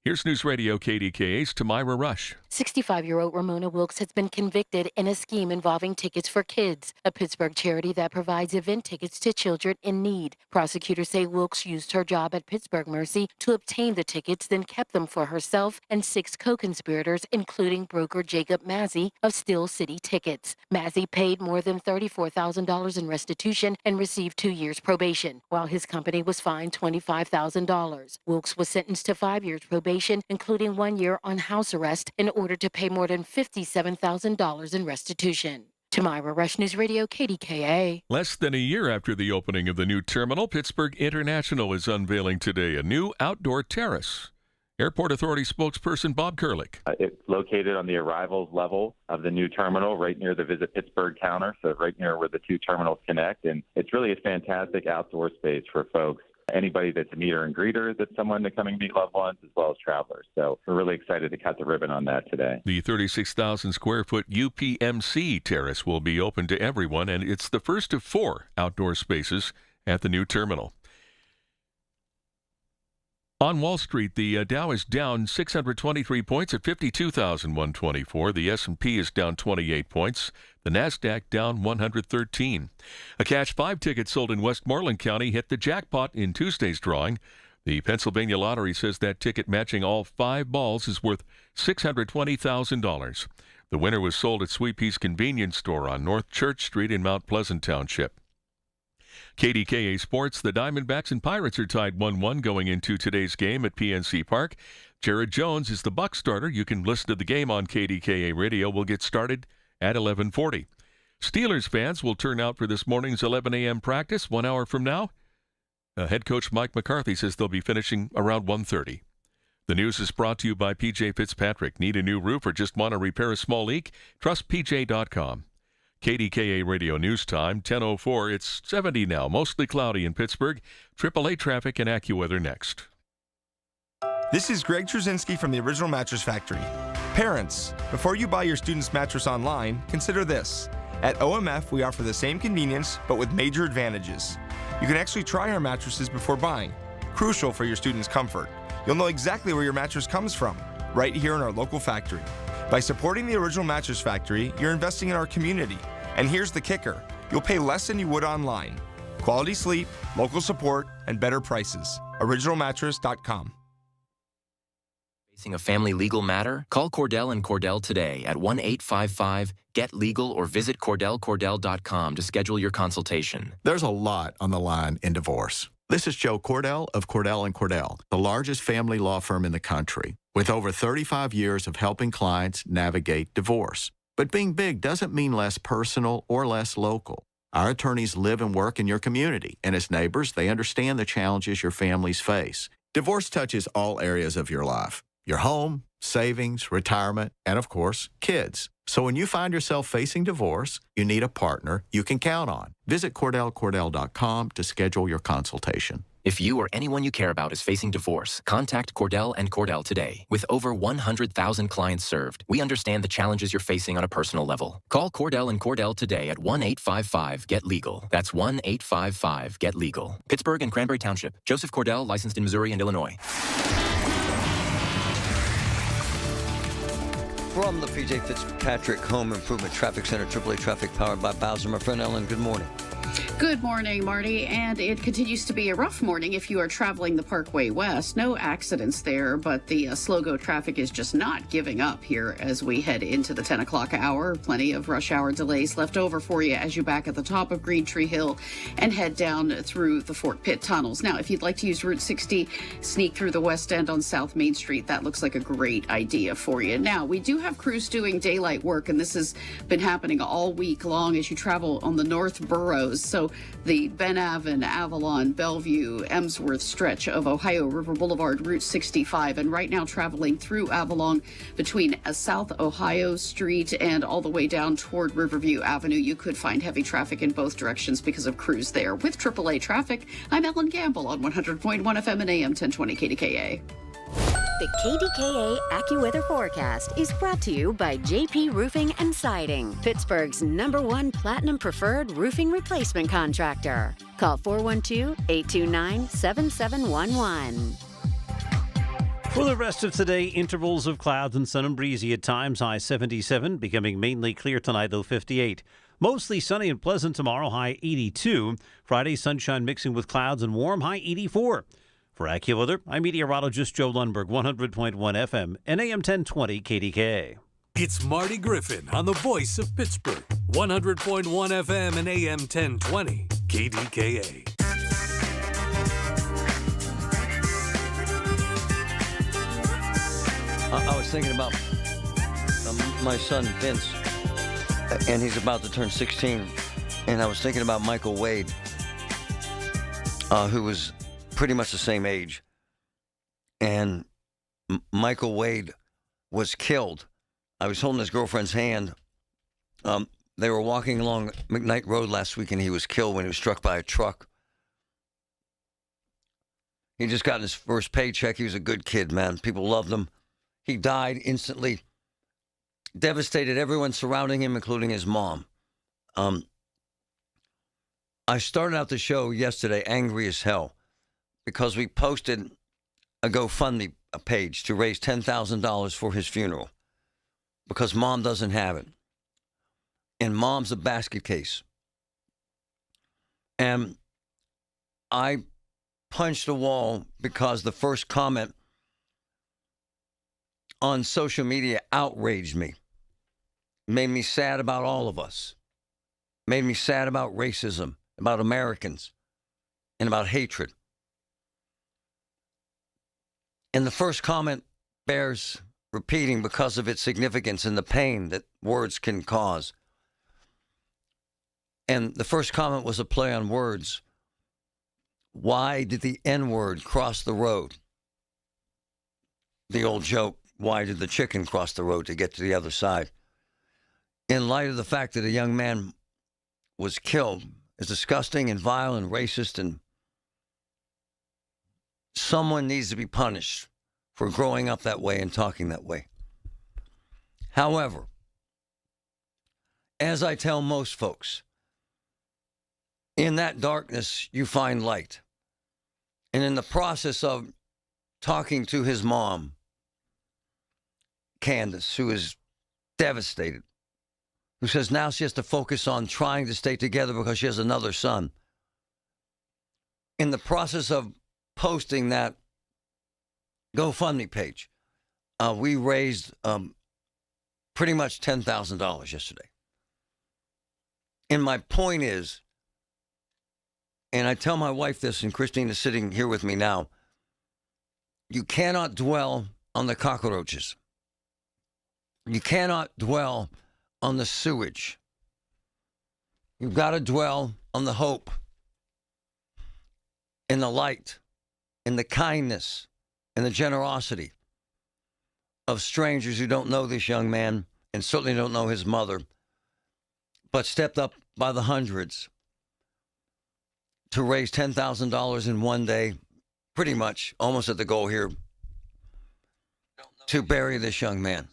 Here's News Radio KDKA's Tamira Rush. 65-year-old Ramona Wilkes has been convicted in a scheme involving Tickets for Kids, a Pittsburgh charity that provides event tickets to children in need. Prosecutors say Wilkes used her job at Pittsburgh Mercy to obtain the tickets, then kept them for herself and 6 co-conspirators, including broker Jacob Mazzy of Steel City Tickets. Mazzy paid more than $34,000 in restitution and received 2 years probation, while his company was fined $25,000. Wilkes was sentenced to 5 years probation, including 1 year on house arrest, in order to pay more than $57,000 in restitution. Tamira Rush, News Radio KDKA. Less than a year after the opening of the new terminal, Pittsburgh International is unveiling today a new outdoor terrace. Airport Authority spokesperson Bob Kurlick. It's located on the arrivals level of the new terminal, right near the Visit Pittsburgh counter, so right near where the 2 terminals connect. And it's really a fantastic outdoor space for folks. Anybody that's a meter and greeter, that's someone to come and meet loved ones, as well as travelers. So we're really excited to cut the ribbon on that today. The 36,000 square foot UPMC terrace will be open to everyone, and it's the first of 4 outdoor spaces at the new terminal. On Wall Street, the Dow is down 623 points at 52,124. The S&P is down 28 points. The NASDAQ down 113. A cash 5 ticket sold in Westmoreland County hit the jackpot in Tuesday's drawing. The Pennsylvania Lottery says that ticket matching all 5 balls is worth $620,000. The winner was sold at Sweet Pea's convenience store on North Church Street in Mount Pleasant Township. KDKA Sports, the Diamondbacks and Pirates are tied 1-1 going into today's game at PNC Park. Jared Jones is the Buck starter. You can listen to the game on KDKA Radio. We'll get started at 11:40. Steelers fans will turn out for this morning's 11 a.m. practice 1 hour from now. Head coach Mike McCarthy says they'll be finishing around 1:30. The news is brought to you by PJ Fitzpatrick. Need a new roof or just want to repair a small leak? Trust PJ.com. KDKA Radio News Time, 10:04. It's 70 now, mostly cloudy in Pittsburgh. AAA traffic and AccuWeather next. This is Greg Trzynski from the Original Mattress Factory. Parents, before you buy your student's mattress online, consider this. At OMF, we offer the same convenience, but with major advantages. You can actually try our mattresses before buying, crucial for your student's comfort. You'll know exactly where your mattress comes from, right here in our local factory. By supporting the Original Mattress Factory, you're investing in our community. And here's the kicker. You'll pay less than you would online. Quality sleep, local support, and better prices. OriginalMattress.com. Facing a family legal matter? Call Cordell & Cordell today at 1-855-GET-LEGAL or visit CordellCordell.com to schedule your consultation. There's a lot on the line in divorce. This is Joe Cordell of Cordell & Cordell, the largest family law firm in the country, with over 35 years of helping clients navigate divorce. But being big doesn't mean less personal or less local. Our attorneys live and work in your community, and as neighbors, they understand the challenges your families face. Divorce touches all areas of your life: your home, savings, retirement, and of course, kids. So when you find yourself facing divorce, you need a partner you can count on. Visit CordellCordell.com to schedule your consultation. If you or anyone you care about is facing divorce, contact Cordell & Cordell today. With over 100,000 clients served, we understand the challenges you're facing on a personal level. Call Cordell & Cordell today at 1-855-GET-LEGAL. That's 1-855-GET-LEGAL. Pittsburgh and Cranberry Township. Joseph Cordell, licensed in Missouri and Illinois. From the PJ Fitzpatrick Home Improvement Traffic Center, AAA traffic powered by Bowser. My friend Ellen, good morning. Good morning, Marty, and it continues to be a rough morning if you are traveling the Parkway West. No accidents there, but the slow-go traffic is just not giving up here as we head into the 10 o'clock hour. Plenty of rush hour delays left over for you as you back at the top of Green Tree Hill and head down through the Fort Pitt tunnels. Now, if you'd like to use Route 60, sneak through the West End on South Main Street, that looks like a great idea for you. Now, we do have crews doing daylight work, and this has been happening all week long as you travel on the North Boroughs. So the Ben Avon, Avalon, Bellevue, Emsworth stretch of Ohio River Boulevard, Route 65, and right now traveling through Avalon between South Ohio Street and all the way down toward Riverview Avenue. You could find heavy traffic in both directions because of crews there. With AAA traffic, I'm Ellen Gamble on 100.1 FM and AM 1020 KDKA. The KDKA AccuWeather forecast is brought to you by JP Roofing and Siding, Pittsburgh's #1 Platinum Preferred Roofing Replacement Contractor. Call 412-829-7711. For the rest of today, intervals of clouds and sun and breezy at times, high 77, becoming mainly clear tonight, low 58. Mostly sunny and pleasant tomorrow, high 82. Friday, sunshine mixing with clouds and warm, high 84. For AccuWeather, I'm meteorologist Joe Lundberg, 100.1 FM and AM 1020 KDKA. It's Marty Griffin on the voice of Pittsburgh, 100.1 FM and AM 1020 KDKA. I was thinking about my son Vince, and he's about to turn 16, and I was thinking about Michael Wade, who was pretty much the same age, and Michael Wade was killed. I was holding his girlfriend's hand. They were walking along McKnight Road last week, and he was killed when he was struck by a truck. He just got his first paycheck. He was a good kid, man. People loved him. He died instantly. Devastated everyone surrounding him, including his mom. I started out the show yesterday angry as hell because we posted a GoFundMe page to raise $10,000 for his funeral because Mom doesn't have it. And Mom's a basket case. And I punched a wall because the first comment on social media outraged me. Made me sad about all of us. Made me sad about racism, about Americans, and about hatred. And the first comment bears repeating because of its significance and the pain that words can cause. And the first comment was a play on words. Why did the N-word cross the road? the old joke, why did the chicken cross the road to get to the other side? In light of the fact that a young man was killed, is disgusting and vile and racist, and someone needs to be punished for growing up that way and talking that way. However, as I tell most folks, in that darkness, you find light. And in the process of talking to his mom, Candace, who is devastated, who says now she has to focus on trying to stay together because she has another son. In the process of posting that GoFundMe page, we raised pretty much $10,000 yesterday. And my point is, and I tell my wife this, and Christine is sitting here with me now, you cannot dwell on the cockroaches. You cannot dwell on the sewage. You've got to dwell on the hope, in the light, in the kindness, and the generosity of strangers who don't know this young man and certainly don't know his mother, but stepped up by the hundreds to raise $10,000 in one day, pretty much almost at the goal here, to bury this young man.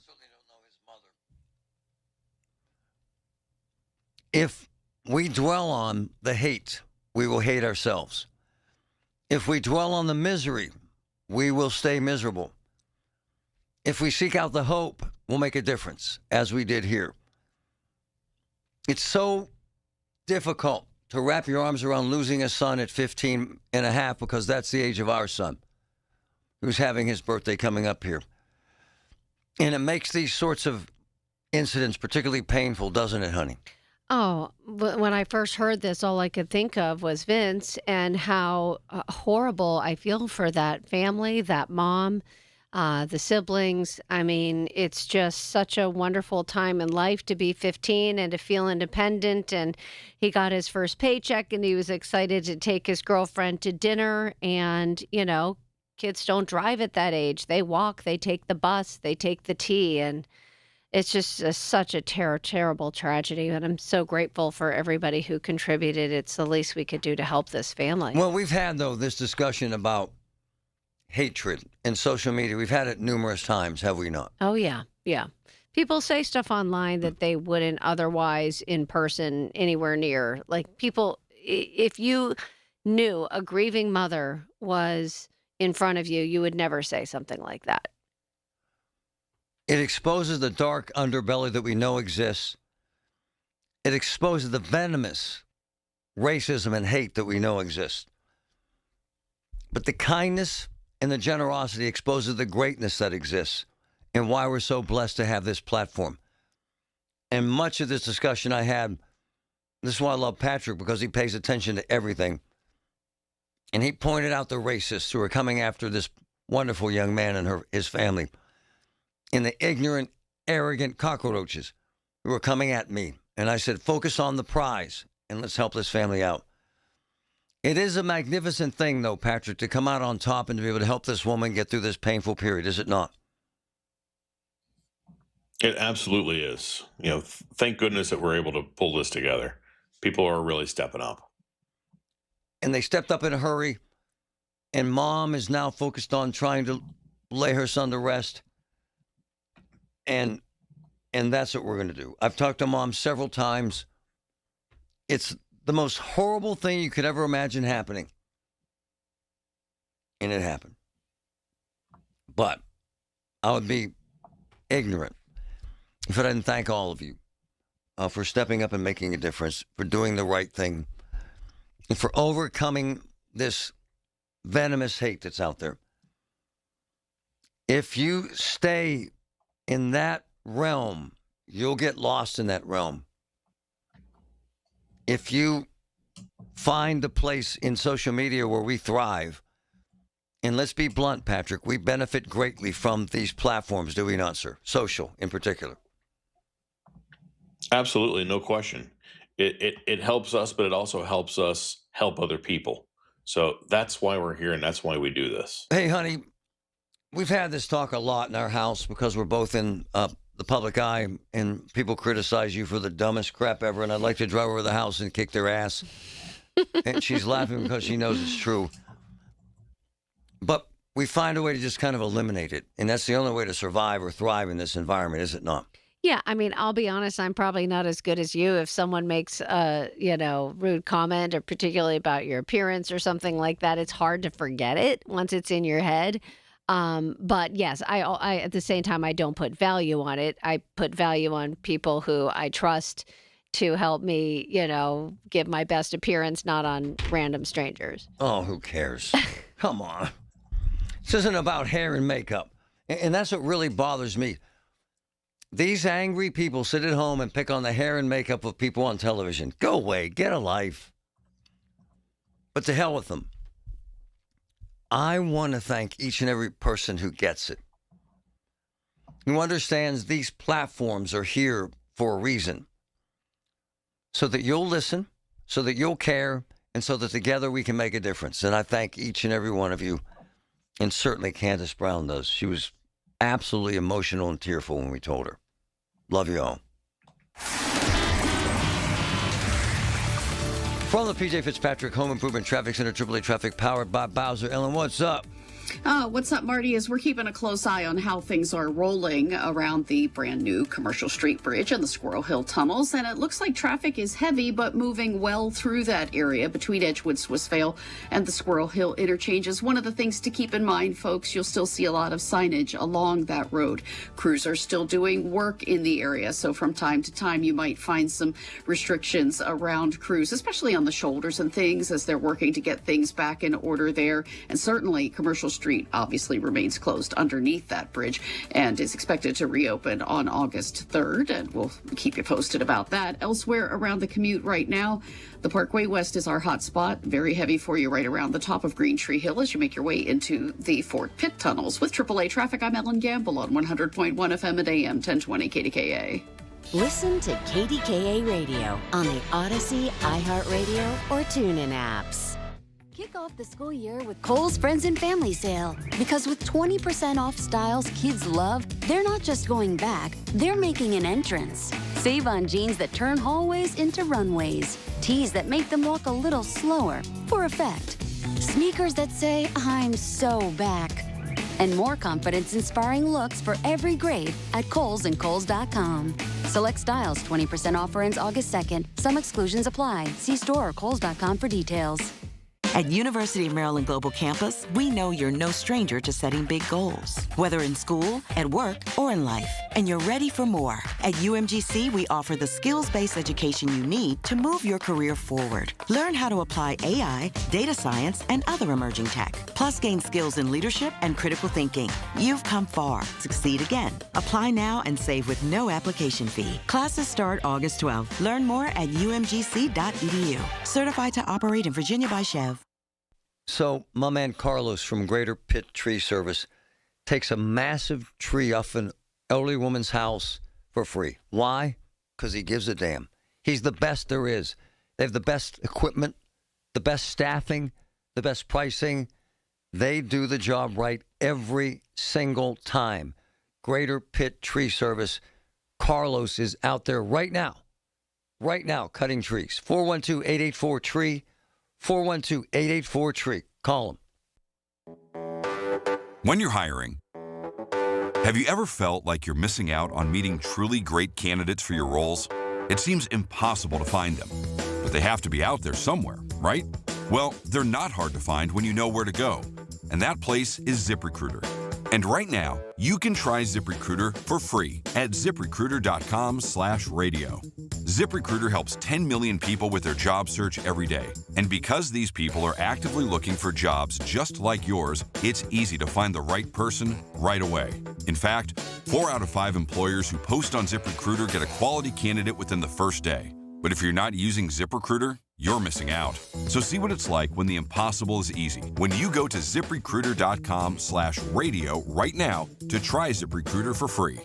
If we dwell on the hate, we will hate ourselves. If we dwell on the misery, we will stay miserable. If we seek out the hope, we'll make a difference, as we did here. It's so difficult to wrap your arms around losing a son at 15 and a half, because that's the age of our son, who's having his birthday coming up here. And it makes these sorts of incidents particularly painful, doesn't it, honey? Oh, when I first heard this, all I could think of was Vince and how horrible I feel for that family, that mom, the siblings. I mean, it's just such a wonderful time in life to be 15 and to feel independent. And he got his first paycheck and he was excited to take his girlfriend to dinner. And, you know, kids don't drive at that age. They walk, they take the bus, they take the T. And it's just such a terrible tragedy, and I'm so grateful for everybody who contributed. It's the least we could do to help this family. Well, we've had, though, this discussion about hatred in social media. We've had it numerous times, have we not? Oh, yeah, yeah. People say stuff online that they wouldn't otherwise in person anywhere near. Like people, if you knew a grieving mother was in front of you, you would never say something like that. It exposes the dark underbelly that we know exists. It exposes the venomous racism and hate that we know exists. But the kindness and the generosity exposes the greatness that exists and why we're so blessed to have this platform. And much of this discussion I had, this is why I love Patrick, because he pays attention to everything. And he pointed out the racists who are coming after this wonderful young man and his family, and the ignorant, arrogant cockroaches who were coming at me. And I said, focus on the prize and let's help this family out. It is a magnificent thing, though, Patrick, to come out on top and to be able to help this woman get through this painful period, is it not? It absolutely is. You know, thank goodness that we're able to pull this together. People are really stepping up. And they stepped up in a hurry, and mom is now focused on trying to lay her son to rest. And that's what we're going to do. I've talked to mom several times. It's the most horrible thing you could ever imagine happening. And it happened. But I would be ignorant if I didn't thank all of you for stepping up and making a difference, for doing the right thing, and for overcoming this venomous hate that's out there. If you stay in that realm, you'll get lost in that realm. If you find a place in social media where we thrive, and let's be blunt, Patrick, we benefit greatly from these platforms, do we not, sir? Social in particular. Absolutely, no question. It helps us, but it also helps us help other people. So that's why we're here, and that's why we do this. Hey, honey, We've had this talk a lot in our house because we're both in the public eye, and people criticize you for the dumbest crap ever, and I'd like to drive over the house and kick their ass. And she's laughing because she knows it's true. But we find a way to just kind of eliminate it, and that's the only way to survive or thrive in this environment, is it not? Yeah, I mean, I'll be honest, I'm probably not as good as you. If someone makes a, rude comment, or particularly about your appearance or something like that, it's hard to forget it once it's in your head. But yes, I at the same time, I don't put value on it. I put value on people who I trust to help me, give my best appearance, not on random strangers. Oh, who cares? Come on. This isn't about hair and makeup. And that's what really bothers me. These angry people sit at home and pick on the hair and makeup of people on television. Go away. Get a life. But to hell with them. I want to thank each and every person who gets it, who understands these platforms are here for a reason, so that you'll listen, so that you'll care, and so that together we can make a difference. And I thank each and every one of you, and certainly Candace Brown does. She was absolutely emotional and tearful when we told her. Love you all. From the P.J. Fitzpatrick Home Improvement Traffic Center, AAA Traffic, powered by Bowser. Ellen, what's up? What's up, Marty? As we're keeping a close eye on how things are rolling around the brand new Commercial Street Bridge and the Squirrel Hill tunnels, and it looks like traffic is heavy but moving well through that area between Edgewood, Swissvale, and the Squirrel Hill interchanges. One of the things to keep in mind, folks, you'll still see a lot of signage along that road. Crews are still doing work in the area, so from time to time you might find some restrictions around crews, especially on the shoulders and things, as they're working to get things back in order there. And certainly Commercial Street obviously remains closed underneath that bridge and is expected to reopen on August 3rd, and we'll keep you posted about that. Elsewhere around the commute right now, the Parkway West is our hot spot. Very heavy for you right around the top of Green Tree Hill as you make your way into the Fort Pitt tunnels. With AAA Traffic, I'm Ellen Gamble on 100.1 FM at AM 1020 KDKA. Listen to KDKA Radio on the Odyssey, iHeartRadio, or TuneIn apps. Kick off the school year with Kohl's Friends and Family Sale. Because with 20% off styles kids love, they're not just going back, they're making an entrance. Save on jeans that turn hallways into runways, tees that make them walk a little slower for effect, sneakers that say, I'm so back, and more confidence-inspiring looks for every grade at Kohl's and Kohl's.com. Select styles, 20% offer ends August 2nd. Some exclusions apply. See store or Kohl's.com for details. At University of Maryland Global Campus, we know you're no stranger to setting big goals, whether in school, at work, or in life, and you're ready for more. At UMGC, we offer the skills-based education you need to move your career forward. Learn how to apply AI, data science, and other emerging tech, plus gain skills in leadership and critical thinking. You've come far. Succeed again. Apply now and save with no application fee. Classes start August 12th. Learn more at umgc.edu. Certified to operate in Virginia by Chev. So my man Carlos from Greater Pitt Tree Service takes a massive tree off an elderly woman's house for free. Why? Because he gives a damn. He's the best there is. They have the best equipment, the best staffing, the best pricing. They do the job right every single time. Greater Pitt Tree Service. Carlos is out there right now, cutting trees. 412-884-TREE. 412-884-TREE. Call them. When you're hiring, have you ever felt like you're missing out on meeting truly great candidates for your roles? It seems impossible to find them, but they have to be out there somewhere, right? Well, they're not hard to find when you know where to go, and that place is ZipRecruiter. And right now, you can try ZipRecruiter for free at ZipRecruiter.com/radio. ZipRecruiter helps 10 million people with their job search every day. And because these people are actively looking for jobs just like yours, it's easy to find the right person right away. In fact, 4 out of 5 employers who post on ZipRecruiter get a quality candidate within the first day. But if you're not using ZipRecruiter, you're missing out. So see what it's like when the impossible is easy. When you go to ZipRecruiter.com/radio right now to try ZipRecruiter for free.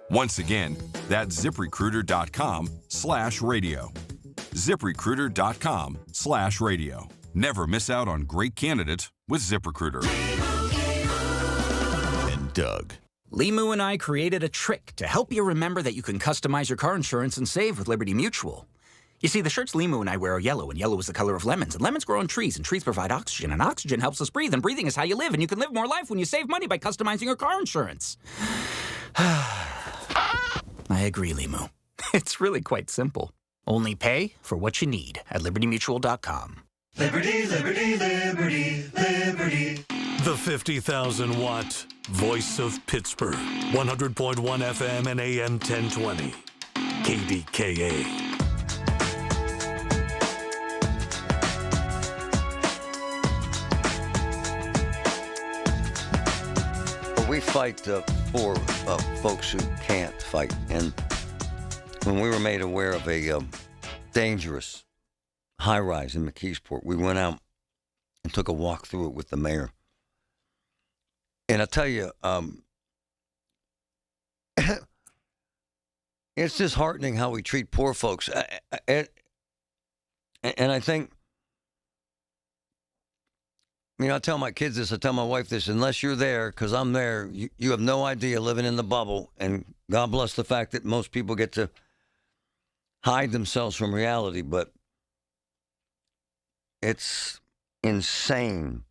Once again, that's ZipRecruiter.com/radio. ZipRecruiter.com/radio. Never miss out on great candidates with ZipRecruiter. Doug. Limu and I created a trick to help you remember that you can customize your car insurance and save with Liberty Mutual. You see, the shirts Limu and I wear are yellow, and yellow is the color of lemons, and lemons grow on trees, and trees provide oxygen, and oxygen helps us breathe, and breathing is how you live, and you can live more life when you save money by customizing your car insurance. I agree, Limu. It's really quite simple. Only pay for what you need at libertymutual.com. Liberty, liberty, liberty, liberty. The 50,000-watt voice of Pittsburgh. 100.1 FM and AM 1020. KDKA. We fight for folks who can't fight. And when we were made aware of a dangerous high-rise in McKeesport, we went out and took a walk through it with the mayor. And I tell you, it's disheartening how we treat poor folks. And I think, I tell my kids this, I tell my wife this, unless you're there, because I'm there, you have no idea living in the bubble. And God bless the fact that most people get to hide themselves from reality, but it's insane.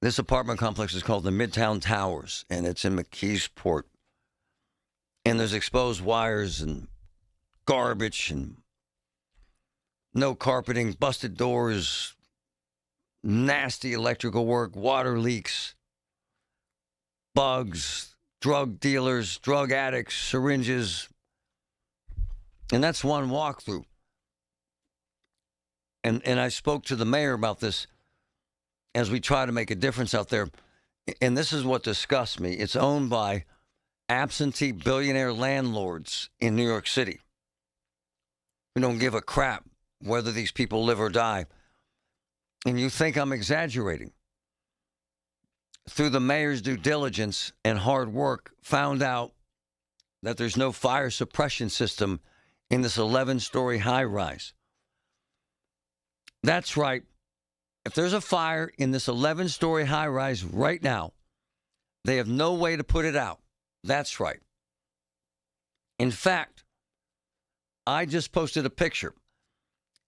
This apartment complex is called the Midtown Towers, and it's in McKeesport. And there's exposed wires and garbage and no carpeting, busted doors, nasty electrical work, water leaks, bugs, drug dealers, drug addicts, syringes. And that's one walkthrough. And I spoke to the mayor about this as we try to make a difference out there. And this is what disgusts me. It's owned by absentee billionaire landlords in New York City who don't give a crap whether these people live or die. And you think I'm exaggerating. Through the mayor's due diligence and hard work, found out that there's no fire suppression system in this 11-story high-rise. That's right. If there's a fire in this 11-story high-rise right now, they have no way to put it out. That's right. In fact, I just posted a picture.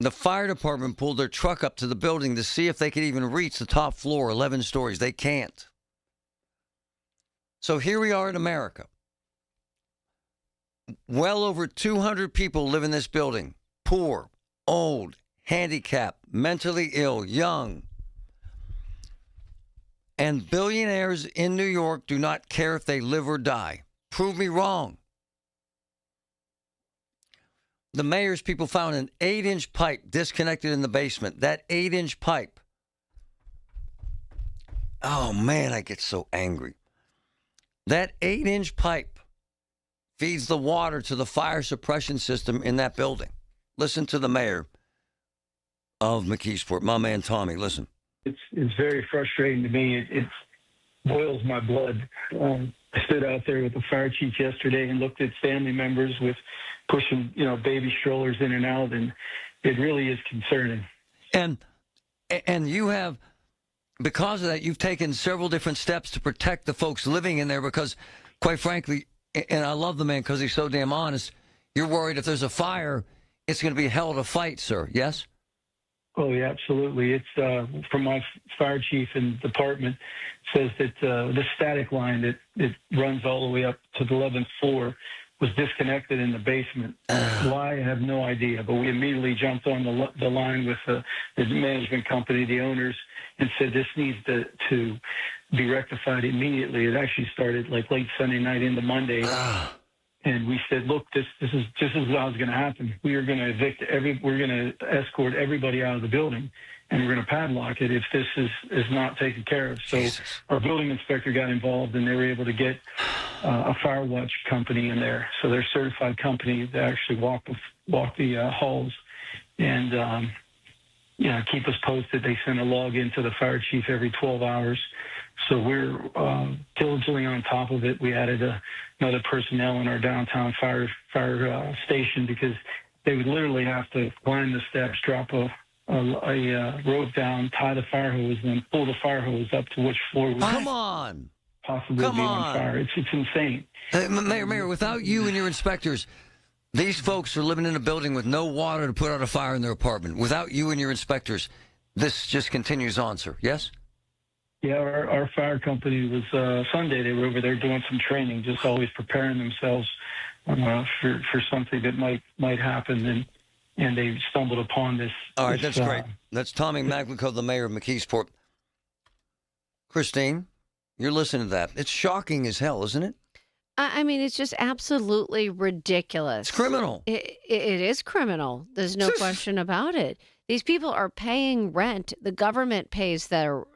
The fire department pulled their truck up to the building to see if they could even reach the top floor, 11 stories. They can't. So here we are in America. Well over 200 people live in this building. Poor, old, handicapped, mentally ill, young. And billionaires in New York do not care if they live or die. Prove me wrong. The mayor's people found an 8-inch pipe disconnected in the basement. That 8-inch pipe. Oh, man, I get so angry. That 8-inch pipe feeds the water to the fire suppression system in that building. Listen to the mayor of McKeesport, my man Tommy. Listen. It's very frustrating to me. It boils my blood. I stood out there with the fire chief yesterday and looked at family members with pushing, baby strollers in and out, and it really is concerning. And you have, because of that, you've taken several different steps to protect the folks living in there because, quite frankly, and I love the man because he's so damn honest, you're worried if there's a fire, it's going to be a hell of a fight, sir. Yes? Oh, yeah, absolutely. It's from my fire chief and department says that the static line that runs all the way up to the 11th floor was disconnected in the basement. Why, I have no idea. But we immediately jumped on the line with the management company, the owners, and said this needs to be rectified immediately. It actually started like late Sunday night into Monday. And we said, look, this is how it's going to happen. We are going to we're going to escort everybody out of the building, and we're going to padlock it if this is not taken care of. So our building inspector got involved, and they were able to get a fire watch company in there. So they're a certified company that actually walk the halls and keep us posted. They send a log in to the fire chief every 12 hours. So we're diligently on top of it. We added another personnel in our downtown fire station because they would literally have to climb the steps, drop a rope down, tie the fire hose, and then pull the fire hose up to which floor. Come on. possibly Come being on. on fire. It's insane. Mayor, without you and your inspectors, these folks are living in a building with no water to put out a fire in their apartment. Without you and your inspectors, this just continues on, sir. Yes? Yeah, our fire company was Sunday. They were over there doing some training, just always preparing themselves for something that might happen, and they stumbled upon this. All right, that's great. That's Tommy Maglico, the mayor of McKeesport. Christine, you're listening to that. It's shocking as hell, isn't it? I mean, it's just absolutely ridiculous. It's criminal. It is criminal. There's no question about it. These people are paying rent. The government pays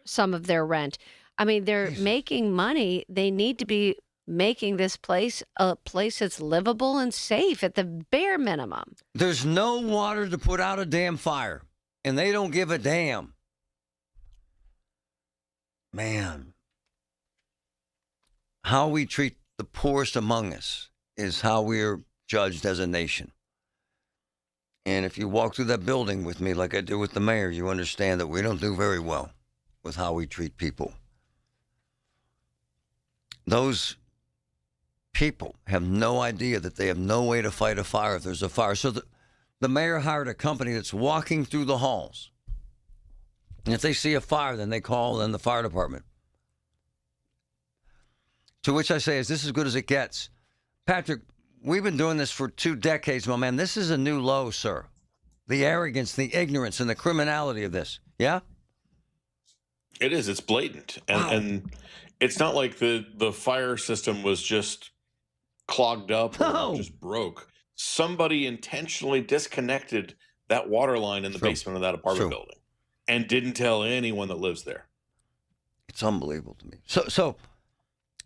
some of their rent. I mean, they're making money. They need to be making this place a place that's livable and safe at the bare minimum. There's no water to put out a damn fire, and they don't give a damn. Man, how we treat the poorest among us is how we're judged as a nation. And if you walk through that building with me like I did with the mayor, you understand that we don't do very well with how we treat people. Those people have no idea that they have no way to fight a fire if there's a fire. So the mayor hired a company that's walking through the halls. And if they see a fire, then they call in the fire department. To which I say, is this as good as it gets? Patrick, we've been doing this for 2 decades, my man. This is a new low, sir. The arrogance, the ignorance, and the criminality of this. Yeah? It is. It's blatant. And it's not like the fire system was just clogged up or just broke. Somebody intentionally disconnected that water line in the basement of that apartment building and didn't tell anyone that lives there. It's unbelievable to me. So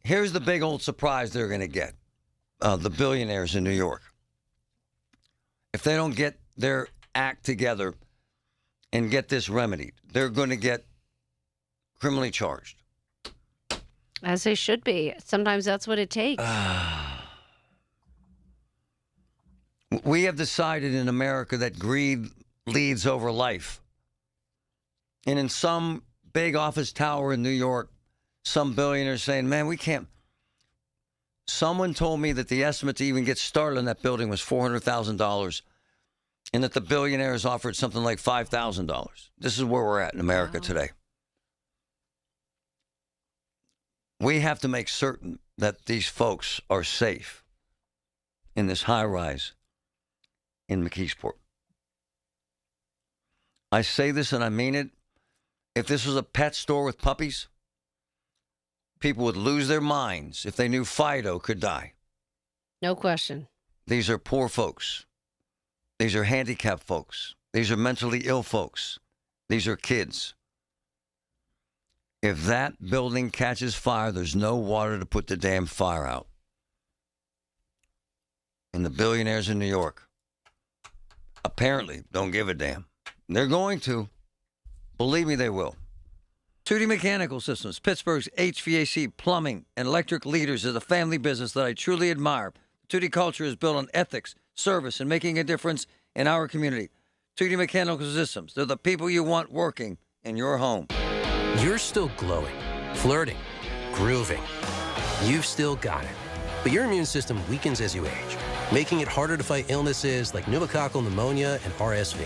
here's the big old surprise they're going to get. The billionaires in New York. If they don't get their act together and get this remedied, they're going to get criminally charged. As they should be. Sometimes that's what it takes. We have decided in America that greed leads over life. And in some big office tower in New York, some billionaire saying, man, we can't. Someone told me that the estimate to even get started in that building was $400,000 and that the billionaires offered something like $5,000. This is where we're at in America today. We have to make certain that these folks are safe in this high rise in McKeesport. I say this and I mean it. If this was a pet store with puppies, people would lose their minds if they knew Fido could die. No question. These are poor folks. These are handicapped folks. These are mentally ill folks. These are kids. If that building catches fire, there's no water to put the damn fire out. And the billionaires in New York apparently don't give a damn. They're going to. Believe me, they will. 2D Mechanical Systems, Pittsburgh's HVAC, plumbing, and electric leaders, is a family business that I truly admire. 2D culture is built on ethics, service, and making a difference in our community. 2D Mechanical Systems, they're the people you want working in your home. You're still glowing, flirting, grooving. You've still got it. But your immune system weakens as you age, making it harder to fight illnesses like pneumococcal pneumonia and RSV.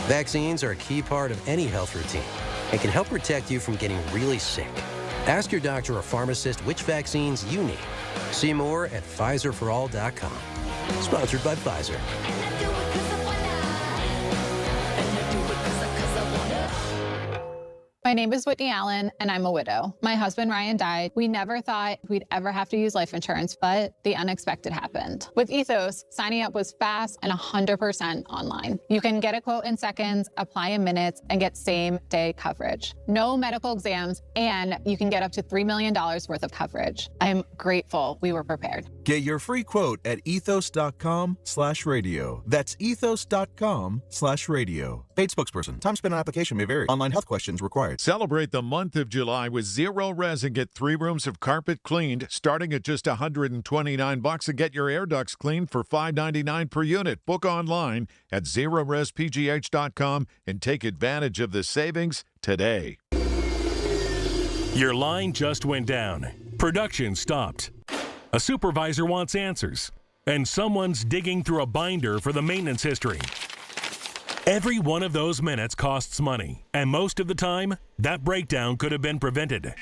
Vaccines are a key part of any health routine and can help protect you from getting really sick. Ask your doctor or pharmacist which vaccines you need. See more at PfizerForAll.com. Sponsored by Pfizer. My name is Whitney Allen, and I'm a widow. My husband, Ryan, died. We never thought we'd ever have to use life insurance, but the unexpected happened. With Ethos, signing up was fast and 100% online. You can get a quote in seconds, apply in minutes, and get same-day coverage. No medical exams, and you can get up to $3 million worth of coverage. I'm grateful we were prepared. Get your free quote at ethos.com/radio. That's ethos.com/radio. Paid spokesperson. Time spent on application may vary. Online health questions required. Celebrate the month of July with Zero Res and get 3 rooms of carpet cleaned starting at just $129 and get your air ducts cleaned for $5.99 per unit. Book online at ZeroResPGH.com and take advantage of the savings today. Your line just went down. Production stopped. A supervisor wants answers, and someone's digging through a binder for the maintenance history. Every one of those minutes costs money, and most of the time, that breakdown could have been prevented.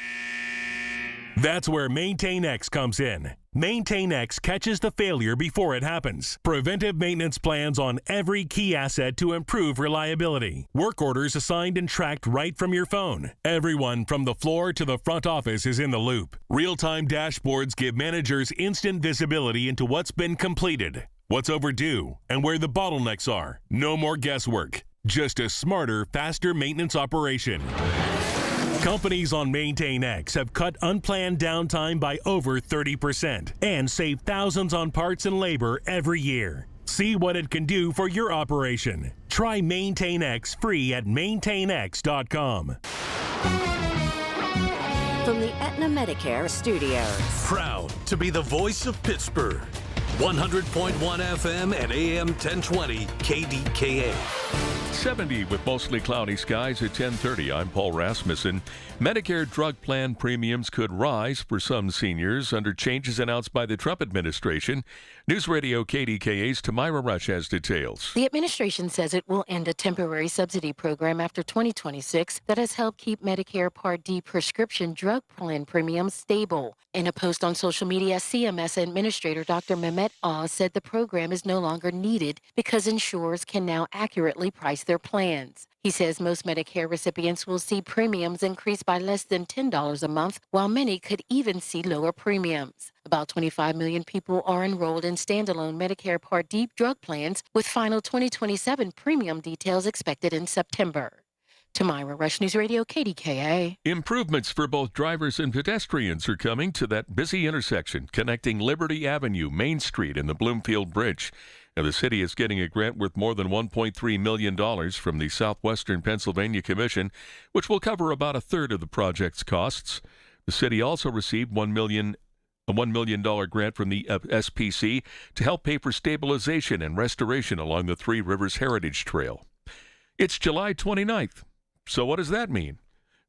That's where MaintainX comes in. MaintainX catches the failure before it happens. Preventive maintenance plans on every key asset to improve reliability. Work orders assigned and tracked right from your phone. Everyone from the floor to the front office is in the loop. Real-time dashboards give managers instant visibility into what's been completed, what's overdue, and where the bottlenecks are. No more guesswork. Just a smarter, faster maintenance operation. Companies on MaintainX have cut unplanned downtime by over 30% and saved thousands on parts and labor every year. See what it can do for your operation. Try MaintainX free at maintainx.com. From the Aetna Medicare Studios. Proud to be the voice of Pittsburgh. 100.1 FM and AM 1020 KDKA. 70 with mostly cloudy skies at 10:30. I'm Paul Rasmussen. Medicare drug plan premiums could rise for some seniors under changes announced by the Trump administration. News Radio KDKA's Tamira Rush has details. The administration says it will end a temporary subsidy program after 2026 that has helped keep Medicare Part D prescription drug plan premiums stable. In a post on social media, CMS Administrator Dr. Mehmet Oz said the program is no longer needed because insurers can now accurately price their plans. He says most Medicare recipients will see premiums increase by less than $10 a month, while many could even see lower premiums. About 25 million people are enrolled in standalone Medicare Part D drug plans, with final 2027 premium details expected in September. Tamira Rush, News Radio KDKA. Improvements for both drivers and pedestrians are coming to that busy intersection connecting Liberty Avenue, Main Street, and the Bloomfield Bridge. Now, the city is getting a grant worth more than $1.3 million from the Southwestern Pennsylvania Commission, which will cover about a third of the project's costs. The city also received a $1 million grant from the SPC to help pay for stabilization and restoration along the Three Rivers Heritage Trail. It's July 29th. So what does that mean?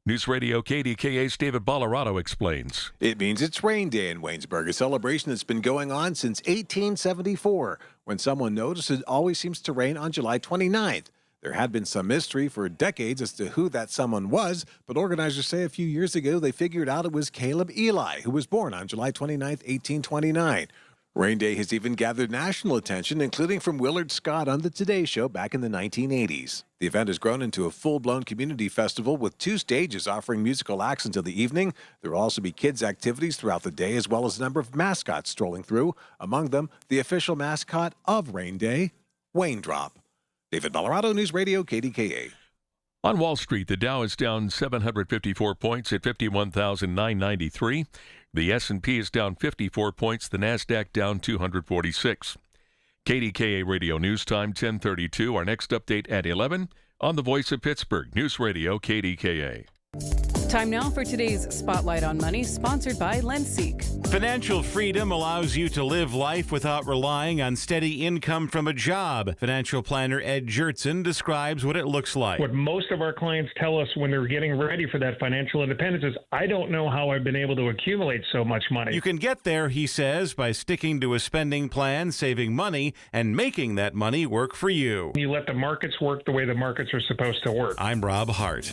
News Radio KDKA's David Bollerado explains. It means it's rain day in Waynesburg, a celebration that's been going on since 1874. When someone noticed, it always seems to rain on July 29th. There had been some mystery for decades as to who that someone was, but organizers say a few years ago they figured out it was Caleb Eli, who was born on July 29th, 1829. Rain Day has even gathered national attention, including from Willard Scott on The Today Show back in the 1980s. The event has grown into a full-blown community festival with 2 stages offering musical acts until the evening. There will also be kids' activities throughout the day, as well as a number of mascots strolling through, among them the official mascot of Rain Day, Waindrop. David Bollerado, News Radio KDKA. On Wall Street, the Dow is down 754 points at 51,993. The S&P is down 54 points. The NASDAQ down 246. KDKA Radio News Time, 10:32. Our next update at 11 on the Voice of Pittsburgh, News Radio KDKA. Time now for today's Spotlight on Money, sponsored by LendSeek. Financial freedom allows you to live life without relying on steady income from a job. Financial planner Ed Jertson describes what it looks like. What most of our clients tell us when they're getting ready for that financial independence is, I don't know how I've been able to accumulate so much money. You can get there, he says, by sticking to a spending plan, saving money, and making that money work for you. You let the markets work the way the markets are supposed to work. I'm Rob Hart.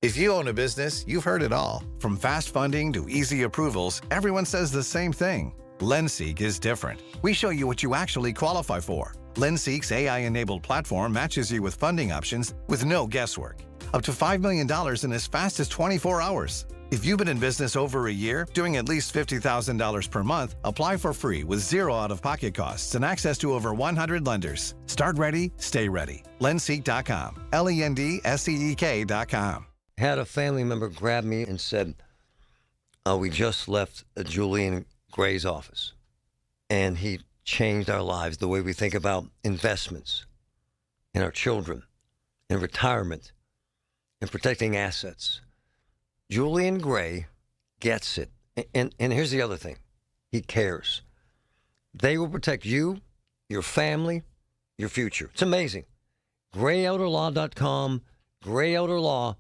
If you own a business, you've heard it all. From fast funding to easy approvals, everyone says the same thing. LendSeek is different. We show you what you actually qualify for. LendSeek's AI-enabled platform matches you with funding options with no guesswork. Up to $5 million in as fast as 24 hours. If you've been in business over a year, doing at least $50,000 per month, apply for free with zero out-of-pocket costs and access to over 100 lenders. Start ready, stay ready. LendSeek.com. LendSeek.com. Had a family member grab me and said, we just left Julian Gray's office, and he changed our lives, the way we think about investments in our children, in retirement, in protecting assets. Julian Gray gets it. And here's the other thing. He cares. They will protect you, your family, your future. It's amazing. GrayOuterLaw.com, GrayOuterLaw.com.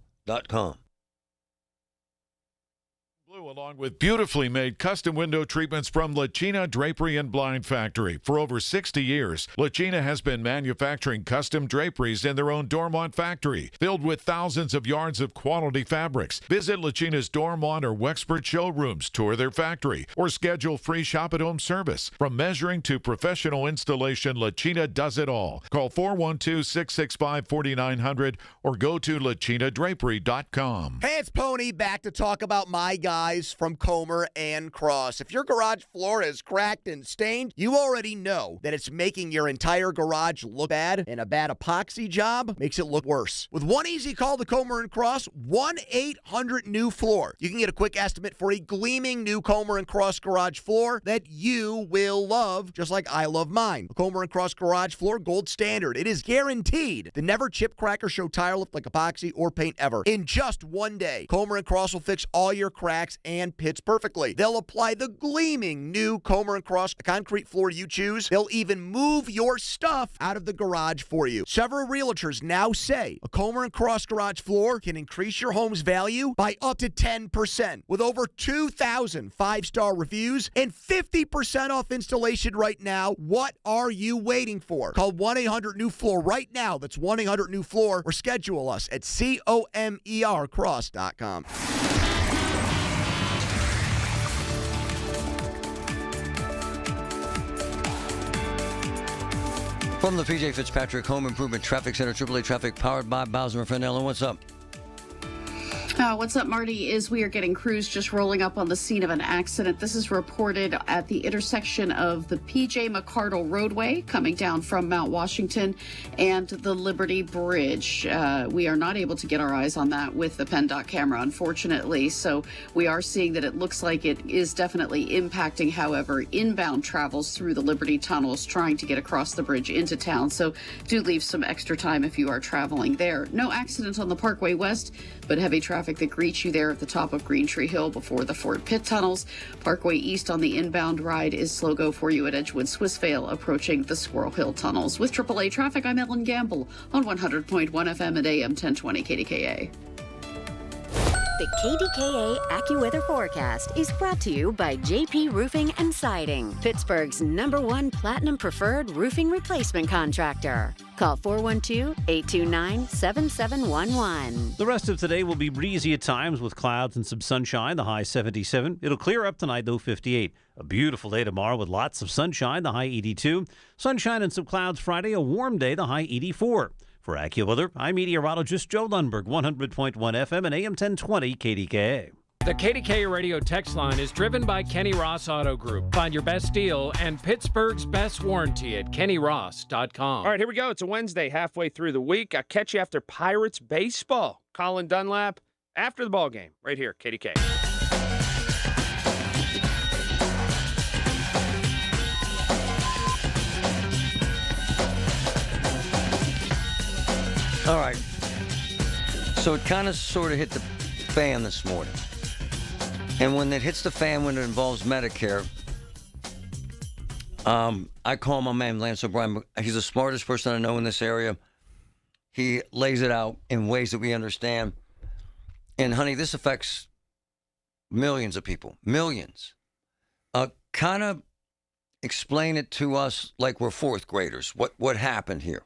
Along with beautifully made custom window treatments from La China Drapery and Blind Factory. For over 60 years, La China has been manufacturing custom draperies in their own Dormont factory, filled with thousands of yards of quality fabrics. Visit La China's Dormont or Wexford showrooms, tour their factory, or schedule free shop-at-home service. From measuring to professional installation, La China does it all. Call 412-665-4900 or go to lachinadrapery.com. Hey, it's Pony back to talk about my guys from Comer and Cross. If your garage floor is cracked and stained, you already know that it's making your entire garage look bad, and a bad epoxy job makes it look worse. With one easy call to Comer and Cross, 1-800-NEW-FLOOR. You can get a quick estimate for a gleaming new Comer and Cross garage floor that you will love, just like I love mine. A Comer and Cross garage floor, gold standard. It is guaranteed to never chip, crack, or show tire lift like epoxy or paint ever. In just one day, Comer and Cross will fix all your cracks and pits perfectly. They'll apply the gleaming new Comer and Cross concrete floor you choose. They'll even move your stuff out of the garage for you. Several realtors now say a Comer and Cross garage floor can increase your home's value by up to 10%. With over 2,000 five-star reviews and 50% off installation right now, what are you waiting for? Call 1-800-NEW-FLOOR right now. That's 1-800-NEW-FLOOR, or schedule us at COMERcross.com. From the PJ Fitzpatrick Home Improvement Traffic Center, AAA Traffic, powered by Bowser and friend Ellen. What's up? What's up, Marty, is we are getting crews just rolling up on the scene of an accident. This is reported at the intersection of the P.J. McCardle Roadway coming down from Mount Washington and the Liberty Bridge. We are not able to get our eyes on that with the PennDOT camera, unfortunately. So we are seeing that it looks like it is definitely impacting, however, inbound travels through the Liberty tunnels trying to get across the bridge into town. So do leave some extra time if you are traveling there. No accidents on the Parkway West, but heavy traffic that greets you there at the top of Green Tree Hill before the Fort Pitt tunnels. Parkway East on the inbound ride is slow go for you at Edgewood Swissvale, approaching the Squirrel Hill tunnels. With AAA Traffic, I'm Ellen Gamble on 100.1 FM at AM 1020 KDKA. The KDKA AccuWeather forecast is brought to you by JP Roofing and Siding, Pittsburgh's #1 Platinum Preferred Roofing Replacement Contractor. Call 412-829-7711. The rest of today will be breezy at times with clouds and some sunshine, the high 77. It'll clear up tonight, though, 58. A beautiful day tomorrow with lots of sunshine, the high 82. Sunshine and some clouds Friday, a warm day, the high 84. For AccuWeather, I'm meteorologist Joe Lundberg, 100.1 FM and AM 1020 KDKA. The KDKA radio text line is driven by Kenny Ross Auto Group. Find your best deal and Pittsburgh's best warranty at kennyross.com. All right, here we go. It's a Wednesday, halfway through the week. I'll catch you after Pirates baseball. Colin Dunlap, after the ball game, right here, KDKA. All right. So it kind of sort of hit the fan this morning. And when it hits the fan, when it involves Medicare, I call my man Lance O'Brien. He's the smartest person I know in this area. He lays it out in ways that we understand. And, honey, this affects millions of people. Millions. Kind of explain it to us like we're fourth graders. What happened here?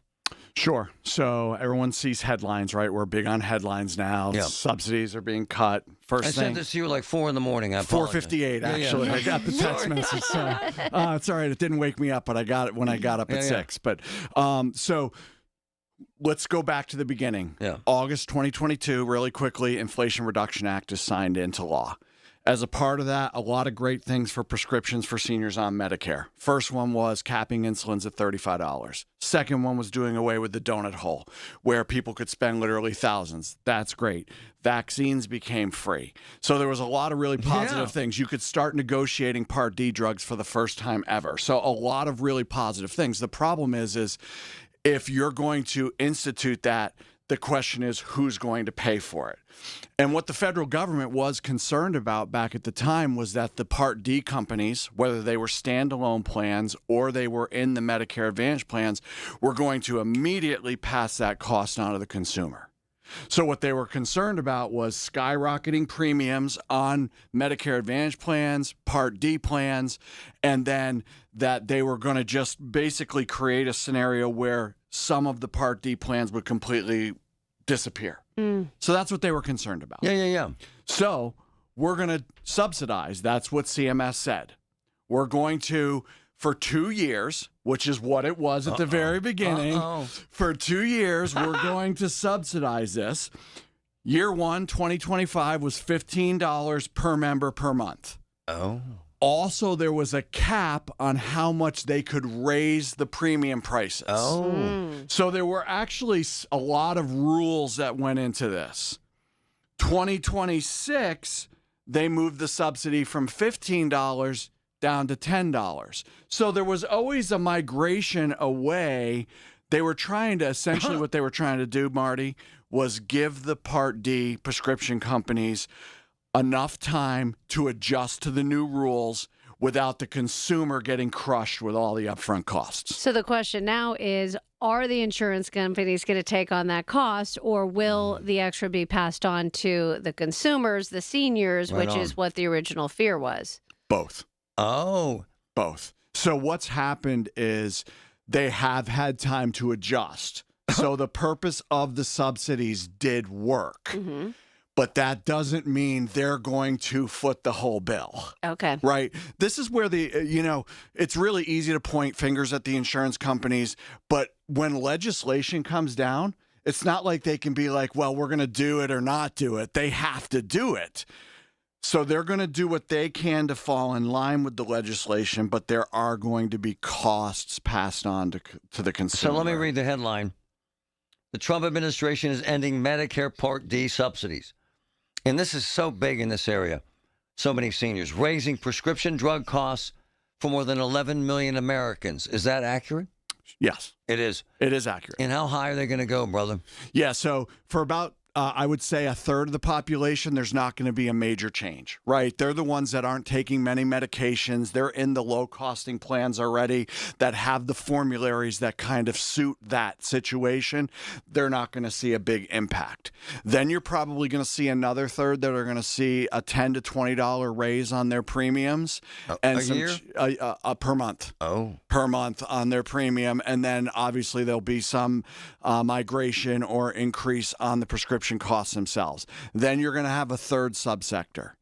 Sure. So everyone sees headlines, right? We're big on headlines now. Yep. Subsidies are being cut. I sent this to you like 4 in the morning. 4:58, actually. I got the text message. So it's all right. It didn't wake me up, but I got it when I got up at 6. But so let's go back to the beginning. Yeah. August 2022, really quickly, Inflation Reduction Act is signed into law. As a part of that, a lot of great things for prescriptions for seniors on Medicare. First one was capping insulins at $35. Second one was doing away with the donut hole, where people could spend literally thousands. That's great. Vaccines became free. So there was a lot of really positive things. You could start negotiating Part D drugs for the first time ever. So a lot of really positive things. The problem is if you're going to institute that, the question is who's going to pay for it. And what the federal government was concerned about back at the time was that the Part D companies, whether they were standalone plans or they were in the Medicare Advantage plans, were going to immediately pass that cost on to the consumer. So what they were concerned about was skyrocketing premiums on Medicare Advantage plans, Part D plans, and then that they were going to just basically create a scenario where some of the Part D plans would completely disappear. So that's what they were concerned about. Yeah. So we're going to subsidize. That's what CMS said. We're going to, for 2 years, which is what it was at the very beginning, for 2 years, we're going to subsidize this. Year 1, 2025, was $15 per member per month. Oh. Also, there was a cap on how much they could raise the premium prices. Oh. So there were actually a lot of rules that went into this. 2026, they moved the subsidy from $15 down to $10. So there was always a migration away. They were trying to, essentially what they were trying to do, Marty, was give the Part D prescription companies enough time to adjust to the new rules without the consumer getting crushed with all the upfront costs. So the question now is, are the insurance companies going to take on that cost, or will the extra be passed on to the consumers, the seniors, which is what the original fear was? Both. Oh. Both. So what's happened is they have had time to adjust. So the purpose of the subsidies did work. Mm-hmm. But that doesn't mean they're going to foot the whole bill. Okay. Right? This is where it's really easy to point fingers at the insurance companies, but when legislation comes down, it's not like they can be like, well, we're going to do it or not do it. They have to do it. So they're going to do what they can to fall in line with the legislation, but there are going to be costs passed on to the consumer. So let me read the headline. The Trump administration is ending Medicare Part D subsidies. And this is so big in this area. So many seniors. Raising prescription drug costs for more than 11 million Americans. Is that accurate? Yes. It is. It is accurate. And how high are they going to go, brother? Yeah, so for about, I would say, a third of the population, there's not going to be a major change, right? They're the ones that aren't taking many medications. They're in the low-costing plans already that have the formularies that kind of suit that situation. They're not going to see a big impact. Then you're probably going to see another third that are going to see a $10 to $20 raise on their premiums. And a year? Per month. Oh. Per month on their premium. And then obviously there'll be some migration or increase on the prescription costs themselves. Then you're going to have a third subsector.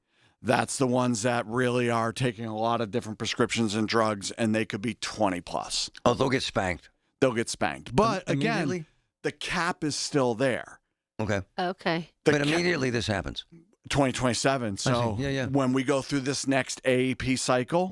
That's the ones that really are taking a lot of different prescriptions and drugs, and they could be 20 plus. Oh, they'll get spanked. They'll get spanked. But again, the cap is still there. Okay. Okay. But immediately this happens. 2027. So when we go through this next AEP cycle,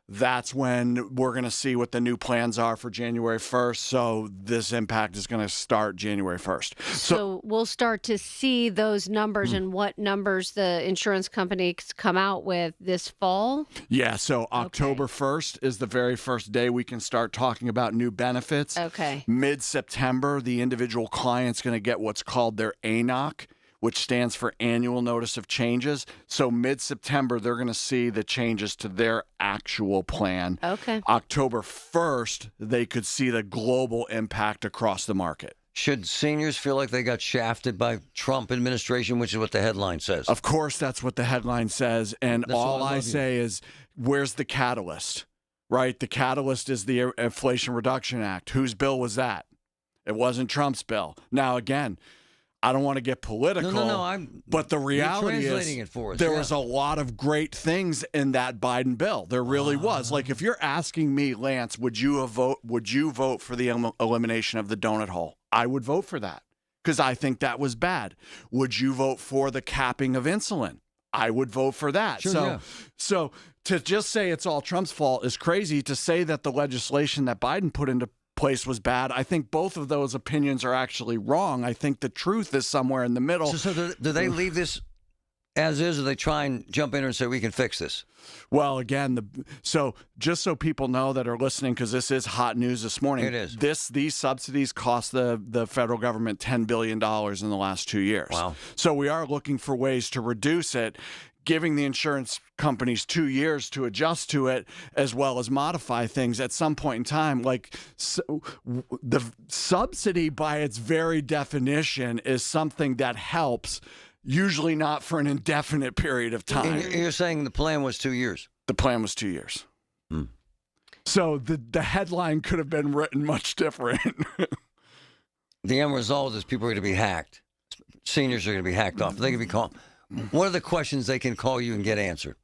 that's when we're going to see what the new plans are for January 1st. So this impact is going to start January 1st. So we'll start to see those numbers and what numbers the insurance companies come out with this fall? Yeah, so October 1st is the very first day we can start talking about new benefits. Okay. Mid-September, the individual client's going to get what's called their ANOC, which stands for Annual Notice of Changes. So mid-September, they're going to see the changes to their actual plan. Okay. October 1st, they could see the global impact across the market. Should seniors feel like they got shafted by Trump administration, which is what the headline says? Of course, that's what the headline says. And all I say is, where's the catalyst? Right? The catalyst is the Inflation Reduction Act. Whose bill was that? It wasn't Trump's bill. Now, again, I don't want to get political, but the reality is there was a lot of great things in that Biden bill. There really was. Like, if you're asking me, Lance, would you vote for the elimination of the donut hole? I would vote for that because I think that was bad. Would you vote for the capping of insulin? I would vote for that. So to just say it's all Trump's fault is crazy. To say that the legislation that Biden put into place was bad, I think both of those opinions are actually wrong. I think the truth is somewhere in the middle. So do they leave this as is, or they try and jump in and say we can fix this? Well, again, so just so people know that are listening, because this is hot news this morning. It is. These subsidies cost the federal government $10 billion in the last 2 years. Wow. So we are looking for ways to reduce it. giving the insurance companies 2 years to adjust to it as well as modify things at some point in time. Like the subsidy by its very definition is something that helps, usually not for an indefinite period of time. And you're saying the plan was 2 years? The plan was 2 years. So the headline could have been written much different. The end result is people are going to be hacked. Seniors are going to be hacked off. They can be called. What are the questions they can call you and get answered?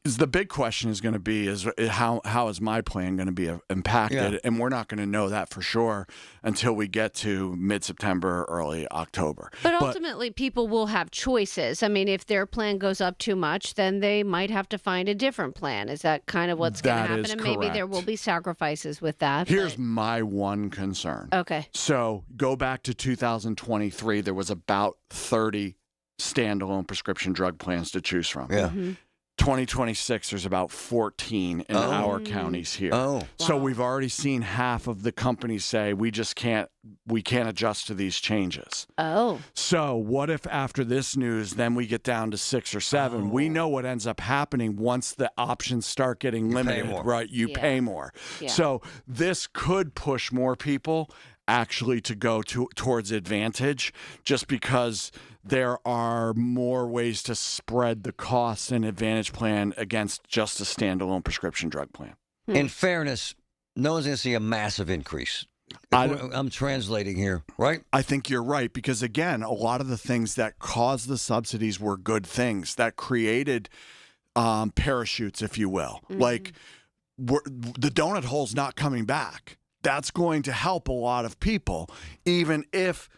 The big question is going to be is how is my plan going to be impacted? Yeah. And we're not going to know that for sure until we get to mid-September, early October. But ultimately, people will have choices. I mean, if their plan goes up too much, then they might have to find a different plan. Is that kind of what's going to happen? And maybe there will be sacrifices with that. Here's my one concern. Okay. So go back to 2023. There was about 30 standalone prescription drug plans to choose from. Yeah. 2026, there's about 14 in our counties here. So we've already seen half of the companies say we can't adjust to these changes. So what if after this news, then we get down to 6 or 7? We know what ends up happening once the options start getting limited, right? You pay more. Yeah. So this could push more people actually to go towards Advantage, just because there are more ways to spread the costs in Advantage plan against just a standalone prescription drug plan. In fairness, no one's going to see a massive increase. I'm translating here, right? I think you're right, because again, a lot of the things that caused the subsidies were good things that created parachutes, if you will. Like the donut hole's not coming back. That's going to help a lot of people, even if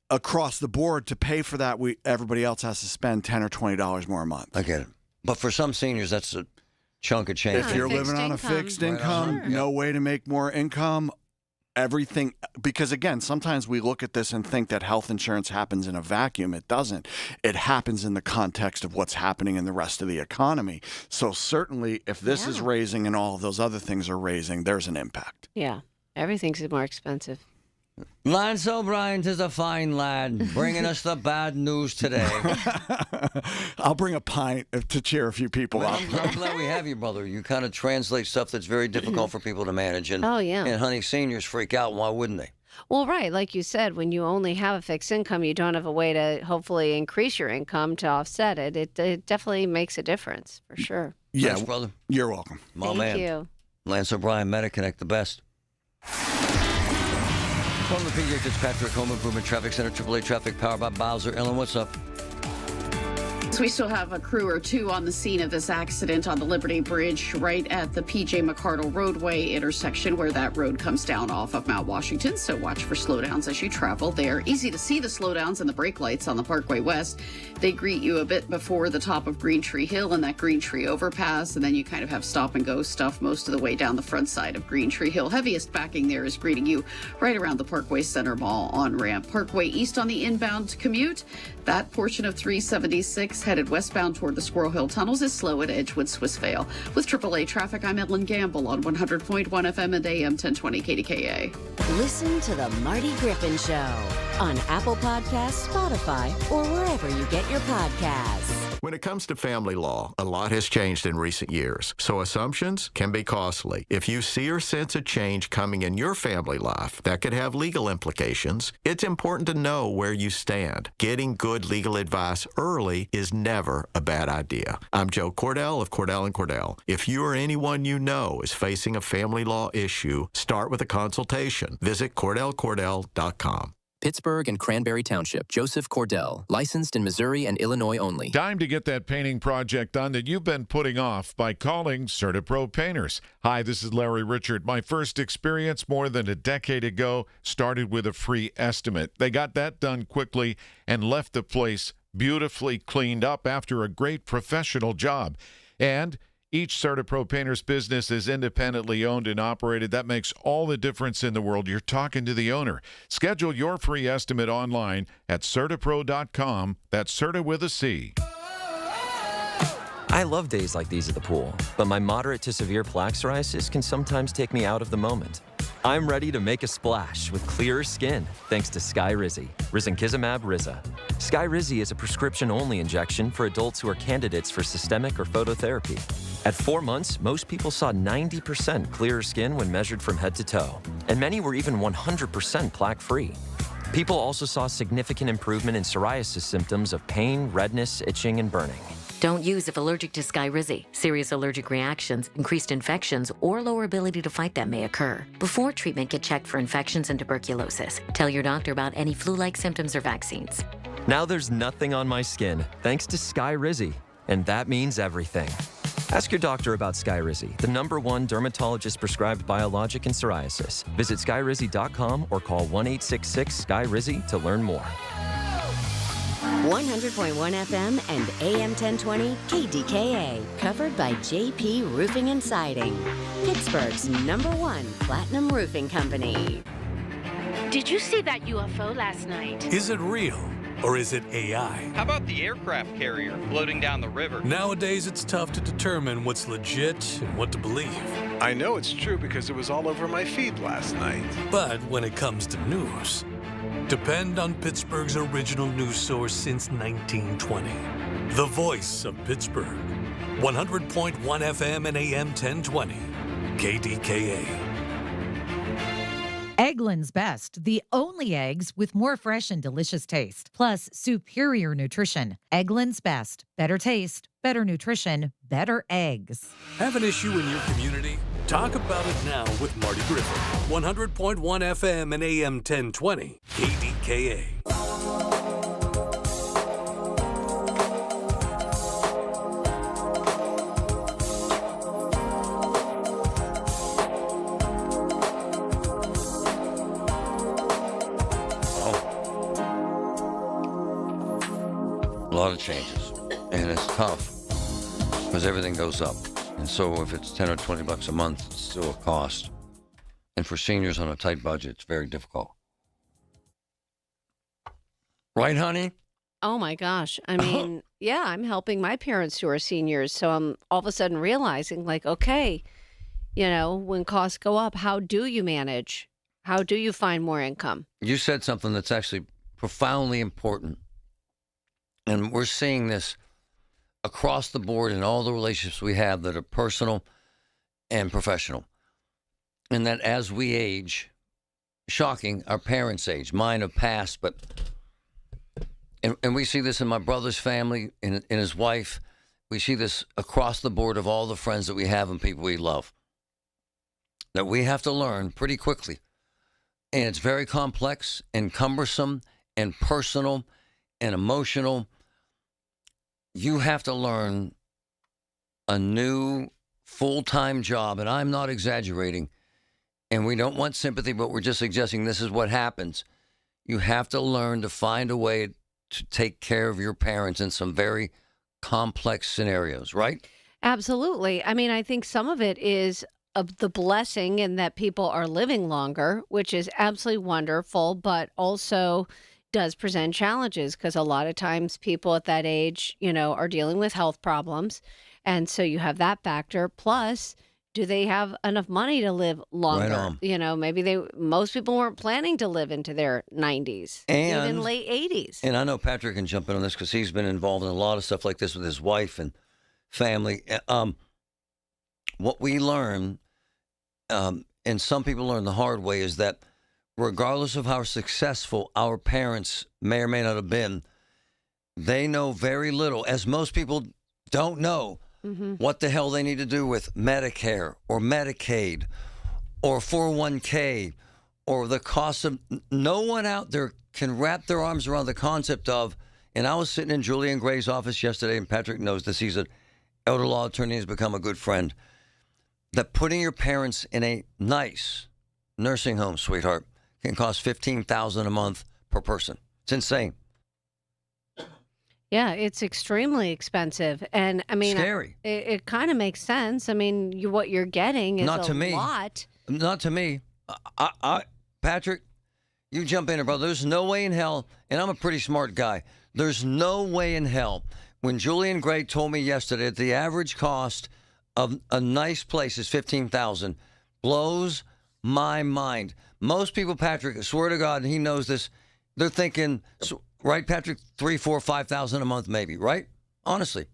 across the board to pay for that, everybody else has to spend $10 or $20 more a month. I get it. But for some seniors, that's a chunk of change. If you're living on a fixed income, no way to make more income, everything, because again, sometimes we look at this and think that health insurance happens in a vacuum. It doesn't. It happens in the context of what's happening in the rest of the economy. So certainly if this is raising and all of those other things are raising, there's an impact. Yeah. Everything's more expensive. Lance O'Brien is a fine lad, bringing us the bad news today. I'll bring a pint to cheer a few people up. I'm glad we have you, brother. You kind of translate stuff that's very difficult for people to manage. And, and honey, seniors freak out. Why wouldn't they? Well, right. Like you said, when you only have a fixed income, you don't have a way to hopefully increase your income to offset it. It definitely makes a difference, for sure. Yeah, thanks, brother. You're welcome. My man. Thank you. Lance O'Brien, MediConnect, the best. From the PJ Fitzpatrick Home Improvement Traffic Center, AAA Traffic, powered by Bowser. Ellen, what's up? So we still have a crew or two on the scene of this accident on the Liberty Bridge right at the PJ McCardle roadway intersection where that road comes down off of Mount Washington. So watch for slowdowns as you travel there. Easy to see the slowdowns and the brake lights on the Parkway West. They greet you a bit before the top of Green Tree Hill and that Green Tree overpass. And then you kind of have stop and go stuff most of the way down the front side of Green Tree Hill. Heaviest backing there is greeting you right around the Parkway Center Mall on ramp. Parkway East on the inbound commute. That portion of 376 headed westbound toward the Squirrel Hill tunnels is slow at Edgewood, Swissvale. With AAA traffic, I'm Ellen Gamble on 100.1 FM and AM 1020 KDKA. Listen to the Marty Griffin Show on Apple Podcasts, Spotify, or wherever you get your podcasts. When it comes to family law, a lot has changed in recent years, so assumptions can be costly. If you see or sense a change coming in your family life that could have legal implications, it's important to know where you stand. Getting good legal advice early is never a bad idea. I'm Joe Cordell of Cordell & Cordell. If you or anyone you know is facing a family law issue, start with a consultation. Visit CordellCordell.com. Pittsburgh and Cranberry Township. Joseph Cordell, licensed in Missouri and Illinois only. Time to get that painting project done that you've been putting off by calling CertaPro Painters. Hi, this is Larry Richard. My first experience more than a decade ago started with a free estimate. They got that done quickly and left the place beautifully cleaned up after a great professional job. And each CertaPro Painters business is independently owned and operated. That makes all the difference in the world. You're talking to the owner. Schedule your free estimate online at CertaPro.com. That's Certa with a C. I love days like these at the pool, but my moderate to severe plaque psoriasis can sometimes take me out of the moment. I'm ready to make a splash with clearer skin thanks to Sky Rizzy, Risankizumab Riza. Skyrizi is a prescription-only injection for adults who are candidates for systemic or phototherapy. At 4 months, most people saw 90% clearer skin when measured from head to toe, and many were even 100% plaque-free. People also saw significant improvement in psoriasis symptoms of pain, redness, itching, and burning. Don't use if allergic to Skyrizi. Serious allergic reactions, increased infections, or lower ability to fight them may occur. Before treatment, get checked for infections and tuberculosis. Tell your doctor about any flu-like symptoms or vaccines. Now there's nothing on my skin, thanks to Skyrizi, and that means everything. Ask your doctor about Skyrizi, the #1 dermatologist-prescribed biologic in psoriasis. Visit skyrizi.com or call 1-866-SKYRIZI to learn more. 100.1 FM and AM 1020 KDKA, covered by JP Roofing and Siding, Pittsburgh's #1 platinum roofing company. Did you see that UFO last night? Is it real or is it AI? How about the aircraft carrier floating down the river? Nowadays, it's tough to determine what's legit and what to believe. I know it's true because it was all over my feed last night. But when it comes to news, depend on Pittsburgh's original news source since 1920. The voice of Pittsburgh. 100.1 FM and AM 1020. KDKA. Eggland's Best, the only eggs with more fresh and delicious taste, plus superior nutrition. Eggland's Best, better taste, better nutrition, better eggs. Have an issue in your community? Talk about it now with Marty Griffin. 100.1 FM and AM 1020. KDKA. A lot of changes, and it's tough because everything goes up. And so if it's $10 or $20 a month, it's still a cost. And for seniors on a tight budget, it's very difficult. Right, honey? Oh my gosh. I mean, yeah, I'm helping my parents who are seniors. So I'm all of a sudden realizing, like, okay, you know, when costs go up, how do you manage? How do you find more income? You said something that's actually profoundly important. And we're seeing this across the board in all the relationships we have that are personal and professional. And that as we age, shocking, our parents age. Mine have passed, but... And we see this in my brother's family, in his wife. We see this across the board of all the friends that we have and people we love. That we have to learn pretty quickly. And it's very complex and cumbersome and personal and emotional. You have to learn a new full-time job, and I'm not exaggerating, and we don't want sympathy, but we're just suggesting this is what happens. You have to learn to find a way to take care of your parents in some very complex scenarios, right? Absolutely. I mean, I think some of it is the blessing in that people are living longer, which is absolutely wonderful, but also does present challenges because a lot of times people at that age, you know, are dealing with health problems. And so you have that factor. Plus, do they have enough money to live longer? Right on. You know, maybe most people weren't planning to live into their 90s, even late 80s. And I know Patrick can jump in on this because he's been involved in a lot of stuff like this with his wife and family. What we learn, and some people learn the hard way, is that regardless of how successful our parents may or may not have been, they know very little, as most people don't know what the hell they need to do with Medicare or Medicaid or 401k or the cost of... No one out there can wrap their arms around the concept of... And I was sitting in Julian Gray's office yesterday, and Patrick knows this. He's an elder law attorney, has become a good friend. That putting your parents in a nice nursing home, sweetheart, can cost $15,000 a month per person. It's insane. Yeah, it's extremely expensive. And I mean, scary. It kind of makes sense. I mean, what you're getting is Not to a me. lot. Not to me. Patrick, you jump in here, brother. There's no way in hell, and I'm a pretty smart guy. There's no way in hell. When Julian Gray told me yesterday that the average cost of a nice place is $15,000, blows my mind. Most people, Patrick, I swear to God, and he knows this, they're thinking, right, Patrick? 3, 4, 5,000 a month, maybe, right? Honestly.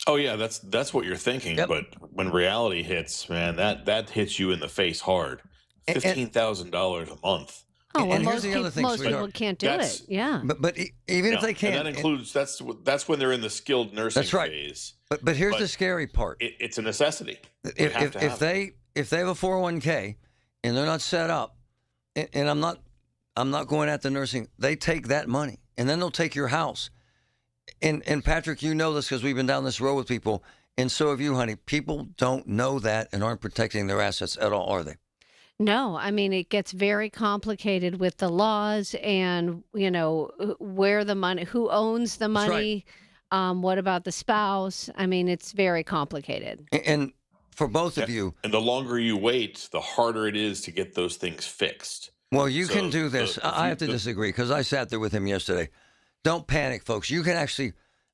Oh yeah, that's what you're thinking. Yep. But when reality hits, man, that hits you in the face hard. $15,000 a month. Oh, well, and most here's the other thing, most sweetheart. people can't do That's- it. Yeah. But even if they can't, and that includes that's when they're in the skilled nursing That's right. phase. But here's the scary part. It's a necessity. You have to have it. If they have a 401k and they're not set up, and I'm not going at the nursing, they take that money and then they'll take your house. And Patrick, you know this because we've been down this road with people, and so have you, honey. People don't know that and aren't protecting their assets at all, are they? No, I mean, it gets very complicated with the laws and, where the money, who owns the money, what about the spouse? I mean, it's very complicated. And for both of you. And the longer you wait, the harder it is to get those things fixed. Well, you can do this. I have to disagree because I sat there with him yesterday. Don't panic, folks. You can actually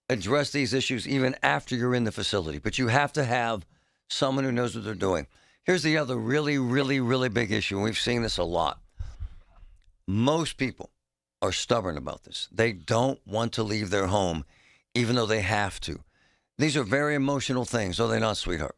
address these issues even after you're in the facility, but you have to have someone who knows what they're doing. Here's the other really, really, really big issue, and we've seen this a lot. Most people are stubborn about this. They don't want to leave their home, even though they have to. These are very emotional things, are they not, sweetheart?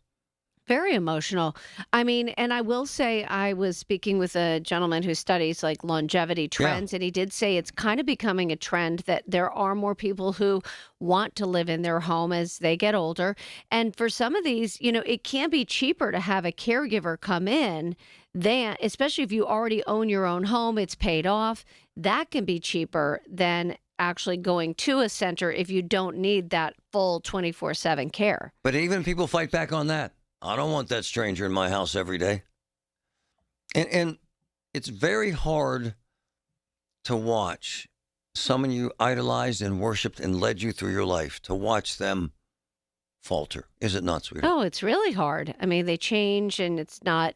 Very emotional. I mean, and I will say I was speaking with a gentleman who studies like longevity trends, and he did say it's kind of becoming a trend that there are more people who want to live in their home as they get older. And for some of these, it can be cheaper to have a caregiver come in than, especially if you already own your own home, it's paid off. That can be cheaper than actually going to a center if you don't need that full 24/7 care. But even people fight back on that. I don't want that stranger in my house every day. And it's very hard to watch someone you idolized and worshipped and led you through your life, to watch them falter. Is it not, sweetheart? Oh, it's really hard. I mean, they change and it's not,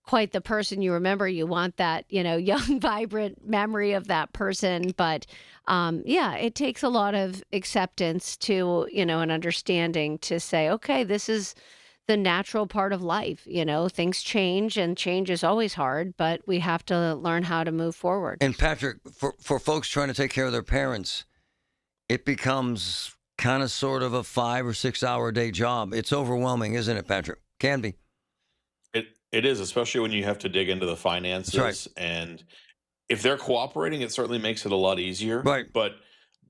quite the person you remember. You want that, young, vibrant memory of that person. But it takes a lot of acceptance to, an understanding to say, okay, this is the natural part of life. Things change and change is always hard, but we have to learn how to move forward. And Patrick, for folks trying to take care of their parents, it becomes kind of sort of a 5 or 6 hour a day job. It's overwhelming, isn't it, Patrick? Can be. It is, especially when you have to dig into the finances. That's right. And if they're cooperating, it certainly makes it a lot easier. Right. But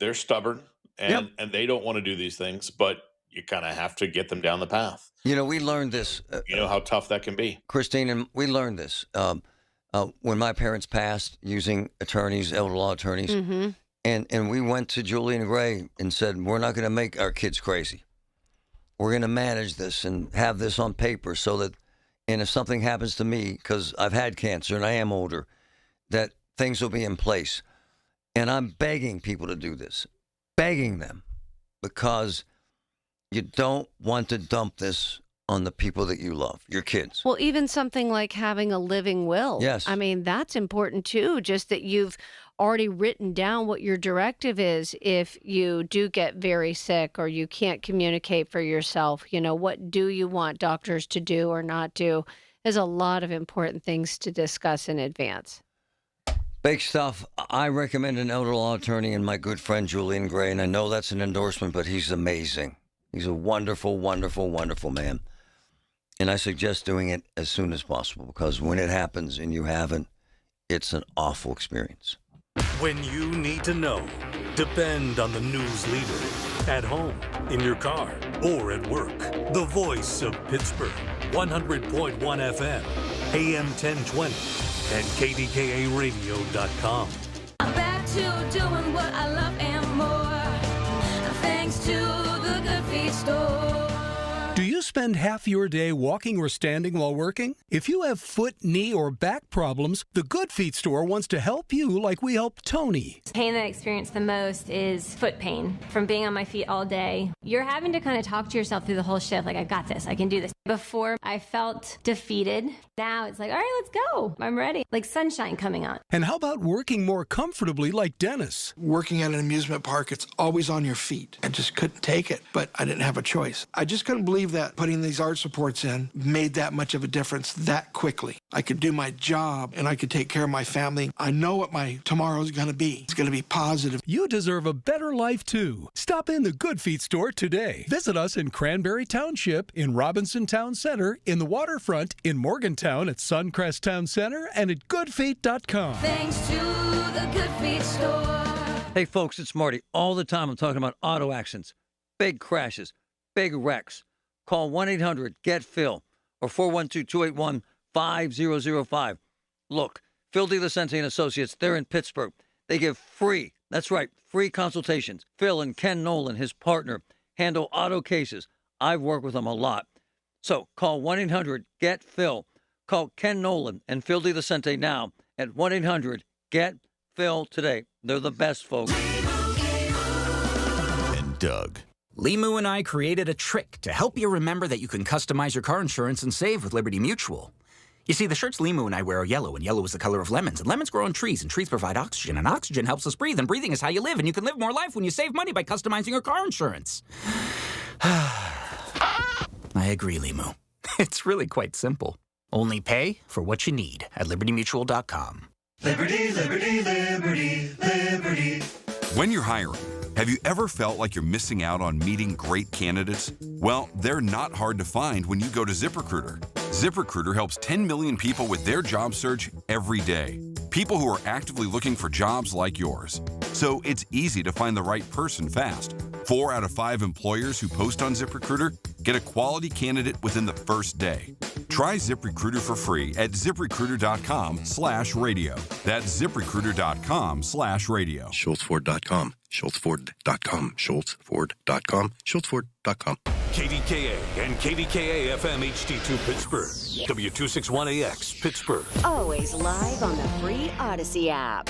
they're stubborn and they don't want to do these things, but you kind of have to get them down the path. We learned this. You know how tough that can be. Christine, and we learned this when my parents passed, using attorneys, elder law attorneys. Mm-hmm. And we went to Julian Gray and said, we're not going to make our kids crazy. We're going to manage this and have this on paper so that, and if something happens to me, because I've had cancer and I am older, that things will be in place. And I'm begging people to do this, begging them, because you don't want to dump this on the people that you love, your kids. Well, even something like having a living will. Yes. I mean, that's important too, just that you've already written down what your directive is if you do get very sick or you can't communicate for yourself. What do you want doctors to do or not do? There's a lot of important things to discuss in advance. Big stuff. I recommend an elder law attorney and my good friend Julian Gray, and I know that's an endorsement, but he's amazing. He's a wonderful, wonderful, wonderful man. And I suggest doing it as soon as possible, because when it happens and you haven't, it's an awful experience. When you need to know, depend on the news leader. At home, in your car, or at work. The voice of Pittsburgh. 100.1 FM, AM 1020, and KDKA-radio.com. I'm back to doing what I love and more. Thanks to the Good Feet Store. Do you spend half your day walking or standing while working? If you have foot, knee, or back problems, the Good Feet Store wants to help you like we helped Tony. The pain that I experience the most is foot pain from being on my feet all day. You're having to kind of talk to yourself through the whole shift, like, I got this, I can do this. Before, I felt defeated. Now it's like, all right, let's go. I'm ready. Like sunshine coming on. And how about working more comfortably like Dennis? Working at an amusement park, it's always on your feet. I just couldn't take it, but I didn't have a choice. I just couldn't believe that putting these art supports in made that much of a difference that quickly. I could do my job and I could take care of my family. I know what my tomorrow is going to be. It's going to be positive. You deserve a better life, too. Stop in the Good Feet store today. Visit us in Cranberry Township, in Robinson Town Center, in the Waterfront, in Morgantown at Suncrest Town Center, and at goodfeet.com. Thanks to the Good Feet store. Hey, folks, it's Marty. All the time I'm talking about auto accidents, big crashes, big wrecks. Call 1-800-GET-PHIL or 412-281-5005. Look, Phil DiLucente and Associates, they're in Pittsburgh. They give free, that's right, free consultations. Phil and Ken Nolan, his partner, handle auto cases. I've worked with them a lot. So call 1-800-GET-PHIL. Call Ken Nolan and Phil DiLucente now at 1-800-GET-PHIL today. They're the best, folks. And Doug. Limu and I created a trick to help you remember that you can customize your car insurance and save with Liberty Mutual. You see, the shirts Limu and I wear are yellow, and yellow is the color of lemons, and lemons grow on trees, and trees provide oxygen, and oxygen helps us breathe, and breathing is how you live, and you can live more life when you save money by customizing your car insurance. I agree, Limu. It's really quite simple. Only pay for what you need at libertymutual.com. Liberty, liberty, liberty, liberty. When you're hiring, have you ever felt like you're missing out on meeting great candidates? Well, they're not hard to find when you go to ZipRecruiter. ZipRecruiter helps 10 million people with their job search every day. People who are actively looking for jobs like yours. So it's easy to find the right person fast. 4 out of 5 employers who post on ZipRecruiter get a quality candidate within the first day. Try ZipRecruiter for free at ZipRecruiter.com/radio. That's ZipRecruiter.com/radio. SchultzFord.com. SchultzFord.com. SchultzFord.com. SchultzFord.com. KDKA and KDKA-FM HD2 Pittsburgh. W261AX Pittsburgh. Always live on the free Odyssey app.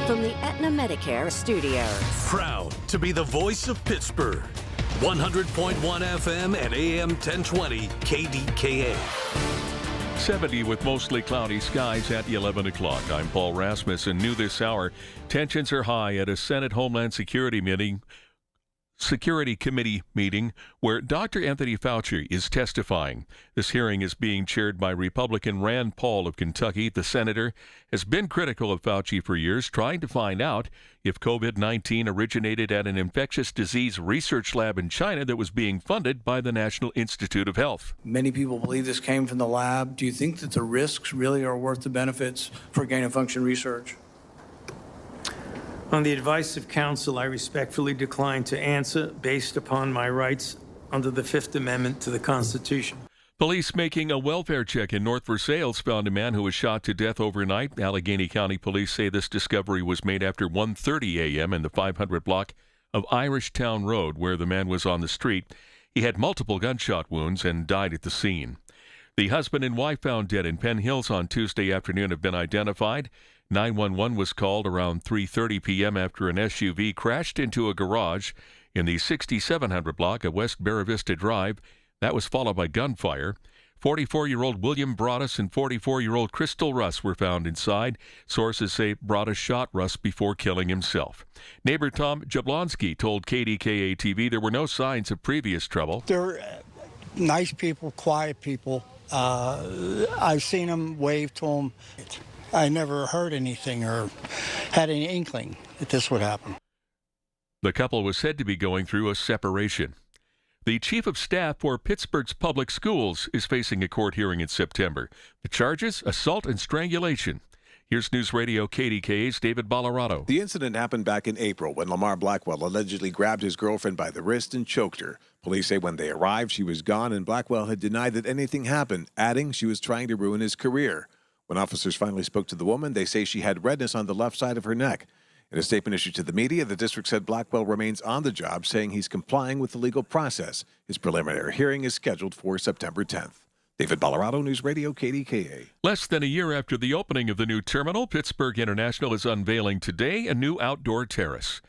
From the Aetna Medicare studios. Proud to be the voice of Pittsburgh. 100.1 FM and AM 1020 KDKA. 70 with mostly cloudy skies at 11 o'clock. I'm Paul Rasmussen. New this hour, tensions are high at a Senate Homeland Security Committee meeting where Dr. Anthony Fauci is testifying. This hearing is being chaired by Republican Rand Paul of Kentucky. The senator has been critical of Fauci for years, trying to find out if COVID-19 originated at an infectious disease research lab in China that was being funded by the National Institute of Health. Many people believe this came from the lab. Do you think that the risks really are worth the benefits for gain-of-function research? On the advice of counsel, I respectfully decline to answer based upon my rights under the Fifth Amendment to the Constitution. Police making a welfare check in North Versailles found a man who was shot to death overnight. Allegheny County police say this discovery was made after 1:30 a.m. in the 500 block of Irish Town Road, where the man was on the street. He had multiple gunshot wounds and died at the scene. The husband and wife found dead in Penn Hills on Tuesday afternoon have been identified. 911 was called around 3:30 p.m. after an SUV crashed into a garage in the 6700 block of West Barra Vista Drive. That was followed by gunfire. 44-year-old William Broadus and 44-year-old Crystal Russ were found inside. Sources say Broadus shot Russ before killing himself. Neighbor Tom Jablonski told KDKA-TV there were no signs of previous trouble. They're nice people, quiet people. I've seen them, wave to them. I never heard anything or had any inkling that this would happen. The couple was said to be going through a separation. The chief of staff for Pittsburgh's public schools is facing a court hearing in September. The charges, assault and strangulation. Here's News Radio KDKA's David Ballarado. The incident happened back in April when Lamar Blackwell allegedly grabbed his girlfriend by the wrist and choked her. Police say when they arrived, she was gone, and Blackwell had denied that anything happened, adding she was trying to ruin his career. When officers finally spoke to the woman, they say she had redness on the left side of her neck. In a statement issued to the media, the district said Blackwell remains on the job, saying he's complying with the legal process. His preliminary hearing is scheduled for September 10th. David Ballarado, News Radio KDKA. Less than a year after the opening of the new terminal, Pittsburgh International is unveiling today a new outdoor terrace.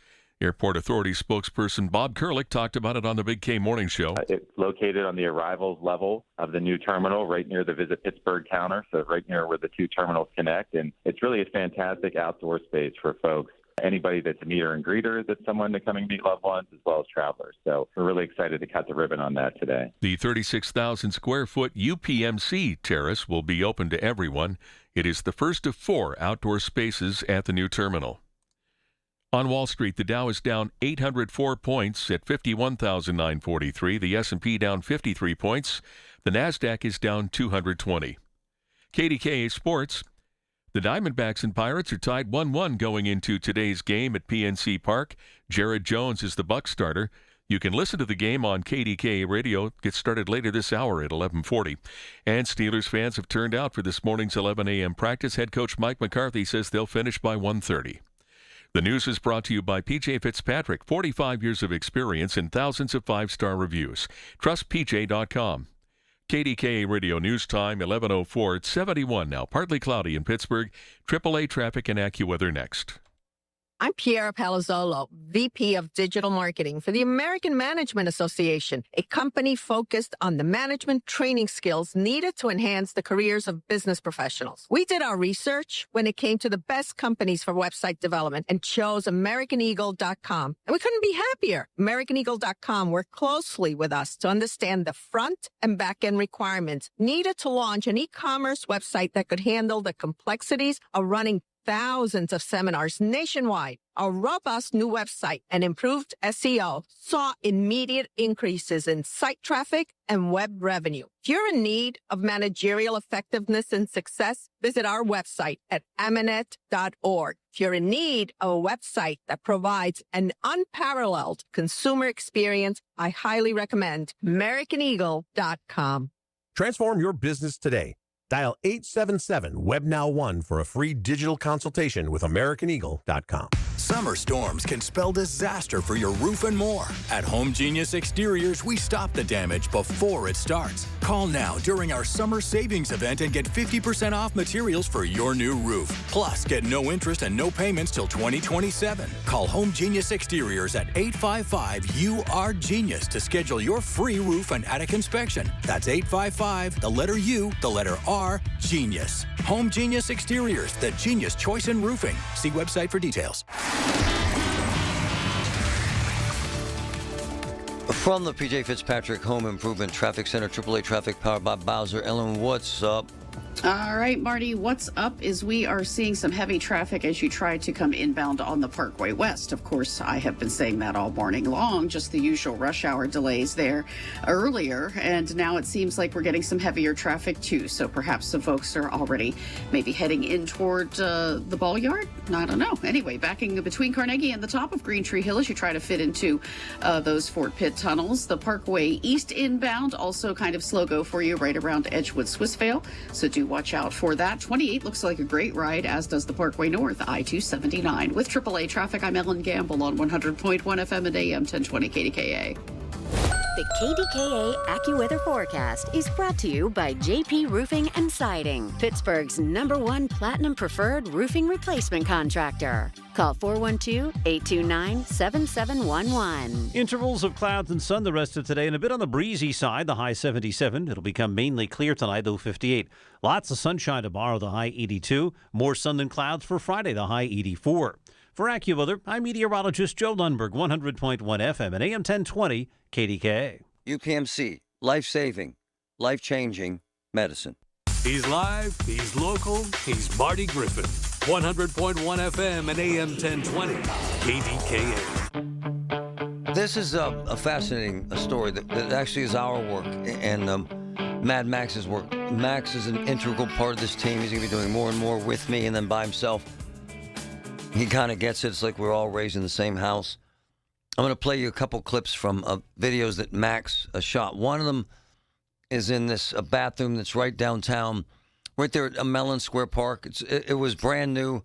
Airport Authority spokesperson Bob Kurlick talked about it on the Big K Morning Show. It's located on the arrivals level of the new terminal, right near the Visit Pittsburgh counter, so right near where the two terminals connect. And it's really a fantastic outdoor space for folks anybody that's a meter and greeter that's someone to come and meet loved ones, as well as travelers. So we're really excited to cut the ribbon on that today. The 36,000 square foot UPMC terrace will be open to everyone. It is the first of 4 outdoor spaces at the new terminal. On Wall Street, the Dow is down 804 points at 51,943. The S&P down 53 points. The Nasdaq is down 220. KDKA Sports. The Diamondbacks and Pirates are tied 1-1 going into today's game at PNC Park. Jared Jones is the Buck starter. You can listen to the game on KDKA Radio. It gets started later this hour at 11:40. And Steelers fans have turned out for this morning's 11 a.m. practice. Head coach Mike McCarthy says they'll finish by 1:30. The news is brought to you by P.J. Fitzpatrick, 45 years of experience and thousands of 5-star reviews. Trust PJ.com. KDKA Radio News Time, 11:04. It's 71 now. Partly cloudy in Pittsburgh. AAA traffic and AccuWeather next. I'm Piera Palazzolo, VP of Digital Marketing for the American Management Association, a company focused on the management training skills needed to enhance the careers of business professionals. We did our research when it came to the best companies for website development and chose AmericanEagle.com. And we couldn't be happier. AmericanEagle.com worked closely with us to understand the front and back end requirements needed to launch an e-commerce website that could handle the complexities of running thousands of seminars nationwide. Our robust new website and improved SEO saw immediate increases in site traffic and web revenue. If you're in need of managerial effectiveness and success, visit our website at amanet.org. If you're in need of a website that provides an unparalleled consumer experience, I highly recommend AmericanEagle.com. Transform your business today. Dial 877-WebNow1 for a free digital consultation with AmericanEagle.com. Summer storms can spell disaster for your roof and more. At Home Genius Exteriors, we stop the damage before it starts. Call now during our summer savings event and get 50% off materials for your new roof. Plus, get no interest and no payments till 2027. Call Home Genius Exteriors at 855-UR-GENIUS to schedule your free roof and attic inspection. That's 855, the letter U, the letter R, Genius. Home Genius Exteriors, the genius choice in roofing. See website for details. From the P.J. Fitzpatrick Home Improvement Traffic Center, AAA Traffic powered by Bowser. Ellen, what's up? All right, Marty, what's up is we are seeing some heavy traffic as you try to come inbound on the Parkway West. Of course, I have been saying that all morning long, just the usual rush hour delays there earlier. And now it seems like we're getting some heavier traffic, too. So perhaps some folks are already maybe heading in toward the ball yard. I don't know. Anyway, backing between Carnegie and the top of Green Tree Hill as you try to fit into those Fort Pitt tunnels. The Parkway East inbound, also kind of slow go for you right around Edgewood, Swissvale. So do watch out for that. 28 looks like a great ride, as does the Parkway North, I-279. With AAA traffic, I'm Ellen Gamble on 100.1 FM and AM 1020 KDKA. The KDKA AccuWeather forecast is brought to you by JP Roofing and Siding, Pittsburgh's #1 Platinum Preferred Roofing Replacement Contractor. Call 412-829-7711. Intervals of clouds and sun the rest of today, and a bit on the breezy side, the high 77. It'll become mainly clear tonight, low 58. Lots of sunshine tomorrow, the high 82. More sun than clouds for Friday, the high 84. For AccuWeather, I'm meteorologist Joe Lundberg, 100.1 FM and AM 1020 KDKA. UPMC, life-saving, life-changing medicine. He's live, he's local, he's Marty Griffin. 100.1 FM and AM 1020 KDKA. This is a fascinating story that actually is our work and Mad Max's work. Max is an integral part of this team. He's going to be doing more and more with me and then by himself. He kind of gets it. It's like we're all raised in the same house. I'm going to play you a couple clips from videos that Max shot. One of them is in this bathroom that's right downtown, right there at Mellon Square Park. It was brand new.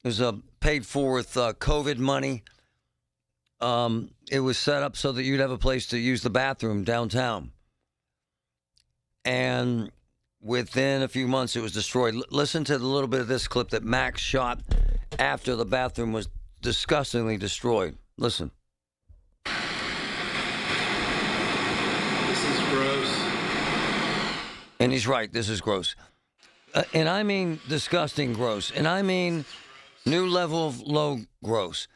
It was paid for with COVID money. It was set up so that you'd have a place to use the bathroom downtown. And within a few months, it was destroyed. Listen to the little bit of this clip that Max shot after the bathroom was disgustingly destroyed. Listen. This is gross. And he's right, this is gross. And I mean disgusting gross. And I mean New level of low gross.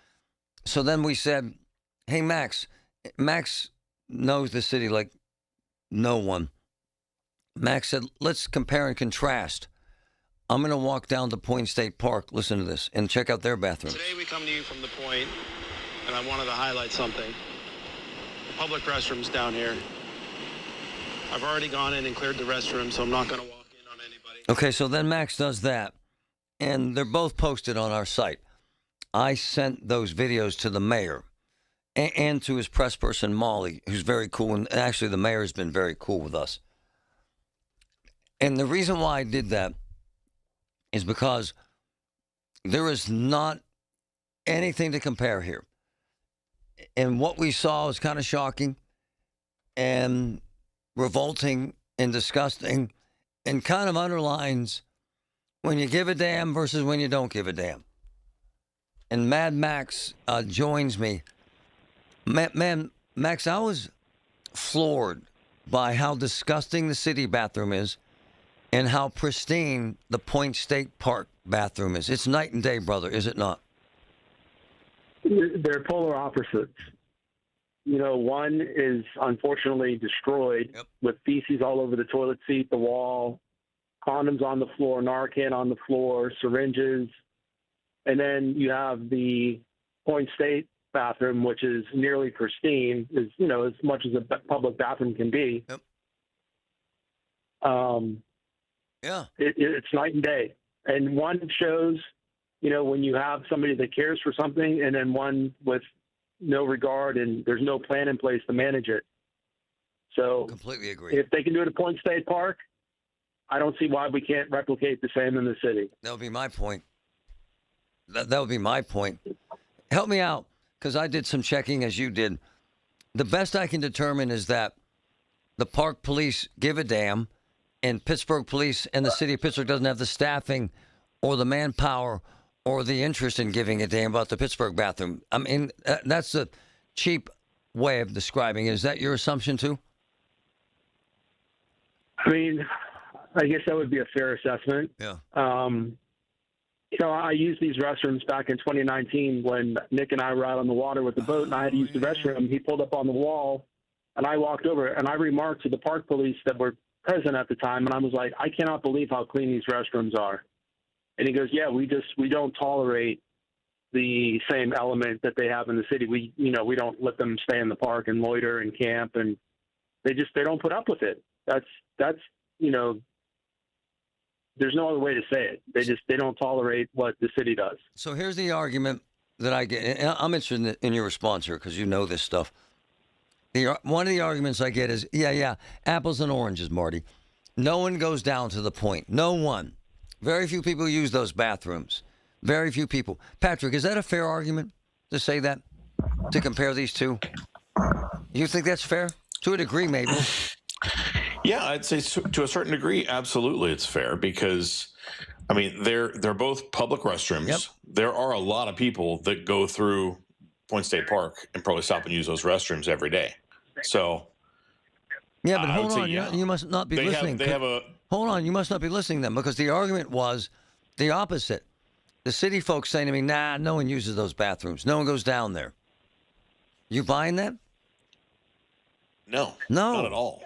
So then we said, hey, Max knows the city like no one. Max said, let's compare and contrast. I'm going to walk down to Point State Park, listen to this, and check out their bathroom. Today we come to you from the Point, and I wanted to highlight something. The public restrooms down here. I've already gone in and cleared the restroom, so I'm not going to walk in on anybody. Okay, so then Max does that, and they're both posted on our site. I sent those videos to the mayor and to his press person, Molly, who's very cool, and actually the mayor has been very cool with us. And the reason why I did that is because there is not anything to compare here. And what we saw was kind of shocking and revolting and disgusting and kind of underlines when you give a damn versus when you don't give a damn. And Mad Max joins me. Man, Max, I was floored by how disgusting the city bathroom is and how pristine the Point State Park bathroom is. It's night and day, brother, is it not? They're polar opposites. You know, one is unfortunately destroyed with feces all over the toilet seat, the wall, condoms on the floor, Narcan on the floor, syringes. And then you have the Point State bathroom, which is nearly pristine, is, you know, as much as a public bathroom can be. Yep. It's night and day. And one shows, you know, when you have somebody that cares for something, and then one with no regard and there's no plan in place to manage it. So completely agree. If they can do it at Point State Park, I don't see why we can't replicate the same in the city. That would be my point. That would be my point. Help me out, because I did some checking as you did. The best I can determine is that the park police give a damn, and Pittsburgh police and the city of Pittsburgh doesn't have the staffing or the manpower or the interest in giving a damn about the Pittsburgh bathroom. I mean, that's a cheap way of describing it. Is that your assumption too? I mean, I guess that would be a fair assessment. Yeah. You know, I used these restrooms back in 2019 when Nick and I were out on the water with the boat, and I had to use the restroom. He pulled up on the wall, and I walked over, and I remarked to the park police that were present at the time, and I was like, I cannot believe how clean these restrooms are. And he goes, yeah, we don't tolerate the same element that they have in the city. We don't let them stay in the park and loiter and camp, and they don't put up with it. That's you know, there's no other way to say it. They don't tolerate what the city does. So here's the argument that I get. And I'm interested in your response here because you know this stuff. One of the arguments I get is, yeah, apples and oranges, Marty. No one goes down to the Point. No one. Very few people use those bathrooms. Very few people. Patrick, is that a fair argument to say that? To compare these two? You think that's fair? To a degree, maybe. Yeah, I'd say to a certain degree, absolutely, it's fair because, I mean, they're both public restrooms. Yep. There are a lot of people that go through Point State Park and probably stop and use those restrooms every day. So, yeah, but hold on, you must not be listening. Hold on, you must not be listening then, because the argument was the opposite. The city folks saying to me, nah, no one uses those bathrooms. No one goes down there. You buying that? No, not at all.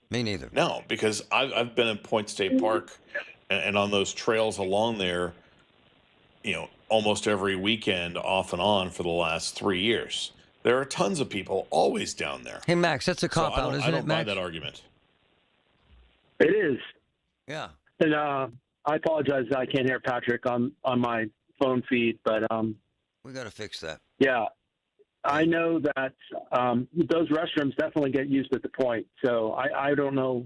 Me neither. No, because I've been in Point State Park and on those trails along there, you know, almost every weekend off and on for the last 3 years. There are tons of people always down there. Hey, Max, that's a cop-out, isn't it, Max? I don't buy that argument. It is. Yeah. And I apologize that I can't hear Patrick on my phone feed, but we got to fix that. Yeah. I know that those restrooms definitely get used at the Point. So I don't know,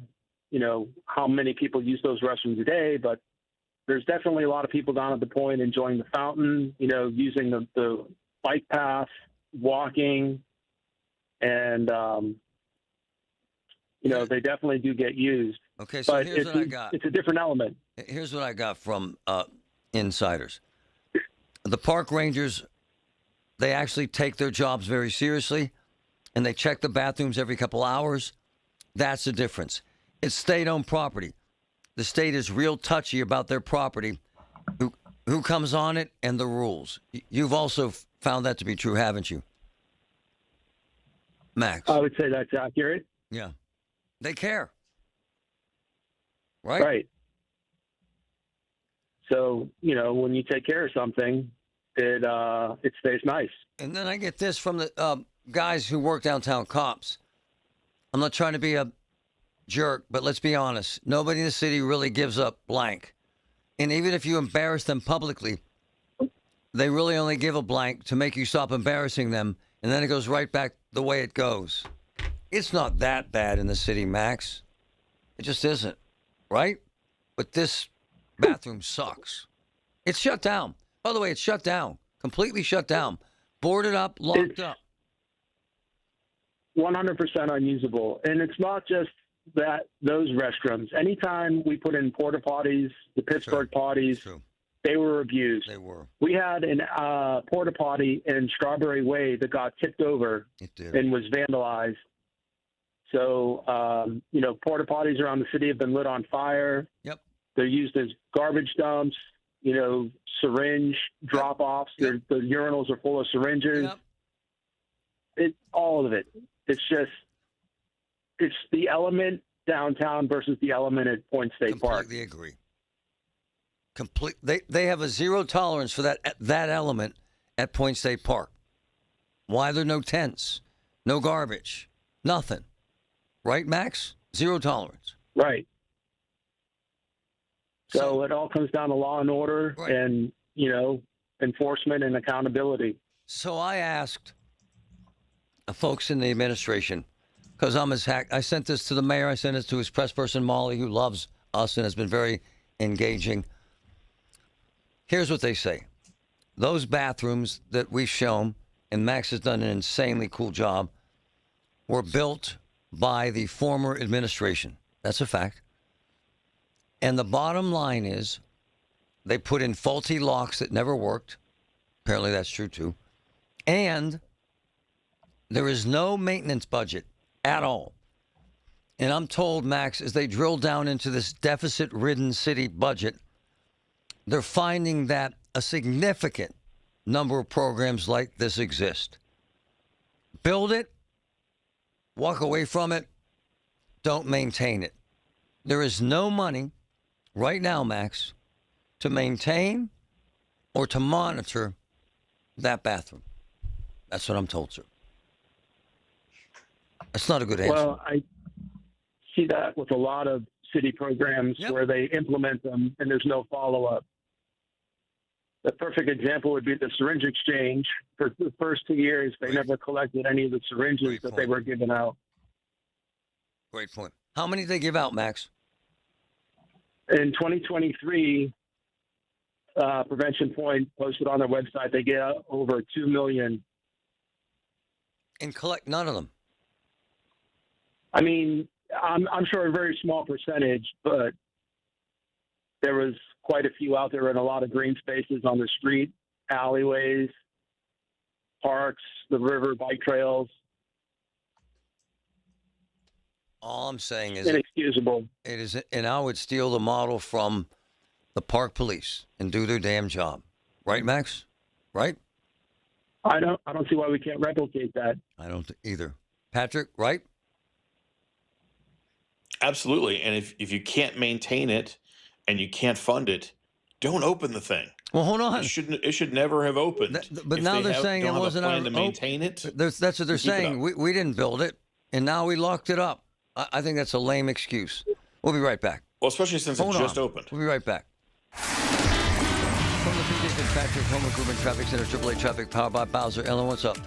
you know, how many people use those restrooms a day, but there's definitely a lot of people down at the Point enjoying the fountain, you know, using the bike path, walking, and, you know, they definitely do get used. Okay, so but here's what I got. It's a different element. Here's what I got from insiders. The park rangers, they actually take their jobs very seriously, and they check the bathrooms every couple hours. That's the difference. It's state-owned property. The state is real touchy about their property. who comes on it, and the rules. You've also found that to be true, haven't you, Max? I would say that's accurate. Yeah. They care. Right? Right. So, when you take care of something, it stays nice. And then I get this from the guys who work downtown, cops. I'm not trying to be a jerk, but let's be honest. Nobody in the city really gives up blank. And even if you embarrass them publicly, they really only give a blank to make you stop embarrassing them, and then it goes right back the way it goes. It's not that bad in the city, Max. It just isn't, right? But this bathroom sucks. It's shut down. By the way, it's shut down. Completely shut down. Boarded up, locked up. 100% unusable. And it's not just those restrooms. Anytime we put in porta potties, the Pittsburgh potties, they were abused. They were. We had a porta potty in Strawberry Way that got tipped over and was vandalized. So, porta potties around the city have been lit on fire. Yep. They're used as garbage dumps, syringe drop-offs. Yep. The urinals are full of syringes. Yep. All of it. It's the element downtown versus the element at Point State Park. Completely agree. They have a zero tolerance for that element at Point State Park. Why there no tents, no garbage, nothing. Right, Max? Zero tolerance. Right. So it all comes down to law and order and, enforcement and accountability. So I asked folks in the administration, because I'm his hack. I sent this to the mayor. I sent it to his press person, Molly, who loves us and has been very engaging. Here's what they say. Those bathrooms that we've shown, and Max has done an insanely cool job, were built by the former administration. That's a fact. And the bottom line is they put in faulty locks that never worked. Apparently that's true too. And there is no maintenance budget at all. And I'm told, Max, as they drill down into this deficit-ridden city budget, they're finding that a significant number of programs like this exist. Build it, walk away from it, don't maintain it. There is no money right now, Max, to maintain or to monitor that bathroom. That's what I'm told, sir. That's not a good answer. Well, I see that with a lot of city programs where they implement them and there's no follow-up. The perfect example would be the syringe exchange. For the first 2 years, they never collected any of the syringes that they were giving out. Great point. How many did they give out, Max? In 2023, Prevention Point posted on their website, they get over 2 million. And collect none of them. I mean, I'm sure a very small percentage, but there was quite a few out there and a lot of green spaces on the street, alleyways, parks, the river, bike trails. All I'm saying is inexcusable. It is, and I would steal the model from the park police and do their damn job. Right, Max? Right? I don't see why we can't replicate that. I don't either. Patrick, right? Absolutely. And if you can't maintain it and you can't fund it, don't open the thing. Well, hold on. It should never have opened. But now they're saying it wasn't a plan to maintain it. That's what they're saying. We didn't build it, and now we locked it up. I think that's a lame excuse. We'll be right back. Well, especially since it just opened. We'll be right back. From the PJ Patrick Home Improvement Traffic Center, AAA Traffic, powered by Bowser. Ellen, what's up?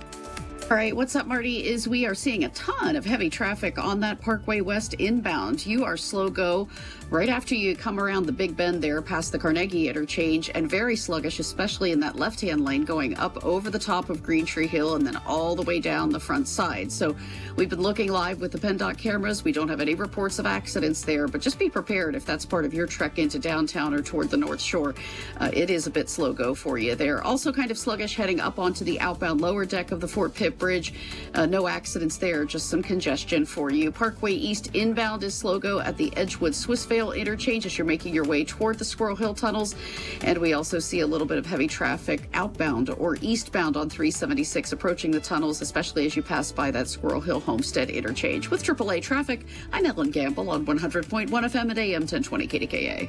All right, what's up, Marty, is we are seeing a ton of heavy traffic on that Parkway West inbound. You are slow go right after you come around the Big Bend there past the Carnegie interchange, and very sluggish, especially in that left-hand lane going up over the top of Green Tree Hill and then all the way down the front side. So we've been looking live with the PennDOT cameras. We don't have any reports of accidents there, but just be prepared if that's part of your trek into downtown or toward the North Shore. It is a bit slow go for you there. Also kind of sluggish heading up onto the outbound lower deck of the Fort Pitt Bridge. No accidents there, just some congestion for you. Parkway East inbound is slow go at the Edgewood Swissvale interchange as you're making your way toward the Squirrel Hill tunnels. And we also see a little bit of heavy traffic outbound or eastbound on 376 approaching the tunnels, especially as you pass by that Squirrel Hill Homestead interchange. With AAA traffic, I'm Ellen Gamble on 100.1 FM at AM 1020 KDKA.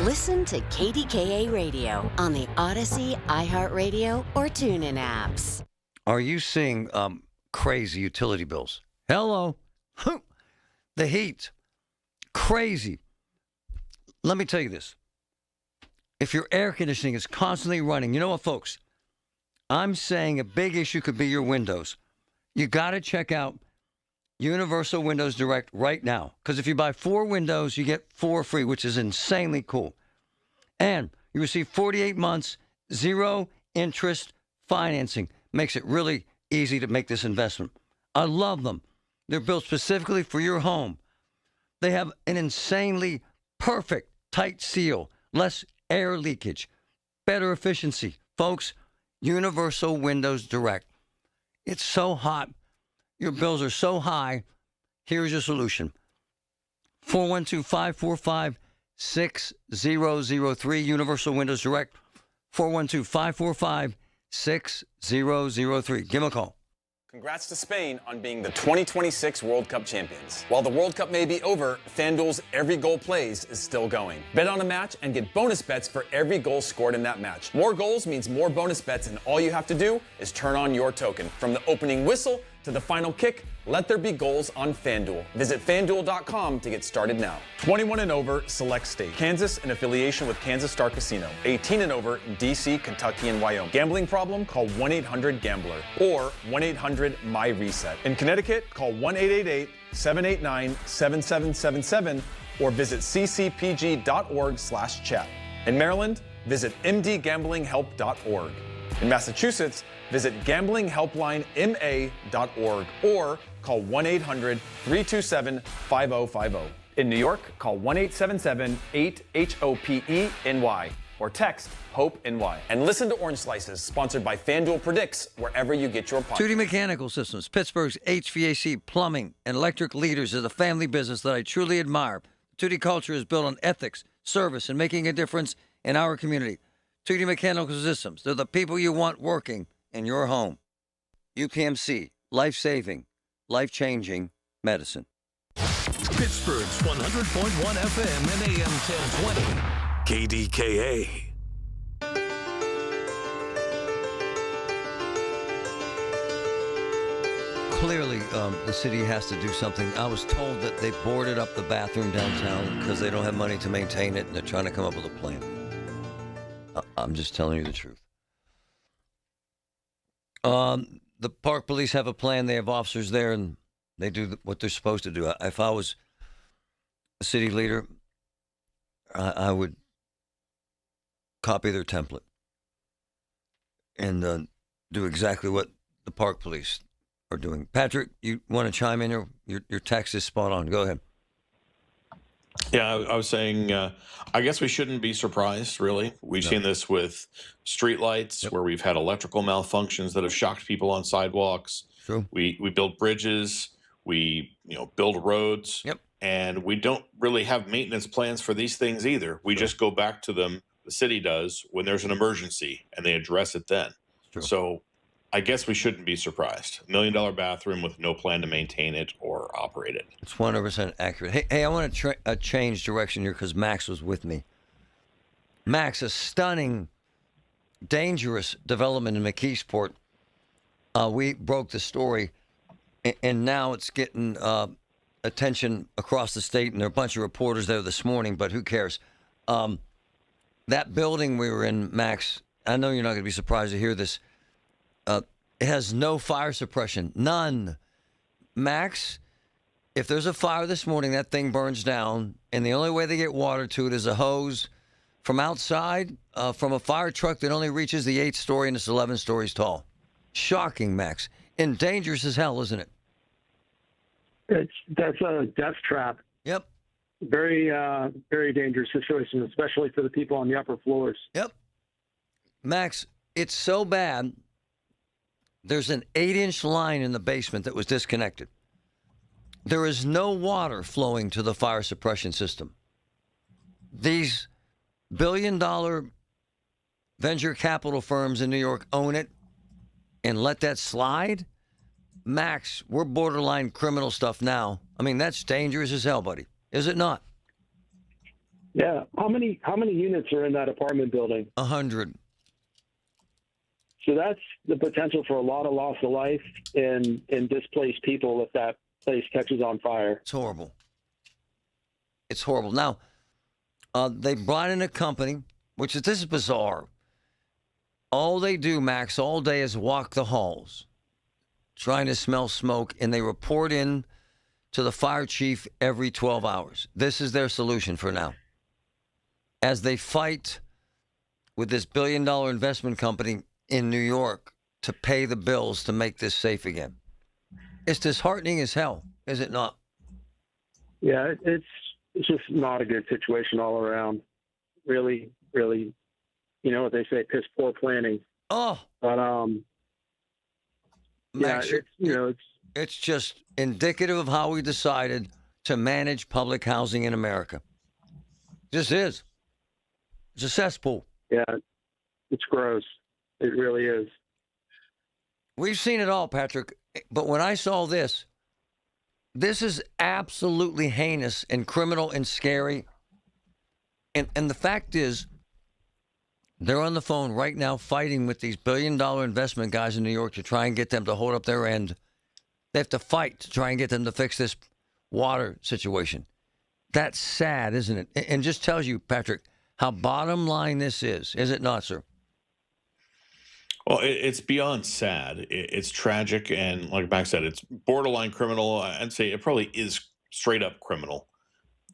Listen to KDKA Radio on the Odyssey, iHeartRadio, or TuneIn apps. Are you seeing crazy utility bills? Hello. The heat. Crazy. Let me tell you this. If your air conditioning is constantly running, you know what, folks? I'm saying a big issue could be your windows. You got to check out Universal Windows Direct right now. Because if you buy 4 windows, you get 4 free, which is insanely cool. And you receive 48 months, 0 interest financing. Makes it really easy to make this investment. I love them. They're built specifically for your home. They have an insanely perfect tight seal, less air leakage, better efficiency. Folks, Universal Windows Direct. It's so hot. Your bills are so high. Here's your solution. 412-545-6003, Universal Windows Direct. 412-545-6003. Give them a call. Congrats to Spain on being the 2026 World Cup champions. While the World Cup may be over, FanDuel's Every Goal Plays is still going. Bet on a match and get bonus bets for every goal scored in that match. More goals means more bonus bets, and all you have to do is turn on your token. From the opening whistle to the final kick, let there be goals on FanDuel. Visit FanDuel.com to get started now. 21 and over, select state. Kansas in affiliation with Kansas Star Casino. 18 and over in D.C., Kentucky, and Wyoming. Gambling problem? Call 1-800-GAMBLER or 1-800-MY-RESET. In Connecticut, call 1-888-789-7777 or visit ccpg.org/chat. In Maryland, visit mdgamblinghelp.org. In Massachusetts, visit gamblinghelplinema.org or call 1-800-327-5050. In New York, call 1-877-8-HOPE-NY or text HOPE-NY. And listen to Orange Slices, sponsored by FanDuel Predicts, wherever you get your podcasts. 2D Mechanical Systems, Pittsburgh's HVAC, plumbing, and electric leaders, is a family business that I truly admire. 2D culture is built on ethics, service, and making a difference in our community. 2D Mechanical Systems, they're the people you want working in your home. UPMC, life-saving, life-changing medicine. Pittsburgh's 100.1 FM and AM 1020. KDKA. Clearly, the city has to do something. I was told that they boarded up the bathroom downtown because they don't have money to maintain it, and they're trying to come up with a plan. I'm just telling you the truth. The park police have a plan. They have officers there, and they do what they're supposed to do. If I was a city leader, I would copy their template and do exactly what the park police are doing. Patrick, you want to chime in here? Your text is spot on. Go ahead. Yeah, I was saying, I guess we shouldn't be surprised, really. We've seen this with streetlights, where we've had electrical malfunctions that have shocked people on sidewalks. True. We build bridges, we build roads, and we don't really have maintenance plans for these things either. We just go back to them, the city does, when there's an emergency, and they address it then. So I guess we shouldn't be surprised. $1 million bathroom with no plan to maintain it or operate it. It's 100% accurate. Hey, I want to change direction here because Max was with me. Max, a stunning, dangerous development in McKeesport. We broke the story, and now it's getting attention across the state, and there are a bunch of reporters there this morning, but who cares? That building we were in, Max, I know you're not going to be surprised to hear this. It has no fire suppression. None. Max, if there's a fire this morning, that thing burns down, and the only way they get water to it is a hose from outside, from a fire truck that only reaches the 8th story and it's 11 stories tall. Shocking, Max. And dangerous as hell, isn't it? That's a death trap. Yep. Very, very dangerous situation, especially for the people on the upper floors. Yep. Max, it's so bad There's an 8-inch line in the basement that was disconnected. There is no water flowing to the fire suppression system. These billion-dollar venture capital firms in New York own it and let that slide? Max, we're borderline criminal stuff now. I mean, that's dangerous as hell, buddy. Is it not? Yeah. How many units are in that apartment building? 100. So that's the potential for a lot of loss of life and displaced people if that place catches on fire. It's horrible. It's horrible. Now, they brought in a company, this is bizarre. All they do, Max, all day is walk the halls, trying to smell smoke, and they report in to the fire chief every 12 hours. This is their solution for now. As they fight with this billion-dollar investment company in New York to pay the bills to make this safe again. It's disheartening as hell, is it not? Yeah, it's just not a good situation all around. Really, really, you know what they say, piss poor planning. Oh. But Max, it's just indicative of how we decided to manage public housing in America. Just is. It's a cesspool. Yeah, it's gross. It really is. We've seen it all, Patrick. But when I saw this is absolutely heinous and criminal and scary. And the fact is, they're on the phone right now fighting with these billion-dollar investment guys in New York to try and get them to hold up their end. They have to fight to try and get them to fix this water situation. That's sad, isn't it? And just tells you, Patrick, how bottom line this is it not, sir? Well, it's beyond sad. It's tragic, and like Max said, it's borderline criminal. I'd say it probably is straight up criminal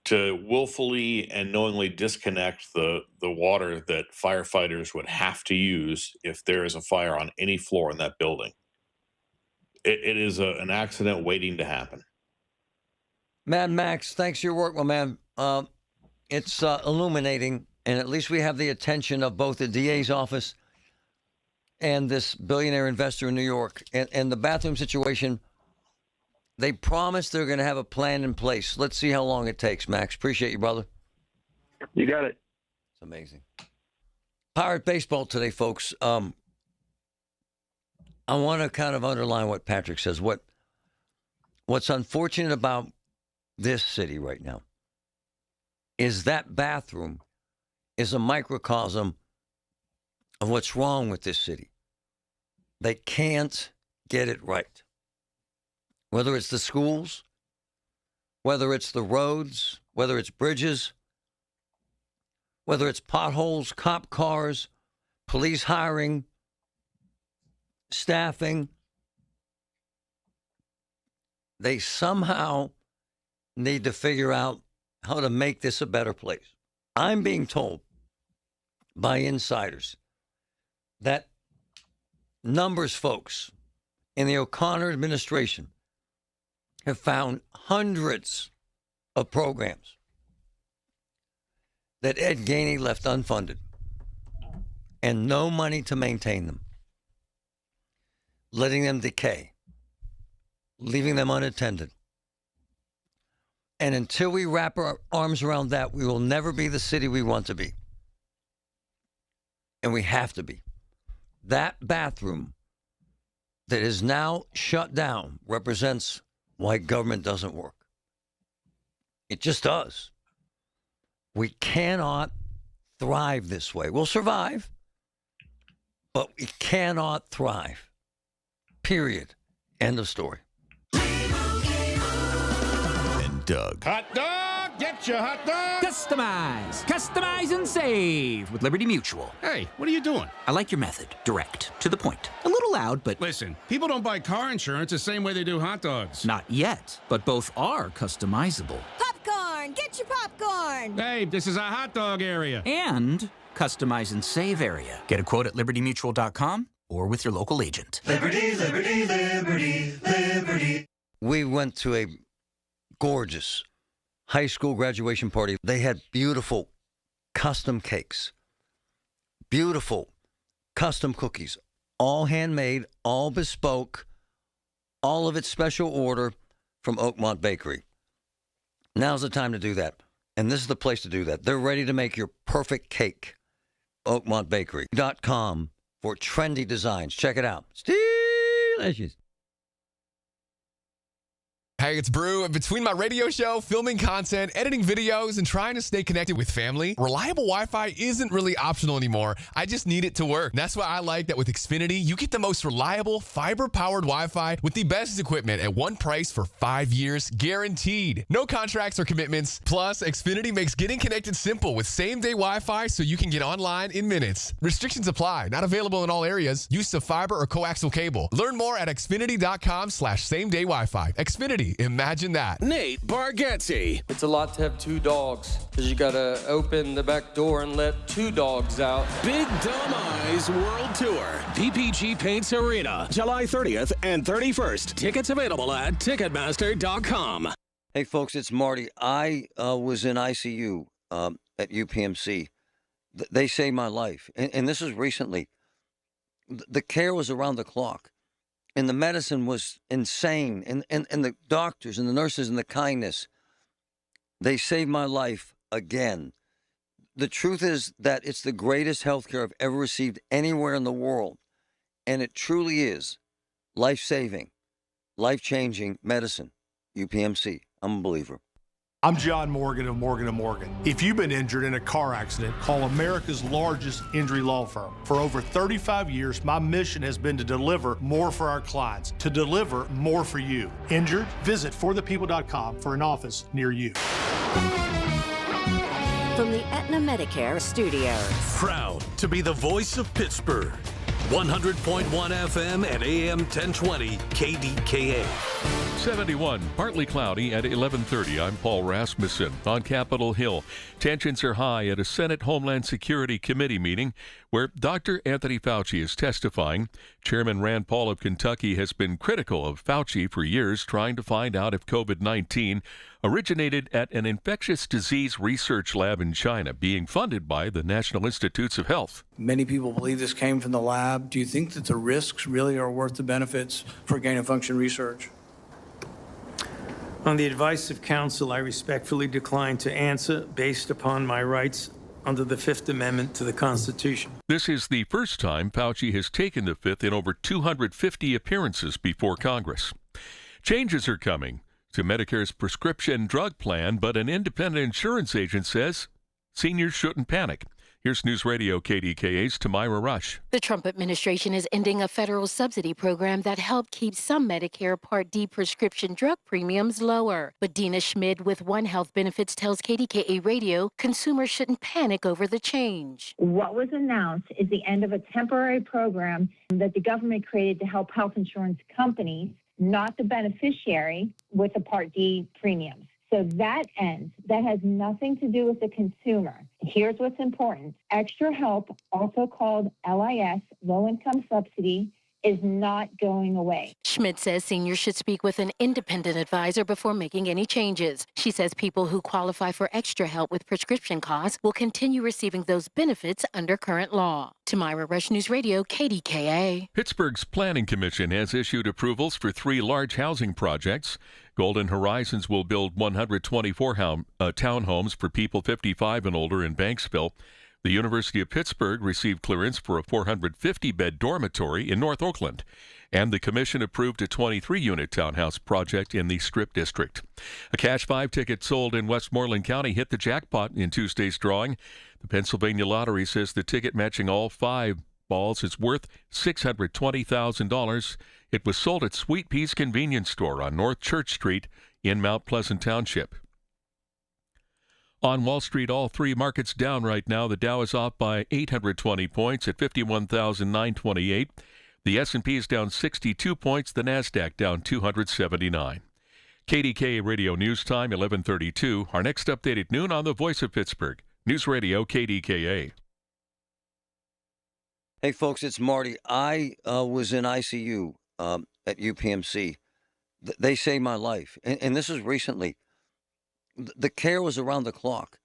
to willfully and knowingly disconnect the water that firefighters would have to use if there is a fire on any floor in that building. It is an accident waiting to happen. Mad Max, thanks for your work, my man. It's illuminating, and at least we have the attention of both the DA's office and this billionaire investor in New York. And the bathroom situation, they promised they're going to have a plan in place. Let's see how long it takes, Max. Appreciate you, brother. You got it. It's amazing. Pirate baseball today, folks. I want to kind of underline what Patrick says. What's unfortunate about this city right now is that bathroom is a microcosm of what's wrong with this city. They can't get it right. Whether it's the schools, whether it's the roads, whether it's bridges, whether it's potholes, cop cars, police hiring, staffing, they somehow need to figure out how to make this a better place. I'm being told by insiders that numbers folks in the O'Connor administration have found hundreds of programs that Ed Gainey left unfunded and no money to maintain them, letting them decay, leaving them unattended. And until we wrap our arms around that, we will never be the city we want to be. And we have to be. That bathroom that is now shut down represents why government doesn't work. It just does. We cannot thrive this way. We'll survive, but we cannot thrive. Period. End of story. And Doug. Hot dog! Get your hot dog! Customize and save with Liberty Mutual. Hey, what are you doing? I like your method. Direct. To the point. A little loud, but... Listen, people don't buy car insurance the same way they do hot dogs. Not yet, but both are customizable. Popcorn! Get your popcorn! Hey, this is a hot dog area. And customize and save area. Get a quote at libertymutual.com or with your local agent. Liberty, liberty, liberty, liberty. We went to a gorgeous high school graduation party. They had beautiful custom cakes, beautiful custom cookies, all handmade, all bespoke, all of it special order from Oakmont Bakery. Now's the time to do that. And this is the place to do that. They're ready to make your perfect cake. OakmontBakery.com for trendy designs. Check it out. Delicious. Hey, it's Brew. Between my radio show, filming content, editing videos, and trying to stay connected with family, reliable Wi-Fi isn't really optional anymore. I just need it to work. That's why I like that with Xfinity, you get the most reliable, fiber-powered Wi-Fi with the best equipment at one price for 5 years, guaranteed. No contracts or commitments. Plus, Xfinity makes getting connected simple with same-day Wi-Fi so you can get online in minutes. Restrictions apply. Not available in all areas. Use of fiber or coaxial cable. Learn more at xfinity.com/same-day Wi-Fi. Xfinity. Imagine that. Nate Bargatze. It's a lot to have two dogs because you got to open the back door and let two dogs out. Big Dumb Eyes World Tour. PPG Paints Arena, July 30th and 31st. Tickets available at Ticketmaster.com. Hey, folks, it's Marty. I was in ICU at UPMC. They saved my life. And this was recently. The care was around the clock. And the medicine was insane. And the doctors and the nurses and the kindness, they saved my life again. The truth is that it's the greatest health care I've ever received anywhere in the world. And it truly is life-saving, life-changing medicine. UPMC. I'm a believer. I'm John Morgan of Morgan & Morgan. If you've been injured in a car accident, call America's largest injury law firm. For over 35 years, my mission has been to deliver more for our clients, to deliver more for you. Injured? Visit forthepeople.com for an office near you. From the Aetna Medicare Studios. Proud to be the voice of Pittsburgh. 100.1 FM and AM 1020 KDKA. 71, partly cloudy at 11:30. I'm Paul Rasmussen on Capitol Hill. Tensions are high at a Senate Homeland Security Committee meeting where Dr. Anthony Fauci is testifying. Chairman Rand Paul of Kentucky has been critical of Fauci for years, trying to find out if COVID-19 originated at an infectious disease research lab in China being funded by the National Institutes of Health. Many people believe this came from the lab. Do you think that the risks really are worth the benefits for gain-of-function research? On the advice of counsel, I respectfully decline to answer based upon my rights under the Fifth Amendment to the Constitution. This is the first time Fauci has taken the fifth in over 250 appearances before Congress. Changes are coming to Medicare's prescription drug plan, but an independent insurance agent says seniors shouldn't panic. Here's News Radio KDKA's Tamira Rush. The Trump administration is ending a federal subsidy program that helped keep some Medicare Part D prescription drug premiums lower. But Dina Schmid with One Health Benefits tells KDKA Radio consumers shouldn't panic over the change. What was announced is the end of a temporary program that the government created to help health insurance companies, not the beneficiary, with the Part D premiums. So that ends. That has nothing to do with the consumer. Here's what's important. Extra help, also called LIS, low income subsidy, is not going away. Schmidt says seniors should speak with an independent advisor before making any changes. She says people who qualify for extra help with prescription costs will continue receiving those benefits under current law. Tamira Rush, News Radio, KDKA. Pittsburgh's Planning Commission has issued approvals for 3 large housing projects. Golden Horizons will build 124 townhomes for people 55 and older in Banksville. The University of Pittsburgh received clearance for a 450-bed dormitory in North Oakland, and the commission approved a 23-unit townhouse project in the Strip District. A Cash 5 ticket sold in Westmoreland County hit the jackpot in Tuesday's drawing. The Pennsylvania Lottery says the ticket matching all 5 balls is worth $620,000. It was sold at Sweet Pea's convenience store on North Church Street in Mount Pleasant Township. On Wall Street, all 3 markets down right now. The Dow is off by 820 points at 51,928. The S&P is down 62 points. The Nasdaq down 279. KDKA Radio News Time, 11:32. Our next update at noon on the Voice of Pittsburgh. News Radio KDKA. Hey, folks, it's Marty. I was in ICU at UPMC. They saved my life. And this was recently. The care was around the clock,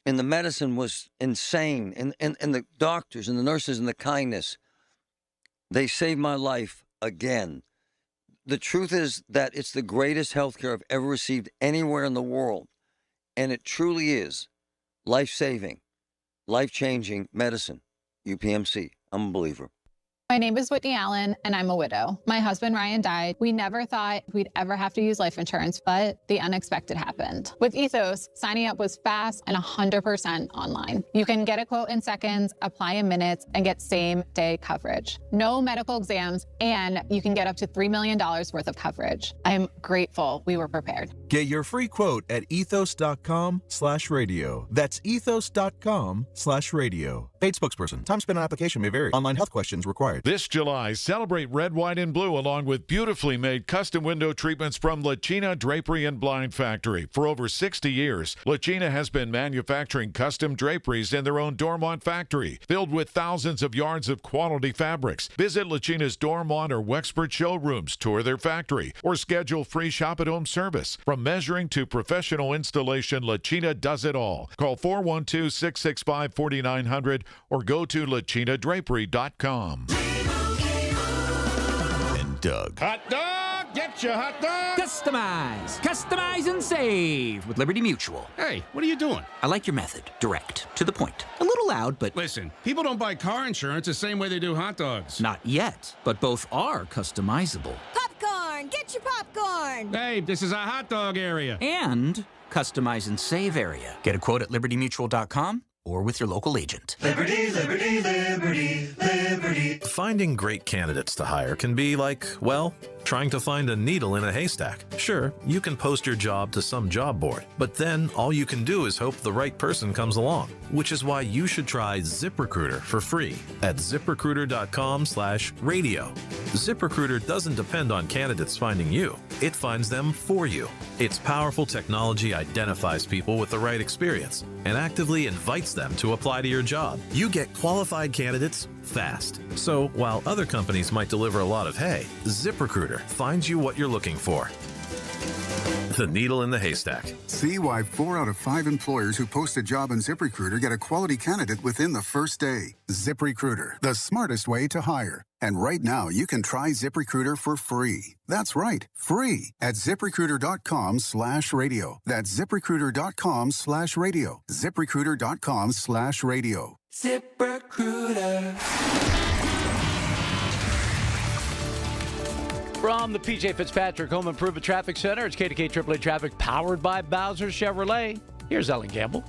and the medicine was insane, and the doctors and the nurses and the kindness, They saved my life again. The truth is that it's the greatest health care I've ever received anywhere in the world. And it truly is life-saving, life-changing medicine. UPMC. I'm a believer. My name is Whitney Allen, and I'm a widow. My husband, Ryan, died. We never thought we'd ever have to use life insurance, but the unexpected happened. With Ethos, signing up was fast and 100% online. You can get a quote in seconds, apply in minutes, and get same-day coverage. No medical exams, and you can get up to $3 million worth of coverage. I'm grateful we were prepared. Get your free quote at ethos.com/radio. That's ethos.com/radio. Paid spokesperson. Time spent on application may vary. Online health questions required. This July, celebrate red, white, and blue along with beautifully made custom window treatments from Lachina Drapery and Blind Factory. For over 60 years, Lachina has been manufacturing custom draperies in their own Dormont factory, filled with thousands of yards of quality fabrics. Visit Lachina's Dormont or Wexford showrooms, tour their factory, or schedule free shop-at-home service. From measuring to professional installation, Lachina does it all. Call 412-665-4900 or go to lachinadrapery.com. Doug. Hot dog! Get your hot dog! Customize and save with Liberty Mutual. Hey, what are you doing? I like your method. Direct, to the point. A little loud, but... Listen, people don't buy car insurance the same way they do hot dogs. Not yet, but both are customizable. Popcorn! Get your popcorn! Hey, this is a hot dog area. And customize and save area. Get a quote at libertymutual.com or with your local agent. Liberty, liberty, liberty, liberty. Finding great candidates to hire can be like, well, trying to find a needle in a haystack. Sure, you can post your job to some job board, but then all you can do is hope the right person comes along, which is why you should try ZipRecruiter for free at ZipRecruiter.com/radio. ZipRecruiter doesn't depend on candidates finding you. It finds them for you. Its powerful technology identifies people with the right experience and actively invites them to apply to your job. You get qualified candidates fast. So while other companies might deliver a lot of hay, ZipRecruiter finds you what you're looking for. The needle in the haystack. See why 4 out of 5 employers who post a job on ZipRecruiter get a quality candidate within the first day. ZipRecruiter, the smartest way to hire. And right now, you can try ZipRecruiter for free. That's right, free at ZipRecruiter.com/radio. That's ZipRecruiter.com/radio. ZipRecruiter.com/radio. ZipRecruiter. From the PJ Fitzpatrick Home Improvement Traffic Center, it's KDKA AAA Traffic powered by Bowser Chevrolet. Here's Ellen Gamble.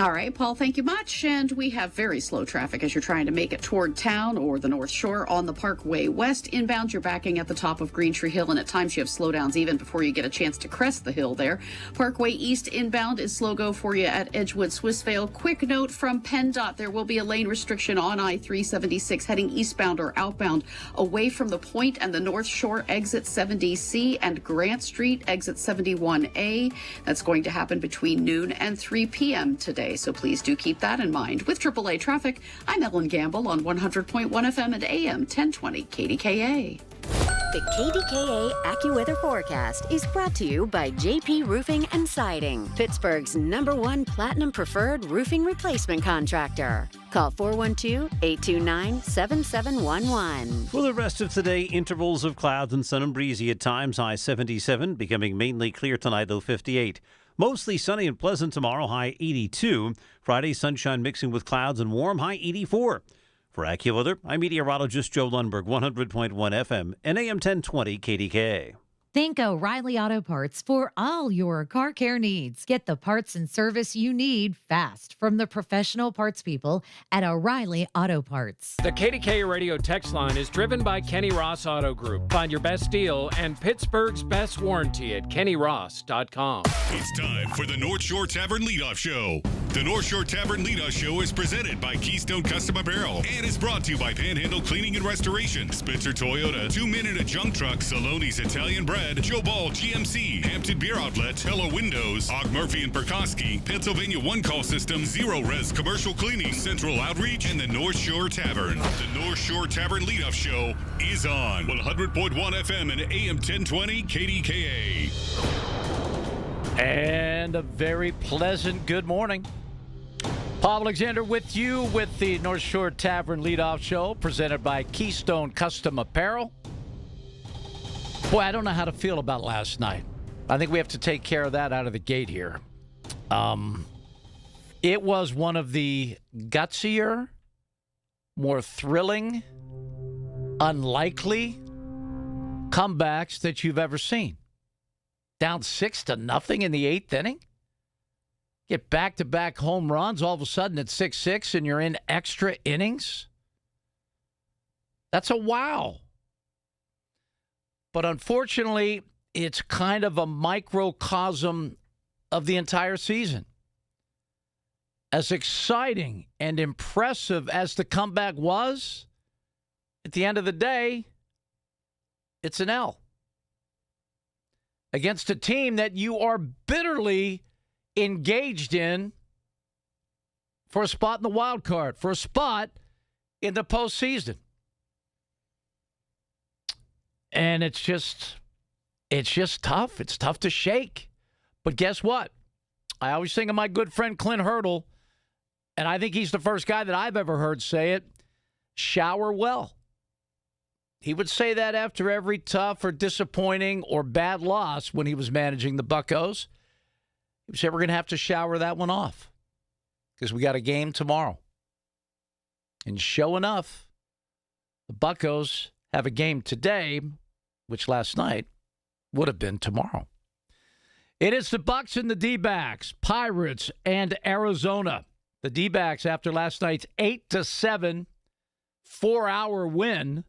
All right, Paul, thank you much. And we have very slow traffic as you're trying to make it toward town or the North Shore on the Parkway West. Inbound, you're backing at the top of Green Tree Hill, and at times you have slowdowns even before you get a chance to crest the hill there. Parkway East inbound is slow go for you at Edgewood, Swissvale. Quick note from PennDOT, there will be a lane restriction on I-376 heading eastbound or outbound away from the Point and the North Shore, exit 70C, and Grant Street, exit 71A. That's going to happen between noon and 3 p.m. today. So please do keep that in mind. With AAA Traffic, I'm Ellen Gamble on 100.1 FM and AM 1020 KDKA. The KDKA AccuWeather forecast is brought to you by JP Roofing and Siding, Pittsburgh's #1 Platinum Preferred Roofing Replacement Contractor. Call 412-829-7711. For the rest of today, intervals of clouds and sun and breezy at times. High 77, becoming mainly clear tonight, low 58. Mostly sunny and pleasant tomorrow, high 82. Friday, sunshine mixing with clouds and warm, high 84. For AccuWeather, I'm meteorologist Joe Lundberg, 100.1 FM and AM 1020 KDKA. Think O'Reilly Auto Parts for all your car care needs. Get the parts and service you need fast from the professional parts people at O'Reilly Auto Parts. The KDKA radio text line is driven by Kenny Ross Auto Group. Find your best deal and Pittsburgh's best warranty at kennyross.com. It's time for the North Shore Tavern Leadoff Show. The North Shore Tavern Leadoff Show is presented by Keystone Custom Apparel and is brought to you by Panhandle Cleaning and Restoration, Spitzer Toyota, 2 Minute a Junk Truck, Saloni's Italian Bread, Joe Ball GMC, Hampton Beer Outlet, Hello Windows, Og Murphy and Perkoski, Pennsylvania One Call System, Zero Res Commercial Cleaning, Central Outreach, and the North Shore Tavern. The North Shore Tavern Leadoff Show is on 100.1 FM and AM 1020 KDKA. And a very pleasant good morning. Paul Alexander with you with the North Shore Tavern Leadoff Show presented by Keystone Custom Apparel. Boy, I don't know how to feel about last night. I think we have to take care of that out of the gate here. It was one of the gutsier, more thrilling, unlikely comebacks that you've ever seen. Down 6-0 in the 8th inning. Get back-to-back home runs. All of a sudden it's 6-6 and you're in extra innings. That's a wow. But unfortunately, it's kind of a microcosm of the entire season. As exciting and impressive as the comeback was, at the end of the day, it's an L. Against a team that you are bitterly engaged in for a spot in the wild card, for a spot in the postseason. And it's just tough. It's tough to shake. But guess what? I always think of my good friend Clint Hurdle, and I think he's the first guy that I've ever heard say it, shower well. He would say that after every tough or disappointing or bad loss when he was managing the Buccos. He would say, we're going to have to shower that one off because we got a game tomorrow. And sure enough, the Buccos have a game today, which last night would have been tomorrow. It is the Bucs and the D-backs, Pirates and Arizona. The D-backs, after last night's 8-7 4-hour win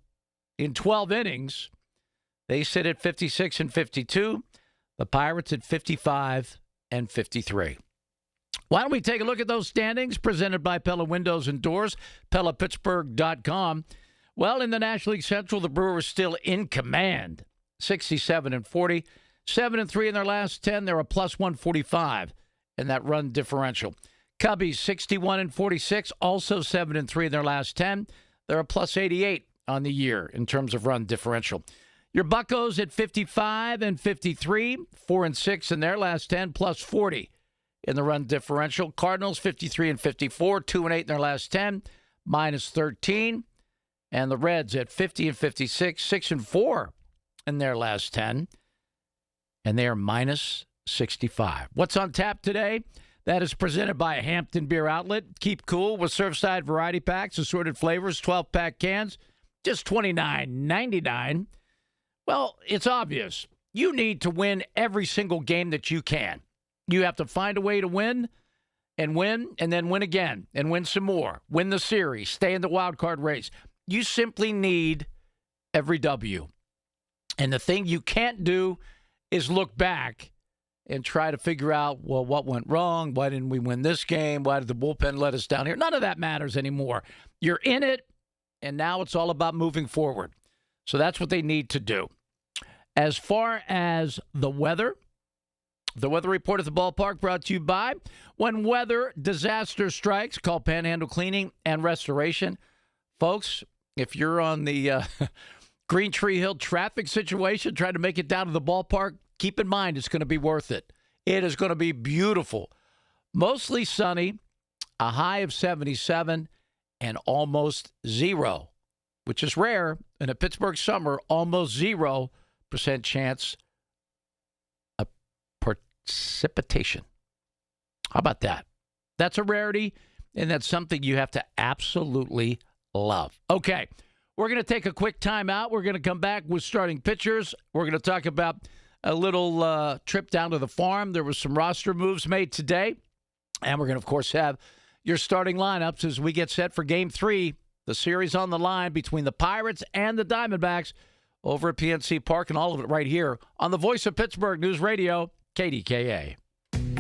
in 12 innings, they sit at 56-52. The Pirates at 55-53. Why don't we take a look at those standings presented by Pella Windows and Doors, PellaPittsburgh.com. Well, in the National League Central, the Brewers still in command, 67-40, 7-3 in their last 10. They're a plus 145 in that run differential. Cubbies 61-46, also 7-3 in their last 10. They're a plus 88 on the year in terms of run differential. Your Buccos at 55-53, 4-6 in their last 10, plus 40 in the run differential. Cardinals 53-54, 2-8 in their last 10, minus 13. And the Reds at 50-56, 6-4 in their last 10, and they are minus 65. What's on tap today? That is presented by Hampton Beer Outlet. Keep cool with Surfside variety packs, assorted flavors, 12-pack cans, just $29.99. Well, it's obvious. You need to win every single game that you can. You have to find a way to win, and then win again, and win some more. Win the series, stay in the wild card race. You simply need every W. And the thing you can't do is look back and try to figure out, well, what went wrong? Why didn't we win this game? Why did the bullpen let us down here? None of that matters anymore. You're in it, and now it's all about moving forward. So that's what they need to do. As far as the weather report at the ballpark brought to you by When Weather Disaster Strikes, call Panhandle Cleaning and Restoration. Folks, if you're on the Green Tree Hill traffic situation, trying to make it down to the ballpark, keep in mind it's going to be worth it. It is going to be beautiful. Mostly sunny, a high of 77, and almost 0, which is rare in a Pittsburgh summer, almost 0% chance of precipitation. How about that? That's a rarity, and that's something you have to absolutely love. Okay, we're going to take a quick time out. We're going to come back with starting pitchers. We're going to talk about a little trip down to the farm. There was some roster moves made today. And we're going to, of course, have your starting lineups as we get set for Game 3, the series on the line between the Pirates and the Diamondbacks over at PNC Park, and all of it right here on the Voice of Pittsburgh News Radio, KDKA.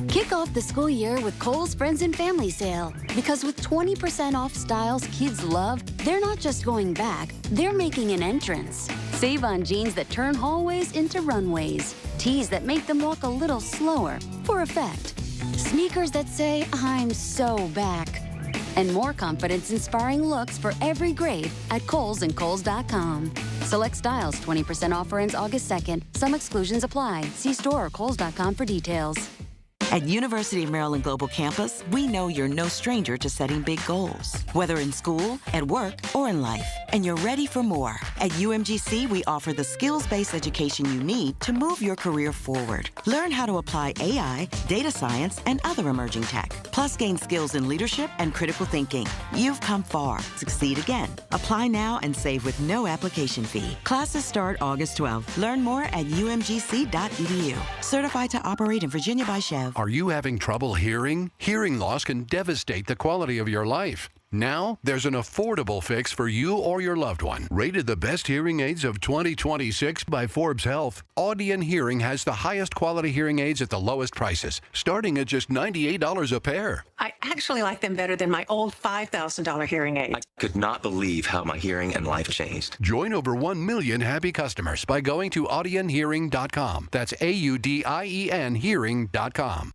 Kick off the school year with Kohl's Friends and Family Sale. Because with 20% off styles kids love, they're not just going back, they're making an entrance. Save on jeans that turn hallways into runways. Tees that make them walk a little slower, for effect. Sneakers that say, I'm so back. And more confidence-inspiring looks for every grade at Kohl's and Kohl's.com. Select styles, 20% offer ends August 2nd. Some exclusions apply. See store or Kohl's.com for details. At University of Maryland Global Campus, we know you're no stranger to setting big goals, whether in school, at work, or in life. And you're ready for more. At UMGC, we offer the skills-based education you need to move your career forward. Learn how to apply AI, data science, and other emerging tech. Plus, gain skills in leadership and critical thinking. You've come far. Succeed again. Apply now and save with no application fee. Classes start August 12th. Learn more at umgc.edu. Certified to operate in Virginia by Chev. Are you having trouble hearing? Hearing loss can devastate the quality of your life. Now, there's an affordable fix for you or your loved one. Rated the best hearing aids of 2026 by Forbes Health, Audion Hearing has the highest quality hearing aids at the lowest prices, starting at just $98 a pair. I actually like them better than my old $5,000 hearing aid. I could not believe how my hearing and life changed. Join over 1 million happy customers by going to audionhearing.com. That's AUDIEN hearing.com.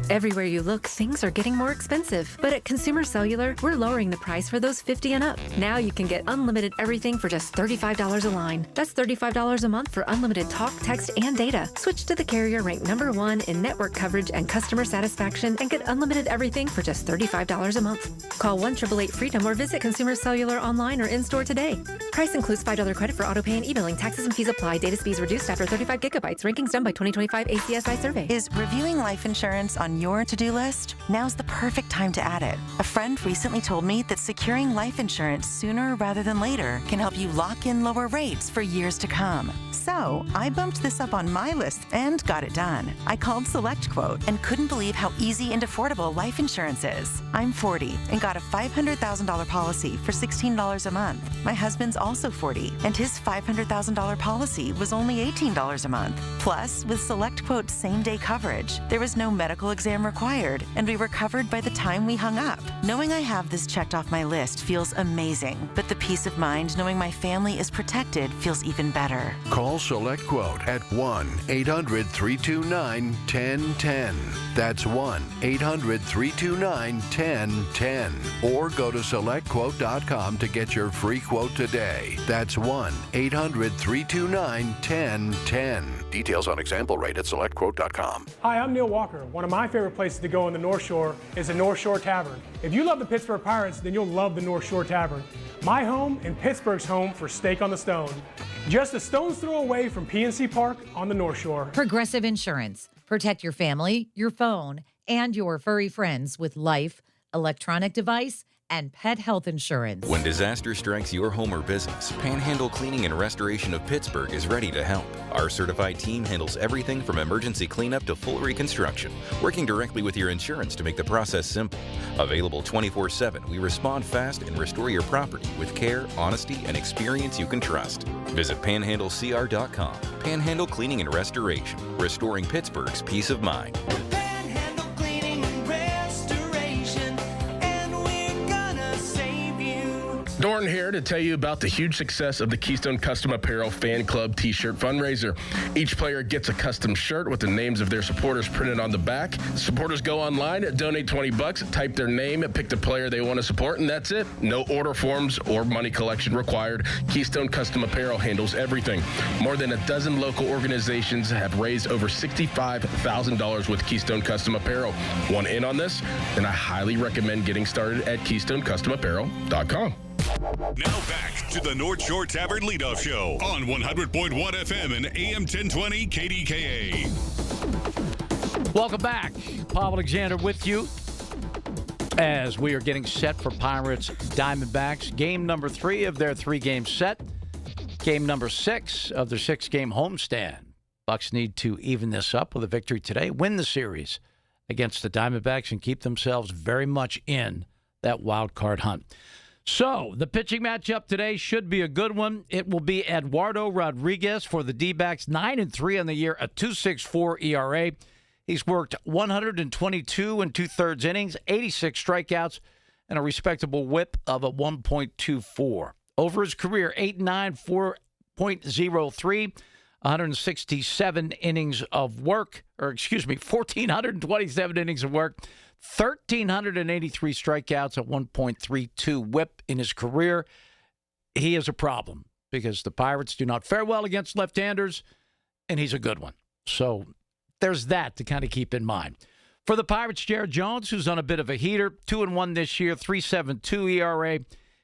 Everywhere you look, things are getting more expensive. But at Consumer Cellular, we're lowering the price for those 50 and up. Now you can get unlimited everything for just $35 a line. That's $35 a month for unlimited talk, text, and data. Switch to the carrier ranked #1 in network coverage and customer satisfaction and get unlimited everything for just $35 a month. Call 1-888-FREEDOM or visit Consumer Cellular online or in-store today. Price includes $5 credit for auto pay and e-billing. Taxes and fees apply. Data speeds reduced after 35 gigabytes. Rankings done by 2025 ACSI survey. Is reviewing life insurance on your to-do list? Now's the perfect time to add it. A friend recently told me that securing life insurance sooner rather than later can help you lock in lower rates for years to come. So I bumped this up on my list and got it done. I called SelectQuote and couldn't believe how easy and affordable life insurance is. I'm 40 and got a $500,000 policy for $16 a month. My husband's also 40 and his $500,000 policy was only $18 a month. Plus, with SelectQuote's same-day coverage, there was no medical exam required, and we were covered by the time we hung up. Knowing I have this checked off my list feels amazing, but the peace of mind knowing my family is protected feels even better. Call SelectQuote at 1-800-329-1010. That's 1-800-329-1010. Or go to SelectQuote.com to get your free quote today. That's 1-800-329-1010. Details on example rate at SelectQuote.com. Hi, I'm Neil Walker. One of my favorite places to go on the North Shore is the North Shore Tavern. If you love the Pittsburgh Pirates, then you'll love the North Shore Tavern. My home and Pittsburgh's home for Steak on the Stone. Just a stone's throw away from PNC Park on the North Shore. Progressive Insurance. Protect your family, your phone, and your furry friends with life, electronic device, and pet health insurance. When disaster strikes your home or business, Panhandle Cleaning and Restoration of Pittsburgh is ready to help. Our certified team handles everything from emergency cleanup to full reconstruction, working directly with your insurance to make the process simple. Available 24/7, we respond fast and restore your property with care, honesty, and experience you can trust. Visit panhandlecr.com. Panhandle Cleaning and Restoration, restoring Pittsburgh's peace of mind. Dorn here to tell you about the huge success of the Keystone Custom Apparel Fan Club T-shirt fundraiser. Each player gets a custom shirt with the names of their supporters printed on the back. Supporters go online, donate $20, type their name, pick the player they want to support, and that's it. No order forms or money collection required. Keystone Custom Apparel handles everything. More than a dozen local organizations have raised over $65,000 with Keystone Custom Apparel. Want in on this? Then I highly recommend getting started at KeystoneCustomApparel.com. Now back to the North Shore Tavern Leadoff Show on 100.1 FM and AM 1020 KDKA. Welcome back. Paul Alexander with you as we are getting set for Pirates Diamondbacks. Game number 3 of their 3-game set. Game number 6 of their 6-game homestand. Bucks need to even this up with a victory today, win the series against the Diamondbacks, and keep themselves very much in that wild card hunt. So, the pitching matchup today should be a good one. It will be Eduardo Rodriguez for the D-backs, 9-3 on the year, a 2.64 ERA. He's worked 122 and 2/3 innings, 86 strikeouts, and a respectable whip of a 1.24. Over his career, 8-9, 4.03, 167 innings of work, 1,427 innings of work, 1,383 strikeouts at 1.32 whip in his career. He is a problem because the Pirates do not fare well against left-handers, and he's a good one. So there's that to kind of keep in mind. For the Pirates, Jared Jones, who's on a bit of a heater, 2-1 this year, 3.72 ERA.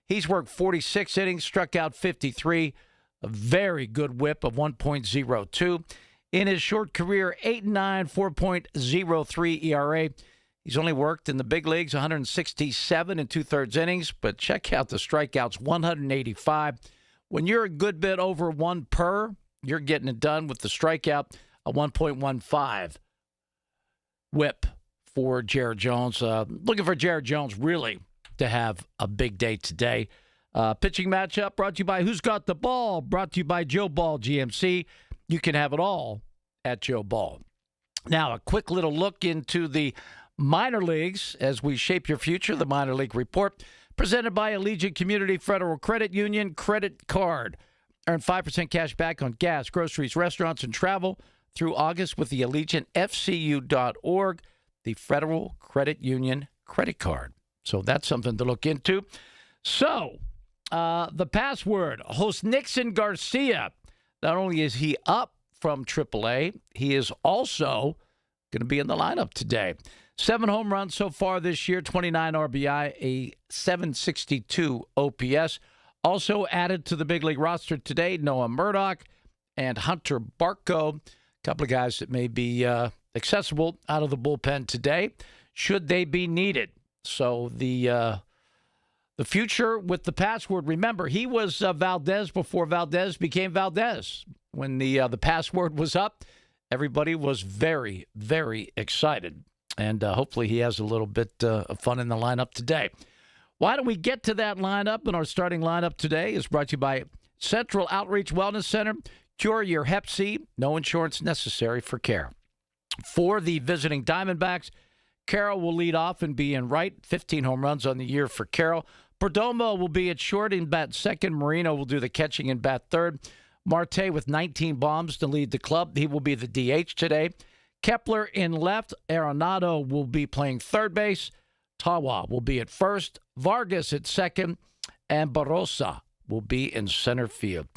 He's worked 46 innings, struck out 53, a very good whip of 1.02. In his short career, 8-9, 4.03 ERA. He's only worked in the big leagues 167 and 2/3 innings, but check out the strikeouts, 185. When you're a good bit over 1 per, you're getting it done with the strikeout, a 1.15 whip for Jared Jones. Looking for Jared Jones really to have a big day today. Pitching matchup brought to you by Who's Got the Ball, brought to you by Joe Ball GMC. You can have it all at Joe Ball. Now, a quick little look into the minor leagues as we shape your future, the minor league report, presented by Allegiant Community Federal Credit Union Credit Card. Earn 5% cash back on gas, groceries, restaurants, and travel through August with the AllegiantFCU.org, the Federal Credit Union Credit Card. So that's something to look into. So, the password, host Nixon Garcia. Not only is he up from AAA, he is also going to be in the lineup today. 7 home runs so far this year, 29 RBI, a 762 OPS. Also added to the big league roster today, Noah Murdoch and Hunter Barco, a couple of guys that may be accessible out of the bullpen today, should they be needed. So the future with the password, remember, he was Valdez before Valdez became Valdez. When the password was up, everybody was very, very excited. And hopefully he has a little bit of fun in the lineup today. Why don't we get to that lineup? And our starting lineup today is brought to you by Central Outreach Wellness Center. Cure your Hep C. No insurance necessary for care. For the visiting Diamondbacks, Carroll will lead off and be in right. 15 home runs on the year for Carroll. Perdomo will be at short and bat second. Marino will do the catching and bat third. Marte with 19 bombs to lead the club. He will be the DH today. Kepler in left. Arenado will be playing third base. Tawa will be at first. Vargas at second. And Barossa will be in center field.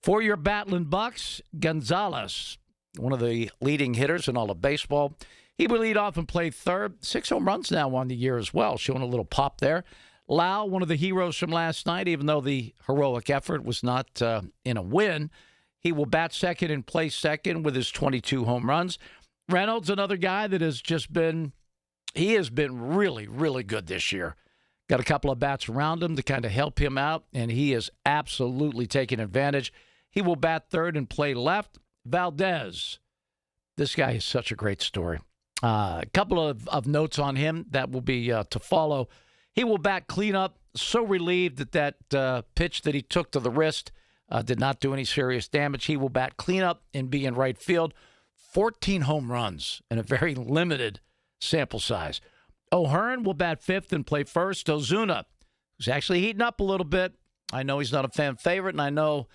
For your Battling Bucks, Gonzalez, one of the leading hitters in all of baseball. He will lead off and play third. 6 home runs now on the year as well, showing a little pop there. Lau, one of the heroes from last night, even though the heroic effort was not in a win, he will bat second and play second with his 22 home runs. Reynolds, another guy that has been really, really good this year. Got a couple of bats around him to kind of help him out, and he is absolutely taking advantage. He will bat third and play left. Valdez, this guy is such a great story. A couple of notes on him that will be to follow. He will bat cleanup. So relieved that pitch that he took to the wrist did not do any serious damage. He will bat cleanup and be in right field. 14 home runs in a very limited sample size. O'Hearn will bat fifth and play first. Ozuna, who's actually heating up a little bit. I know he's not a fan favorite, and I know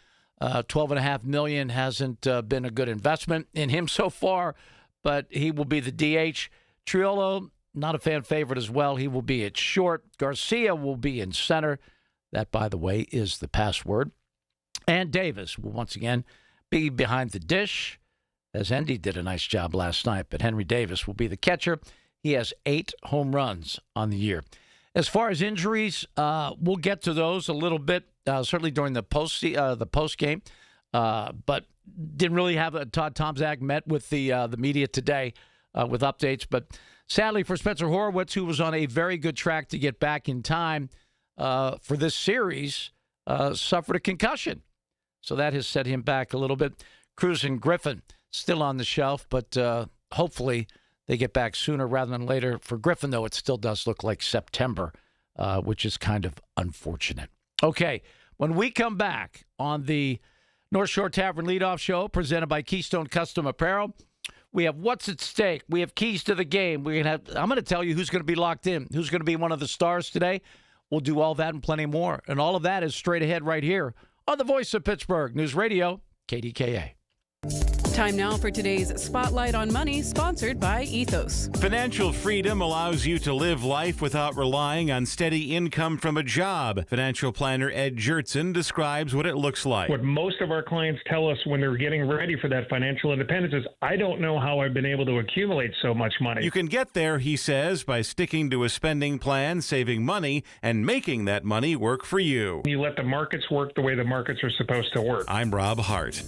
$12.5 million hasn't been a good investment in him so far, but he will be the DH. Triolo, not a fan favorite as well. He will be at short. Garcia will be in center. That, by the way, is the password. And Davis will once again be behind the dish, as Endy did a nice job last night. But Henry Davis will be the catcher. He has 8 home runs on the year. As far as injuries, we'll get to those a little bit, certainly during the post game. But didn't really have Todd Tomczak met with the media today with updates. But sadly for Spencer Horwitz, who was on a very good track to get back in time for this series, suffered a concussion. So that has set him back a little bit. Cruz and Griffin still on the shelf, but hopefully they get back sooner rather than later. For Griffin, though, it still does look like September, which is kind of unfortunate. Okay, when we come back on the North Shore Tavern Leadoff Show presented by Keystone Custom Apparel, we have What's at Stake. We have Keys to the Game. I'm going to tell you who's going to be locked in, who's going to be one of the stars today. We'll do all that and plenty more. And all of that is straight ahead right here on the Voice of Pittsburgh News Radio, KDKA. Time now for today's Spotlight on Money, sponsored by Ethos. Financial freedom allows you to live life without relying on steady income from a job. Financial planner Ed Jertson describes what it looks like. What most of our clients tell us when they're getting ready for that financial independence is, I don't know how I've been able to accumulate so much money. You can get there, he says, by sticking to a spending plan, saving money, and making that money work for you. You let the markets work the way the markets are supposed to work. I'm Rob Hart.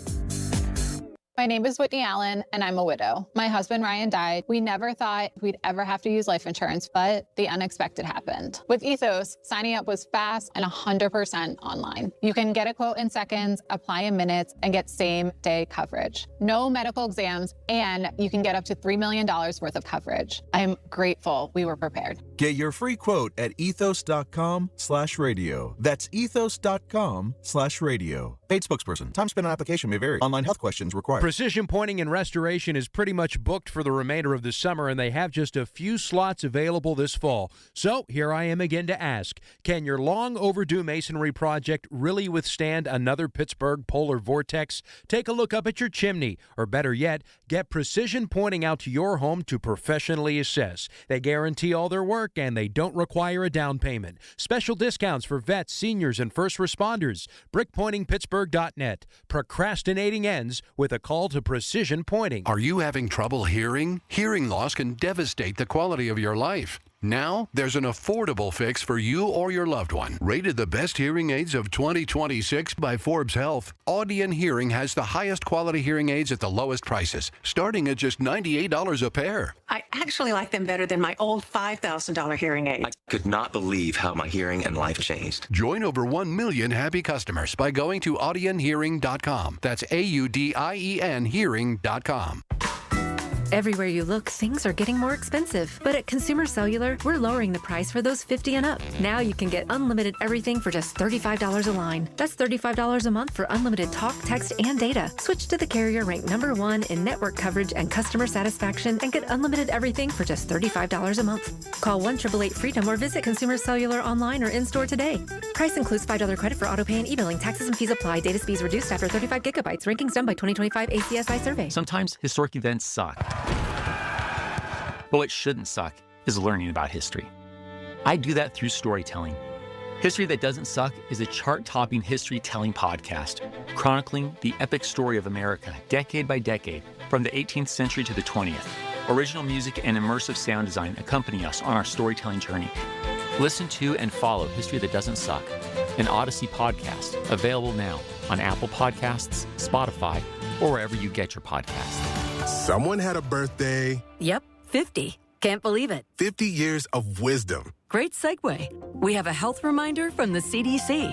My name is Whitney Allen, and I'm a widow. My husband, Ryan, died. We never thought we'd ever have to use life insurance, but the unexpected happened. With Ethos, signing up was fast and 100% online. You can get a quote in seconds, apply in minutes, and get same-day coverage. No medical exams, and you can get up to $3 million worth of coverage. I'm grateful we were prepared. Get your free quote at ethos.com/radio. That's ethos.com/radio. Paid spokesperson. Time spent on application may vary. Online health questions required. Precision Pointing and Restoration is pretty much booked for the remainder of the summer, and they have just a few slots available this fall. So here I am again to ask, can your long overdue masonry project really withstand another Pittsburgh polar vortex? Take a look up at your chimney, or better yet, get Precision Pointing out to your home to professionally assess. They guarantee all their work, and they don't require a down payment. Special discounts for vets, seniors, and first responders. BrickPointingPittsburgh.net. Procrastinating ends with a call to Precision Pointing. Are you having trouble hearing? Hearing loss can devastate the quality of your life. Now, there's an affordable fix for you or your loved one. Rated the best hearing aids of 2026 by Forbes Health, Audion Hearing has the highest quality hearing aids at the lowest prices, starting at just $98 a pair. I actually like them better than my old $5,000 hearing aid. I could not believe how my hearing and life changed. Join over 1 million happy customers by going to audionhearing.com. That's AUDIEN hearing.com. Everywhere you look, things are getting more expensive. But at Consumer Cellular, we're lowering the price for those 50 and up. Now you can get unlimited everything for just $35 a line. That's $35 a month for unlimited talk, text, and data. Switch to the carrier ranked #1 in network coverage and customer satisfaction and get unlimited everything for just $35 a month. Call 1-888-FREEDOM or visit Consumer Cellular online or in-store today. Price includes $5 credit for autopay and e-billing. Taxes and fees apply. Data speeds reduced after 35 gigabytes. Rankings done by 2025 ACSI survey. Sometimes historic events suck. But what shouldn't suck is learning about history. I do that through storytelling. History That Doesn't Suck is a chart-topping history-telling podcast, chronicling the epic story of America decade by decade, from the 18th century to the 20th. Original music and immersive sound design accompany us on our storytelling journey. Listen to and follow History That Doesn't Suck, an Odyssey podcast, available now on Apple Podcasts, Spotify, or wherever you get your podcasts. Someone had a birthday. Yep, 50. Can't believe it. 50 years of wisdom. Great segue. We have a health reminder from the CDC.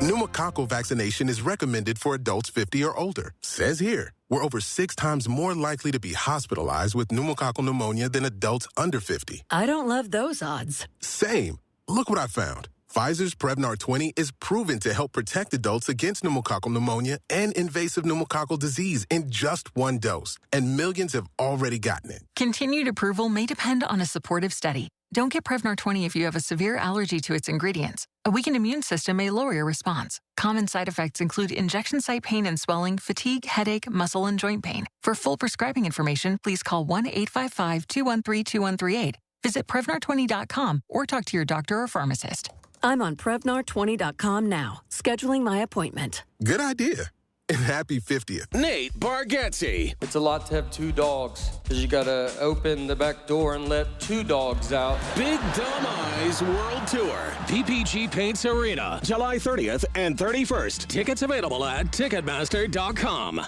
Pneumococcal vaccination is recommended for adults 50 or older. Says here, we're over 6 times more likely to be hospitalized with pneumococcal pneumonia than adults under 50. I don't love those odds. Same. Look what I found. Pfizer's Prevnar 20 is proven to help protect adults against pneumococcal pneumonia and invasive pneumococcal disease in just 1 dose, and millions have already gotten it. Continued approval may depend on a supportive study. Don't get Prevnar 20 if you have a severe allergy to its ingredients. A weakened immune system may lower your response. Common side effects include injection site pain and swelling, fatigue, headache, muscle, and joint pain. For full prescribing information, please call 1-855-213-2138. Visit Prevnar20.com or talk to your doctor or pharmacist. I'm on Prevnar20.com now, scheduling my appointment. Good idea. And happy 50th. Nate Bargatze. It's a lot to have 2 dogs, because you gotta open the back door and let 2 dogs out. Big Dumb Eyes World Tour. PPG Paints Arena, July 30th and 31st. Tickets available at Ticketmaster.com.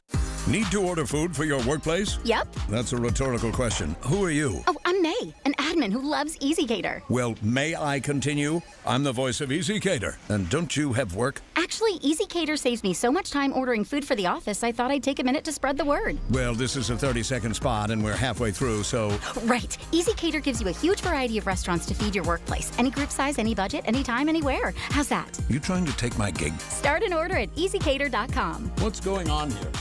Need to order food for your workplace? Yep. That's a rhetorical question. Who are you? Oh, I'm May, an admin who loves EasyCater. Well, may I continue? I'm the voice of EasyCater. And don't you have work? Actually, EasyCater saves me so much time ordering food for the office, I thought I'd take a minute to spread the word. Well, this is a 30-second spot, and we're halfway through, so... Right. EasyCater gives you a huge variety of restaurants to feed your workplace. Any group size, any budget, anytime, anywhere. How's that? You trying to take my gig? Start an order at EasyCater.com. What's going on here?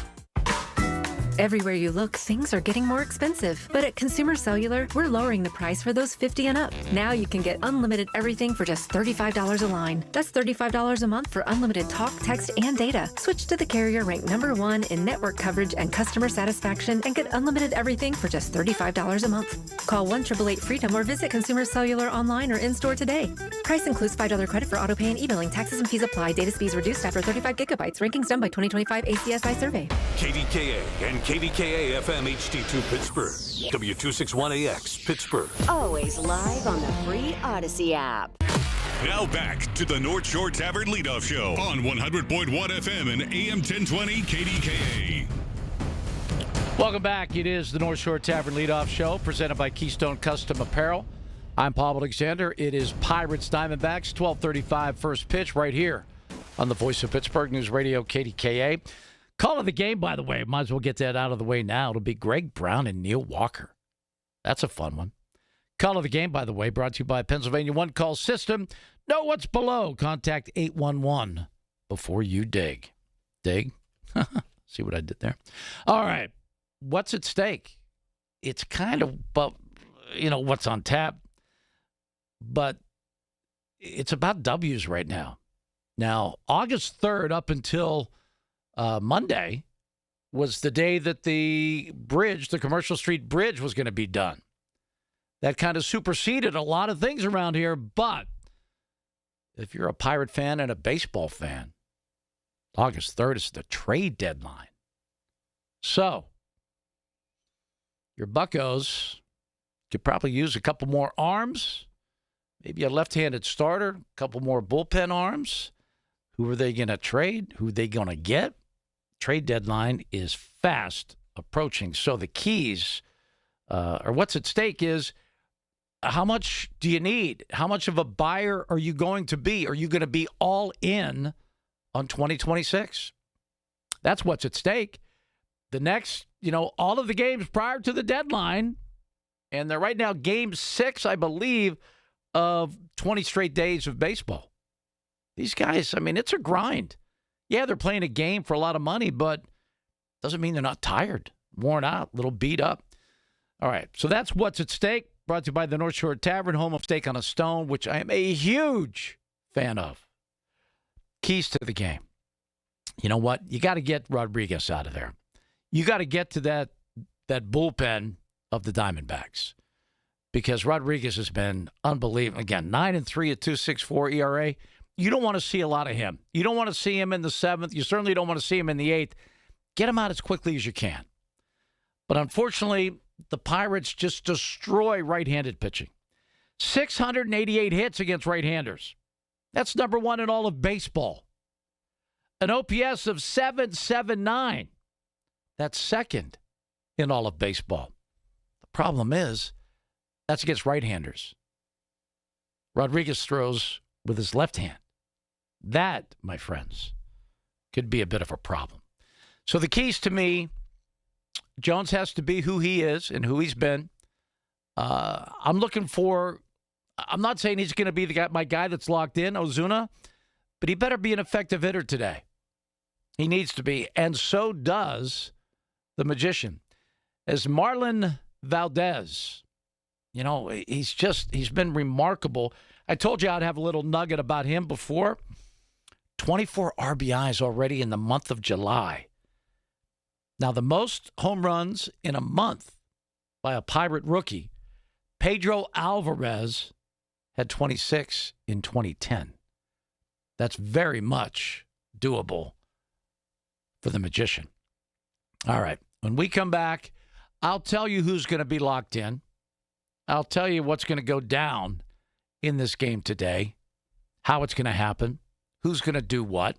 Everywhere you look, things are getting more expensive. But at Consumer Cellular, we're lowering the price for those 50 and up. Now you can get unlimited everything for just $35 a line. That's $35 a month for unlimited talk, text, and data. Switch to the carrier ranked #1 in network coverage and customer satisfaction and get unlimited everything for just $35 a month. Call 1-888-FREEDOM or visit Consumer Cellular online or in-store today. Price includes $5 credit for auto pay and e-billing. Taxes and fees apply. Data speeds reduced after 35 gigabytes. Rankings done by 2025 ACSI survey. KDKA and KDKA-FM HD2 Pittsburgh. W261AX Pittsburgh. Always live on the free Odyssey app. Now back to the North Shore Tavern Leadoff Show on 100.1 FM and AM 1020 KDKA. Welcome back. It is the North Shore Tavern Leadoff Show presented by Keystone Custom Apparel. I'm Paul Alexander. It is Pirates Diamondbacks, 12:35 first pitch right here on the Voice of Pittsburgh News Radio, KDKA. Call of the game, by the way. Might as well get that out of the way now. It'll be Greg Brown and Neil Walker. That's a fun one. Call of the game, by the way, brought to you by Pennsylvania One Call System. Know what's below. Contact 811 before you dig. Dig? See what I did there? All right. What's at stake? It's kind of, what's on tap. But it's about W's right now. Now, August 3rd up until Monday was the day that the bridge, the Commercial Street Bridge, was going to be done. That kind of superseded a lot of things around here. But if you're a Pirate fan and a baseball fan, August 3rd is the trade deadline. So, your Buccos could probably use a couple more arms, maybe a left-handed starter, a couple more bullpen arms. Who are they going to trade? Who are they going to get? Trade deadline is fast approaching. So the keys, or what's at stake is, how much do you need? How much of a buyer are you going to be? Are you going to be all in on 2026? That's what's at stake. The next, all of the games prior to the deadline, and they're right now game 6, I believe, of 20 straight days of baseball. These guys, it's a grind. Yeah, they're playing a game for a lot of money, but doesn't mean they're not tired, worn out, a little beat up. All right, so that's what's at stake. Brought to you by the North Shore Tavern, home of Steak on a Stone, which I am a huge fan of. Keys to the game. You know what? You got to get Rodriguez out of there. You got to get to that bullpen of the Diamondbacks because Rodriguez has been unbelievable. Again, 9-3 at 2.64 ERA. You don't want to see a lot of him. You don't want to see him in the 7th. You certainly don't want to see him in the 8th. Get him out as quickly as you can. But unfortunately, the Pirates just destroy right-handed pitching. 688 hits against right-handers. That's number 1 in all of baseball. An OPS of 779. That's second in all of baseball. The problem is, that's against right-handers. Rodriguez throws with his left hand. That, my friends, could be a bit of a problem. So the keys to me, Jones has to be who he is and who he's been. I'm not saying he's going to be my guy that's locked in, Ozuna, but he better be an effective hitter today. He needs to be, and so does the magician. As Marlon Valdez, he's been remarkable. I told you I'd have a little nugget about him before. 24 RBIs already in the month of July. Now, the most home runs in a month by a Pirate rookie, Pedro Alvarez, had 26 in 2010. That's very much doable for the magician. All right. When we come back, I'll tell you who's going to be locked in. I'll tell you what's going to go down in this game today, how it's going to happen, who's going to do what.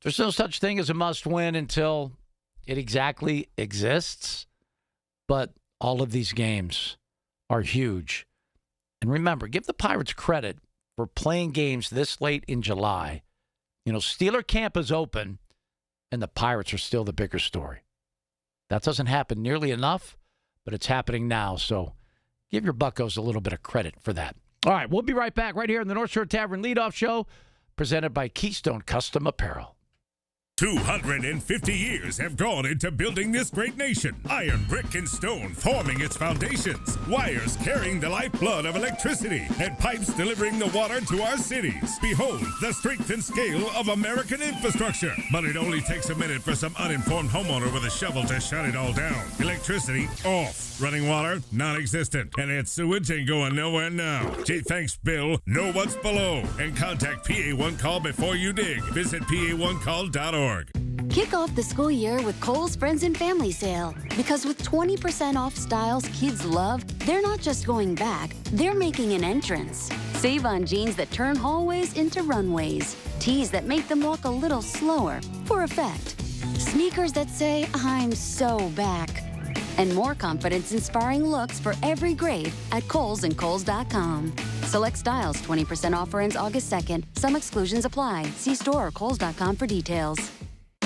There's no such thing as a must-win until it exactly exists, but all of these games are huge. And remember, give the Pirates credit for playing games this late in July. Steeler camp is open, and the Pirates are still the bigger story. That doesn't happen nearly enough, but it's happening now, so give your Buccos a little bit of credit for that. All right, we'll be right back right here in the North Shore Tavern Leadoff Show, presented by Keystone Custom Apparel. 250 years have gone into building this great nation. Iron, brick, and stone forming its foundations. Wires carrying the lifeblood of electricity. And pipes delivering the water to our cities. Behold the strength and scale of American infrastructure. But it only takes a minute for some uninformed homeowner with a shovel to shut it all down. Electricity off. Running water non-existent. And its sewage ain't going nowhere now. Gee, thanks, Bill. Know what's below. And contact PA1 Call before you dig. Visit PA1Call.org. Kick off the school year with Kohl's Friends and Family Sale. Because with 20% off styles kids love, they're not just going back, they're making an entrance. Save on jeans that turn hallways into runways. Tees that make them walk a little slower, for effect. Sneakers that say, I'm so back. And more confidence-inspiring looks for every grade at Kohl's and Kohl's.com. Select styles 20% offer ends August 2nd. Some exclusions apply. See store or Kohl's.com for details.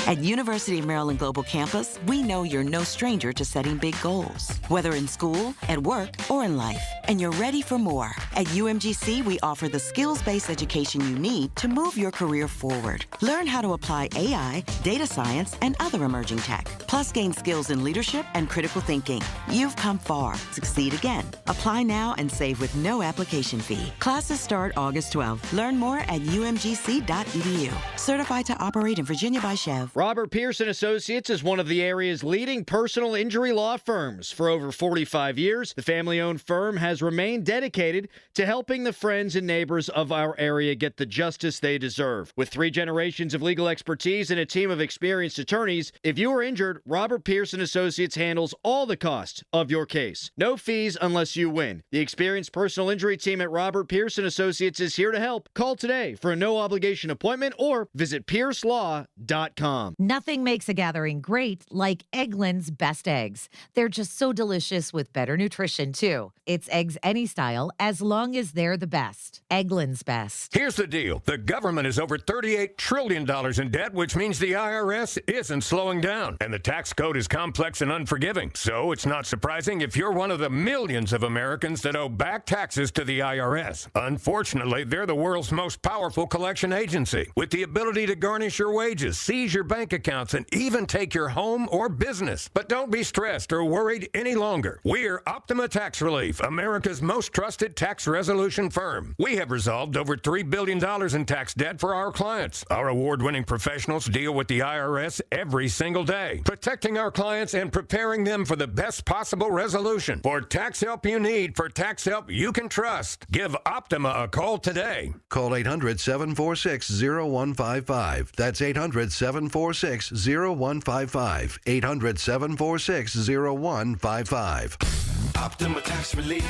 At University of Maryland Global Campus, we know you're no stranger to setting big goals, whether in school, at work, or in life, and you're ready for more. At UMGC, we offer the skills-based education you need to move your career forward. Learn how to apply AI, data science, and other emerging tech, plus gain skills in leadership and critical thinking. You've come far. Succeed again. Apply now and save with no application fee. Classes start August 12th. Learn more at umgc.edu. Certified to operate in Virginia by Chev. Robert Pierce & Associates is one of the area's leading personal injury law firms. For over 45 years, the family-owned firm has remained dedicated to helping the friends and neighbors of our area get the justice they deserve. With 3 generations of legal expertise and a team of experienced attorneys, if you are injured, Robert Pierce & Associates handles all the costs of your case. No fees unless you win. The experienced personal injury team at Robert Pierce & Associates is here to help. Call today for a no-obligation appointment or visit piercelaw.com. Nothing makes a gathering great like Eggland's Best Eggs. They're just so delicious with better nutrition, too. It's eggs any style, as long as they're the best. Eggland's Best. Here's the deal. The government is over $38 trillion in debt, which means the IRS isn't slowing down. And the tax code is complex and unforgiving. So it's not surprising if you're one of the millions of Americans that owe back taxes to the IRS. Unfortunately, they're the world's most powerful collection agency, with the ability to garnish your wages, seize your bank accounts, and even take your home or business. But don't be stressed or worried any longer. We're Optima Tax Relief, America's most trusted tax resolution firm. We have resolved over $3 billion in tax debt for our clients. Our award-winning professionals deal with the IRS every single day, protecting our clients and preparing them for the best possible resolution. For tax help you need, for tax help you can trust, give Optima a call today. Call 800-746-0155. That's 800-746-0155. 800-746-0155. Optima Tax Relief.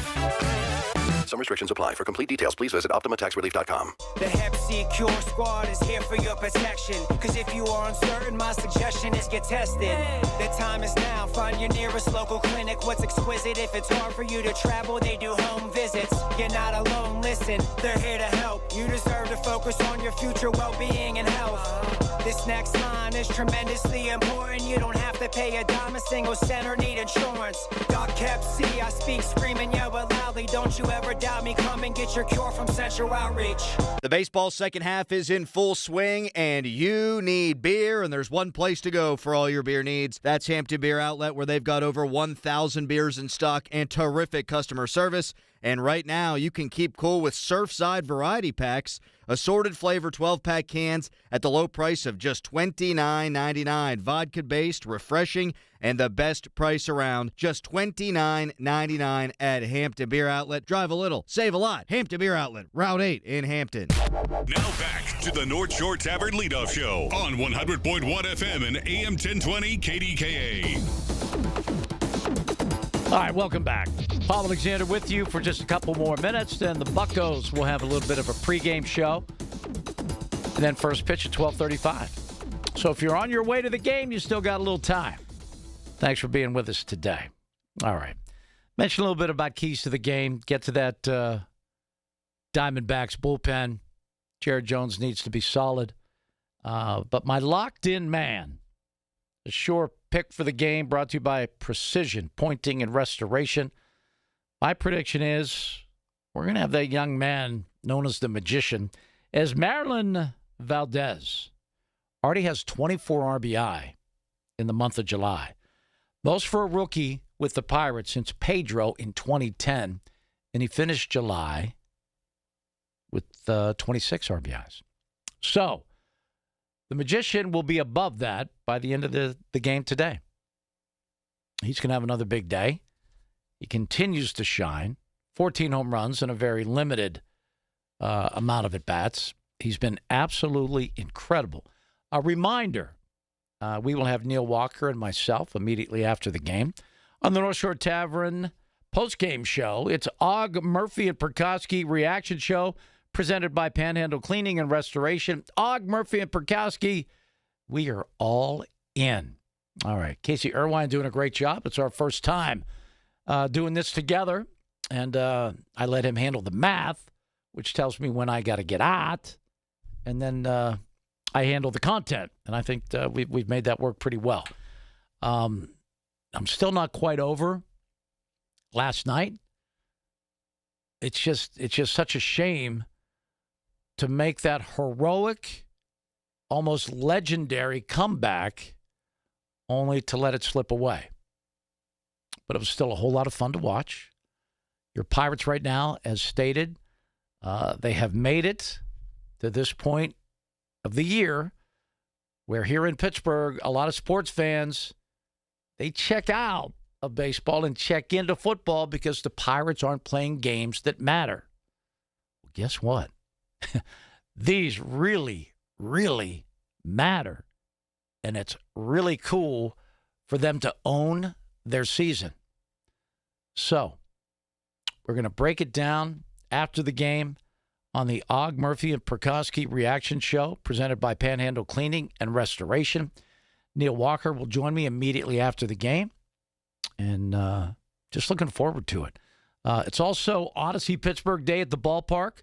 Some restrictions apply. For complete details, please visit OptimaTaxRelief.com. The Hep C Cure Squad is here for your protection. Cause if you are uncertain, my suggestion is get tested. The time is now. Find your nearest local clinic. What's exquisite? If it's hard for you to travel, they do home visits. You're not alone. Listen, they're here to help. You deserve to focus on your future well-being and health. This next line is tremendously important. You don't have to pay a dime, a single cent, or need insurance. Doc Hep C, I speak screaming, yell it loudly. Don't you ever doubt me. Come and get your cure from Central Outreach. The baseball second half is in full swing, and you need beer, and there's one place to go for all your beer needs. That's Hampton Beer Outlet, where they've got over 1,000 beers in stock and terrific customer service. And right now, you can keep cool with Surfside variety packs, assorted flavor 12-pack cans at the low price of just $29.99. Vodka-based, refreshing, and the best price around, just $29.99 at Hampton Beer Outlet. Drive a little, save a lot. Hampton Beer Outlet, Route 8 in Hampton. Now back to the North Shore Tavern Leadoff Show on 100.1 FM and AM 1020 KDKA. All right, welcome back. Paul Alexander with you for just a couple more minutes. Then the Buccos will have a little bit of a pregame show. And then first pitch at 12:35. So if you're on your way to the game, you still got a little time. Thanks for being with us today. All right. Mention a little bit about keys to the game. Get to that Diamondbacks bullpen. Jared Jones needs to be solid. But my locked-in man, a sure pick for the game, brought to you by Precision Pointing and Restoration. My prediction is we're going to have that young man known as the Magician, as Marlon Valdez, already has 24 RBI in the month of July. Most for a rookie with the Pirates since Pedro in 2010. And he finished July with 26 RBIs. So the Magician will be above that by the end of the game today. He's going to have another big day. He continues to shine. 14 home runs in a very limited amount of at-bats. He's been absolutely incredible. A reminder, we will have Neil Walker and myself immediately after the game on the North Shore Tavern post-game show. It's Og, Murphy, and Perkowski reaction show presented by Panhandle Cleaning and Restoration. Og, Murphy, and Perkowski, we are all in. All right, Casey Irwine doing a great job. It's our first time doing this together, and I let him handle the math, which tells me when I got to get out, and then I handle the content, and I think we've made that work pretty well. I'm still not quite over last night. It's just such a shame to make that heroic, almost legendary comeback only to let it slip away. But it was still a whole lot of fun to watch. Your Pirates right now, as stated, they have made it to this point of the year where here in Pittsburgh, a lot of sports fans, they check out of baseball and check into football because the Pirates aren't playing games that matter. Well, guess what? These really, really matter. And it's really cool for them to own their season. So we're going to break it down after the game on the Og, Murphy, and Perkowski reaction show presented by Panhandle Cleaning and Restoration. Neil Walker will join me immediately after the game. And just looking forward to it. It's also Odyssey Pittsburgh Day at the ballpark.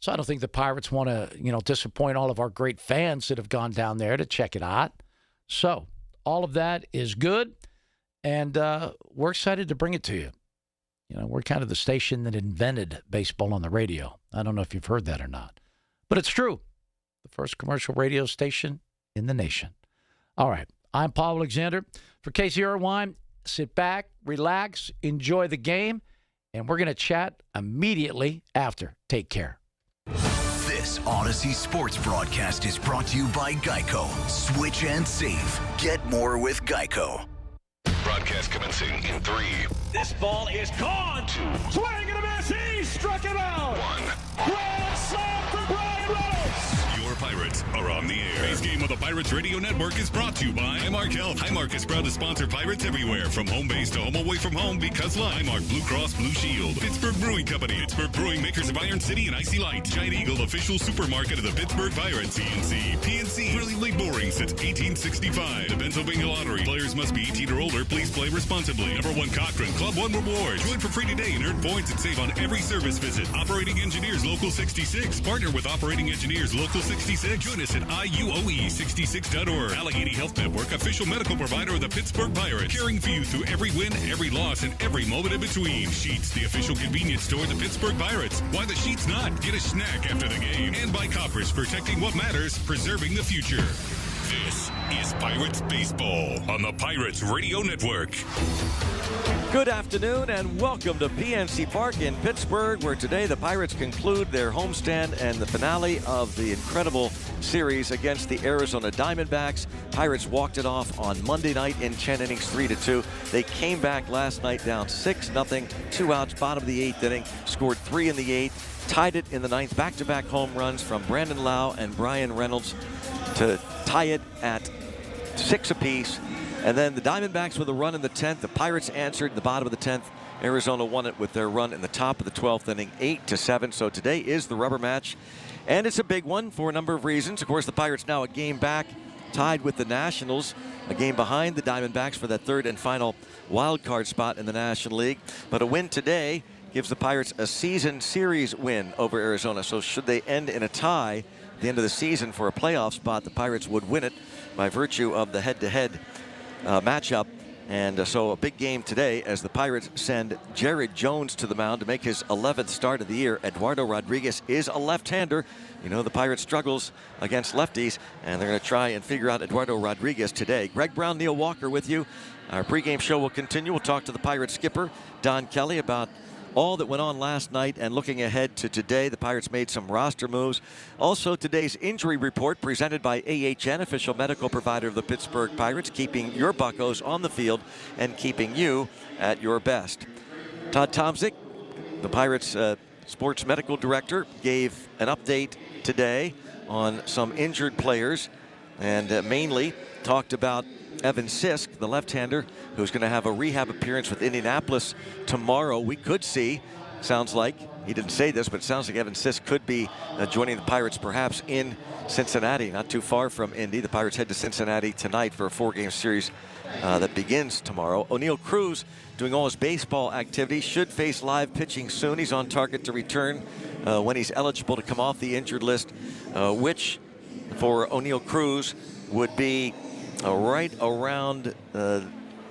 So I don't think the Pirates want to, disappoint all of our great fans that have gone down there to check it out. So all of that is good. And we're excited to bring it to you. We're kind of the station that invented baseball on the radio. I don't know if you've heard that or not. But it's true. The first commercial radio station in the nation. All right. I'm Paul Alexander. For Casey Irwine, sit back, relax, enjoy the game, and we're going to chat immediately after. Take care. This Odyssey Sports broadcast is brought to you by Geico. Switch and save. Get more with Geico. Broadcast commencing in 3. This ball is gone. 2. Swing and a miss. He struck him out. 1. Grand slam for Brian Reynolds. Your Pirates are on the air. Today's game of the Pirates Radio Network is brought to you by Highmark Health. Highmark is proud to sponsor Pirates everywhere, from home base to home away from home, because Highmark Blue Cross Blue Shield. Pittsburgh Brewing Company. Pittsburgh Brewing, makers of Iron City and Icy Light. Giant Eagle, official supermarket of the Pittsburgh Pirates. PNC, brilliantly boring since 1865. The Pennsylvania Lottery. Players must be 18 or older. Please play responsibly. Number 1 Cochrane, Club 1 Rewards. Join for free today and earn points and save on every service visit. Operating Engineers Local 66. Partner with Operating Engineers Local 66. Join us at IUOE66.org. Allegheny Health Network, official medical provider of the Pittsburgh Pirates. Caring for you through every win, every loss, and every moment in between. Sheets, the official convenience store of the Pittsburgh Pirates. Why the Sheets not? Get a snack after the game. And by Coppers, protecting what matters, preserving the future. This is Pirates Baseball on the Pirates Radio Network. Good afternoon and welcome to PNC Park in Pittsburgh, where today the Pirates conclude their homestand and the finale of the incredible series against the Arizona Diamondbacks. Pirates walked it off on Monday night in 10 innings, 3-2. They came back last night down 6-0, 2 outs, bottom of the 8th inning, scored 3 in the 8th, tied it in the 9th. Back-to-back home runs from Brandon Lau and Brian Reynolds to tie it at 6 apiece. And then the Diamondbacks with a run in the 10th. The Pirates answered in the bottom of the 10th. Arizona won it with their run in the top of the 12th inning, 8-7. So today is the rubber match, and it's a big one for a number of reasons. Of course, the Pirates now a game back, tied with the Nationals, a game behind the Diamondbacks for that third and final wild card spot in the National League. But a win today gives the Pirates a season series win over Arizona. So should they end in a tie at the end of the season for a playoff spot, the Pirates would win it by virtue of the head-to-head matchup And so a big game today as the Pirates send Jared Jones to the mound to make his 11th start of the year. Eduardo Rodriguez is a left-hander. You know the Pirates struggles against lefties, and they're going to try and figure out Eduardo Rodriguez today. Greg Brown, Neil Walker with you. Our pregame show will continue. We'll talk to the Pirates skipper, Don Kelly, about all that went on last night and looking ahead to today. The Pirates made some roster moves. Also, today's injury report presented by AHN, official medical provider of the Pittsburgh Pirates, keeping your Buccos on the field and keeping you at your best. Todd Tomczyk, the Pirates sports medical director, gave an update today on some injured players and mainly talked about Evan Sisk, the left-hander, who's going to have a rehab appearance with Indianapolis tomorrow. We could see, sounds like, he didn't say this, but it sounds like Evan Sisk could be joining the Pirates perhaps in Cincinnati, not too far from Indy. The Pirates head to Cincinnati tonight for a 4-game series that begins tomorrow. O'Neal Cruz, doing all his baseball activities, should face live pitching soon. He's on target to return when he's eligible to come off the injured list, which for O'Neal Cruz would be right around the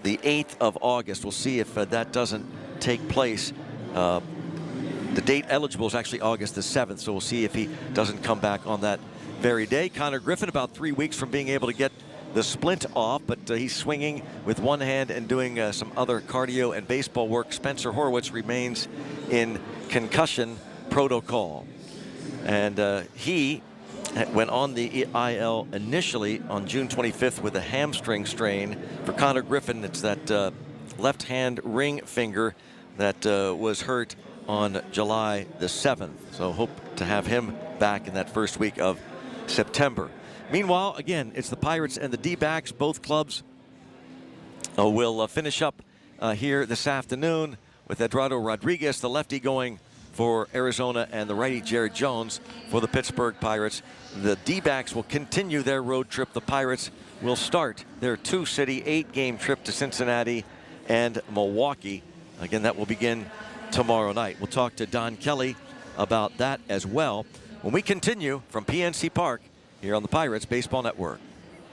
8th of August. We'll see if that doesn't take place. The date eligible is actually August the 7th, so we'll see if he doesn't come back on that very day. Connor Griffin, about 3 weeks from being able to get the splint off, but he's swinging with one hand and doing some other cardio and baseball work. Spencer Horwitz remains in concussion protocol. And he went on the IL initially on June 25th with a hamstring strain. For Connor Griffin, it's that left hand ring finger that was hurt on July the 7th. So hope to have him back in that first week of September. Meanwhile, again, it's the Pirates and the D-backs. Both clubs will finish up here this afternoon with Eduardo Rodriguez, the lefty, going for Arizona, and the righty Jared Jones for the Pittsburgh Pirates. The D-backs will continue their road trip. The Pirates will start their two-city 8-game trip to Cincinnati and Milwaukee. Again, that will begin tomorrow night. We'll talk to Don Kelly about that as well when we continue from PNC Park here on the Pirates Baseball Network.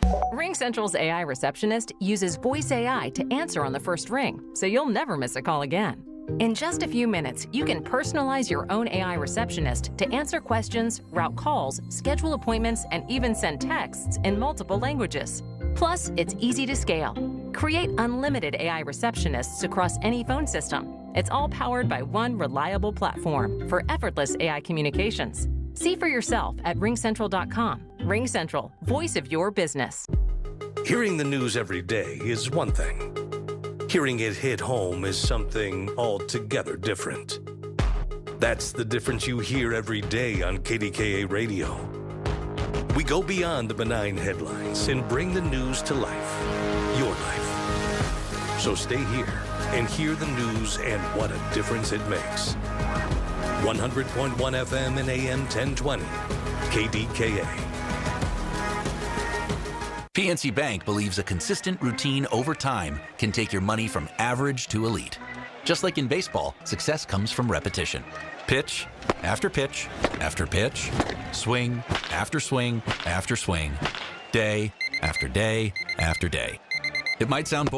RingCentral's AI receptionist uses voice AI to answer on the first ring, so you'll never miss a call again. In just a few minutes, you can personalize your own AI receptionist to answer questions, route calls, schedule appointments, and even send texts in multiple languages. Plus, it's easy to scale. Create unlimited AI receptionists across any phone system. It's all powered by one reliable platform for effortless AI communications. See for yourself at ringcentral.com. RingCentral, voice of your business. Hearing the news every day is one thing. Hearing it hit home is something altogether different. That's the difference you hear every day on KDKA Radio. We go beyond the benign headlines and bring the news to life, your life. So stay here and hear the news and what a difference it makes. 100.1 FM and AM 1020, KDKA. PNC Bank believes a consistent routine over time can take your money from average to elite. Just like in baseball, success comes from repetition. Pitch after pitch after pitch, swing after swing after swing, day after day after day. It might sound boring.